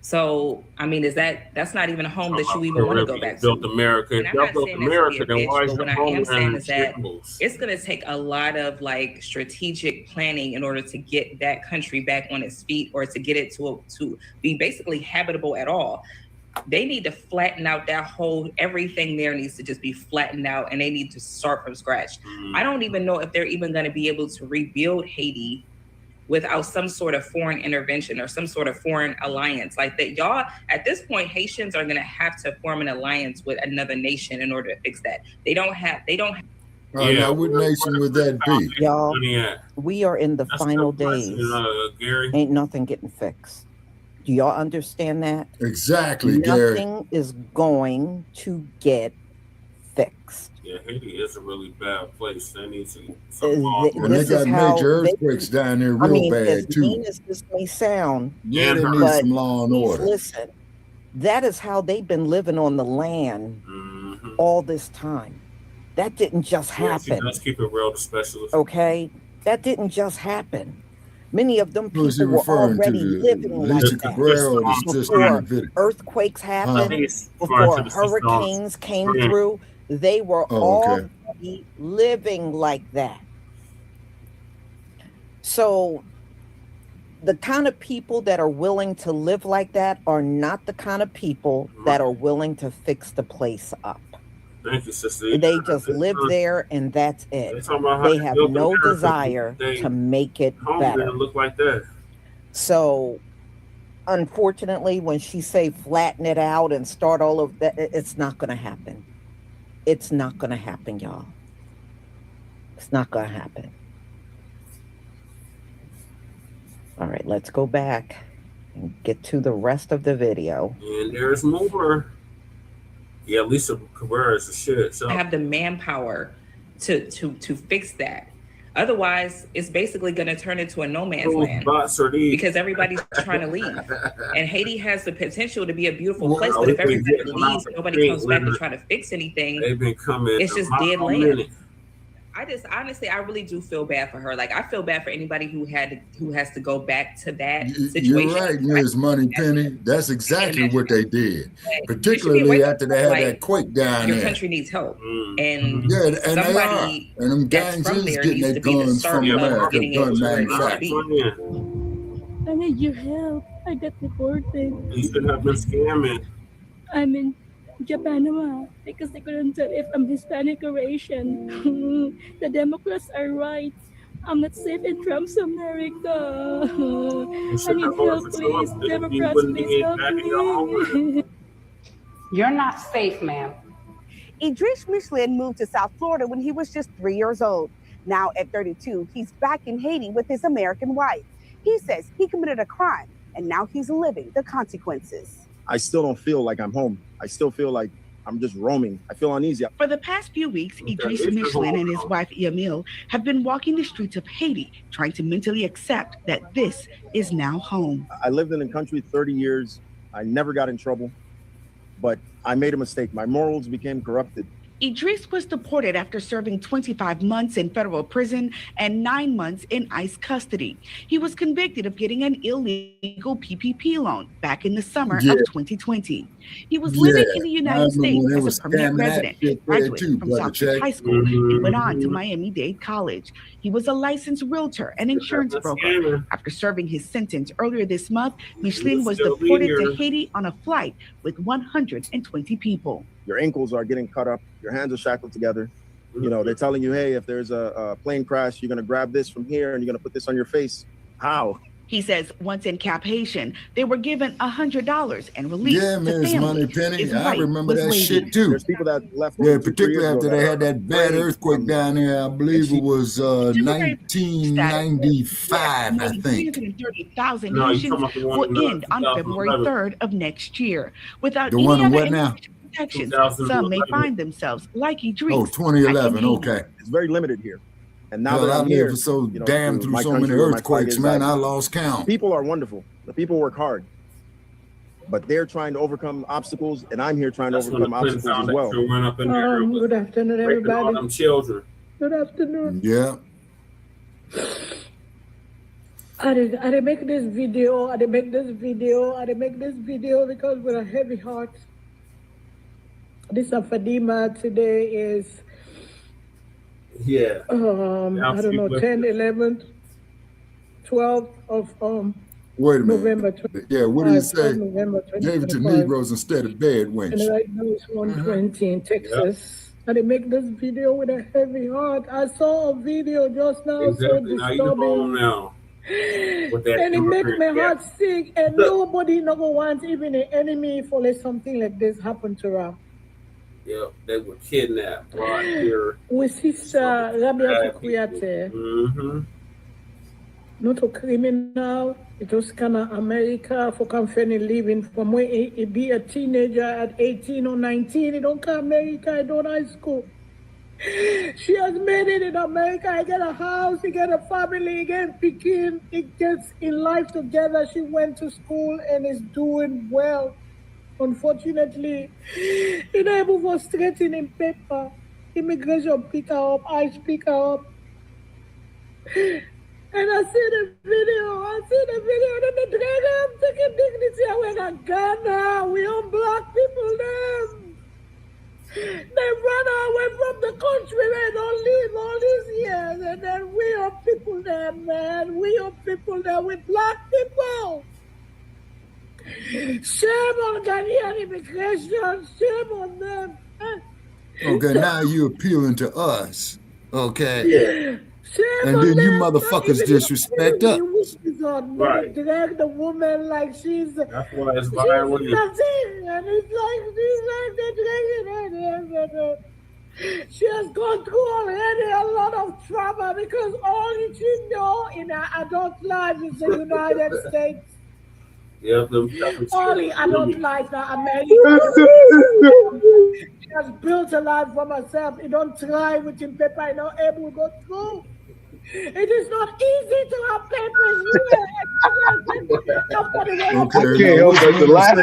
So I mean, that's not even a home that you even want to go back to? Built America. And I'm not saying this to be a bitch, but what I am saying is that it's going to take a lot of like strategic planning in order to get that country back on its feet, or to get it to be basically habitable at all. They need to flatten out that whole, everything there needs to just be flattened out, and they need to start from scratch. I don't even know if they're even going to be able to rebuild Haiti without some sort of foreign intervention or some sort of foreign alliance. Like that, y'all, at this point, Haitians are gonna have to form an alliance with another nation in order to fix that. They don't have. Now what nation would that be? Y'all, we are in the final days. Gary. Ain't nothing getting fixed. Do y'all understand that? Exactly, Gary. Nothing is going to get fixed. Yeah, Haiti is a really bad place. They need to. And they got major earthquakes down there real bad as too. mean as this may sound, Yeah, they need some law and order. Listen, that is how they've been living on the land all this time. That didn't just happen. Let's keep it real, the specialist. Okay, that didn't just happen. Many of them Who is he people were referring to? already living like Lisa that Cabrera or the sister in the before video? earthquakes happened, before hurricanes came through. They were already living like that. So the kind of people that are willing to live like that are not the kind of people that are willing to fix the place up. Thank you, sister. They just live there and that's it. They have no desire to make it better. Look like that. So unfortunately, when she say flatten it out and start all of that, it's not going to happen. It's not going to happen, y'all. It's not going to happen. All right, let's go back and get to the rest of the video. And there's more. Yeah, Lisa Cabrera is the shit. So have the manpower to fix that. Otherwise, it's basically going to turn into a no man's land because everybody's trying to leave. And Haiti has the potential to be a beautiful place, but if everybody leaves, nobody comes back to try to fix anything. They've been coming. It's just dead land. I just honestly, I really do feel bad for her. Like I feel bad for anybody who has to go back to that situation. You're right, Ms. Moneypenny. That's exactly what they did, particularly after they had that quake down there. Your country needs help, and somebody and them gangs is getting their guns from America, gun manufacturers. I need your help. I got deported. You should have been scamming. I'm in Japan because they couldn't tell if I'm Hispanic or Asian. The Democrats are right. I'm not safe in Trump's America. I need help, please. Democrats, please help me. You're not safe, ma'am. Idris Michelin moved to South Florida when he was just 3 years old. Now at 32, he's back in Haiti with his American wife. He says he committed a crime and now he's living the consequences. I still don't feel like I'm home. I still feel like I'm just roaming. I feel uneasy. For the past few weeks, Idris Michelin and his wife Yamil have been walking the streets of Haiti, trying to mentally accept that this is now home. I lived in the country 30 years. I never got in trouble, but I made a mistake. My morals became corrupted. Idris was deported after serving 25 months in federal prison and 9 months in ICE custody. He was convicted of getting an illegal PPP loan back in the summer of 2020. He was living in the United States as a permanent resident, graduated from Southfield High School, and went on to Miami-Dade College. He was a licensed realtor and insurance broker. After serving his sentence earlier this month, Michelin was deported to Haiti on a flight with 120 people. Your ankles are getting cut up. Your hands are shackled together. You know, they're telling you, hey, if there's a plane crash, you're going to grab this from here and you're going to put this on your face. How? He says once in Cap Haitian, they were given $100 and released. Yeah, Ms. Moneypenny. I remember that shit waiting. too. There's people that left. Yeah, particularly after they had that bad earthquake down there. I believe it was 1995, I think. 330,000 Haitians will end on February 3rd of next year. Without The any one in other what now? protections, some may find themselves like Idris. Oh, 2011. Okay. It's very limited here. And now Hell, that I I'm here, lived so you know, damn to through my so many country where my flag earthquakes, is man, back. I lost count. People are wonderful. The people work hard. But they're trying to overcome obstacles, and I'm here trying to overcome obstacles as well. Run up in there Good afternoon, raping all everybody. them children. Good afternoon. Yeah. I did make this video. I did make this video because with a heavy heart. This of Fadima today is I don't know, 10, 11, 12 of Wait a minute. November. Yeah, what do you say? November Gave it to 2025. Negroes instead of bed And wench. right now it's 120 in Texas. And they make this video with a heavy heart. I saw a video just now Exactly. so Now you home disturbing. now. With that And it makes immigrant my gap. heart sick. And nobody never wants even an enemy for let something like this happen to her. Yeah, they were kidnapped, brought here. We sister Rabia bad Tukuyate. Mm-hmm. Not a criminal. It was kind of America for company living from when he be a teenager at 18 or 19. He don't come America, he don't high school. She has made it in America. He get a house, he get a family, he get picking, he gets in life together. She went to school and is doing well. Unfortunately, he not able to straighten in paper. Immigration pick her up, ICE pick her up. And I see the video, and then the drag her, taking dignity away in Ghana. We on black people them. They run away from the country where they don't live all these years. And then we are people there, man. We are people there with black people. Shame on Ghanaian immigration. Shame on them. Okay, now you appealing to us. Okay. Yeah. And then you motherfuckers disrespect us. Right. Drag the woman like she's That's why it's viral. nothing. And it's like they're dragging her. She has gone through already a lot of trauma because all she know in her adult life is the United States. Yeah, them Only adult life now America. She has built a life for herself. You don't try with him paper, you know, able to go through. It is not easy to have papers. Okay, can't help but to laugh.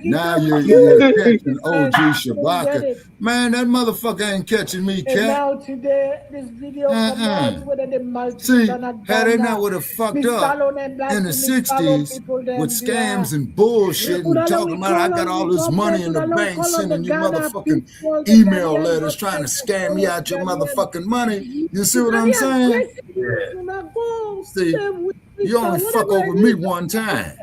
Now you're catching OG Shabaka. Man, that motherfucker ain't catching me, And cat. now today, this video comes out with the multi. See, had they not would have fucked up in the 60s with scams and bullshit and talking about I got all this money in the bank, sending you motherfucking email letters trying to scam me out your motherfucking money. You see what I'm saying? See, you only fuck over me one time.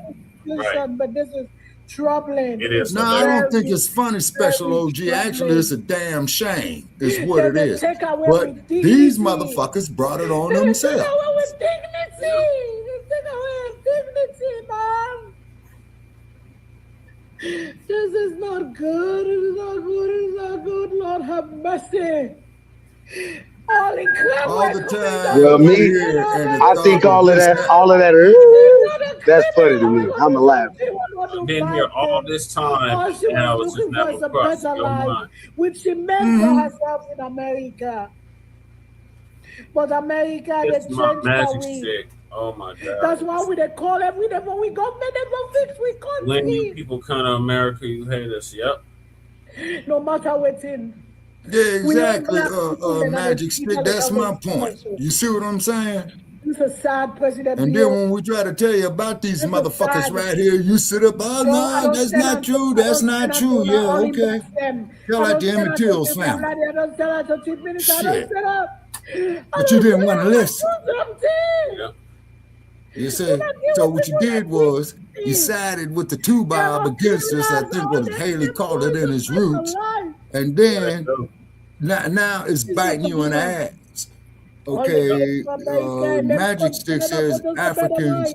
Listen, but this is troubling. It is. No, I don't think it's funny, Special OG. Actually, it's a damn shame, is what it is. But these motherfuckers brought it on themselves. Take away with dignity. Take away with dignity, man. This is not good. It is not good. It is not good. Lord have mercy. All the time. Well, me, I think all of that, that's funny to me. I'm a laugh. Been here all this time, All she and I was was just looking for never is a crossed better your life, mind. which she made for herself in America. But America, they It's changed my the magic way. stick. Oh my God. That's why we they call every day when we government, they go fix we When you country. people come to America, you hate us. Yep. No matter what's in. Yeah, We don't exactly. black people that are Magic stick. people That's that my are point. You see what I'm saying? It's a sad president. And then when we try to tell you about these motherfuckers right here, you sit up, oh no, that's not true. That's not true. Yeah, okay. Tell that to Emmett Till's family. I don't tell her to Chief Minister. I Shit. don't tell her. But you didn't want to listen. Yeah. You said, so what you did was you sided with the two Bob against us. I think what Haley called it in his roots. And then now it's biting you in the ass. Okay, Magic Stick says Africans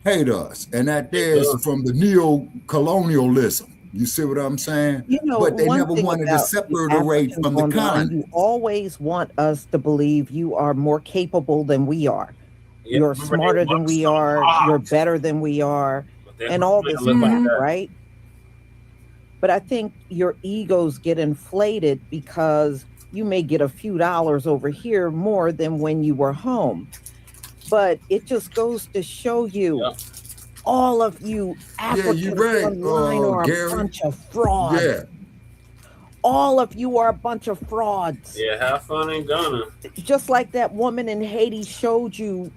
hate us. And that there's from the neo-colonialism. You see what I'm saying? You know, but they one never thing wanted to about separate the away Africans from the online, colony. You always want us to believe you are more capable than we are. Yeah, You're remember smarter they than we watched are. the You're Fox. better than we are, They and all look this like crap, that. right? But I think your egos get inflated because you may get a few dollars over here more than when you were home. But it just goes to show you, all of you Africans you're right, online are Gary. a bunch of frauds. Yeah. All of you are a bunch of frauds. Yeah, have fun in Ghana. Just like that woman in Haiti showed you,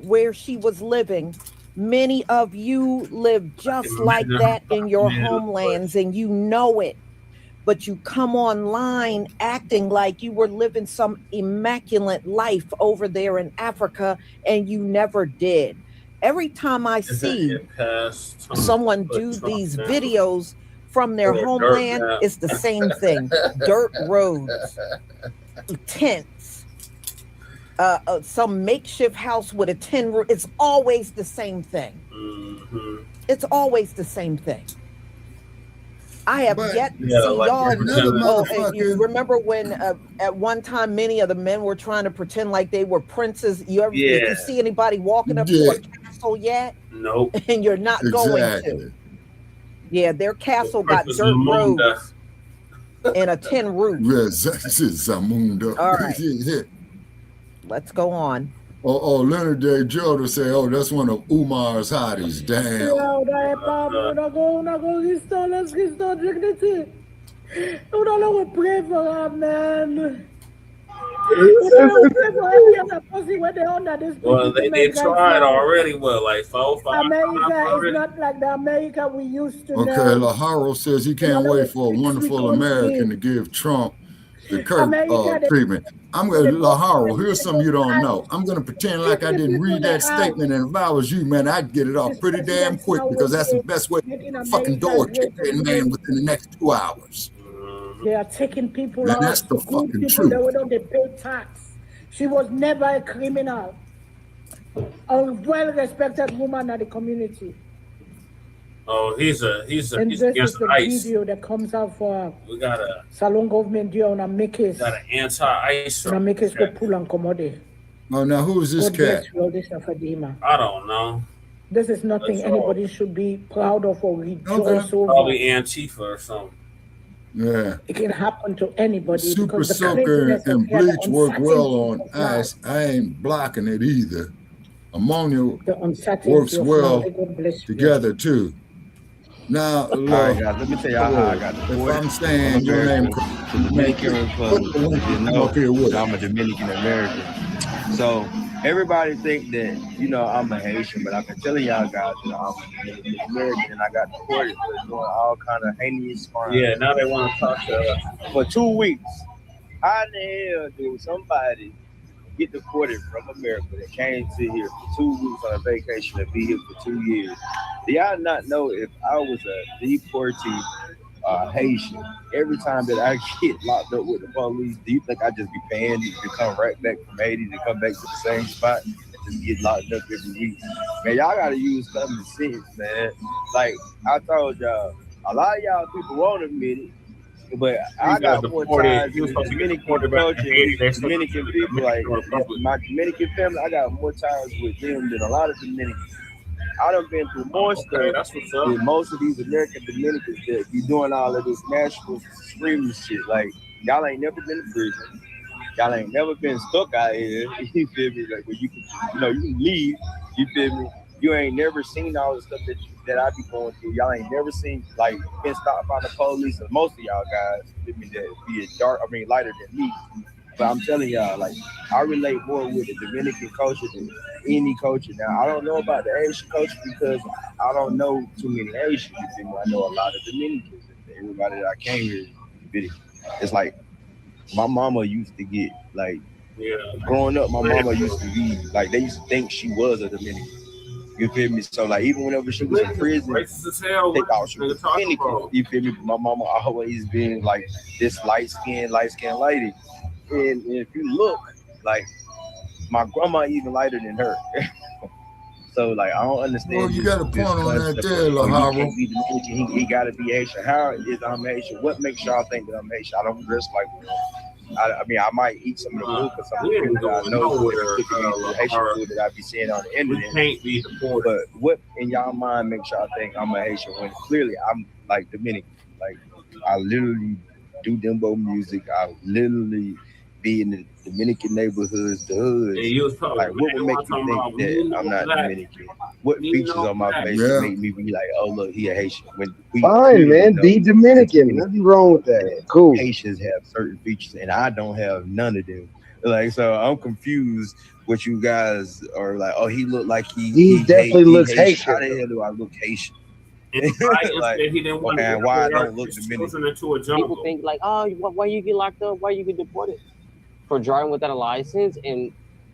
where she was living. Many of you live just like that in your homelands, and you know it. But you come online acting like you were living some immaculate life over there in Africa, and you never did. Every time I see someone do these videos from their homeland, it's the same thing. Dirt roads, tents, some makeshift house with a tin roof. It's always the same thing. It's always the same thing. I have yet to see y'all. You remember when at one time many of the men were trying to pretend like they were princes? Did you see anybody walking up to a castle yet? Nope. And you're not going to. Yeah, their castle got dirt roads and a tin roof. Zamunda. All right. Let's go on. Oh, Leonard Day Jordan say, oh, that's one of Umar's hotties. Damn. Well, they tried already. What, like 4, 5 America is not like the America we used to know. Okay, Laharo says he can't wait for a wonderful American to give Trump the treatment. I'm going to, Laharo, here's something you don't know. I'm going to pretend like I didn't read that statement, and if I was you, man, I'd get it off pretty damn quick, because that's the best way to fucking door kick that man within the next 2 hours. They are taking people Man, out. that's the Good fucking people that truth. don't pay tax. She was never a criminal. A well-respected woman in the community. Oh, he's And against this is the ICE. video that comes out for We got a Salon government deal on a make it. got an anti-ICE. On a make it go pull and commode. Oh, now who is this God bless cat? you, all this stuff for Dima. I don't know. This is nothing That's all. anybody should be proud of or rejoice over. Probably Antifa or something. Yeah. It can happen to anybody. Super because the Soaker craziness and of the Bleach work well on uncertainty of life. ice. I ain't blocking it either. Ammonia The uncertainty works of well life. God bless you. together too. Now, All right, guys, let me tell y'all how I got if deported. I'm saying your name, the Dominican Republic. You know, I'm a Dominican American. So everybody think that, I'm a Haitian, but I've been telling y'all guys that I'm a Dominican American, and I got deported for doing all kind of heinous crimes. Yeah, now they want to talk to us. For 2 weeks. How in the hell do somebody get deported from America that came to here for 2 weeks on a vacation and be here for 2 years? Do y'all not know if I was a deportee Haitian, every time that I get locked up with the police, do you think I just be paying to come right back from Haiti to come back to the same spot and just get locked up every week? Man, y'all gotta use common sense, man. Like I told y'all, a lot of y'all people won't admit it, but I got more ties with the Dominican culture, Dominican people. Like my Dominican family, I got more ties with them than a lot of Dominicans. I done been through more stuff than most of these American Dominicans that be doing all of this national screaming shit. Like, y'all ain't never been to prison. Y'all ain't never been stuck out here. You feel me? Like, where you can, you can leave. You feel me? You ain't never seen all the stuff that I be going through. Y'all ain't never seen, like, been stopped by the police. And most of y'all guys, you feel me, that be lighter than me. But I'm telling y'all, like, I relate more with the Dominican culture than any culture. Now, I don't know about the Asian culture because I don't know too many Asians. You know, I know a lot of Dominicans. Everybody that I came here, it's like my mama used to get, like, growing up, my mama used to be, like, they used to think she was a Dominican. You feel me? So, like, even whenever she was in prison, they thought she was Dominican. You feel me? My mama always been, like, this light-skinned lady. And if you look, like, my grandma even lighter than her. So, like, I don't understand. Well, you got a point on that there, Laharo. He got to be Haitian. How is I'm Haitian? What makes y'all think that I'm Haitian? I don't dress like one. I mean, I might eat some of the food because some of the food that I know the Haitian food that I be seeing on the internet. Can't be deported. But what in y'all mind makes y'all think I'm a Haitian when clearly I'm, like, Dominican? Like, I literally do dembo music. I literally be in the Dominican neighborhoods, the hoods. And you was probably Like, what would make you think that I'm not Dominican? What features on my face make me be like, oh look, he a Haitian? When we Fine, man. Be Dominican. Nothing wrong with that. Cool. Haitians have certain features, and I don't have none of them. Like, so I'm confused. What you guys are like? Oh, he looked like he definitely looks Haitian. How the hell do I look Haitian? Like, he didn't want okay, why I don't look Dominican? People think like, oh, why you get locked up? Why you get deported for driving without a license? And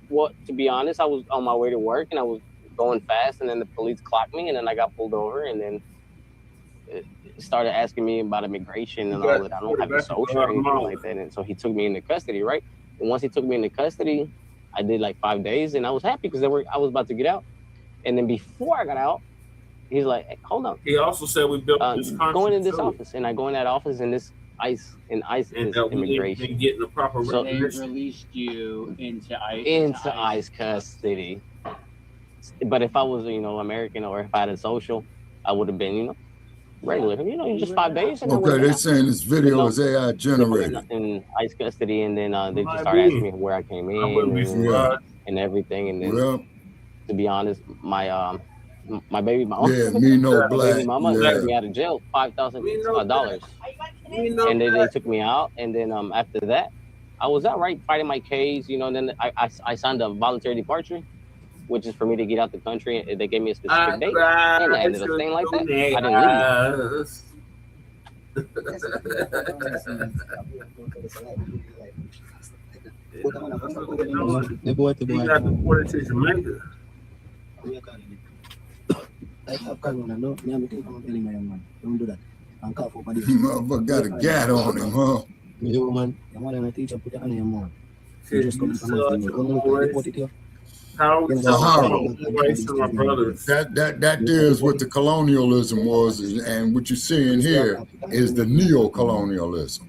what? To be honest, I was on my way to work and I was going fast, and then the police clocked me, and then I got pulled over, and then it started asking me about immigration and all that. I don't have a social or anything like that, and so he took me into custody, right? And once he took me into custody, I did like 5 days, and I was happy because I was about to get out. And then before I got out, he's like, hey, hold on. He also said we built this country. Go into this office, and I go in that office, and this ICE is immigration. Getting the proper so they released you into ICE custody. But if I was, American, or if I had a social, I would have been, regular. Just 5 days. And okay, they're saying this video is AI generated. In ICE custody, and then they just started asking me where I came in and everything. And then, to be honest, my baby mama, baby mama took me out of jail, $5,000, and then they took me out. And then after that, I was out fighting my case. And then I signed a voluntary departure, which is for me to get out the country. They gave me a specific date, and I ended up staying like that. I didn't leave. You got deported to Jamaica. Don't do that. Motherfucker got a gat on him, huh? Yo, man. Your mother and a teacher put it on your mom. You just come from That deals with the colonialism was, and what you're seeing here is the neo-colonialism.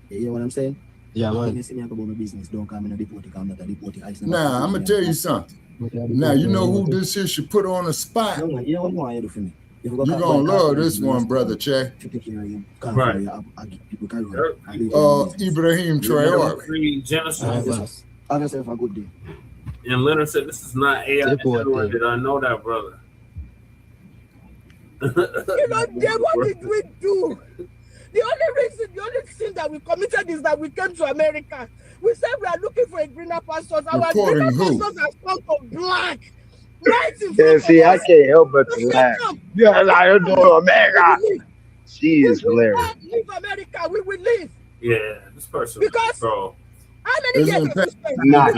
You hear what I'm saying? Yeah, man. Business. Don't come in a deported. I'm not a deported. Nah, I'm gonna tell you something. Now you know who this here should put on the spot. You're gonna love this one, brother Che. Right. Ibrahim Traore. Genesis. Have yourself a good day. And Leonard said, "This is not AI generated." I know that, brother. What did we do? The only sin that we committed is that we came to America. We said we are looking for a greener pastures. Our greener pastures have come to Blacc. Right in front of see, I us. can't help but to laugh. Yeah, like you're doing America. She is hilarious. Leave America, we will leave. Yeah, this person. Because how many years have you spent? Not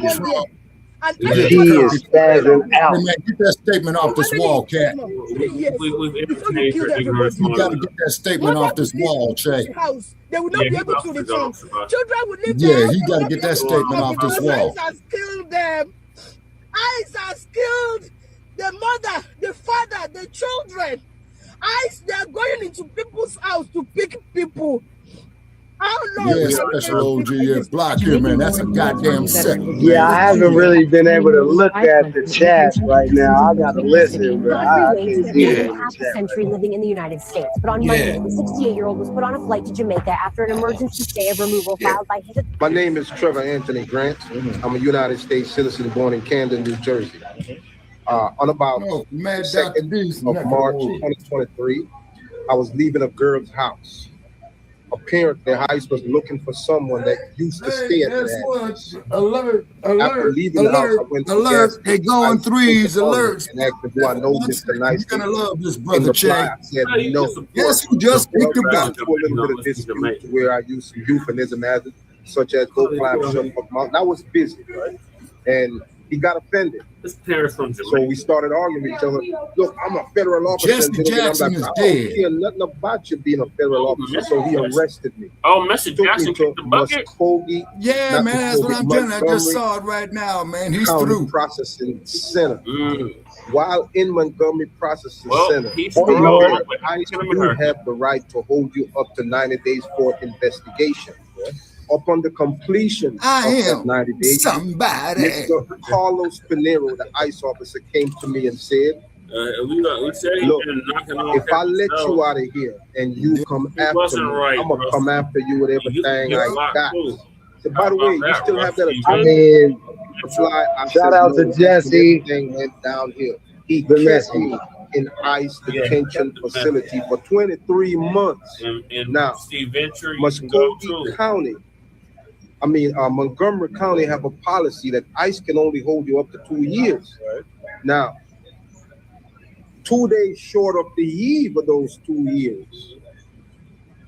she is spazzing out. Get that statement off this wall, Cat. We've entertained your ignorance. You gotta get that statement off this wall, Che. They will not be able to return. Children will live there. He gotta get that statement off this wall. ICE has killed them. ICE has killed the mother, the father, the children. ICE, they are going into people's house to pick people. How long? Yeah, special OG, Blacc here, man. That's a goddamn set. Yeah, I haven't really been able to look at the chat right now. I gotta listen, but I can't see it. Half a century living in the United States, but on Monday, the 68-year-old was put on a flight to Jamaica after an emergency stay of removal filed by his. My name is Trevor Anthony Grant. I'm a United States citizen born in Camden, New Jersey. On about 2nd of March 2023, I was leaving a girl's house. Apparently, ICE was looking for someone that used to stay at that. Alert! After leaving the house, I went to the gas They going threes, alerts. and asked if I know Mr. Nice. You're gonna love this, brother Che. I said no. Guess who just picked him up? A little bit of dispute where I used some euphemism such as go clap, shut up, mouth. I was busy, right? And he got offended. His parents from Jamaica. So we started arguing with each other. Look, I'm a federal officer. Jesse Jackson is I dead. don't care nothing about you being a federal officer. So he arrested me. Oh, Mr. Jackson kicked the bucket? Yeah, man, that's what I'm telling you. I just saw it right now, man. He's County through. Processing Center. While in Montgomery Processing Center, he's ICE through. do have the right to hold you up to 90 days for investigation. Upon the completion of that 90 days, Mr. Carlos Pinero, the ICE officer, came to me and said, look, if I let you out of here and you come after me, I'm going to come after you with everything I got. So by the way, you still have that I attorney? mean, I shout said, out to no, Jesse. everything went downhill. He The kept message. me in ICE detention facility for 23 months. Now, Muscogee County, Montgomery County have a policy that ICE can only hold you up to 2 years. Now, 2 days short of the eve of those 2 years,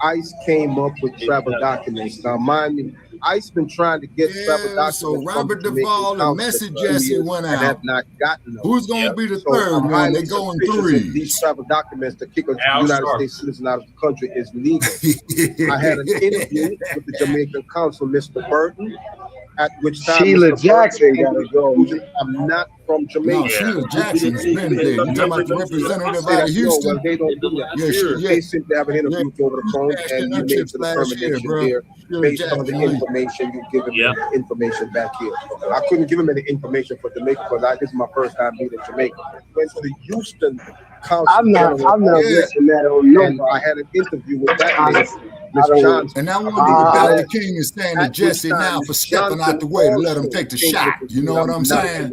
ICE came up with travel documents. Now, mind me, ICE been trying to get travel documents. So Robert Duvall and Messy Jesse went and out. have not gotten them. Who's going to be the So third I'm one? highly They're going suspicious three. that these travel documents to kick a United States citizen out of the country is legal. I had an interview with the Jamaican consul, Mr. Burton, at which time Sheila Mr. Jackson Burton got to go. I'm not from Jamaica. No, Sheila Jackson's been there. You talking about the representative out of Houston? Well, they don't do that. Yeah, They simply have an interview over the phone, and you make the determination here based on the information you give them the information back here. I couldn't give him any information for Jamaica because this is my first time being in Jamaica. Went to the Houston Council. I'm not listening to that on and I had an interview with that lady, Miss Johnson. And I wonder what Dr. King is saying to Jesse now for stepping out the way to let him take the shot. You know what I'm saying?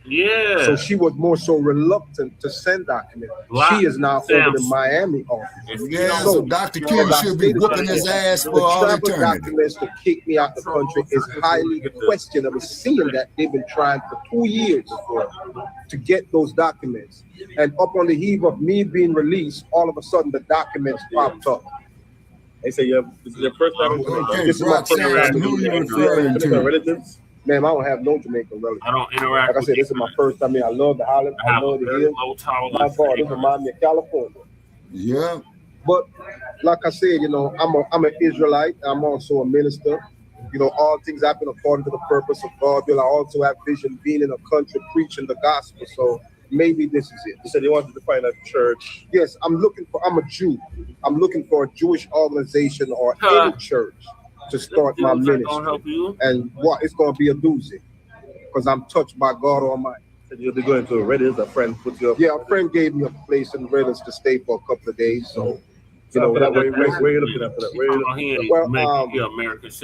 Yeah. So she was more so reluctant to send documents. She is now over the Miami office. Yeah, so Dr. King should be whooping his ass for all travel eternity. documents to kick me out the country is highly questionable, seeing that they've been trying for 2 years to get those documents. And up on the eve of me being released, all of a sudden the documents popped up. They say, this is your first time. This is my first time. Who you referring to? Relatives? Ma'am, I don't have no Jamaican relatives. I don't interact. Like I said, this is my first time. I love the Highlands. I love the hills. My God, this reminds me of California. Yeah. But like I said, I'm an Israelite. I'm also a minister. All things happen according to the purpose of God. I also have vision being in a country preaching the gospel. So maybe this is it. You said you wanted to find a church. Yes, I'm a Jew. I'm looking for a Jewish organization or any church to start my ministry. And what it's going to be a doozy because I'm touched by God Almighty. So you'll be going to Reddit. A friend put you up? Yeah, a friend gave me a place in Reddit to stay for a couple of days. So, where are you looking at for that?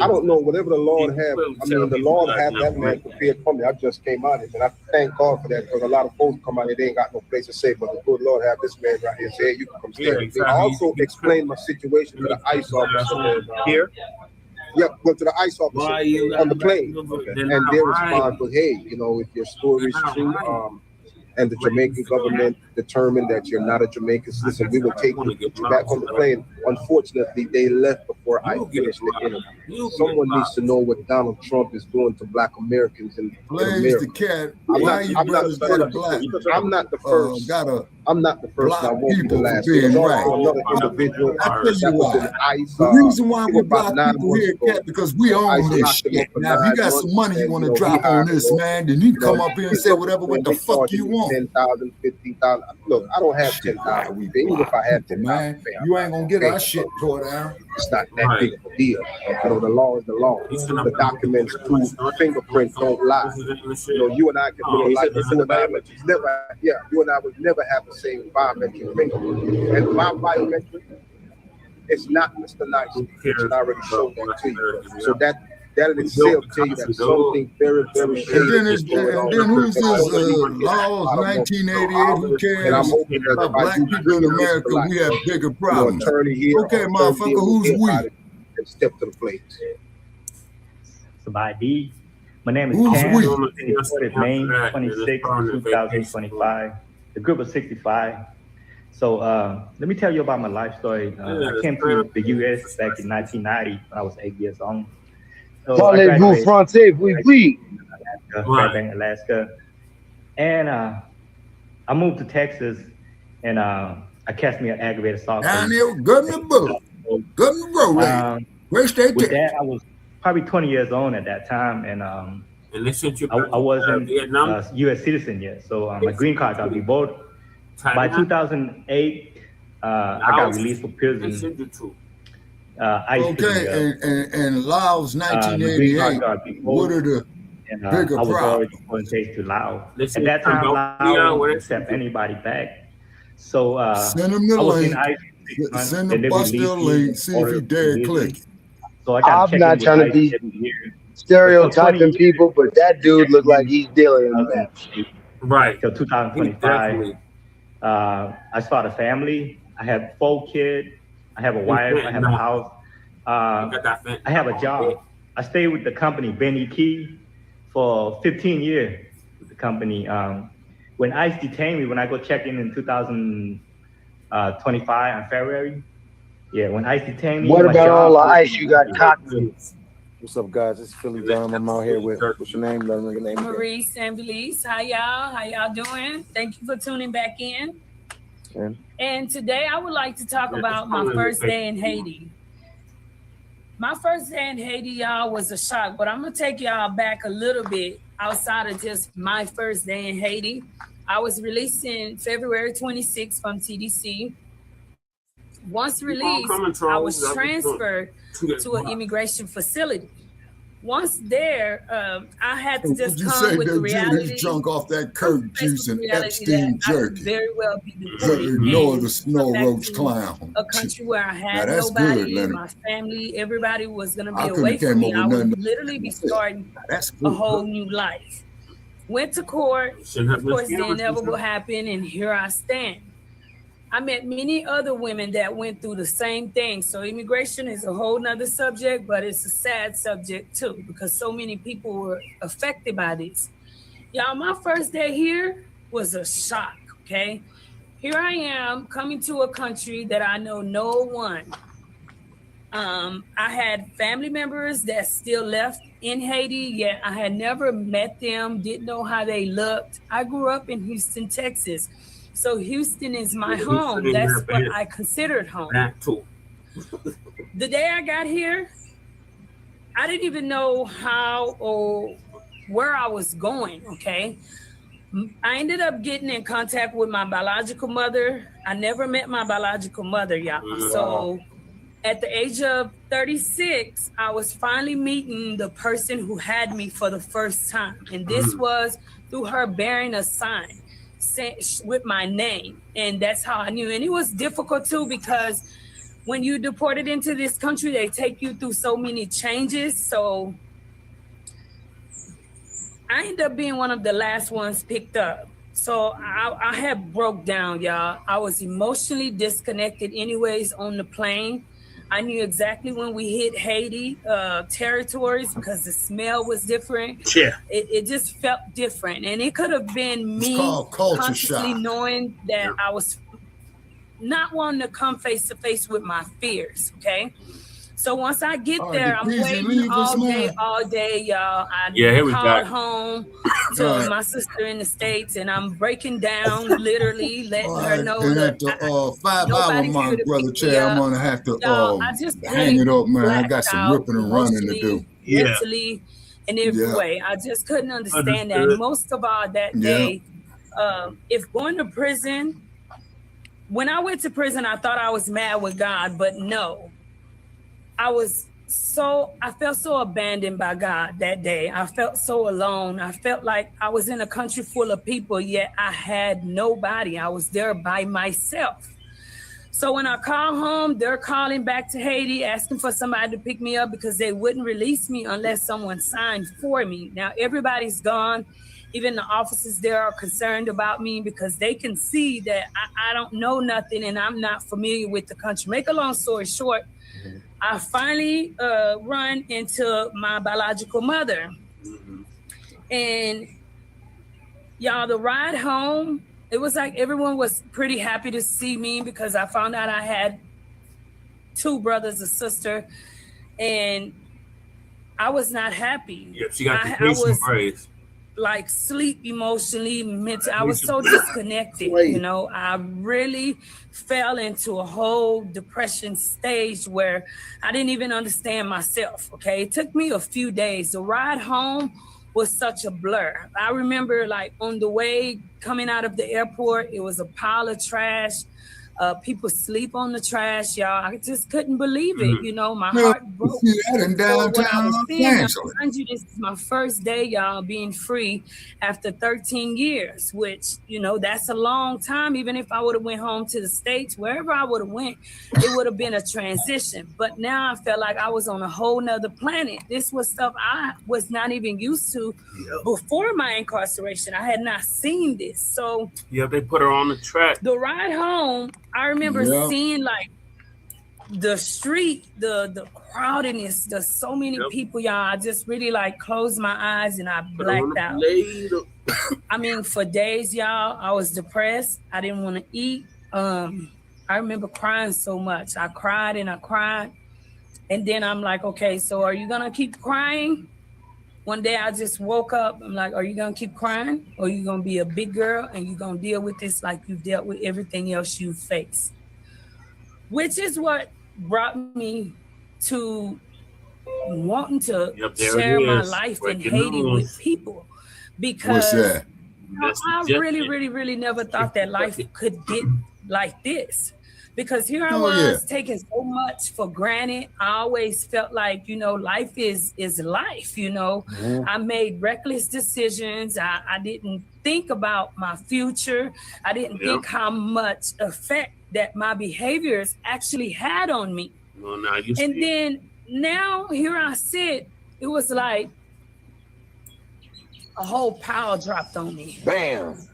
I don't know. Whatever the Lord have, the Lord have that man prepared for me. I just came out of it, and I thank God for that because a lot of folks come out here, they ain't got no place to stay. But the good Lord have this man right here say, hey, you can come stay. I also explained my situation to the ICE officer here. Yeah, go to the ICE officer on the plane, and their response was, "Hey, if your story is true, and the Jamaican government determined that you're not a Jamaican citizen, we will take you back on the plane." Unfortunately, they left before I finished the interview. Someone needs to know what Donald Trump is doing to Black Americans in America. The cat. I'm not the first. I'm not the first. I won't be the last. There's also another individual that was in ICE. The reason why we block people here, cat, because we own this shit. Now, if you got some money you want to drop on this, man, then you come up here and say whatever what the fuck you want. 10,000, 15,000. Look, I don't have 10,000. Even if I had 10,000, man, you ain't gonna get our shit tore down. It's not that big of a deal. The law is the law. The documents prove fingerprints don't lie. You and I can look like this. You and I would never have the same biometric fingerprint. And my biometric is not Mr. Nice. And I already showed that to you. So that in itself tell you that something very, very shady. And then who's this laws 1988? Who cares? And I'm hoping that Black people in America, we have bigger problems. Okay, motherfucker, who's we? And step to the plate. So by D, my name is Who's Cam. we? It's May 26, 2025. The group of 65. So let me tell you about my life story. I came to the U.S. back in 1990 when I was 8 years old. So Parlez-vous français? Oui, oui. Alaska. And I moved to Texas, and I catch me an aggravated assault. Down there, good in the book. Good in the road. Where's that? With that, I was probably 20 years old at that time, and they sent you I wasn't a U.S. citizen yet, so my green card got revoked. By 2008, I got released from prison. Okay, and Laos 1988. What are the bigger I was problems? already going to Laos. At that time, Laos wouldn't accept anybody back. So send them the I was in link. ICE Send the Buster a link. See if he dare click. So I got I'm not trying to be stereotyping people, but that dude looked like he's dealing in meth. Right. Till 2025. I started a family. I have 4 kids. I have a wife. I have a house. I have a job. I stayed with the company Benny Key for 15 years with the company. When ICE detained me, when I go check in 2025 in February, when ICE detained me. What about all the ice you got caught with? What's up, guys? It's Philly Dom. I'm out here with, what's your name? Let me get your name. Marie Sambelis. Hi, y'all. How y'all doing? Thank you for tuning back in. And today I would like to talk about my first day in Haiti. My first day in Haiti, y'all, was a shock, but I'm going to take y'all back a little bit outside of just my first day in Haiti. I was released in February 26th from TDC. Once released, I was transferred to an immigration facility. Once there, I had to just come with the reality. Drunk off that Kirk juice and Epstein jerky. Very well be deported. Ignore the snow roach clown. A country where I had nobody, good, my family, everybody was going to be away from me. I would literally be starting a whole new life. Went to court. Of course, the inevitable happened, and here I stand. I met many other women that went through the same thing. So immigration is a whole nother subject, but it's a sad subject too, because so many people were affected by this. Y'all, my first day here was a shock, okay? Here I am coming to a country that I know no one. I had family members that still left in Haiti, yet I had never met them, didn't know how they looked. I grew up in Houston, Texas. So Houston is my home. That's what I considered home. The day I got here, I didn't even know how or where I was going, okay? I ended up getting in contact with my biological mother. I never met my biological mother, y'all. So at the age of 36, I was finally meeting the person who had me for the first time. And this was through her bearing a sign with my name, and that's how I knew. And it was difficult too, because when you deported into this country, they take you through so many changes. So I ended up being one of the last ones picked up. So I had broke down, y'all. I was emotionally disconnected anyways on the plane. I knew exactly when we hit Haiti territories, because the smell was different. Yeah. It just felt different. And it could have been me consciously knowing that I was not wanting to come face to face with my fears, okay? So once I get there, I'm waiting all day, y'all. I called home to my sister in the States, and I'm breaking down, literally letting her know that at the 5 hour mark, Brother Chad, I'm gonna have to hang it up, man. I got some ripping and running to do. Mentally, in every way. I just couldn't understand that. And most of all, that day, if going to prison, when I went to prison, I thought I was mad with God, but no. I felt so abandoned by God that day. I felt so alone. I felt like I was in a country full of people, yet I had nobody. I was there by myself. So when I call home, they're calling back to Haiti, asking for somebody to pick me up because they wouldn't release me unless someone signed for me. Now, everybody's gone. Even the officers there are concerned about me because they can see that I don't know nothing and I'm not familiar with the country. Make a long story short, I finally run into my biological mother. And y'all, the ride home, it was like everyone was pretty happy to see me because I found out I had 2 brothers and sister, and I was not happy. Yep, she got the patient praise. Like sleep emotionally, mentally. I was so disconnected, you know. I really fell into a whole depression stage where I didn't even understand myself, okay? It took me a few days. The ride home was such a blur. I remember like on the way coming out of the airport, it was a pile of trash. People sleep on the trash, y'all. I just couldn't believe it. You know, my heart broke. That in downtown This is my first day, y'all, being free after 13 years, which, you know, that's a long time. Even if I would have went home to the States, wherever I would have went, it would have been a transition. But now I felt like I was on a whole nother planet. This was stuff I was not even used to before my incarceration. I had not seen this. So yeah, they put her on the track. The ride home, I remember seeing like the street, the crowdedness, there's so many people, y'all. I just really like closed my eyes and I blacked out. I mean, for days, y'all, I was depressed. I didn't want to eat. I remember crying so much. I cried and I cried. And then I'm like, okay, so are you gonna keep crying? One day I just woke up. I'm like, are you gonna keep crying? Or are you gonna be a big girl and you're gonna deal with this like you've dealt with everything else you face? Which is what brought me to wanting to share my life in Haiti with people. Because I really never thought that life could get like this. Because here I was taking so much for granted. I always felt like, you know, life is life, you know. I made reckless decisions. I didn't think about my future. I didn't think how much effect that my behaviors actually had on me. Well, now you then now here I sit, it was like a whole pile dropped on me. Bam.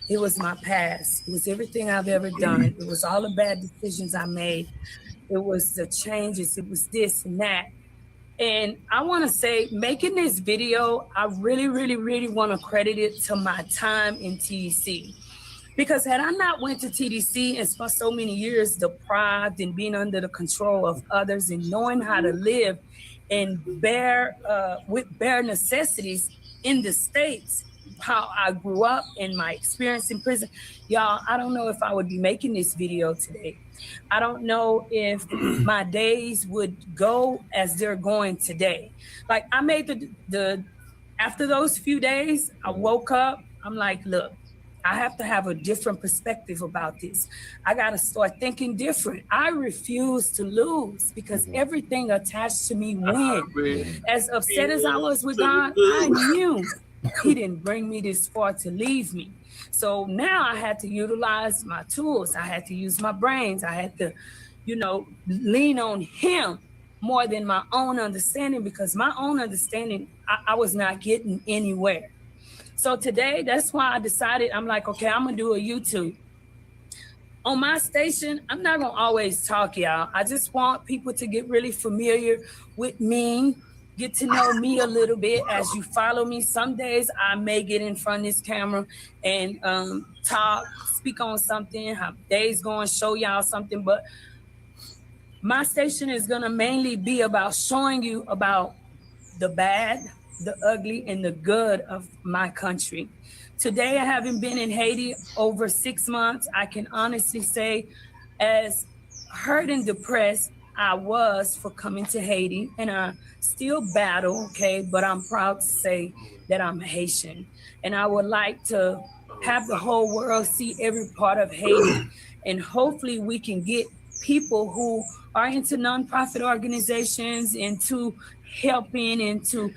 It was my past. It was everything I've ever done. It was all the bad decisions I made. It was the changes. It was this and that. And I want to say, making this video, I really want to credit it to my time in TDC. Because had I not went to TDC and spent so many years deprived and being under the control of others and knowing how to live and with bare necessities in the States, how I grew up and my experience in prison, y'all, I don't know if I would be making this video today. I don't know if my days would go as they're going today. Like I made after those few days, I woke up, I'm like, look, I have to have a different perspective about this. I got to start thinking different. I refuse to lose because everything attached to me wins. As upset as I was with God, I knew He didn't bring me this far to leave me. So now I had to utilize my tools. I had to use my brains. I had to, you know, lean on Him more than my own understanding, because my own understanding, I was not getting anywhere. So today, that's why I decided, I'm like, okay, I'm gonna do a YouTube. On my station, I'm not gonna always talk, y'all. I just want people to get really familiar with me, get to know me a little bit as you follow me. Some days I may get in front of this camera and talk, speak on something, how days going, show y'all something. But my station is gonna mainly be about showing you about the bad, the ugly, and the good of my country. Today, I haven't been in Haiti over 6 months. I can honestly say, as hurt and depressed I was for coming to Haiti, and I still battle, okay, but I'm proud to say that I'm Haitian. And I would like to have the whole world see every part of Haiti. And hopefully we can get people who are into nonprofit organizations, into helping, and to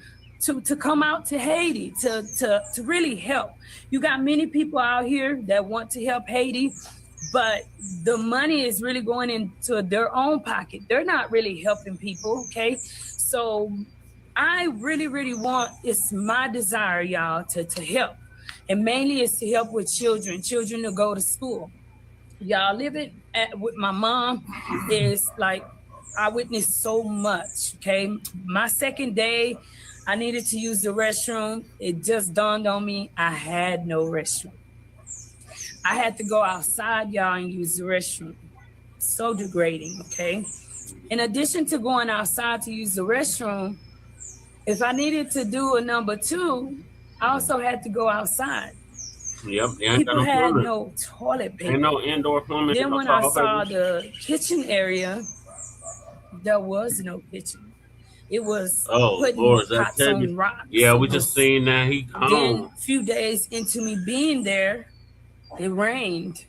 come out to Haiti to really help. You got many people out here that want to help Haiti, but the money is really going into their own pocket. They're not really helping people, okay? So I really want, it's my desire, y'all, to help. And mainly it's to help with children to go to school. Y'all living with my mom is like, I witnessed so much, okay? My second day, I needed to use the restroom. It just dawned on me, I had no restroom. I had to go outside, y'all, and use the restroom. So degrading, okay? In addition to going outside to use the restroom, if I needed to do a number 2, I also had to go outside. Yep. People had no toilet paper. Ain't no indoor plumbing. Then when I saw the kitchen area, there was no kitchen. It was putting pots on rocks. Yeah, we just seen that. He Then a few days into me being there, it rained.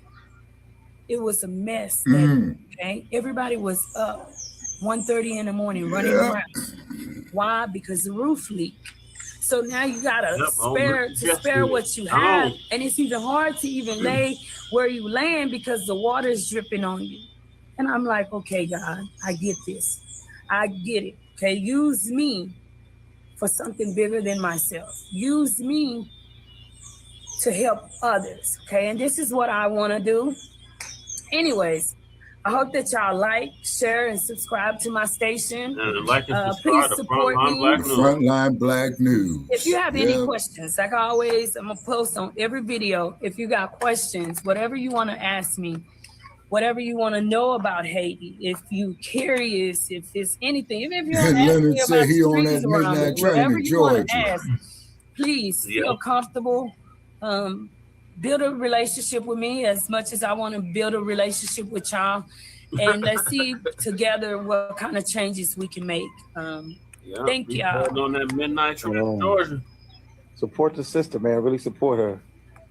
It was a mess. Okay, everybody was up 1:30 in the morning running around. Why? Because the roof leaked. So now you gotta spare what you have, and it's even hard to even lay where you land because the water is dripping on you. And I'm like, okay, God, I get this. I get it. Okay, use me for something bigger than myself. Use me to help others. Okay, and this is what I want to do. Anyways, I hope that y'all like, share, and subscribe to my station. Like and subscribe please to support Frontline me. Black News. Frontline Black News. If you have any questions, like always, I'm gonna post on every video. If you got questions, whatever you want to ask me, whatever you want to know about Haiti, if you curious, if it's anything, even if you don't ask me about he on streets that around midnight it, train whatever to you want to Georgia. ask, please feel comfortable. Build a relationship with me as much as I want to build a relationship with y'all. And let's see together what kind of changes we can make. Thank y'all. On that midnight train to Georgia. Support the sister, man. Really support her.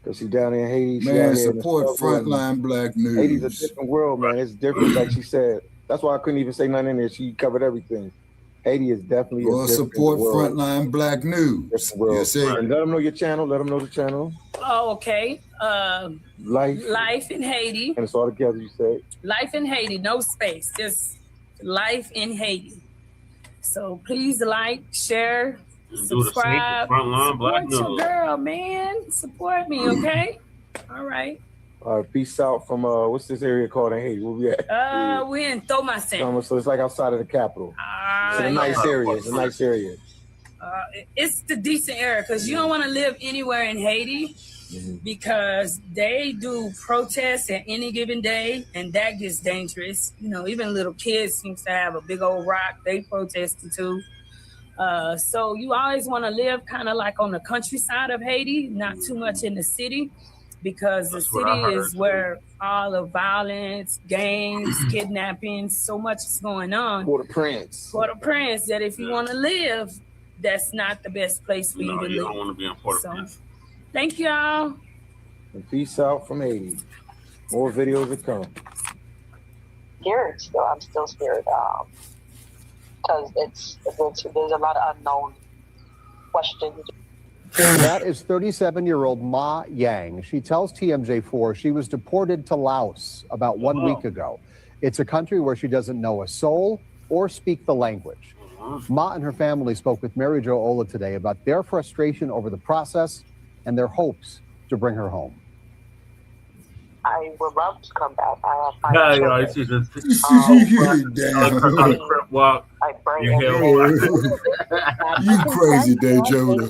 Because she's down there in Haiti. Man, support Frontline Black News. Haiti's a different world, man. It's different, like she said. That's why I couldn't even say nothing in there. She covered everything. Haiti is definitely a different support world. Frontline Black News. Yes, sir. And let them know your channel. Let them know the channel. Oh, okay. Life in Haiti. And it's all together, you said. Life in Haiti, no space. Just Life in Haiti. So please like, share, subscribe. Support your girl, man. Support me, okay? All right. Peace out from what's this area called in Haiti? Where we at? We're in Thomasin. So it's like outside of the capital. It's a nice area. It's a nice area. It's the decent area because you don't want to live anywhere in Haiti because they do protests at any given day, and that gets dangerous. You know, even little kids seem to have a big old rock. They protested too. So you always want to live kind of like on the countryside of Haiti, not too much in the city, because the city is where all the violence, gangs, kidnappings, so much is going on. Port-au-Prince, that if you want to live, that's not the best place for you to live. You don't want to be in Port-au-Prince. Thank y'all. And peace out from Haiti. More videos to come. Scared still. I'm still scared because there's a lot of unknown questions. That is 37-year-old Ma Yang. She tells TMJ4 she was deported to Laos about 1 week ago. It's a country where she doesn't know a soul or speak the language. Ma and her family spoke with Mary Jo Ola today about their frustration over the process and their hopes to bring her home. I would love to come back. I I see this. Walk. You crazy, Dejoda.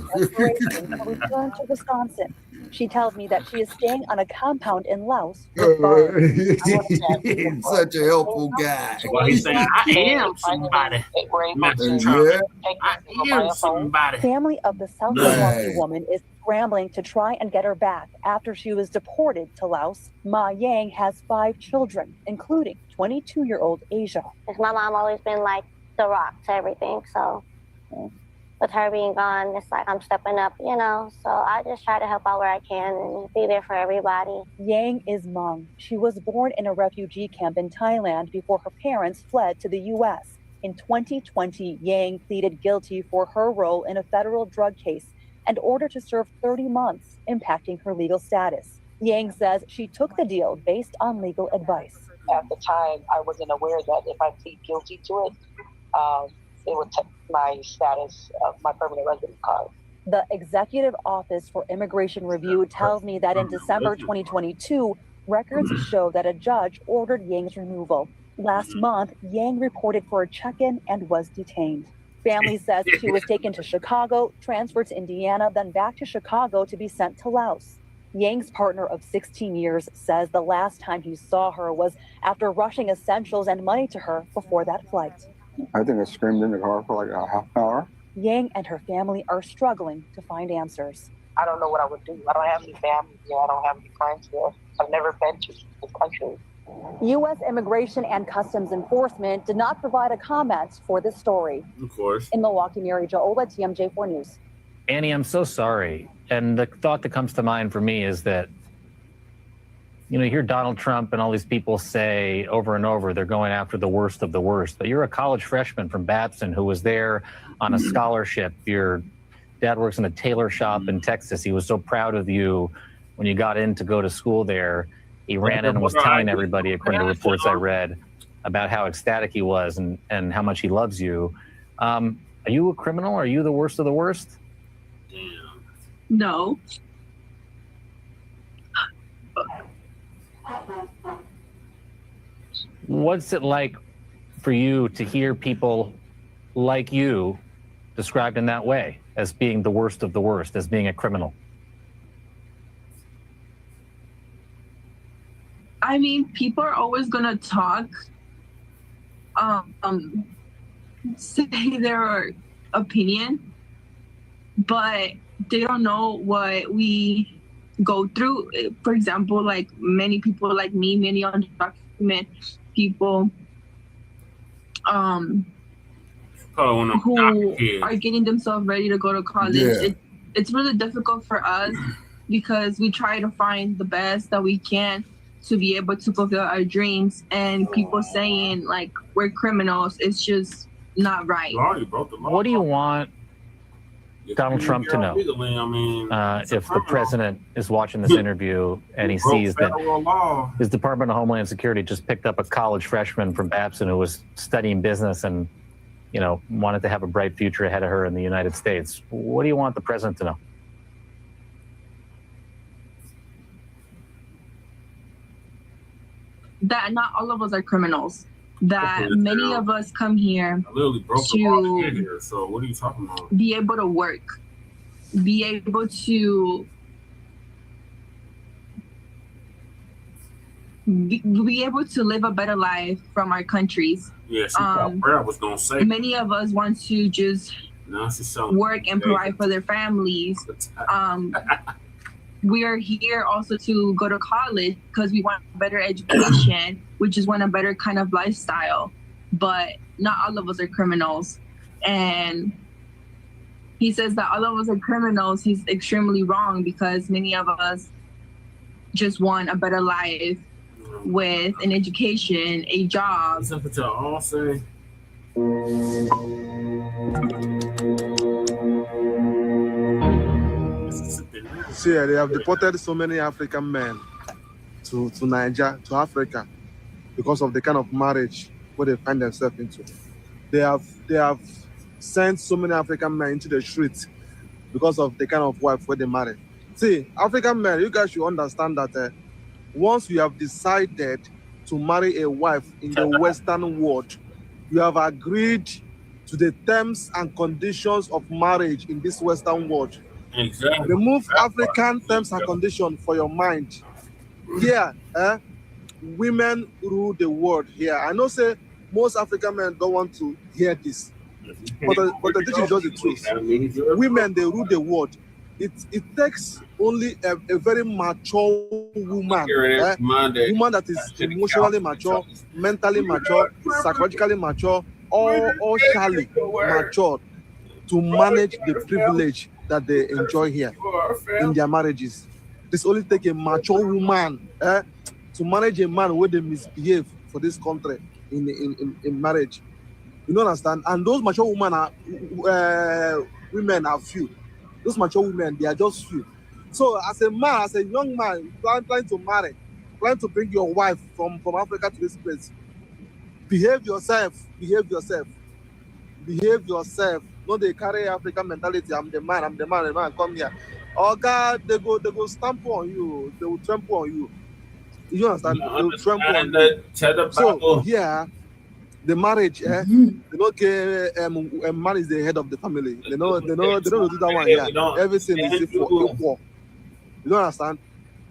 Return to Wisconsin. She tells me that she is staying on a compound in Laos with BOARS. He's such a helpful guy. Well, he's saying, I am somebody. I am somebody. Family of the South Milwaukee woman is scrambling to try and get her back after she was deported to Laos. Ma Yang has 5 children, including 22-year-old Asia. My mom always been like the rock to everything, so with her being gone, it's like I'm stepping up, you know, so I just try to help out where I can and be there for everybody. Yang is Hmong. She was born in a refugee camp in Thailand before her parents fled to the U.S. In 2020, Yang pleaded guilty for her role in a federal drug case and ordered to serve 30 months, impacting her legal status. Yang says she took the deal based on legal advice. At the time, I wasn't aware that if I plead guilty to it, it would take my status of my permanent resident card. The Executive Office for Immigration Review tells me that in December 2022, records show that a judge ordered Yang's removal. Last month, Yang reported for a check-in and was detained. Family says she was taken to Chicago, transferred to Indiana, then back to Chicago to be sent to Laos. Yang's partner of 16 years says the last time he saw her was after rushing essentials and money to her before that flight. I think I screamed in the car for like a half hour. Yang and her family are struggling to find answers. I don't know what I would do. I don't have any family here. I don't have any friends here. I've never been to this country. U.S. Immigration and Customs Enforcement did not provide a comment for this story. Of course. In Milwaukee, Mary Jo Ola, TMJ4 News. Annie, I'm so sorry. And the thought that comes to mind for me is that you know, you hear Donald Trump and all these people say over and over they're going after the worst of the worst. But you're a college freshman from Babson who was there on a scholarship. Your dad works in a tailor shop in Texas. He was so proud of you when you got in to go to school there. He ran in and was telling everybody, according to reports I read, about how ecstatic he was and how much he loves you. Are you a criminal? Are you the worst of the worst? No. What's it like for you to hear people like you described in that way, as being the worst of the worst, as being a criminal? I mean, people are always gonna talk, say their opinion, but they don't know what we go through. For example, like many people like me, many undocumented people who are getting themselves ready to go to college. Yeah. It's really difficult for us because we try to find the best that we can to be able to fulfill our dreams, and people saying like we're criminals, it's just not right. What do you want Donald Trump to know? If the president is watching this interview and he sees that his Department of Homeland Security just picked up a college freshman from Babson who was studying business and, you know, wanted to have a bright future ahead of her in the United States. What do you want the president to know? That not all of us are criminals. That many of us come here to so what are you talking about? Be able to work, be able to be able to live a better life from our countries. Yeah, I was gonna say. Many of us want to just work and provide for their families. We are here also to go to college because we want a better education. We just want a better kind of lifestyle. But not all of us are criminals. And he says that all of us are criminals. He's extremely wrong because many of us just want a better life with an education, a job. That's what y'all all say. See, they have deported so many African men to Nigeria, to Africa, because of the kind of marriage where they find themselves into. They have sent so many African men into the streets because of the kind of wife where they marry. See, African men, you guys should understand that once you have decided to marry a wife in the Western world, you have agreed to the terms and conditions of marriage in this Western world. Exactly. Remove African terms and conditions for your mind. Here, women rule the world here. I know say most African men don't want to hear this, but this is just the truth. Women, they rule the world. It takes only a very mature woman, woman that is emotionally mature, mentally mature, psychologically mature, or socially mature to manage the privilege that they enjoy here in their marriages. This only take a mature woman to manage a man where they misbehave for this country in marriage. You don't understand? And those mature women women are few. Those mature women, they are just few. So as a man, as a young man, planning to marry, planning to bring your wife from Africa to this place, behave yourself. No, they carry African mentality. I'm the man, come here. Oh God, they go stamp on you. They will trample on you. You understand? They will trample on you. So yeah, the marriage, they don't care. A man is the head of the family. They don't do that one. Yeah, everything is equal. You don't understand?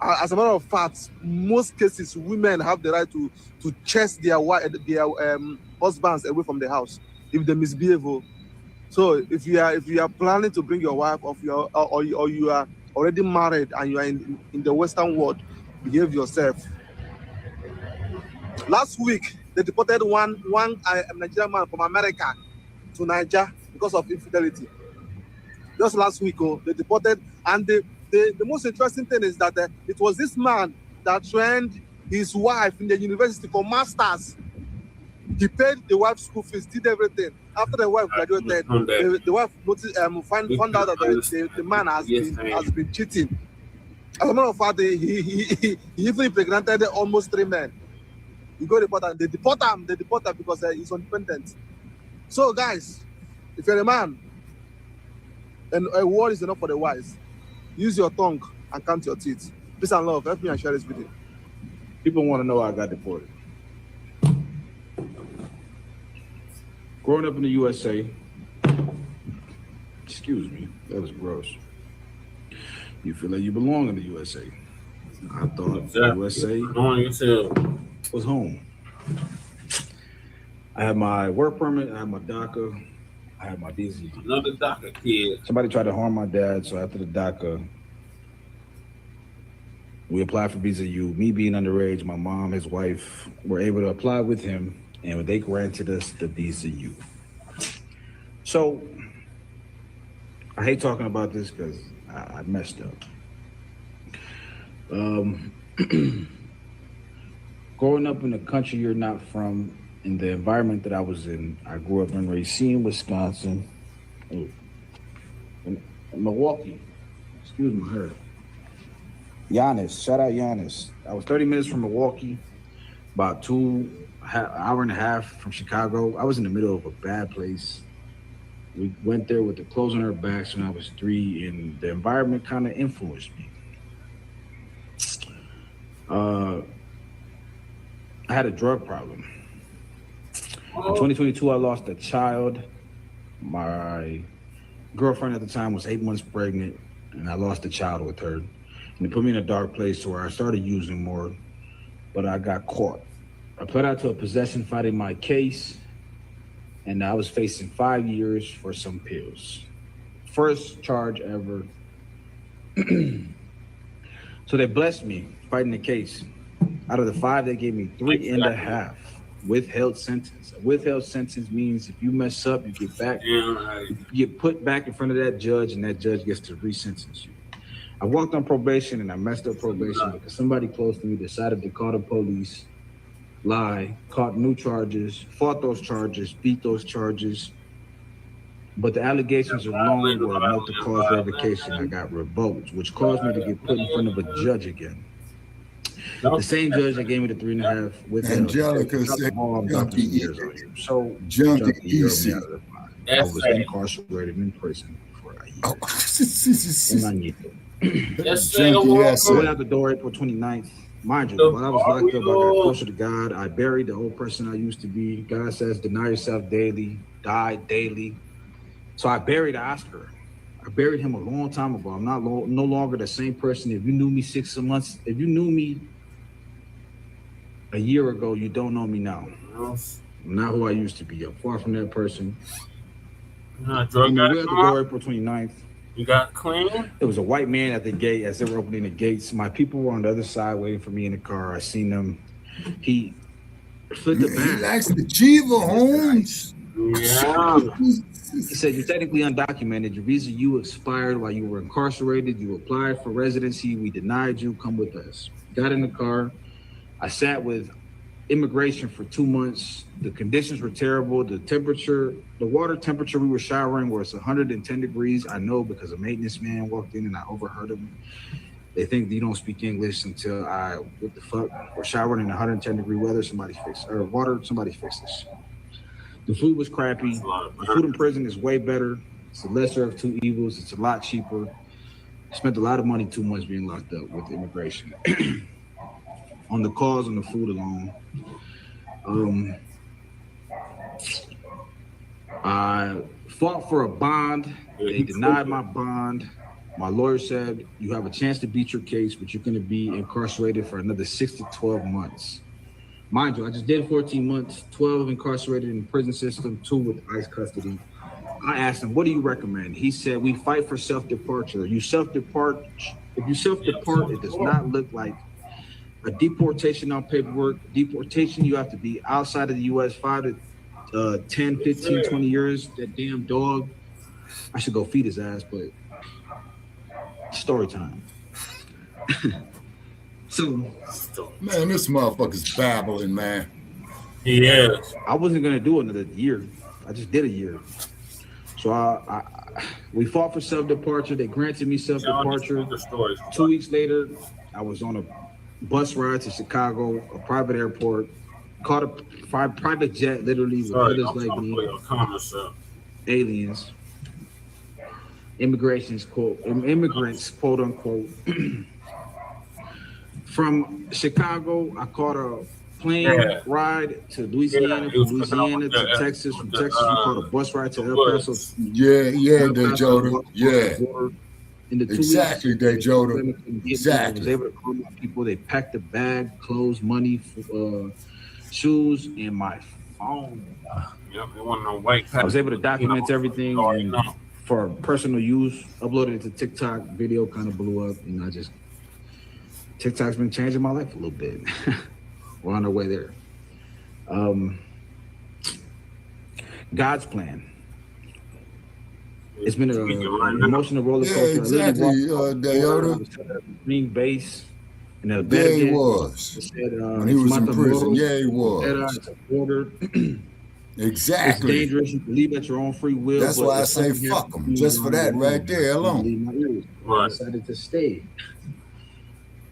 As a matter of fact, most cases, women have the right to chase their husbands away from the house if they misbehave. So if you are planning to bring your wife or you are already married and you are in the Western world, behave yourself. Last week they deported one Nigerian man from America to Nigeria because of infidelity. Just last week, they deported, and the most interesting thing is that it was this man that trained his wife in the university for masters. He paid the wife's school fees, did everything. After the wife graduated, the wife noticed, found out that the man has been cheating. As a matter of fact, he even impregnated almost 3 men. He got deported, and they deport him because he's independent. So guys, if you're a man, and a word is enough for the wise, use your tongue and count your teeth. Peace and love. Help me and share this video. People want to know how I got deported. Growing up in the USA, excuse me, that was gross. You feel like you belong in the USA. I thought the USA was home. I had my work permit, I had my DACA, I had my visa. Another DACA kid. Somebody tried to harm my dad, so after the DACA, we applied for visa U. Me being underage, my mom, his wife, were able to apply with him, and they granted us the visa U. So, I hate talking about this because I messed up. Growing up in a country you're not from, in the environment that I was in, I grew up in Racine, Wisconsin, in Milwaukee. Excuse my hair. Giannis, shout out Giannis. I was 30 minutes from Milwaukee, about hour and a half from Chicago. I was in the middle of a bad place. We went there with the clothes on our backs when I was 3, and the environment kind of influenced me. I had a drug problem. In 2022, I lost a child. My girlfriend at the time was 8 months pregnant, and I lost a child with her. And it put me in a dark place where I started using more, but I got caught. I pled out to a possession fight in my case, and I was facing 5 years for some pills. First charge ever. So they blessed me fighting the case. Out of the 5, they gave me 3.5 withheld sentence. A withheld sentence means if you mess up, you get put back in front of that judge, and that judge gets to re-sentence you. I walked on probation, and I messed up probation because somebody close to me decided to call the police, lie, caught new charges, fought those charges, beat those charges. But the allegations alone were multi-cause revocation. I got revoked, which caused me to get put in front of a judge again. The same judge that gave me the 3.5 with Angelica said, junkie years on you. So junkie easy. I was incarcerated in prison for a year. And I need it. I went out the door April 29th. Mind you, while I was locked up, I got closer to God. I buried the old person I used to be. God says, deny yourself daily, die daily. So I buried Oscar. I buried him a long time ago. I'm not no longer the same person. If you knew me 6 months, if you knew me a year ago, you don't know me now. I'm not who I used to be. I'm far from that person. We at the door April 29th. You got clean? There was a white man at the gate as they were opening the gates. My people were on the other side waiting for me in the car. I seen them. He flipped the back. He likes the Chiva, Holmes. Yeah. He said, you're technically undocumented. Your visa U expired while you were incarcerated. You applied for residency. We denied you. Come with us. Got in the car. I sat with immigration for 2 months. The conditions were terrible. The temperature, the water temperature we were showering was 110 degrees. I know because a maintenance man walked in and I overheard him. They think that you don't speak English until what the fuck? We're showering in 110 degree weather. Somebody fix this. The food was crappy. The food in prison is way better. It's the lesser of two evils. It's a lot cheaper. Spent a lot of money 2 months being locked up with immigration. On the cause and the food alone. I fought for a bond. They denied my bond. My lawyer said, you have a chance to beat your case, but you're going to be incarcerated for another 6 to 12 months. Mind you, I just did 14 months, 12 incarcerated in the prison system, 2 with ICE custody. I asked him, what do you recommend? He said, we fight for self-departure. You self-depart. If you self-depart, it does not look like a deportation on paperwork. Deportation, you have to be outside of the U.S. 5 to 10, 15, 20 years. That damn dog. I should go feed his ass, but story time. So, man, this motherfucker's babbling, man. He is. I wasn't gonna do another year. I just did a year. So we fought for self-departure. They granted me self-departure. 2 weeks later, I was on a bus ride to Chicago, a private airport, caught a private jet, literally with others like me, aliens, immigrants, quote unquote. From Chicago, I caught a plane ride to Louisiana, from Louisiana to Texas, from Texas we caught a bus ride to El Paso. Dejoda. Yeah. In the 2 exactly, Dejoda. Exactly. I was able to call my people. They packed a bag, clothes, money, shoes, and my phone. I was able to document everything and for personal use. Uploaded it to TikTok. Video kind of blew up, and TikTok's been changing my life a little bit. We're on our way there. God's plan. It's been an emotional roller coaster. Yeah, exactly, Dejoda. Green base. Yeah, he was. When he was in prison. Yeah, he was. Exactly. It's dangerous. You can leave at your own free will. That's why I say fuck him. Just for that right there alone. I decided to stay.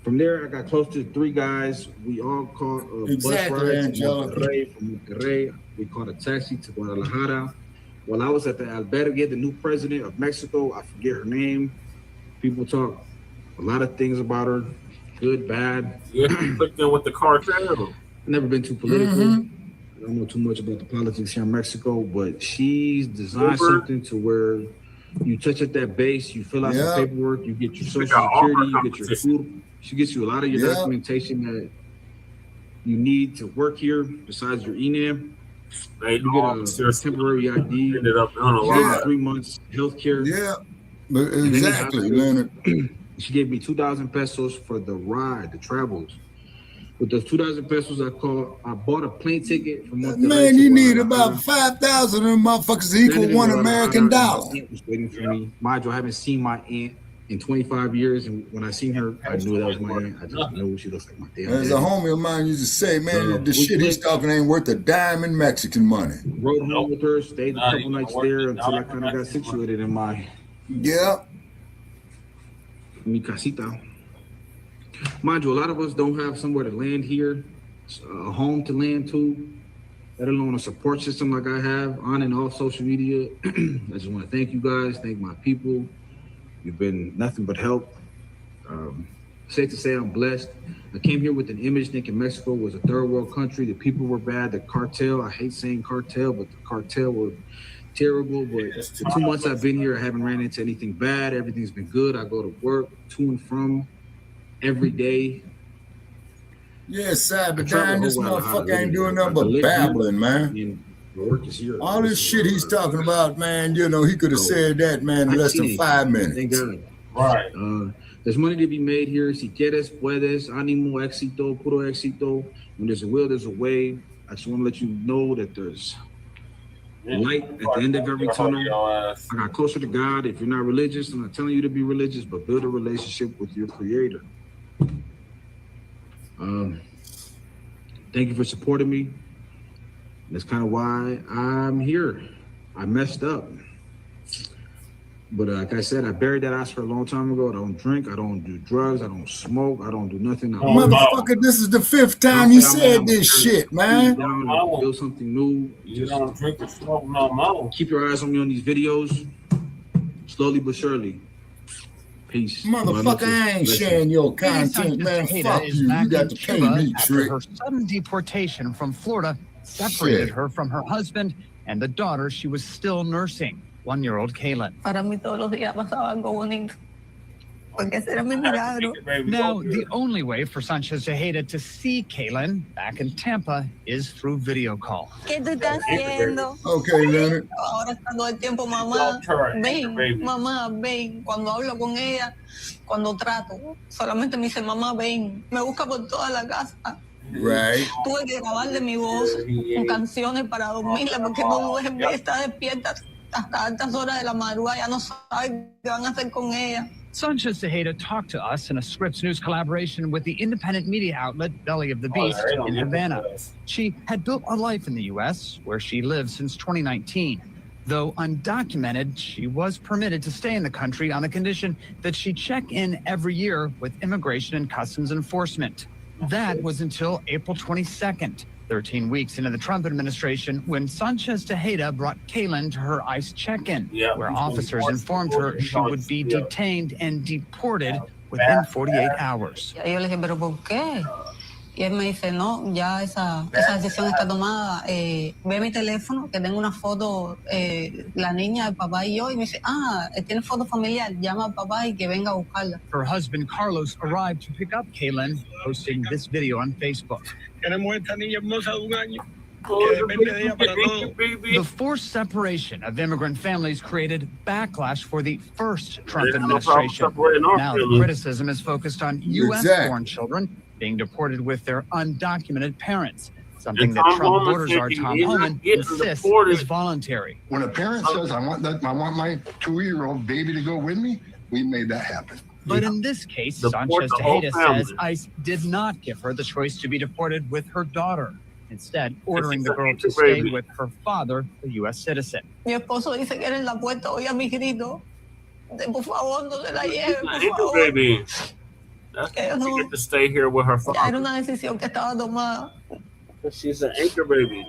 From there, I got close to 3 guys. We all caught a bus ride to Monterrey. From Monterrey, we caught a taxi to Guadalajara. While I was at the albergue, the new president of Mexico, I forget her name. People talk a lot of things about her, good, bad. Yeah, you clicked in with the cartel. I've never been too political. I don't know too much about the politics here in Mexico, but she's designed something to where you touch at that base, you fill out the paperwork, you get your social security, you get your food. She gets you a lot of your documentation that you need to work here besides your ENAM. You get a temporary ID. Ended up on a lot. 3 months healthcare. Yeah, but exactly, Leonard. She gave me 2,000 pesos for the ride, the travels. With those 2,000 pesos, I bought a plane ticket from Monterrey. Man, you need about 5,000 of them motherfuckers to equal $1 American dollar. My aunt was waiting for me. Mind you, I haven't seen my aunt in 25 years, and when I seen her, I knew that was my aunt. I just knew she looks like my damn There's a homie of mine used to say, man, the shit he's talking ain't worth a dime in Mexican money. Rode home with her, stayed a couple nights there until I kind of got situated in my mi casita. Mind you, a lot of us don't have somewhere to land here, a home to land to, let alone a support system like I have on and off social media. I just want to thank you guys, thank my people. You've been nothing but help. Safe to say I'm blessed. I came here with an image thinking Mexico was a third world country. The people were bad. The cartel, I hate saying cartel, but the cartel were terrible. But the 2 months I've been here, I haven't ran into anything bad. Everything's been good. I go to work to and from every day. Yeah, sad, but damn, this motherfucker ain't doing nothing but babbling, man. All this shit he's talking about, man, you know, he could have said that, man, in less than 5 minutes. Thank God. Right. There's money to be made here. Si quieres, puedes. Ánimo, éxito, puro éxito. When there's a will, there's a way. I just want to let you know that there's light at the end of every tunnel. I got closer to God. If you're not religious, I'm not telling you to be religious, but build a relationship with your creator. Thank you for supporting me. That's kind of why I'm here. I messed up. But like I said, I buried that ass for a long time ago. I don't drink. I don't do drugs. I don't smoke. I don't do nothing. Motherfucker, this is the 5th time you said this shit, man. Build something new. You don't drink or smoke no more. Keep your eyes on me on these videos. Slowly but surely. Peace. Motherfucker, I ain't sharing your content, man. Fuck you. You got to pay me, Trick. Her sudden deportation from Florida separated her from her husband and the daughter she was still nursing, 1-year-old Kaylin. Para mí todos los días pasaba algo bonito. Porque ese era mi milagro. Now, the only way for Sanchez Tejeda to see Kaylin back in Tampa is through video call. ¿Qué tú estás haciendo? Okay, Leonard. Ahora está todo el tiempo, mamá, ven, mamá, ven. Cuando hablo con ella, cuando trato, solamente me dice, mamá, ven. Me busca por toda la casa. Right. Tuve que grabarle mi voz con canciones para dormirla porque no duerme, está despierta hasta altas horas de la madrugada, ya no sabe qué van a hacer con ella. Sanchez Tejeda talked to us in a Scripps News collaboration with the independent media outlet Belly of the Beast in Havana. She had built a life in the U.S., where she lived since 2019. Though undocumented, she was permitted to stay in the country on the condition that she check in every year with Immigration and Customs Enforcement. That was until April 22nd, 13 weeks into the Trump administration, when Sanchez Tejeda brought Kaylin to her ICE check-in, where officers informed her she would be detained and deported within 48 hours. Yo le dije, ¿pero por qué? Y él me dice, no, ya esa decisión está tomada. Ve mi teléfono, que tengo una foto, la niña, el papá y yo. Y me dice, tiene foto familiar, llama al papá y que venga a buscarla. Her husband, Carlos, arrived to pick up Kaylin, posting this video on Facebook. The forced separation of immigrant families created backlash for the first Trump administration. Now the criticism is focused on U.S.-born children being deported with their undocumented parents, something that Trump border czar Tom Homan insists is voluntary. When a parent says, I want my 2-year-old baby to go with me, we made that happen. But in this case, Sanchez Tejeda says ICE did not give her the choice to be deported with her daughter, instead ordering the girl to stay with her father, a U.S. citizen. Mi esposo dice que en la puerta oía mi grito. Por favor, no se la lleven, por favor. Baby. That's she get to stay here with her father. Era una decisión que estaba tomada. She's an anchor baby.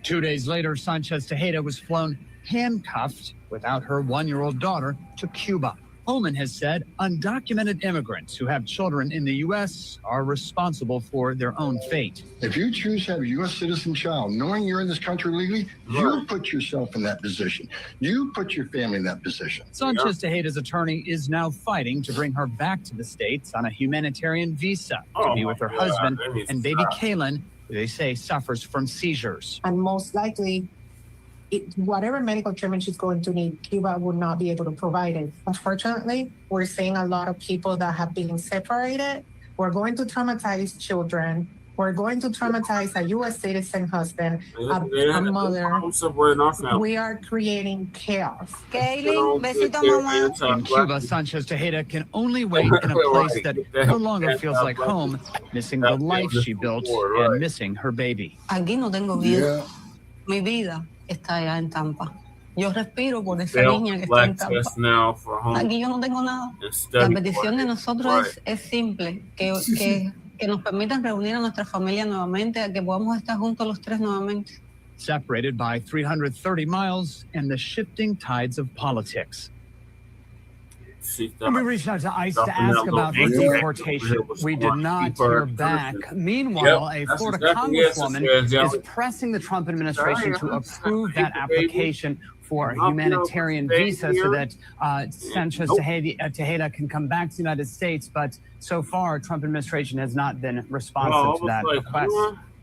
2 days later, Sanchez Tejeda was flown handcuffed without her 1-year-old daughter to Cuba. Homan has said undocumented immigrants who have children in the U.S. are responsible for their own fate. If you choose to have a U.S. citizen child, knowing you're in this country legally, you put yourself in that position. You put your family in that position. Sanchez Tejeda's attorney is now fighting to bring her back to the States on a humanitarian visa to be with her husband and baby Kaylin, who they say suffers from seizures. And most likely, whatever medical treatment she's going to need, Cuba would not be able to provide it. Unfortunately, we're seeing a lot of people that have been separated. We're going to traumatize children. We're going to traumatize a U.S. citizen husband, a mother. We are creating chaos. Kaylin, besito, mamá. In Cuba, Sanchez Tejeda can only wait in a place that no longer feels like home, missing the life she built and missing her baby. Aquí no tengo vida. Mi vida está allá en Tampa. Yo respiro por esa niña que está en Tampa. Aquí yo no tengo nada. La petición de nosotros es simple, que nos permitan reunir a nuestra familia nuevamente, a que podamos estar juntos los tres nuevamente. Separated by 330 miles and the shifting tides of politics. We reached out to ICE to ask about her deportation. We did not hear back. Meanwhile, a Florida congresswoman is pressing the Trump administration to approve that application for a humanitarian visa so that Sanchez Tejeda can come back to the United States. But so far, Trump administration has not been responsive to that request.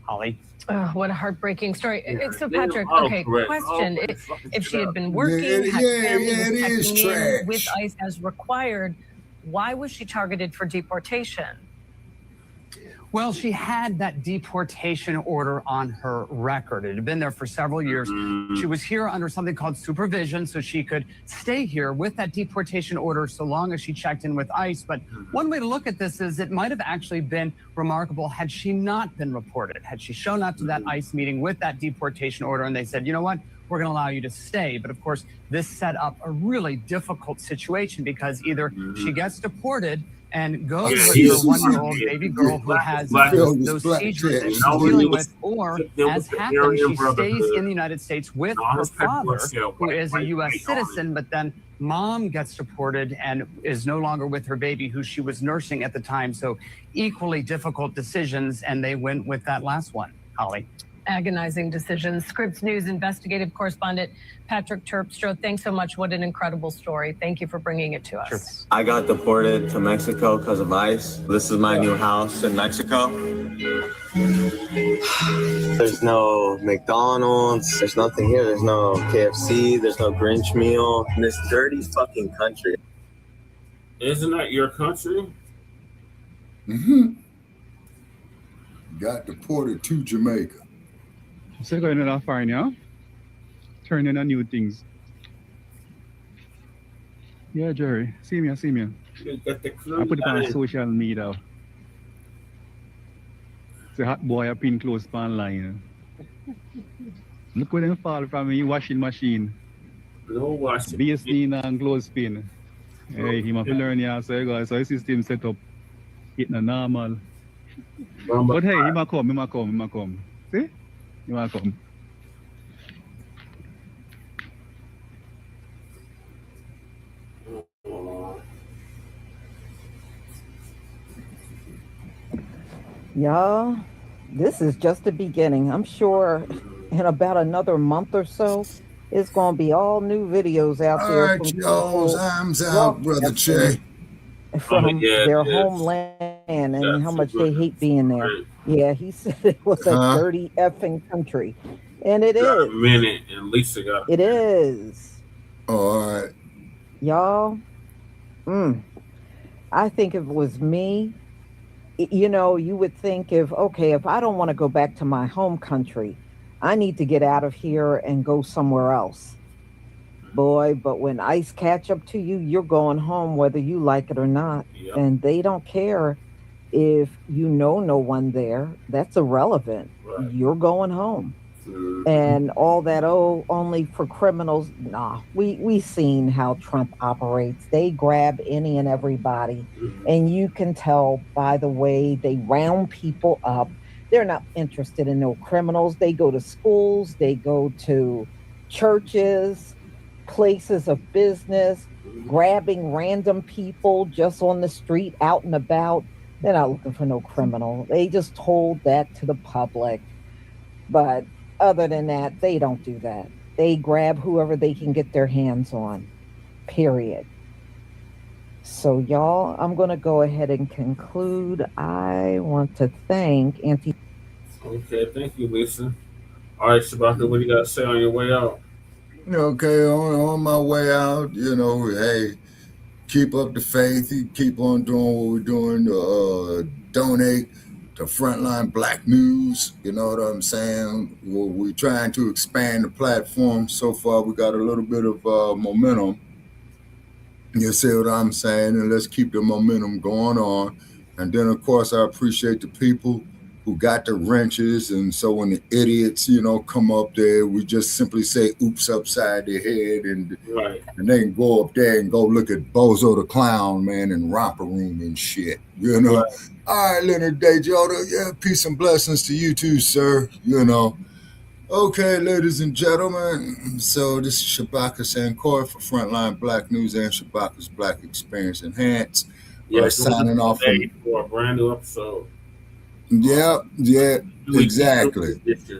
Holly. Oh, what a heartbreaking story. So, Patrick, okay, question. If she had been working, had family was checking in with ICE as required, why was she targeted for deportation? Well, she had that deportation order on her record. It had been there for several years. She was here under something called supervision, so she could stay here with that deportation order so long as she checked in with ICE. But one way to look at this is it might have actually been remarkable had she not been reported, had she shown up to that ICE meeting with that deportation order and they said, you know what, we're going to allow you to stay. But of course, this set up a really difficult situation because either she gets deported and goes with her 1-year-old baby girl who has those seizures that she's dealing with, or as happened, she stays in the United States with her father, who is a U.S. citizen, but then mom gets deported and is no longer with her baby, who she was nursing at the time. So equally difficult decisions, and they went with that last one. Holly. Agonizing decisions. Scripps News investigative correspondent Patrick Terpstra, thanks so much. What an incredible story. Thank you for bringing it to us. Sure. I got deported to Mexico because of ICE. This is my new house in Mexico. There's no McDonald's. There's nothing here. There's no KFC. There's no Grinch meal. In this dirty fucking country. Isn't that your country? Got deported to Jamaica. Still going enough far now. Turning on new things. Yeah, Jerry. See me. You got the clue. I put it on social media. It's a hot boy up in close online. Look where them fall from me, washing machine. No washing. Basin and clothespin. Hey, he must learn here, so his system set up. It's not normal. But hey, he might come. See? He might come. Y'all, this is just the beginning. I'm sure in about another month or so, it's going to be all new videos out there. All right, y'all, time's out, Brother Che. From their homeland and how much they hate being there. Yeah, he said it was a dirty effing country. And it is. A minute, and Lisa got it. It is. All right. Y'all, I think if it was me, you know, you would think if I don't want to go back to my home country, I need to get out of here and go somewhere else. Boy, but when ICE catch up to you, you're going home whether you like it or not. Yep. And they don't care if you know no one there. That's irrelevant. Right. You're going home. And all that, only for criminals. Nah, we seen how Trump operates. They grab any and everybody. And you can tell by the way they round people up. They're not interested in no criminals. They go to schools. They go to churches, places of business, grabbing random people just on the street, out and about. They're not looking for no criminal. They just told that to the public. But other than that, they don't do that. They grab whoever they can get their hands on, period. So, y'all, I'm going to go ahead and conclude. I want to thank Auntie. Okay, thank you, Lisa. All right, Shabaka, what do you got to say on your way out? Okay, on my way out, you know, hey, keep up the faith. Keep on doing what we're doing. Donate to Frontline Black News. You know what I'm saying? We're trying to expand the platform. So far, we got a little bit of momentum. You see what I'm saying? And let's keep the momentum going on. And then, of course, I appreciate the people who got the wrenches. And so when the idiots, you know, come up there, we just simply say, oops, upside their head. And they can go up there and go look at Bozo the Clown, man, and Romper Room and shit, you know? Right. All right, Leonard Dejota, yeah, peace and blessings to you too, sir, you know. Okay, ladies and gentlemen, so this is Shabaka Sankor for Frontline Black News and Shabaka's Black Experience Enhanced. Yeah, signing off for a brand new episode. Yeah, exactly. It's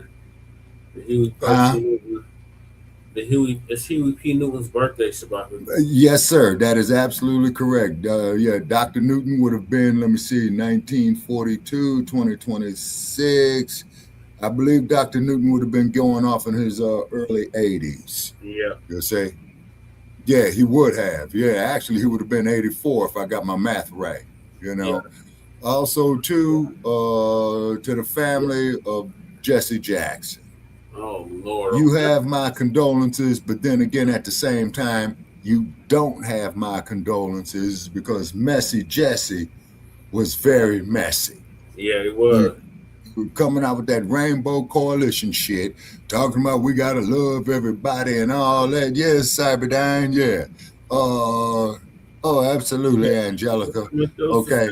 Huey P. Newton's birthday, Shabaka. Yes, sir. That is absolutely correct. Yeah, Dr. Newton would have been, 1942, 2026. I believe Dr. Newton would have been going off in his early 80s. Yeah. You'll say? Yeah, he would have. Yeah, actually, he would have been 84 if I got my math right. You know? Yeah. Also, to the family of Jesse Jackson. Oh, Lord. You have my condolences, but then again, at the same time, you don't have my condolences because Messy Jesse was very messy. Yeah, he was. Coming out with that Rainbow Coalition shit, talking about we gotta love everybody and all that. Yes, Cyberdyne, yeah. Oh, absolutely, Angelica. Okay.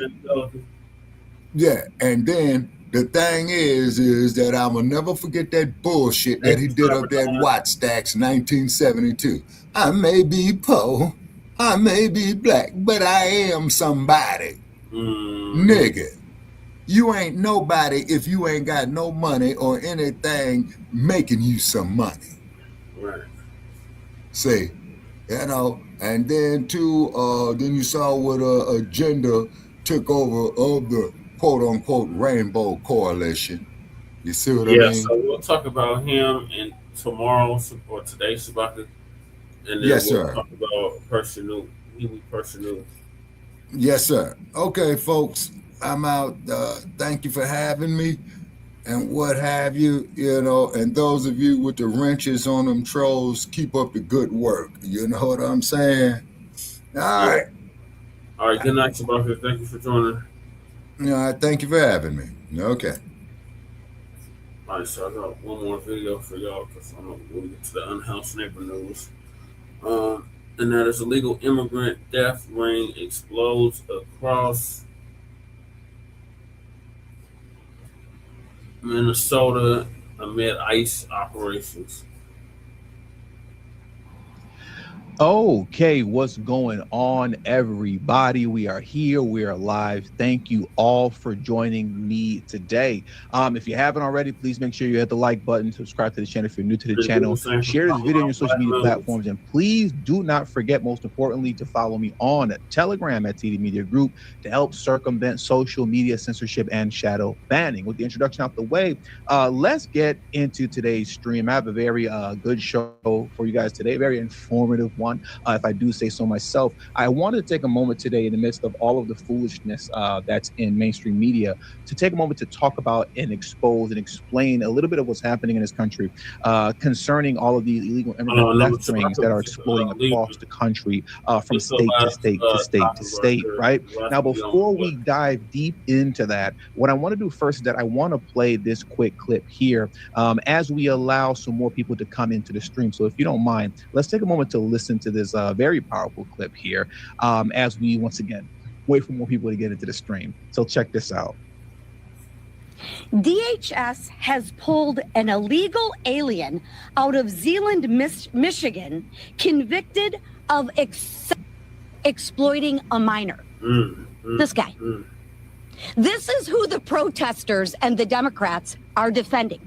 Yeah, and then the thing is that I will never forget that bullshit that he did up there at Watt Stacks 1972. I may be poor, I may be black, but I am somebody. Nigga. You ain't nobody if you ain't got no money or anything making you some money. Right. See, you know, and then too, then you saw what agenda took over of the quote unquote Rainbow Coalition. You see what I mean? Yeah, so we'll talk about him in tomorrow or today, Shabaka. And then we'll talk about Huey Personal. Yes, sir. Okay, folks. I'm out. Thank you for having me and what have you, you know, and those of you with the wrenches on them trolls, keep up the good work. You know what I'm saying? All right. All right. Good night, Japa. Thank you for joining. All right. Thank you for having me. Okay. All right, so I got one more video for y'all because I'm going to get to the Unhoused neighbor news. And that is illegal immigrant death ring explodes across Minnesota amid ICE operations. Okay, what's going on, everybody? We are here. We are live. Thank you all for joining me today. If you haven't already, please make sure you hit the like button, subscribe to the channel if you're new to the channel, share this video on your social media platforms, and please do not forget, most importantly, to follow me on Telegram at TD Media Group to help circumvent social media censorship and shadow banning. With the introduction out the way, let's get into today's stream. I have a very good show for you guys today, very informative one. If I do say so myself. I wanted to take a moment today in the midst of all of the foolishness that's in mainstream media to take a moment to talk about and expose and explain a little bit of what's happening in this country concerning all of these illegal immigrant death rings that are exploding across the country from state to state to state to state, right? Now, before we dive deep into that, what I want to do first is that I want to play this quick clip here as we allow some more people to come into the stream. So if you don't mind, let's take a moment to listen to this very powerful clip here as we once again wait for more people to get into the stream. So check this out. DHS has pulled an illegal alien out of Zeeland, Michigan, convicted of exploiting a minor. This guy. This is who the protesters and the Democrats are defending.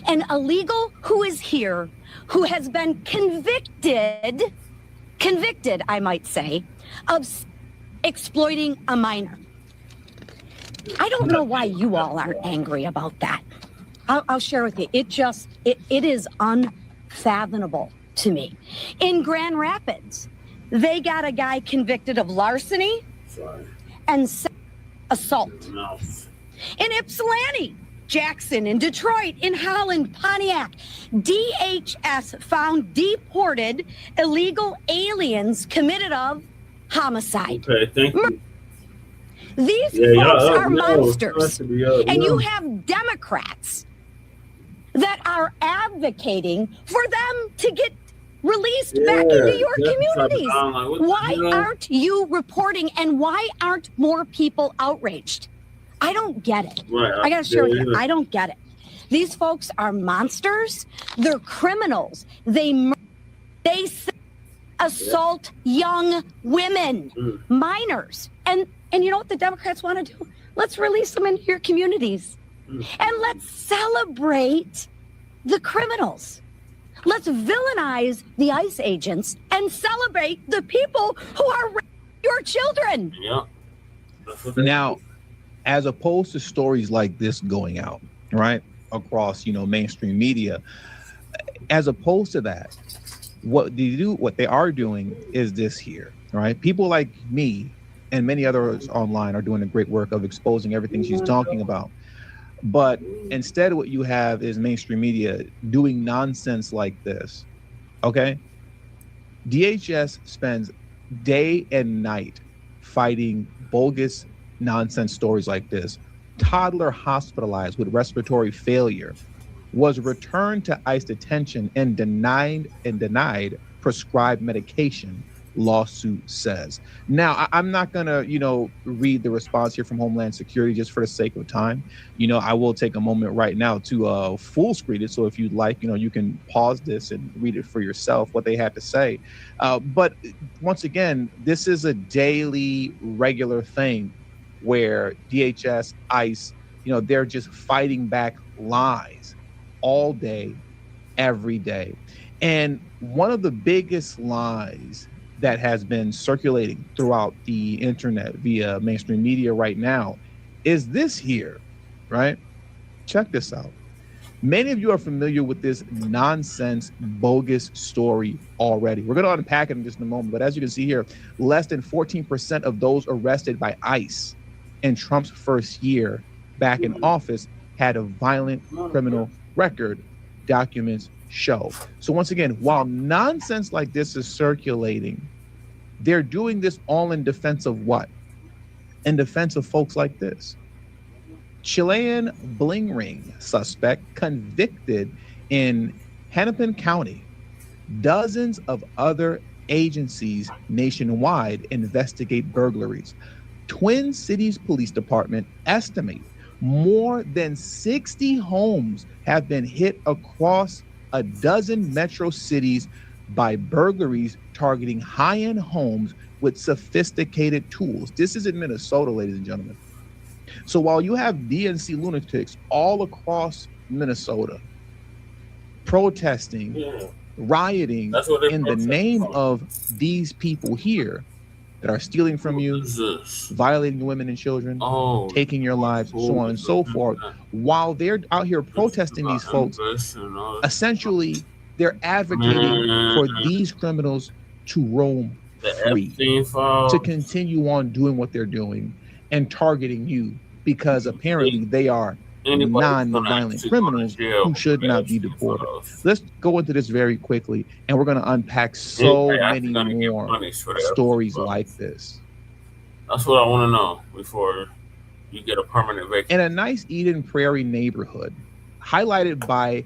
An illegal who is here, who has been convicted, I might say, of exploiting a minor. I don't know why you all aren't angry about that. I'll share with you. It is unfathomable to me. In Grand Rapids, they got a guy convicted of larceny and assault. In Ypsilanti, Jackson, in Detroit, in Holland, Pontiac, DHS found deported illegal aliens committed of homicide. Okay, thank you. These folks are monsters. And you have Democrats that are advocating for them to get released back into your communities. Why aren't you reporting, and why aren't more people outraged? I don't get it. I gotta share with you. I don't get it. These folks are monsters. They're criminals. They assault young women, minors. And you know what the Democrats want to do? Let's release them into your communities. And let's celebrate the criminals. Let's villainize the ICE agents and celebrate the people who are your children. Now, as opposed to stories like this going out, right, across, mainstream media, as opposed to that, what they are doing is this here, right? People like me and many others online are doing a great work of exposing everything she's talking about. But instead, what you have is mainstream media doing nonsense like this, okay? DHS spends day and night fighting bogus nonsense stories like this. Toddler hospitalized with respiratory failure was returned to ICE detention and denied prescribed medication, lawsuit says. Now, I'm not gonna, read the response here from Homeland Security just for the sake of time. I will take a moment right now to full screen it. So if you'd like, you can pause this and read it for yourself, what they had to say. But once again, this is a daily, regular thing where DHS, ICE, they're just fighting back lies all day, every day. And one of the biggest lies that has been circulating throughout the internet via mainstream media right now is this here, right? Check this out. Many of you are familiar with this nonsense, bogus story already. We're going to unpack it in just a moment, but as you can see here, less than 14% of those arrested by ICE in Trump's first year back in office had a violent criminal record, documents show. So once again, while nonsense like this is circulating, They're doing this all in defense of what? In defense of folks like this. Chilean bling ring suspect convicted in Hennepin County. Dozens of other agencies nationwide investigate burglaries. Twin Cities Police Department estimate more than 60 homes have been hit across a dozen metro cities by burglaries targeting high-end homes with sophisticated tools. This is in Minnesota, ladies and gentlemen. So while you have DNC lunatics all across Minnesota protesting, rioting in the name of these people here that are stealing from you, violating women and children, taking your lives, so on and so forth, while they're out here protesting these folks, essentially they're advocating for these criminals to roam free, to continue on doing what they're doing and targeting you, because apparently they are non-violent criminals who should not be deported. Let's go into this very quickly, and we're going to unpack so many more stories like this. That's what I want to know before you get a permanent vacation. In a nice Eden Prairie neighborhood, highlighted by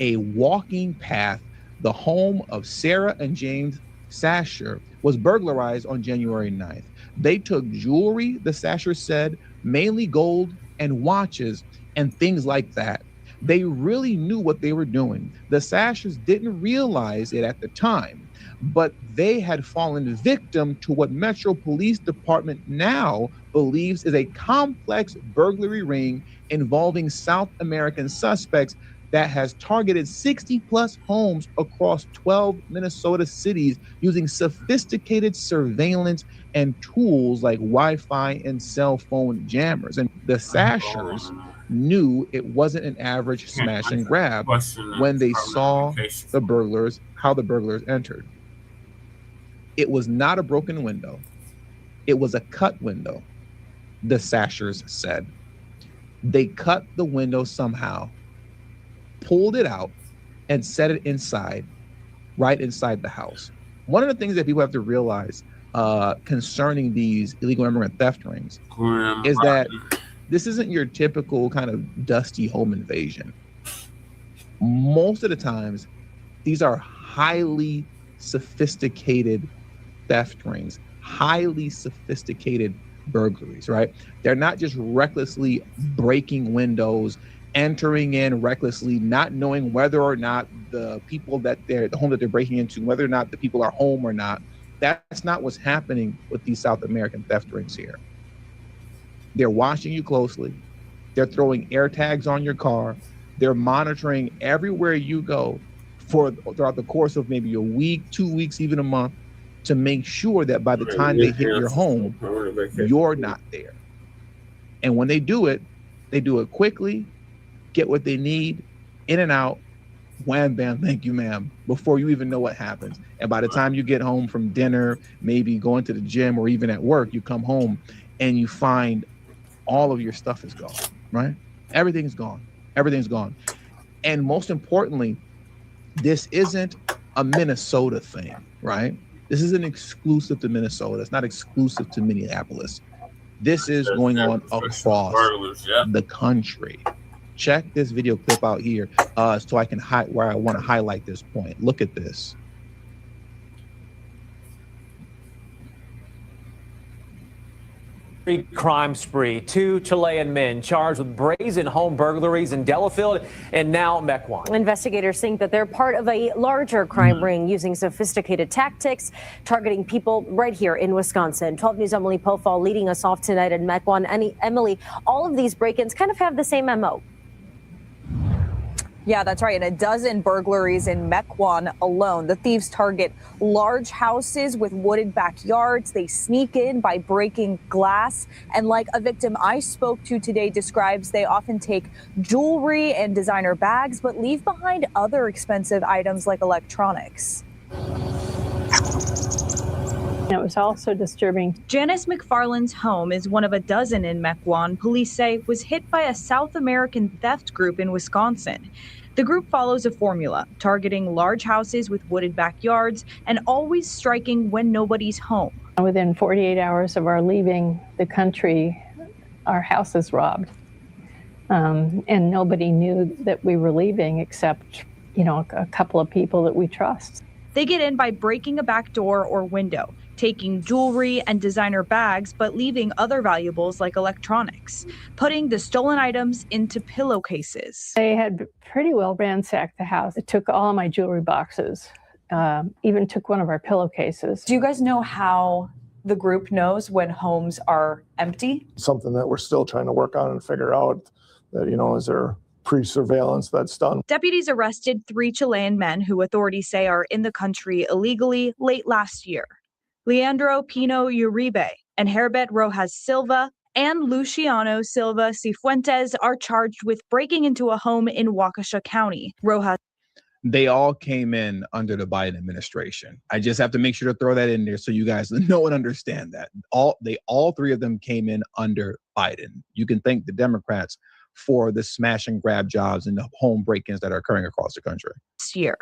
a walking path, the home of Sarah and James Sasher was burglarized on January 9th. They took jewelry, the Sashers said, mainly gold and watches and things like that. They really knew what they were doing. The Sashers didn't realize it at the time, but they had fallen victim to what Metro Police Department now believes is a complex burglary ring involving South American suspects that has targeted 60 plus homes across 12 Minnesota cities using sophisticated surveillance and tools like Wi-Fi and cell phone jammers. And the Sashers knew it wasn't an average smash and grab when they saw the burglars, how the burglars entered. It was not a broken window. It was a cut window, the Sashers said. They cut the window somehow, pulled it out, and set it inside, right inside the house. One of the things that people have to realize concerning these illegal immigrant theft rings is that this isn't your typical kind of dusty home invasion. Most of the times, these are highly sophisticated theft rings, highly sophisticated burglaries, right? They're not just recklessly breaking windows, entering in recklessly, not knowing whether or not the home that they're breaking into, whether or not the people are home or not. That's not what's happening with these South American theft rings here. They're watching you closely. They're throwing air tags on your car. They're monitoring everywhere you go throughout the course of maybe a week, 2 weeks, even a month, to make sure that by the time they hit your home, you're not there. And when they do it quickly, get what they need, in and out, wham, bam, thank you, ma'am, before you even know what happens. And by the time you get home from dinner, maybe going to the gym or even at work, you come home and you find all of your stuff is gone, right? Everything's gone. Everything's gone. And most importantly, this isn't a Minnesota thing, right? This isn't exclusive to Minnesota. It's not exclusive to Minneapolis. This is going on across the country. Check this video clip out here so I can where I want to highlight this point. Look at this. Crime spree. 2 Chilean men charged with brazen home burglaries in Delafield and now Mequon. Investigators think that they're part of a larger crime ring using sophisticated tactics, targeting people right here in Wisconsin. 12 News' Emily Pofall leading us off tonight in Mequon. Emily, all of these break-ins kind of have the same MO. Yeah, that's right. And a dozen burglaries in Mequon alone. The thieves target large houses with wooded backyards. They sneak in by breaking glass. And like a victim I spoke to today describes, they often take jewelry and designer bags, but leave behind other expensive items like electronics. It was also disturbing. Janice McFarland's home is one of a dozen in Mequon police say was hit by a South American theft group in Wisconsin. The group follows a formula, targeting large houses with wooded backyards and always striking when nobody's home. Within 48 hours of our leaving the country, our house is robbed. And nobody knew that we were leaving except, a couple of people that we trust. They get in by breaking a back door or window, taking jewelry and designer bags, but leaving other valuables like electronics, putting the stolen items into pillowcases. They had pretty well ransacked the house. It took all of my jewelry boxes, even took one of our pillowcases. Do you guys know how the group knows when homes are empty? Something that we're still trying to work on and figure out that, is there pre-surveillance that's done. Deputies arrested 3 Chilean men who authorities say are in the country illegally late last year. Leandro Pino Uribe and Herbert Rojas Silva and Luciano Silva Cifuentes are charged with breaking into a home in Waukesha County. Rojas. They all came in under the Biden administration. I just have to make sure to throw that in there so you guys know and understand that. All 3 of them came in under Biden. You can thank the Democrats for the smash and grab jobs and the home break-ins that are occurring across the country. This year,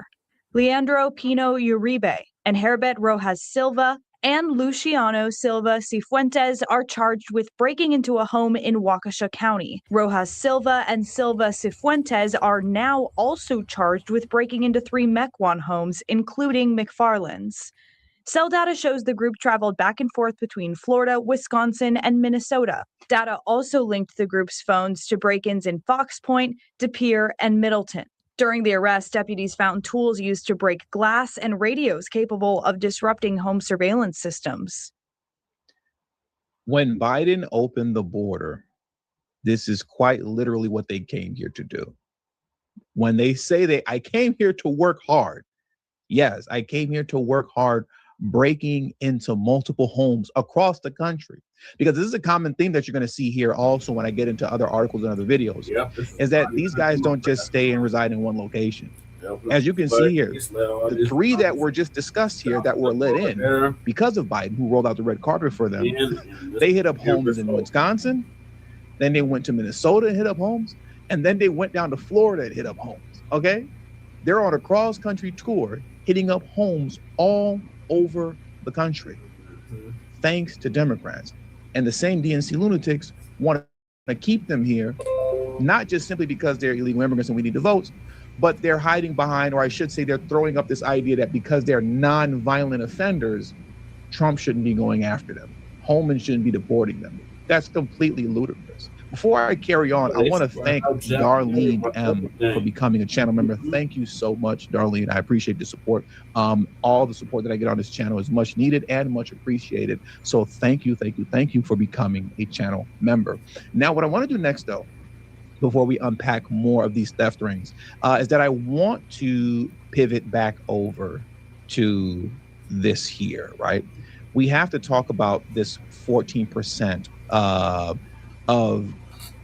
Leandro Pino Uribe and Herbert Rojas Silva and Luciano Silva Cifuentes are charged with breaking into a home in Waukesha County. Rojas Silva and Silva Cifuentes are now also charged with breaking into 3 Mequon homes, including McFarland's. Cell data shows the group traveled back and forth between Florida, Wisconsin, and Minnesota. Data also linked the group's phones to break-ins in Fox Point, De Pere, and Middleton. During the arrest, deputies found tools used to break glass and radios capable of disrupting home surveillance systems. When Biden opened the border, this is quite literally what they came here to do. When they say I came here to work hard. Yes, I came here to work hard, breaking into multiple homes across the country. Because this is a common theme that you're going to see here also when I get into other articles and other videos, is that these guys don't just stay and reside in one location. As you can see here, the 3 that were just discussed here that were let in because of Biden, who rolled out the red carpet for them, they hit up homes in Wisconsin, then they went to Minnesota and hit up homes, and then they went down to Florida and hit up homes, okay? They're on a cross-country tour hitting up homes all over the country, thanks to Democrats. And the same DNC lunatics want to keep them here, not just simply because they're illegal immigrants and we need the votes, but they're hiding behind, or I should say they're throwing up this idea that because they're non-violent offenders, Trump shouldn't be going after them. Holman shouldn't be deporting them. That's completely ludicrous. Before I carry on, I want to thank Darlene M for becoming a channel member. Thank you so much, Darlene. I appreciate the support. All the support that I get on this channel is much needed and much appreciated. So thank you for becoming a channel member. Now, what I want to do next, though, before we unpack more of these theft rings, is that I want to pivot back over to this here, right? We have to talk about this 14% of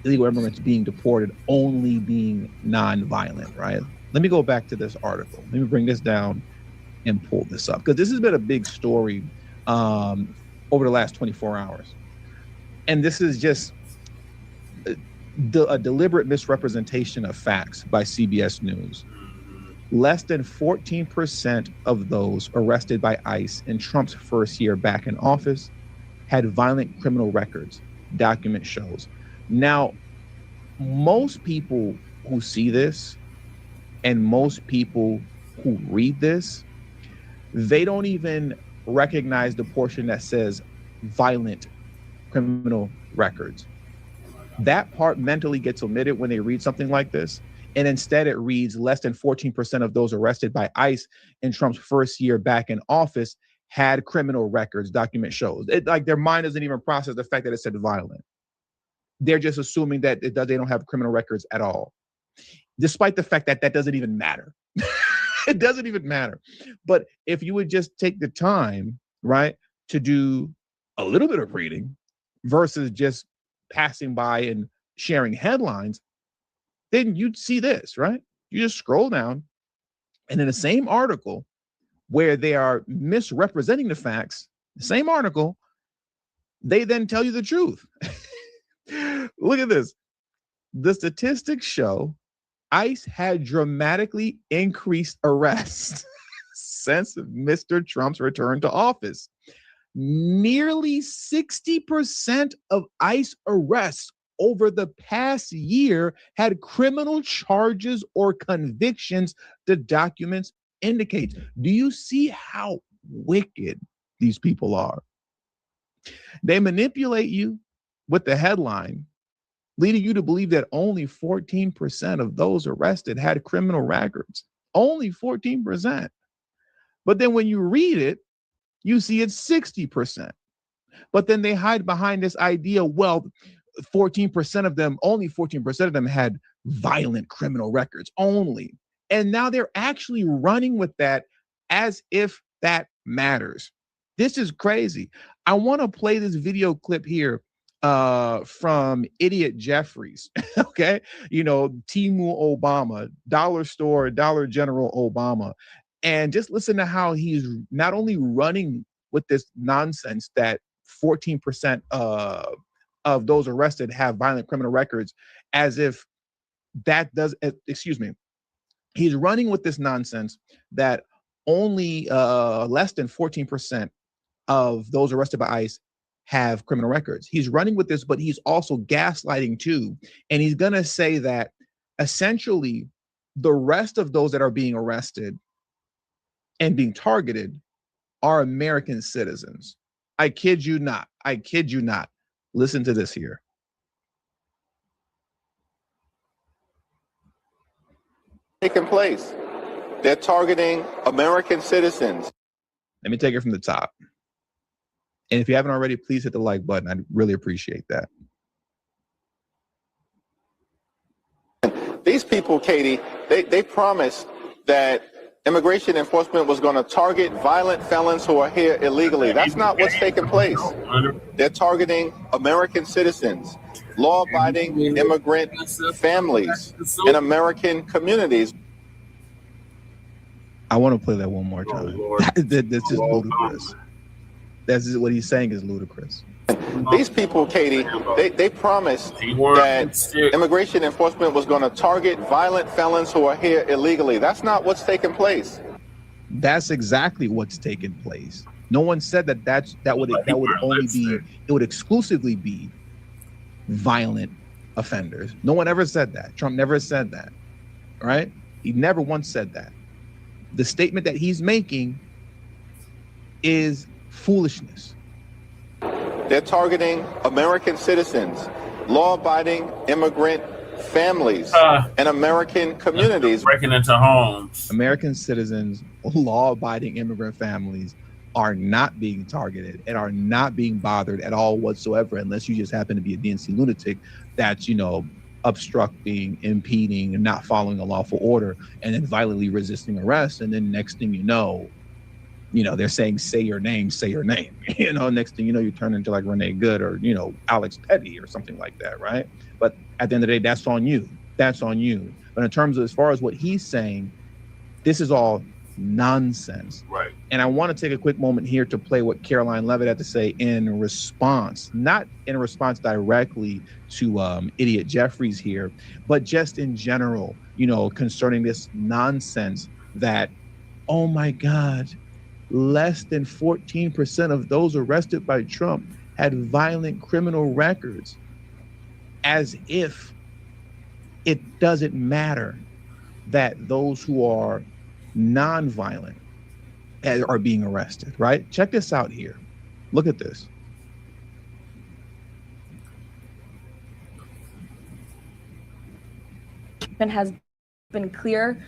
illegal immigrants being deported only being non-violent, right? Let me go back to this article. Let me bring this down and pull this up, because this has been a big story over the last 24 hours. And this is just a deliberate misrepresentation of facts by CBS News. Less than 14% of those arrested by ICE in Trump's first year back in office had violent criminal records, document shows. Now, most people who see this and most people who read this, they don't even recognize the portion that says violent criminal records. That part mentally gets omitted when they read something like this. And instead it reads less than 14% of those arrested by ICE in Trump's first year back in office had criminal records, document shows. Like their mind doesn't even process the fact that it said violent. They're just assuming that they don't have criminal records at all, despite the fact that that doesn't even matter. It doesn't even matter. But if you would just take the time, right, to do a little bit of reading versus just passing by and sharing headlines, then you'd see this, right? You just scroll down, and in the same article where they are misrepresenting the facts, the same article, they then tell you the truth. Look at this. The statistics show ICE had dramatically increased arrests since Mr. Trump's return to office. Nearly 60% of ICE arrests over the past year had criminal charges or convictions, the documents indicate. Do you see how wicked these people are? They manipulate you with the headline, leading you to believe that only 14% of those arrested had criminal records. Only 14%. But then when you read it, you see it's 60%. But then they hide behind this idea, well, 14% of them, only 14% of them had violent criminal records only. And now they're actually running with that as if that matters. This is crazy. I want to play this video clip here from Idiot Jeffries. Okay. You know, Timu Obama, Dollar Store, Dollar General Obama. And just listen to how he's not only running with this nonsense that 14% of those arrested have violent criminal records, as if that does, excuse me, he's running with this nonsense that only less than 14% of those arrested by ICE have criminal records. He's running with this, but he's also gaslighting too. And he's going to say that essentially the rest of those that are being arrested and being targeted are American citizens. I kid you not. I kid you not. Listen to this here. Taking place. They're targeting American citizens. Let me take it from the top. And if you haven't already, please hit the like button. I'd really appreciate that. These people, Katie, they promised that immigration enforcement was going to target violent felons who are here illegally. That's not what's taking place. They're targeting American citizens, law-abiding immigrant families in American communities. I want to play that one more time. That's just ludicrous. That's just what he's saying is ludicrous. These people, Katie, they promised that immigration enforcement was going to target violent felons who are here illegally. That's not what's taking place. That's exactly what's taking place. No one said that would only be, it would exclusively be violent offenders. No one ever said that. Trump never said that, right? He never once said that. The statement that he's making is foolishness. They're targeting American citizens, law-abiding immigrant families, and American communities. Breaking into homes. American citizens, law-abiding immigrant families are not being targeted and are not being bothered at all whatsoever, unless you just happen to be a DNC lunatic that's, you know, obstructing, impeding, and not following a lawful order, and then violently resisting arrest. And then next thing you know, they're saying, say your name. You know, next thing you know, you turn into like Renee Good or, you know, Alex Petty or something like that, right? But at the end of the day, that's on you. That's on you. But in terms of as far as what he's saying, this is all nonsense. Right. And I want to take a quick moment here to play what Caroline Levitt had to say in response, not in response directly to Idiot Jeffries here, but just in general, you know, concerning this nonsense that, oh my God, less than 14% of those arrested by Trump had violent criminal records, as if it doesn't matter that those who are non-violent are being arrested, right? Check this out here. Look at this. And has been clear.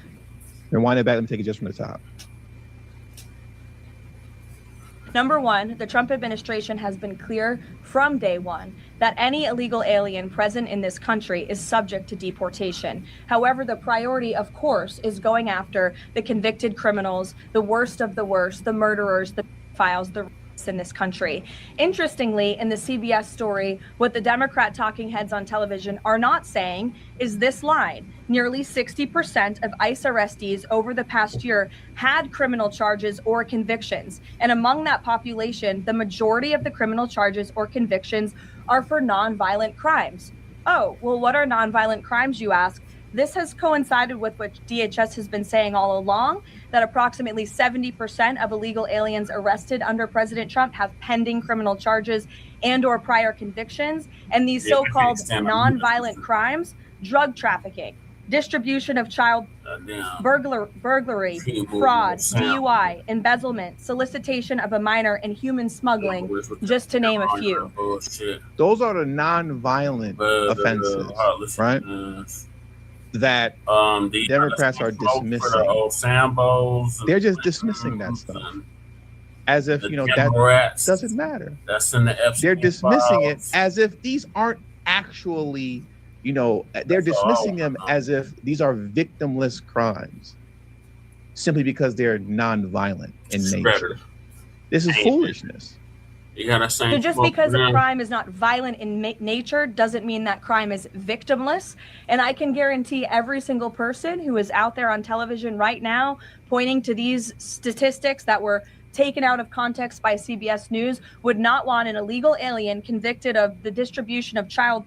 Rewind it back. Let me take it just from the top. Number one, the Trump administration has been clear from day one that any illegal alien present in this country is subject to deportation. However, the priority, of course, is going after the convicted criminals, the worst of the worst, the murderers, the pedophiles, the rapists in this country. Interestingly, in the CBS story, what the Democrat talking heads on television are not saying is this line. Nearly 60% of ICE arrestees over the past year had criminal charges or convictions. And among that population, the majority of the criminal charges or convictions are for nonviolent crimes. Oh, well, what are nonviolent crimes, you ask? This has coincided with what DHS has been saying all along, that approximately 70% of illegal aliens arrested under President Trump have pending criminal charges and or prior convictions. And these so-called non-violent crimes, drug trafficking, distribution of child burglary, fraud, DUI, embezzlement, solicitation of a minor, and human smuggling, just to name a few. Those are the non-violent offenses, right? That the Democrats are dismissing. They're just dismissing that stuff as if, you know, that doesn't matter. That's in the Epstein They're dismissing it files. as if these aren't actually, you know, they're dismissing them as if these are victimless crimes simply because they're non-violent in nature. This is foolishness. You gotta say, So just because a crime is not violent in nature doesn't mean that crime is victimless. And I can guarantee every single person who is out there on television right now pointing to these statistics that were taken out of context by CBS News would not want an illegal alien convicted of the distribution of child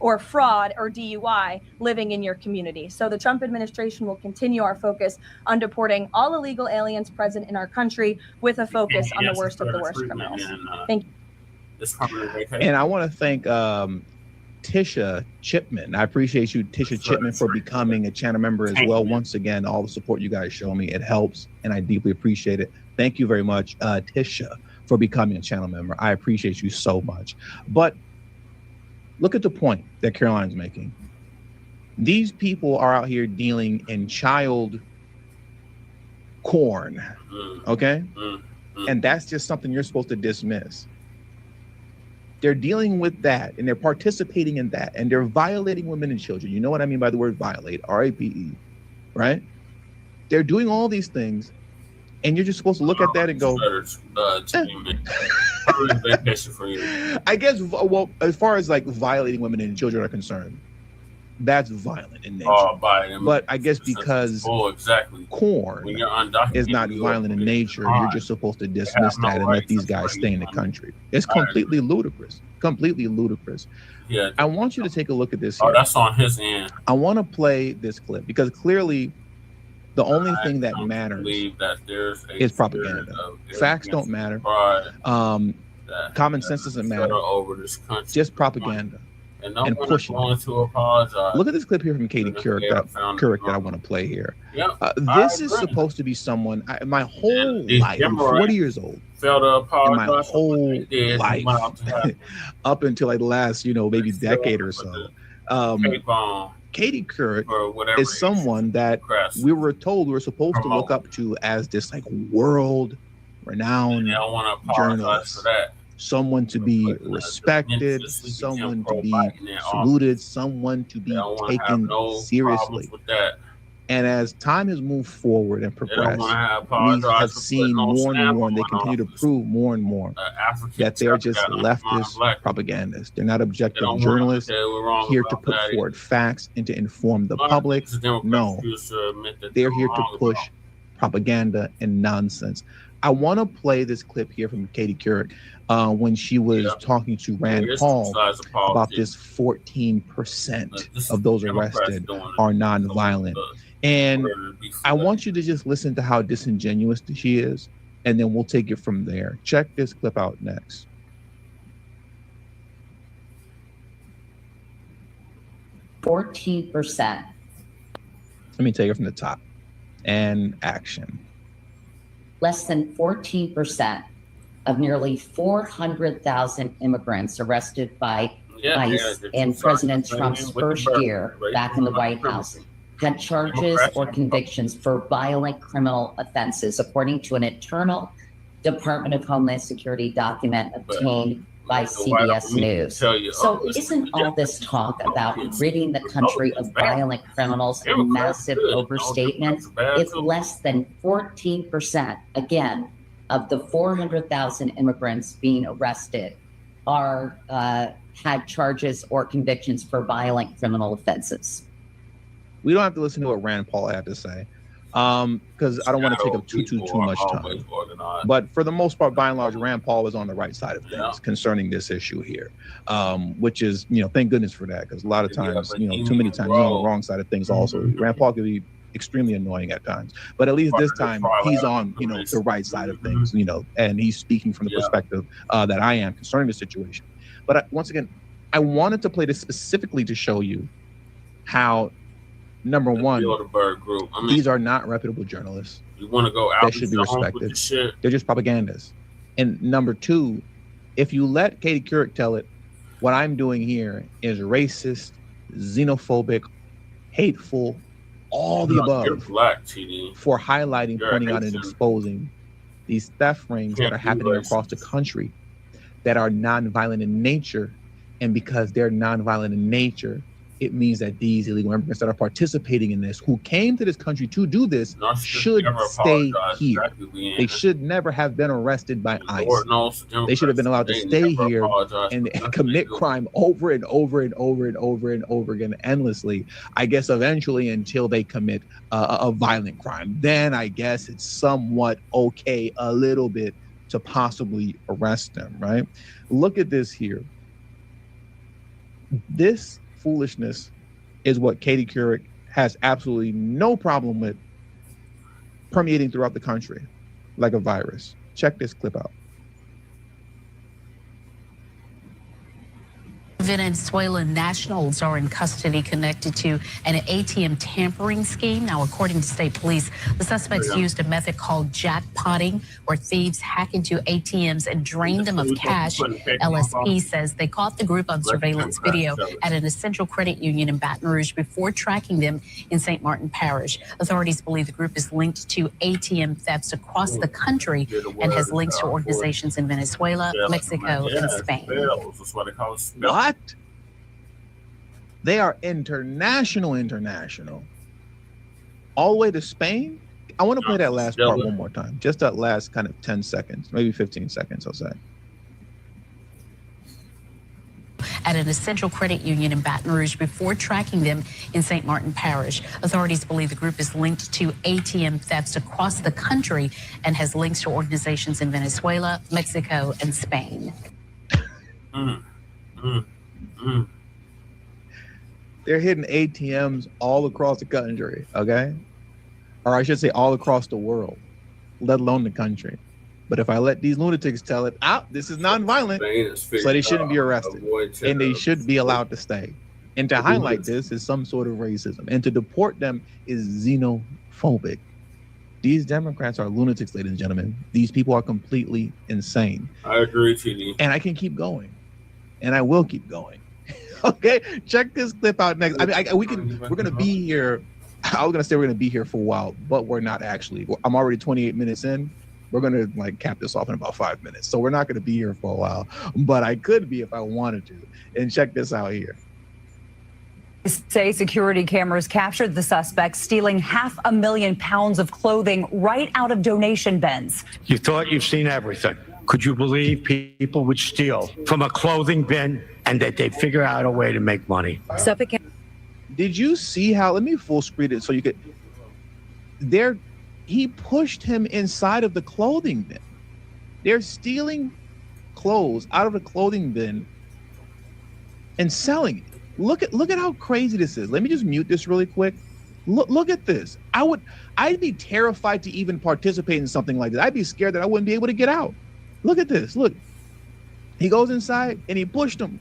or fraud or DUI living in your community. So the Trump administration will continue our focus on deporting all illegal aliens present in our country with a focus on the worst of the worst criminals. Thank you. And I want to thank Tisha Chipman. I appreciate you, Tisha Chipman, for becoming a channel member as well. Once again, all the support you guys show me, it helps, and I deeply appreciate it. Thank you very much, Tisha, for becoming a channel member. I appreciate you so much. But look at the point that Caroline's making. These people are out here dealing in child corn, okay? And that's just something you're supposed to dismiss. They're dealing with that, and they're participating in that, and they're violating women and children. You know what I mean by the word violate, R-A-P-E, right? They're doing all these things, and you're just supposed to look at that and go, I guess, well, as far as like violating women and children are concerned, that's violent in nature. But I guess because corn is not violent in nature, you're just supposed to dismiss that and let these guys stay in the country. It's completely ludicrous. Completely ludicrous. Yeah. I want you to take a look at this Oh, here. that's on his end. I want to play this clip because clearly the only thing that matters is propaganda. Facts don't matter. Common sense doesn't matter. Just propaganda. And pushing. Look at this clip here from Katie Couric that I want to play here. This is supposed to be someone, my whole life, I'm 40 years old. In my whole life, up until like the last, maybe decade or so. Katie Couric is someone that we were told we were supposed to look up to as this like world-renowned journalist. Someone to be respected, someone to be saluted, someone to be taken seriously. And as time has moved forward and progressed, we have seen more and more, and they continue to prove more and more that they're just leftist propagandists. They're not objective journalists here to put forward facts and to inform the public. No, they're here to push propaganda and nonsense. I want to play this clip here from Katie Couric when she was talking to Rand Paul about this 14% of those arrested are nonviolent. And I want you to just listen to how disingenuous she is, and then we'll take it from there. Check this clip out next. 14%. Let me take it from the top. And action. Less than 14% of nearly 400,000 immigrants arrested by ICE in President Trump's first year back in the White House had charges or convictions for violent criminal offenses, according to an internal Department of Homeland Security document obtained by CBS News. So isn't all this talk about ridding the country of violent criminals a massive overstatement? If less than 14%, again, of the 400,000 immigrants being arrested are had charges or convictions for violent criminal offenses. We don't have to listen to what Rand Paul had to say. because I don't want to take up too much time. But for the most part, by and large, Rand Paul is on the right side of things concerning this issue here, which is, thank goodness for that, because a lot of times, too many times he's on the wrong side of things also. Rand Paul can be extremely annoying at times, but at least this time he's on, the right side of things, and he's speaking from the perspective that I am concerning the situation. But once again, I wanted to play this specifically to show you how, number one, these are not reputable journalists. You want to go out that should be respected. They're just propagandists. And number two, if you let Katie Couric tell it, what I'm doing here is racist, xenophobic, hateful, all the above. You're black, TD. For highlighting, pointing out, and exposing these theft rings that are happening across the country that are nonviolent in nature. And because they're nonviolent in nature, it means that these illegal immigrants that are participating in this, who came to this country to do this, should stay here. They should never have been arrested by ICE. They should have been allowed to stay here and commit crime over and over and over and over and over again endlessly, I guess eventually until they commit a violent crime. Then I guess it's somewhat okay a little bit to possibly arrest them, right? Look at this here. This foolishness is what Katie Couric has absolutely no problem with permeating throughout the country like a virus. Check this clip out. Venezuelan nationals are in custody connected to an ATM tampering scheme. Now, according to state police, the suspects used a method called jackpotting, where thieves hack into ATMs and drain them of cash. LSP says they caught the group on surveillance video at an essential credit union in Baton Rouge before tracking them in St. Martin Parish. Authorities believe the group is linked to ATM thefts across the country and has links to organizations in Venezuela, Mexico, and Spain. What? They are international, all the way to Spain. I want to play that last part one more time, just that last kind of 10 seconds, maybe 15 seconds, I'll say. At an essential credit union in Baton Rouge before tracking them in St. Martin Parish. Authorities believe the group is linked to ATM thefts across the country and has links to organizations in Venezuela, Mexico, and Spain. They're hitting ATMs all across the country, okay? Or I should say all across the world, let alone the country. But if I let these lunatics tell it, this is nonviolent, so they shouldn't be arrested. And they should be allowed to stay. And to highlight this is some sort of racism. And to deport them is xenophobic. These Democrats are lunatics, ladies and gentlemen. These people are completely insane. I agree, TD. And I can keep going. And I will keep going. Okay, check this clip out next. I mean, we're gonna be here. I was gonna say we're gonna be here for a while, but we're not actually. I'm already 28 minutes in. We're gonna cap this off in about 5 minutes, so we're not gonna be here for a while. But I could be if I wanted to. And check this out here. Say security cameras captured the suspect stealing 500,000 pounds of clothing right out of donation bins. You thought you've seen everything. Could you believe people would steal from a clothing bin and that they figure out a way to make money? Did you see how, let me full screen it so you could, he pushed him inside of the clothing bin. They're stealing clothes out of the clothing bin and selling it. Look at how crazy this is. Let me just mute this really quick. Look at this. I'd be terrified to even participate in something like this. I'd be scared that I wouldn't be able to get out. Look at this. Look, he goes inside and he pushed him.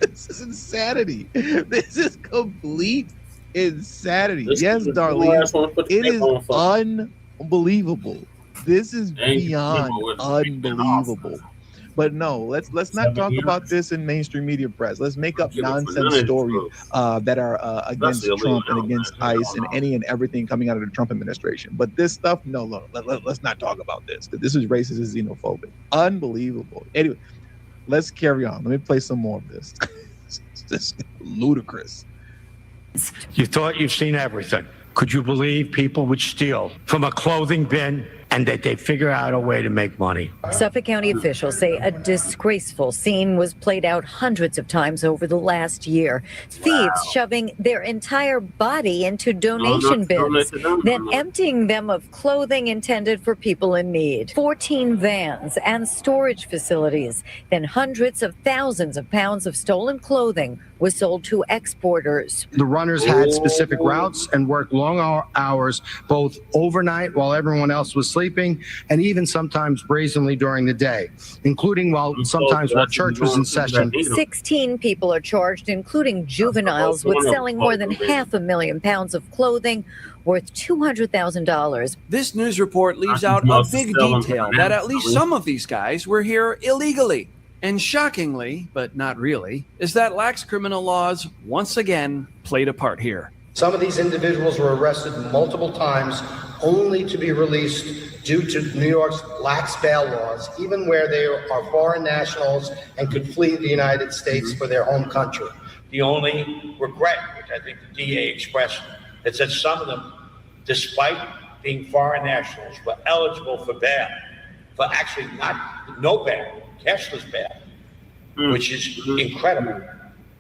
This is insanity. This is complete insanity. Yes, Darlene, it is unbelievable. This is beyond unbelievable. But no, let's not talk about this in mainstream media press. Let's make up nonsense stories that are against Trump and against ICE and any and everything coming out of the Trump administration. But this stuff, no, let's not talk about this. This is racist and xenophobic. Unbelievable. Anyway, let's carry on. Let me play some more of this. It's just ludicrous. You thought you've seen everything. Could you believe people would steal from a clothing bin and that they figure out a way to make money. Suffolk County officials say a disgraceful scene was played out hundreds of times over the last year. Thieves shoving their entire body into donation bins, then emptying them of clothing intended for people in need. 14 vans and storage facilities, then hundreds of thousands of pounds of stolen clothing was sold to exporters. The runners had specific routes and worked long hours, both overnight while everyone else was sleeping, and even sometimes brazenly during the day, including sometimes while church was in session. 16 people are charged, including juveniles, with selling more than 500,000 pounds of clothing worth $200,000. This news report leaves out a big detail that at least some of these guys were here illegally. And shockingly, but not really, is that lax criminal laws once again played a part here. Some of these individuals were arrested multiple times only to be released due to New York's lax bail laws, even where they are foreign nationals and could flee the United States for their home country. The only regret, which I think the DA expressed, is that some of them, despite being foreign nationals, were eligible for bail, for actually no bail. Cashless bail, which is incredible.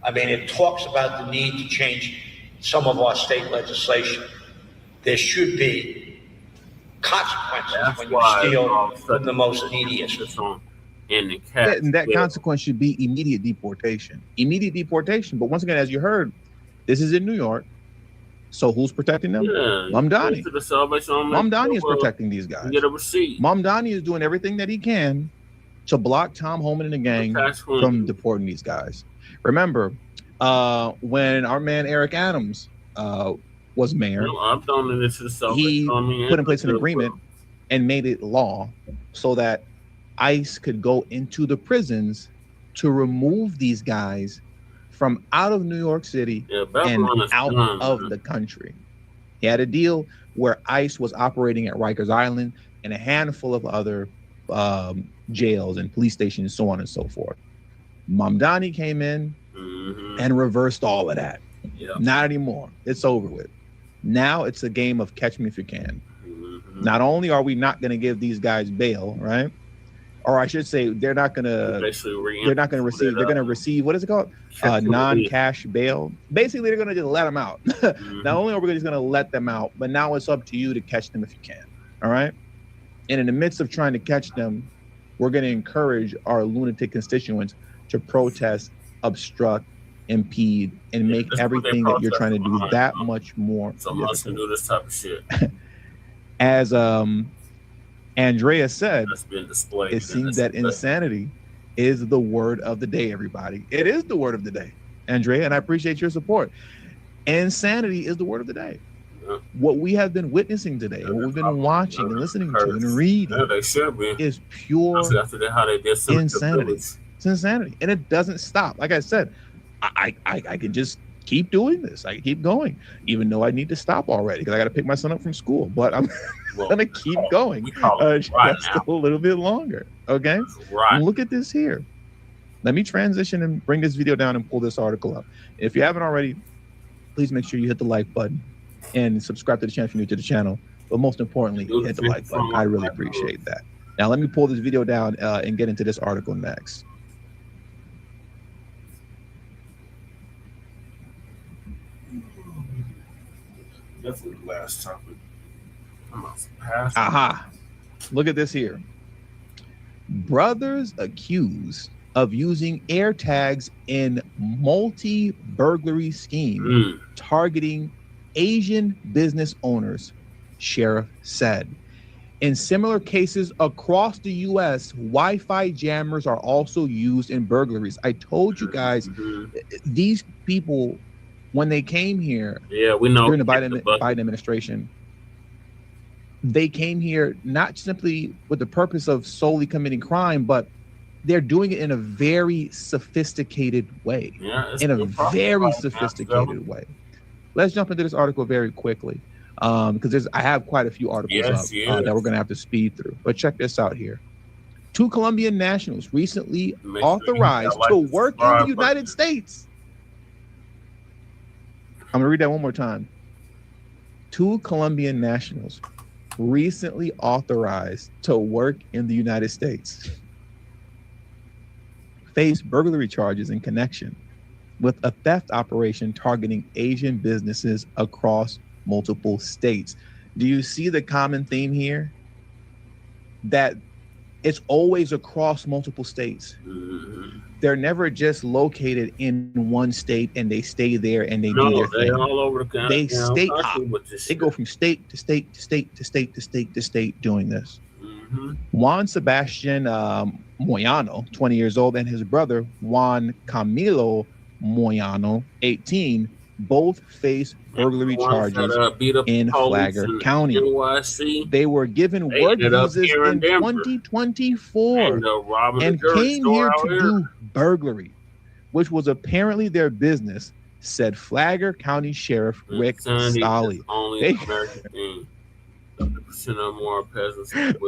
I mean, it talks about the need to change some of our state legislation. There should be consequences when you steal from the most neediest. And that consequence should be immediate deportation. Immediate deportation. But once again, as you heard, this is in New York. So who's protecting them? Mamdani. Mamdani is protecting these guys. Get a receipt. Mamdani is doing everything that he can to block Tom Homan and the gang from deporting these guys. Remember, when our man Eric Adams was mayor, he put in place an agreement and made it law so that ICE could go into the prisons to remove these guys from out of New York City and out of the country. He had a deal where ICE was operating at Rikers Island and a handful of other jails and police stations and so on and so forth. Mamdani came in and reversed all of that. Not anymore. It's over with. Now it's a game of catch me if you can. Not only are we not going to give these guys bail, right? Or I should say they're not going to receive what is it called? Non-cash bail. Basically, they're going to just let them out. Not only are we just going to let them out, but now it's up to you to catch them if you can. All right. And in the midst of trying to catch them, we're going to encourage our lunatic constituents to protest, obstruct, impede, and make everything that you're trying to do that much more. Some of us can do this type of shit. As Andrea said, it seems that insanity is the word of the day, everybody. It is the word of the day, Andrea, and I appreciate your support. Insanity is the word of the day. What we have been witnessing today, what we've been watching and listening to and reading is pure insanity. It's insanity. And it doesn't stop. Like I said, I can just keep doing this. I can keep going, even though I need to stop already because I got to pick my son up from school. But I'm going to keep going just a little bit longer. Okay? Look at this here. Let me transition and bring this video down and pull this article up. If you haven't already, please make sure you hit the like button and subscribe to the channel if you're new to the channel. But most importantly, hit the like button. I really appreciate that. Now, let me pull this video down and get into this article next. Definitely the last topic. Aha. Look at this here. Brothers accused of using air tags in multi-burglary scheme targeting Asian business owners, sheriff said. In similar cases across the U.S., Wi-Fi jammers are also used in burglaries. I told you guys, these people, when they came here we know during the Biden administration, they came here not simply with the purpose of solely committing crime, but they're doing it in a very sophisticated way. In a very sophisticated way. Let's jump into this article very quickly because I have quite a few articles that we're going to have to speed through. But check this out here. 2 Colombian nationals recently authorized to work in the United States. I'm going to read that one more time. 2 Colombian nationals recently authorized to work in the United States, faced burglary charges in connection with a theft operation targeting Asian businesses across multiple states. Do you see the common theme here? That it's always across multiple states. They're never just located in one state and they stay there and they do their thing. All over the They state hop. They go from state to state to state to state to state to state doing this. Juan Sebastian Moyano, 20 years old, and his brother Juan Camilo Moyano, 18, both face burglary charges in Flagler County. They were given work visas in 2024 and came here to do burglary, which was apparently their business, said Flagler County Sheriff Rick Stolley.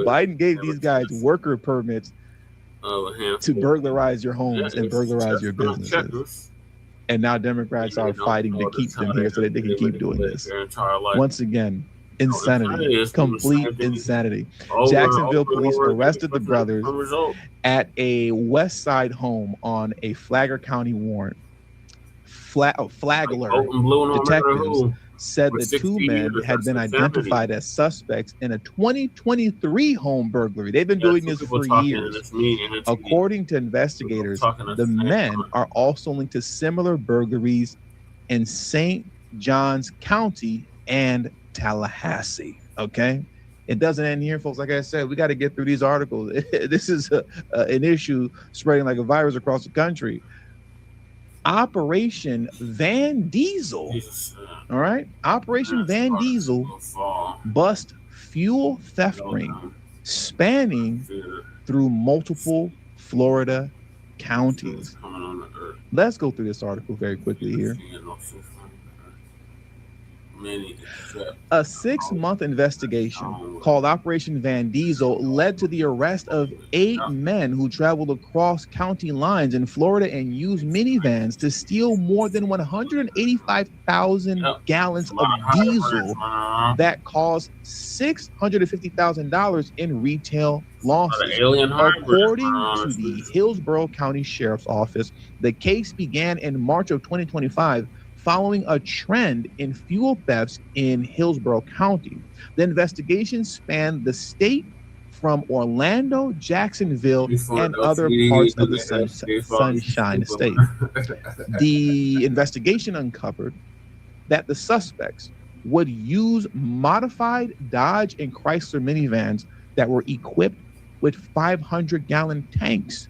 Biden gave these guys worker permits to burglarize your homes and burglarize your businesses. And now Democrats are fighting to keep them here so that they can keep doing this. Once again, insanity, complete insanity. Jacksonville police arrested the brothers at a West Side home on a Flagler County warrant. Flagler detectives said the two men had been identified as suspects in a 2023 home burglary. They've been doing this for years. According to investigators, the men are also linked to similar burglaries in St. Johns County and Tallahassee. Okay, it doesn't end here, folks. Like I said, we got to get through these articles. This is an issue spreading like a virus across the country. Operation Van Diesel. All right, Operation Van Diesel bust fuel theft ring spanning through multiple Florida counties. Let's go through this article very quickly here. A 6-month investigation called Operation Van Diesel led to the arrest of 8 men who traveled across county lines in Florida and used minivans to steal more than 185,000 gallons of diesel that caused $650,000 in retail losses. According to the Hillsborough County Sheriff's Office, the case began in March of 2025 following a trend in fuel thefts in Hillsborough County. The investigation spanned the state from Orlando, Jacksonville, and other parts of the Sunshine State. The investigation uncovered that the suspects would use modified Dodge and Chrysler minivans that were equipped with 500-gallon tanks,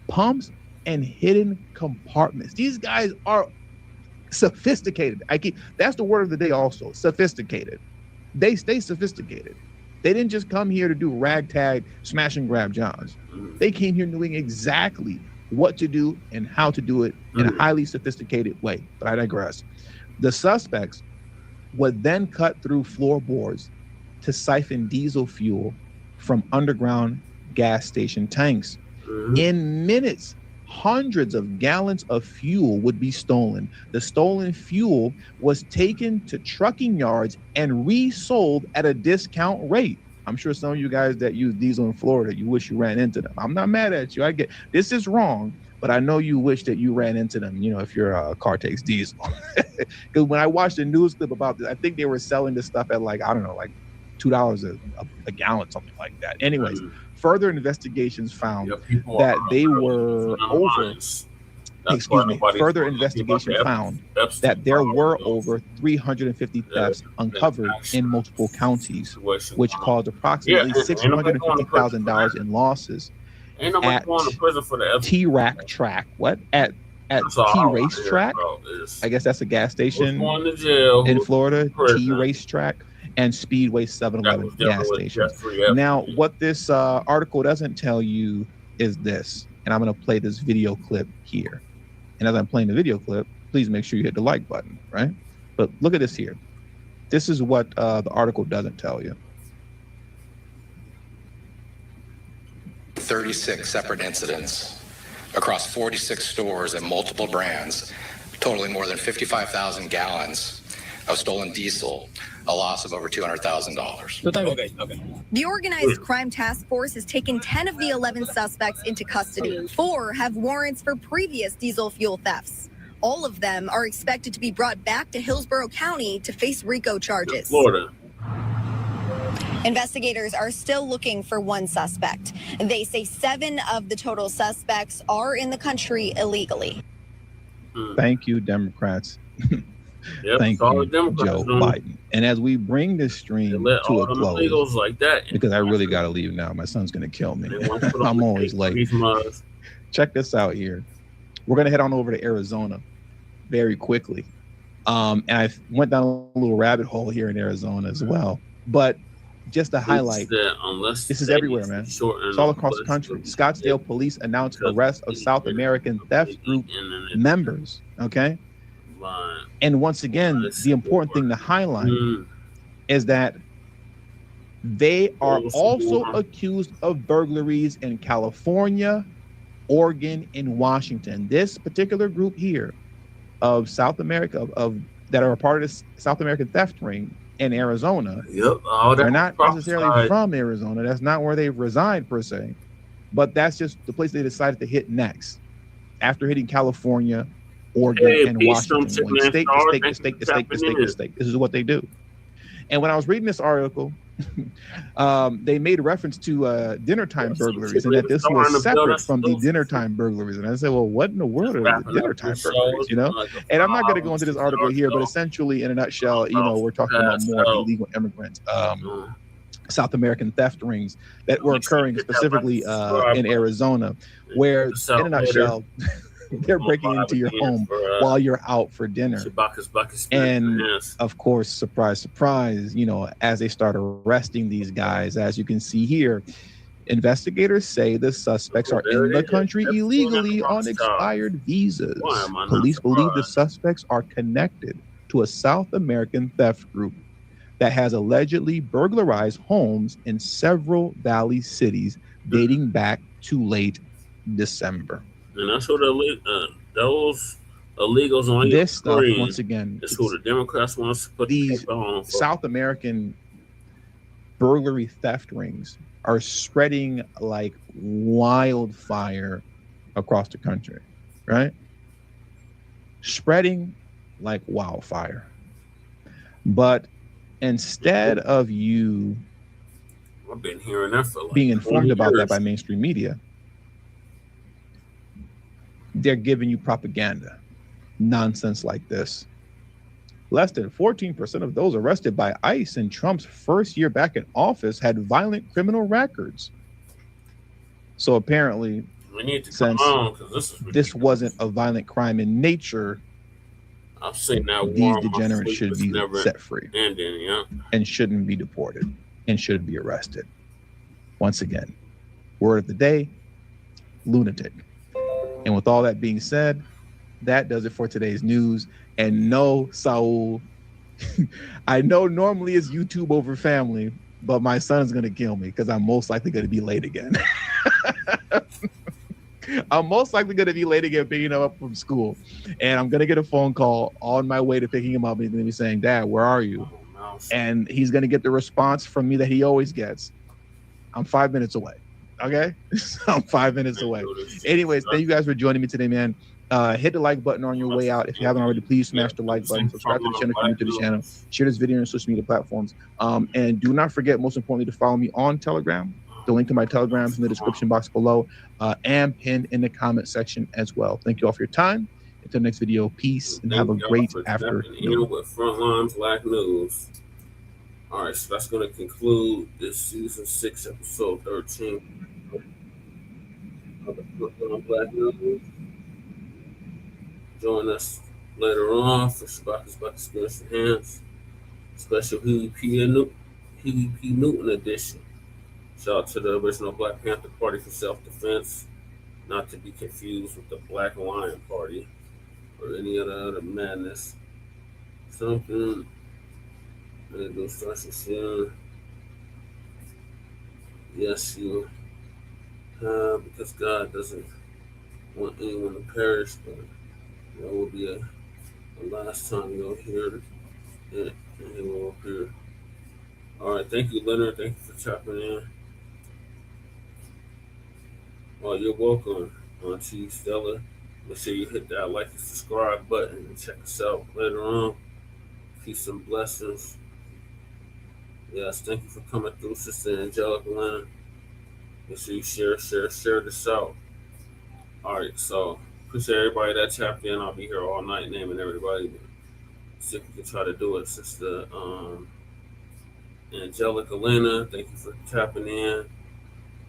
pumps, and hidden compartments. These guys are sophisticated. That's the word of the day also, sophisticated. They stay sophisticated. They didn't just come here to do ragtag smash and grab jobs. They came here knowing exactly what to do and how to do it in a highly sophisticated way. But I digress. The suspects would then cut through floorboards to siphon diesel fuel from underground gas station tanks. In minutes, hundreds of gallons of fuel would be stolen. The stolen fuel was taken to trucking yards and resold at a discount rate. I'm sure some of you guys that use diesel in Florida, you wish you ran into them. I'm not mad at you. I get this is wrong, but I know you wish that you ran into them, you know, if your car takes diesel. Because when I watched a news clip about this, I think they were selling this stuff at like, I don't know, like $2 a gallon, something like that. Anyways, further investigations found that they were further investigation found that there were over 350 thefts uncovered in multiple counties, which caused approximately $650,000 in losses at T-Rack Track. What? At T-Race Track? I guess that's a gas station in Florida, T-Race Track. And Speedway 7-Eleven gas stations. Now, what this article doesn't tell you is this, and I'm going to play this video clip here. And as I'm playing the video clip, please make sure you hit the like button, right? But look at this here. This is what the article doesn't tell you. 36 separate incidents across 46 stores and multiple brands, totaling more than 55,000 gallons of stolen diesel, a loss of over $200,000. Okay. The Organized Crime Task Force has taken 10 of the 11 suspects into custody. 4 have warrants for previous diesel fuel thefts. All of them are expected to be brought back to Hillsborough County to face RICO charges. Florida. Investigators are still looking for one suspect. They say 7 of the total suspects are in the country illegally. Thank you, Democrats. Yep, Thank all you, the Democrats Joe doing it. Biden. And as we bring this stream Let to all a them close, illegals like that. because I really got to leave now. My son's going to kill me. They want to put on I'm the always cake, late. these mugs. Check this out here. We're going to head on over to Arizona very quickly. And I went down a little rabbit hole here in Arizona as well. But just to highlight, this is everywhere, man. It's all across the country. Scottsdale police announced arrest of South American theft group members. Okay. And once again, the important thing to highlight is that they are also accused of burglaries in California, Oregon, and Washington. This particular group here of South America, of that are a part of the South American theft ring in Arizona, they're not necessarily from Arizona. That's not where they reside per se, but that's just the place they decided to hit next after hitting California, Oregon, and Washington. Going state to state to state to state to state to state. This is what they do. And when I was reading this article, they made reference to dinner time burglaries and that this was separate from the dinner time burglaries. And I said, well, what in the world are the dinner time burglaries, you know? And I'm not going to go into this article here, but essentially in a nutshell, you know, we're talking about more illegal immigrants, South American theft rings that were occurring specifically in Arizona, where in a nutshell, they're breaking into your home while you're out for dinner. And of course, surprise, surprise, you know, as they start arresting these guys, as you can see here, investigators say the suspects are in the country illegally on expired visas. Police believe the suspects are connected to a South American theft group that has allegedly burglarized homes in several Valley cities dating back to late December. And that's what those illegals on this stuff once again. It's who the Democrats want to put these on for. South American burglary theft rings are spreading like wildfire across the country, right? Spreading like wildfire. But instead of you I've been hearing that for like being informed about years. that by mainstream media, they're giving you propaganda, nonsense like this. Less than 14% of those arrested by ICE in Trump's first year back in office had violent criminal records. So apparently, we need to since come on, 'cause this wasn't a violent crime in nature, I've seen that these degenerates should be never set free ending, yeah. and shouldn't be deported and should be arrested. Once again, word of the day, lunatic. And with all that being said, that does it for today's news. And no, Saul, I know normally it's YouTube over family, but my son's going to kill me because I'm most likely going to be late again. I'm most likely going to be late again picking him up from school. And I'm going to get a phone call on my way to picking him up. He's going to be saying, Dad, where are you? And he's going to get the response from me that he always gets. I'm 5 minutes away. Okay, I'm 5 minutes away. Anyways, thank you guys for joining me today, man. Hit the like button on your way out. If you haven't already, please smash the like button. Subscribe to the channel if you're new to the channel. Share this video on social media platforms. And do not forget, most importantly, to follow me on Telegram. The link to my Telegram is in the description box below and pinned in the comment section as well. Thank you all for your time. Until next video, peace and have a great afternoon. With Frontline Black News. All right, so that's going to conclude this season 6, episode 13 of the Frontline Black News. Join us later on for Shabaka's Black Experience Enhanced special PvP Newton edition. Shout out to the original Black Panther Party for self-defense, not to be confused with the Black Lion Party or any other madness. Something. And those starts soon. Yes, you have, because God doesn't want anyone to perish, but there will be a last time you'll hear Yeah, anyone up here. All right, thank you, Leonard. Thank you for tapping in. Oh, you're welcome, Auntie Stella. Make sure you hit that like and subscribe button and check us out later on. Peace and blessings. Yes, thank you for coming through, Sister Angelica Leonard. Make sure you share this out. All right, so appreciate everybody that tapped in. I'll be here all night naming everybody. See if we can try to do it, Sister Angelica Lena. Thank you for tapping in.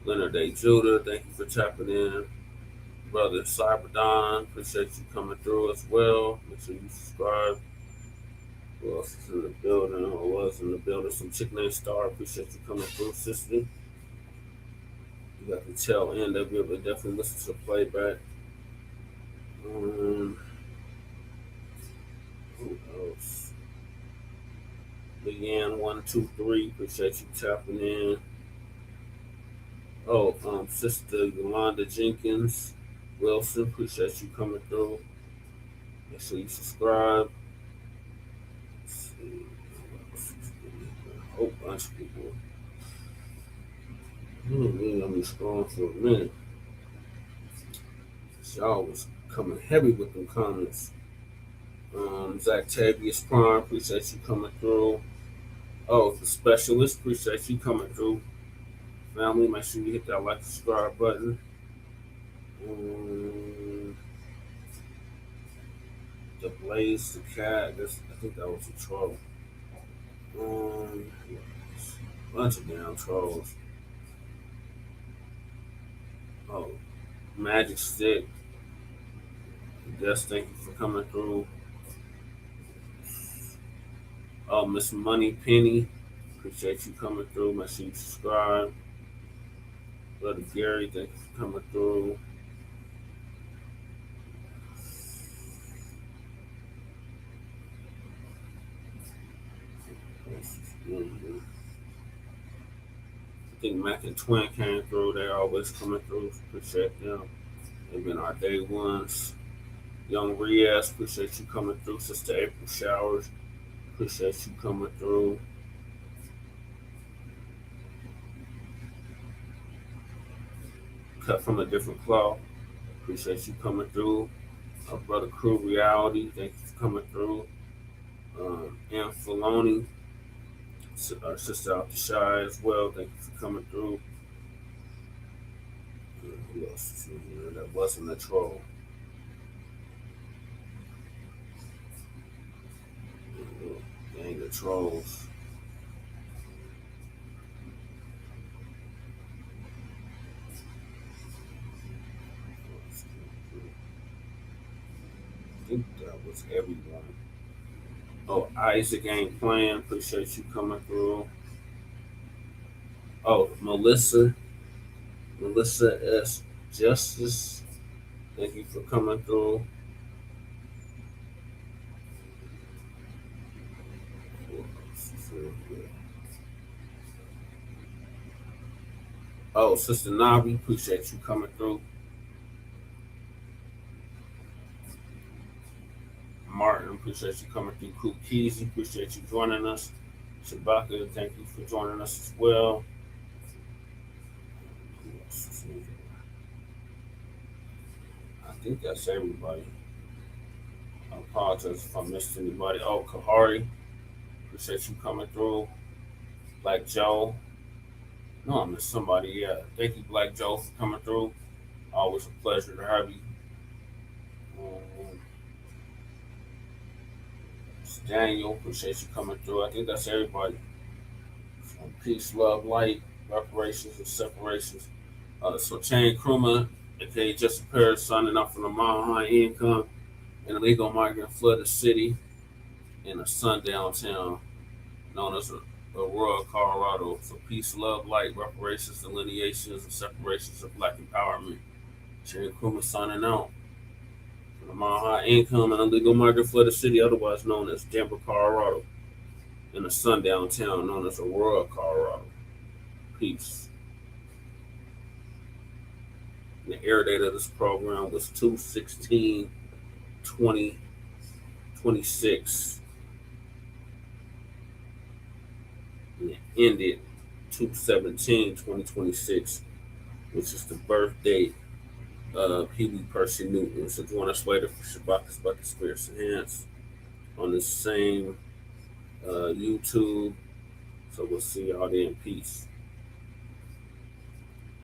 Leonard A. Judah, thank you for tapping in. Brother Cyberdon, appreciate you coming through as well. Make sure you subscribe. Who else is in the building or was in the building? Some chick named Star, appreciate you coming through, sister. You got the tail end of it, but definitely listen to the playback. Who else? Leanne123, appreciate you tapping in. Oh, Sister Yolanda Jenkins Wilson, appreciate you coming through. Make sure you subscribe. Let's see. A whole bunch of people. I'm just scrolling for a minute. Y'all was coming heavy with them comments. Zactavius Prime, appreciate you coming through. Oh, the specialist, appreciate you coming through. Family, make sure you hit that like and subscribe button. The Blaze, the Cat, I think that was a troll. Bunch of damn trolls. Oh, Magic Stick. Yes, thank you for coming through. Oh, Miss Money Penny, appreciate you coming through. Make sure you subscribe. Brother Gary, thank you for coming through. I think Mac and Twin came through. They're always coming through. Appreciate them. They've been our day ones. Young Riaz, appreciate you coming through. Sister April Showers, appreciate you coming through. Cut from a Different Cloth, appreciate you coming through. Our brother Crew Reality, thank you for coming through. Ann Filoni, our sister out the shy as well, thank you for coming through. Who else is in here that wasn't a troll? Gang of trolls. I think that was everyone. Oh, Isaac ain't playing. Appreciate you coming through. Oh, Melissa S. Justice. Thank you for coming through. Oh, Sister Nabi, appreciate you coming through. Martin, appreciate you coming through. Coop Keezy, appreciate you joining us. Shabaka, thank you for joining us as well. I think that's everybody. I apologize if I missed anybody. Oh, Kahari, appreciate you coming through. Black Joe. No, I missed somebody. Yeah, thank you, Black Joe, for coming through. Always a pleasure to have you. Daniel, appreciate you coming through. I think that's everybody. Peace, love, light, reparations, and separations. So Chain Krumah, aka Justin Paris, signing up from the Mile High Income, an illegal migrant flooded city in a sundown town known as Aurora, Colorado. So peace, love, light, reparations, delineations, and separations of Black empowerment. Chain Krumah signing out. A Mile High Income and illegal migrant flooded city, otherwise known as Denver, Colorado, in a sundown town known as Aurora, Colorado. Peace. And the air date of this program was 2/16/2026. and it ended 2/17/2026, which is the birth date of Pee Wee Percy Newton. So join us later for Shabaka's Bucket Spirits and Hands on the same YouTube. So we'll see y'all then. Peace.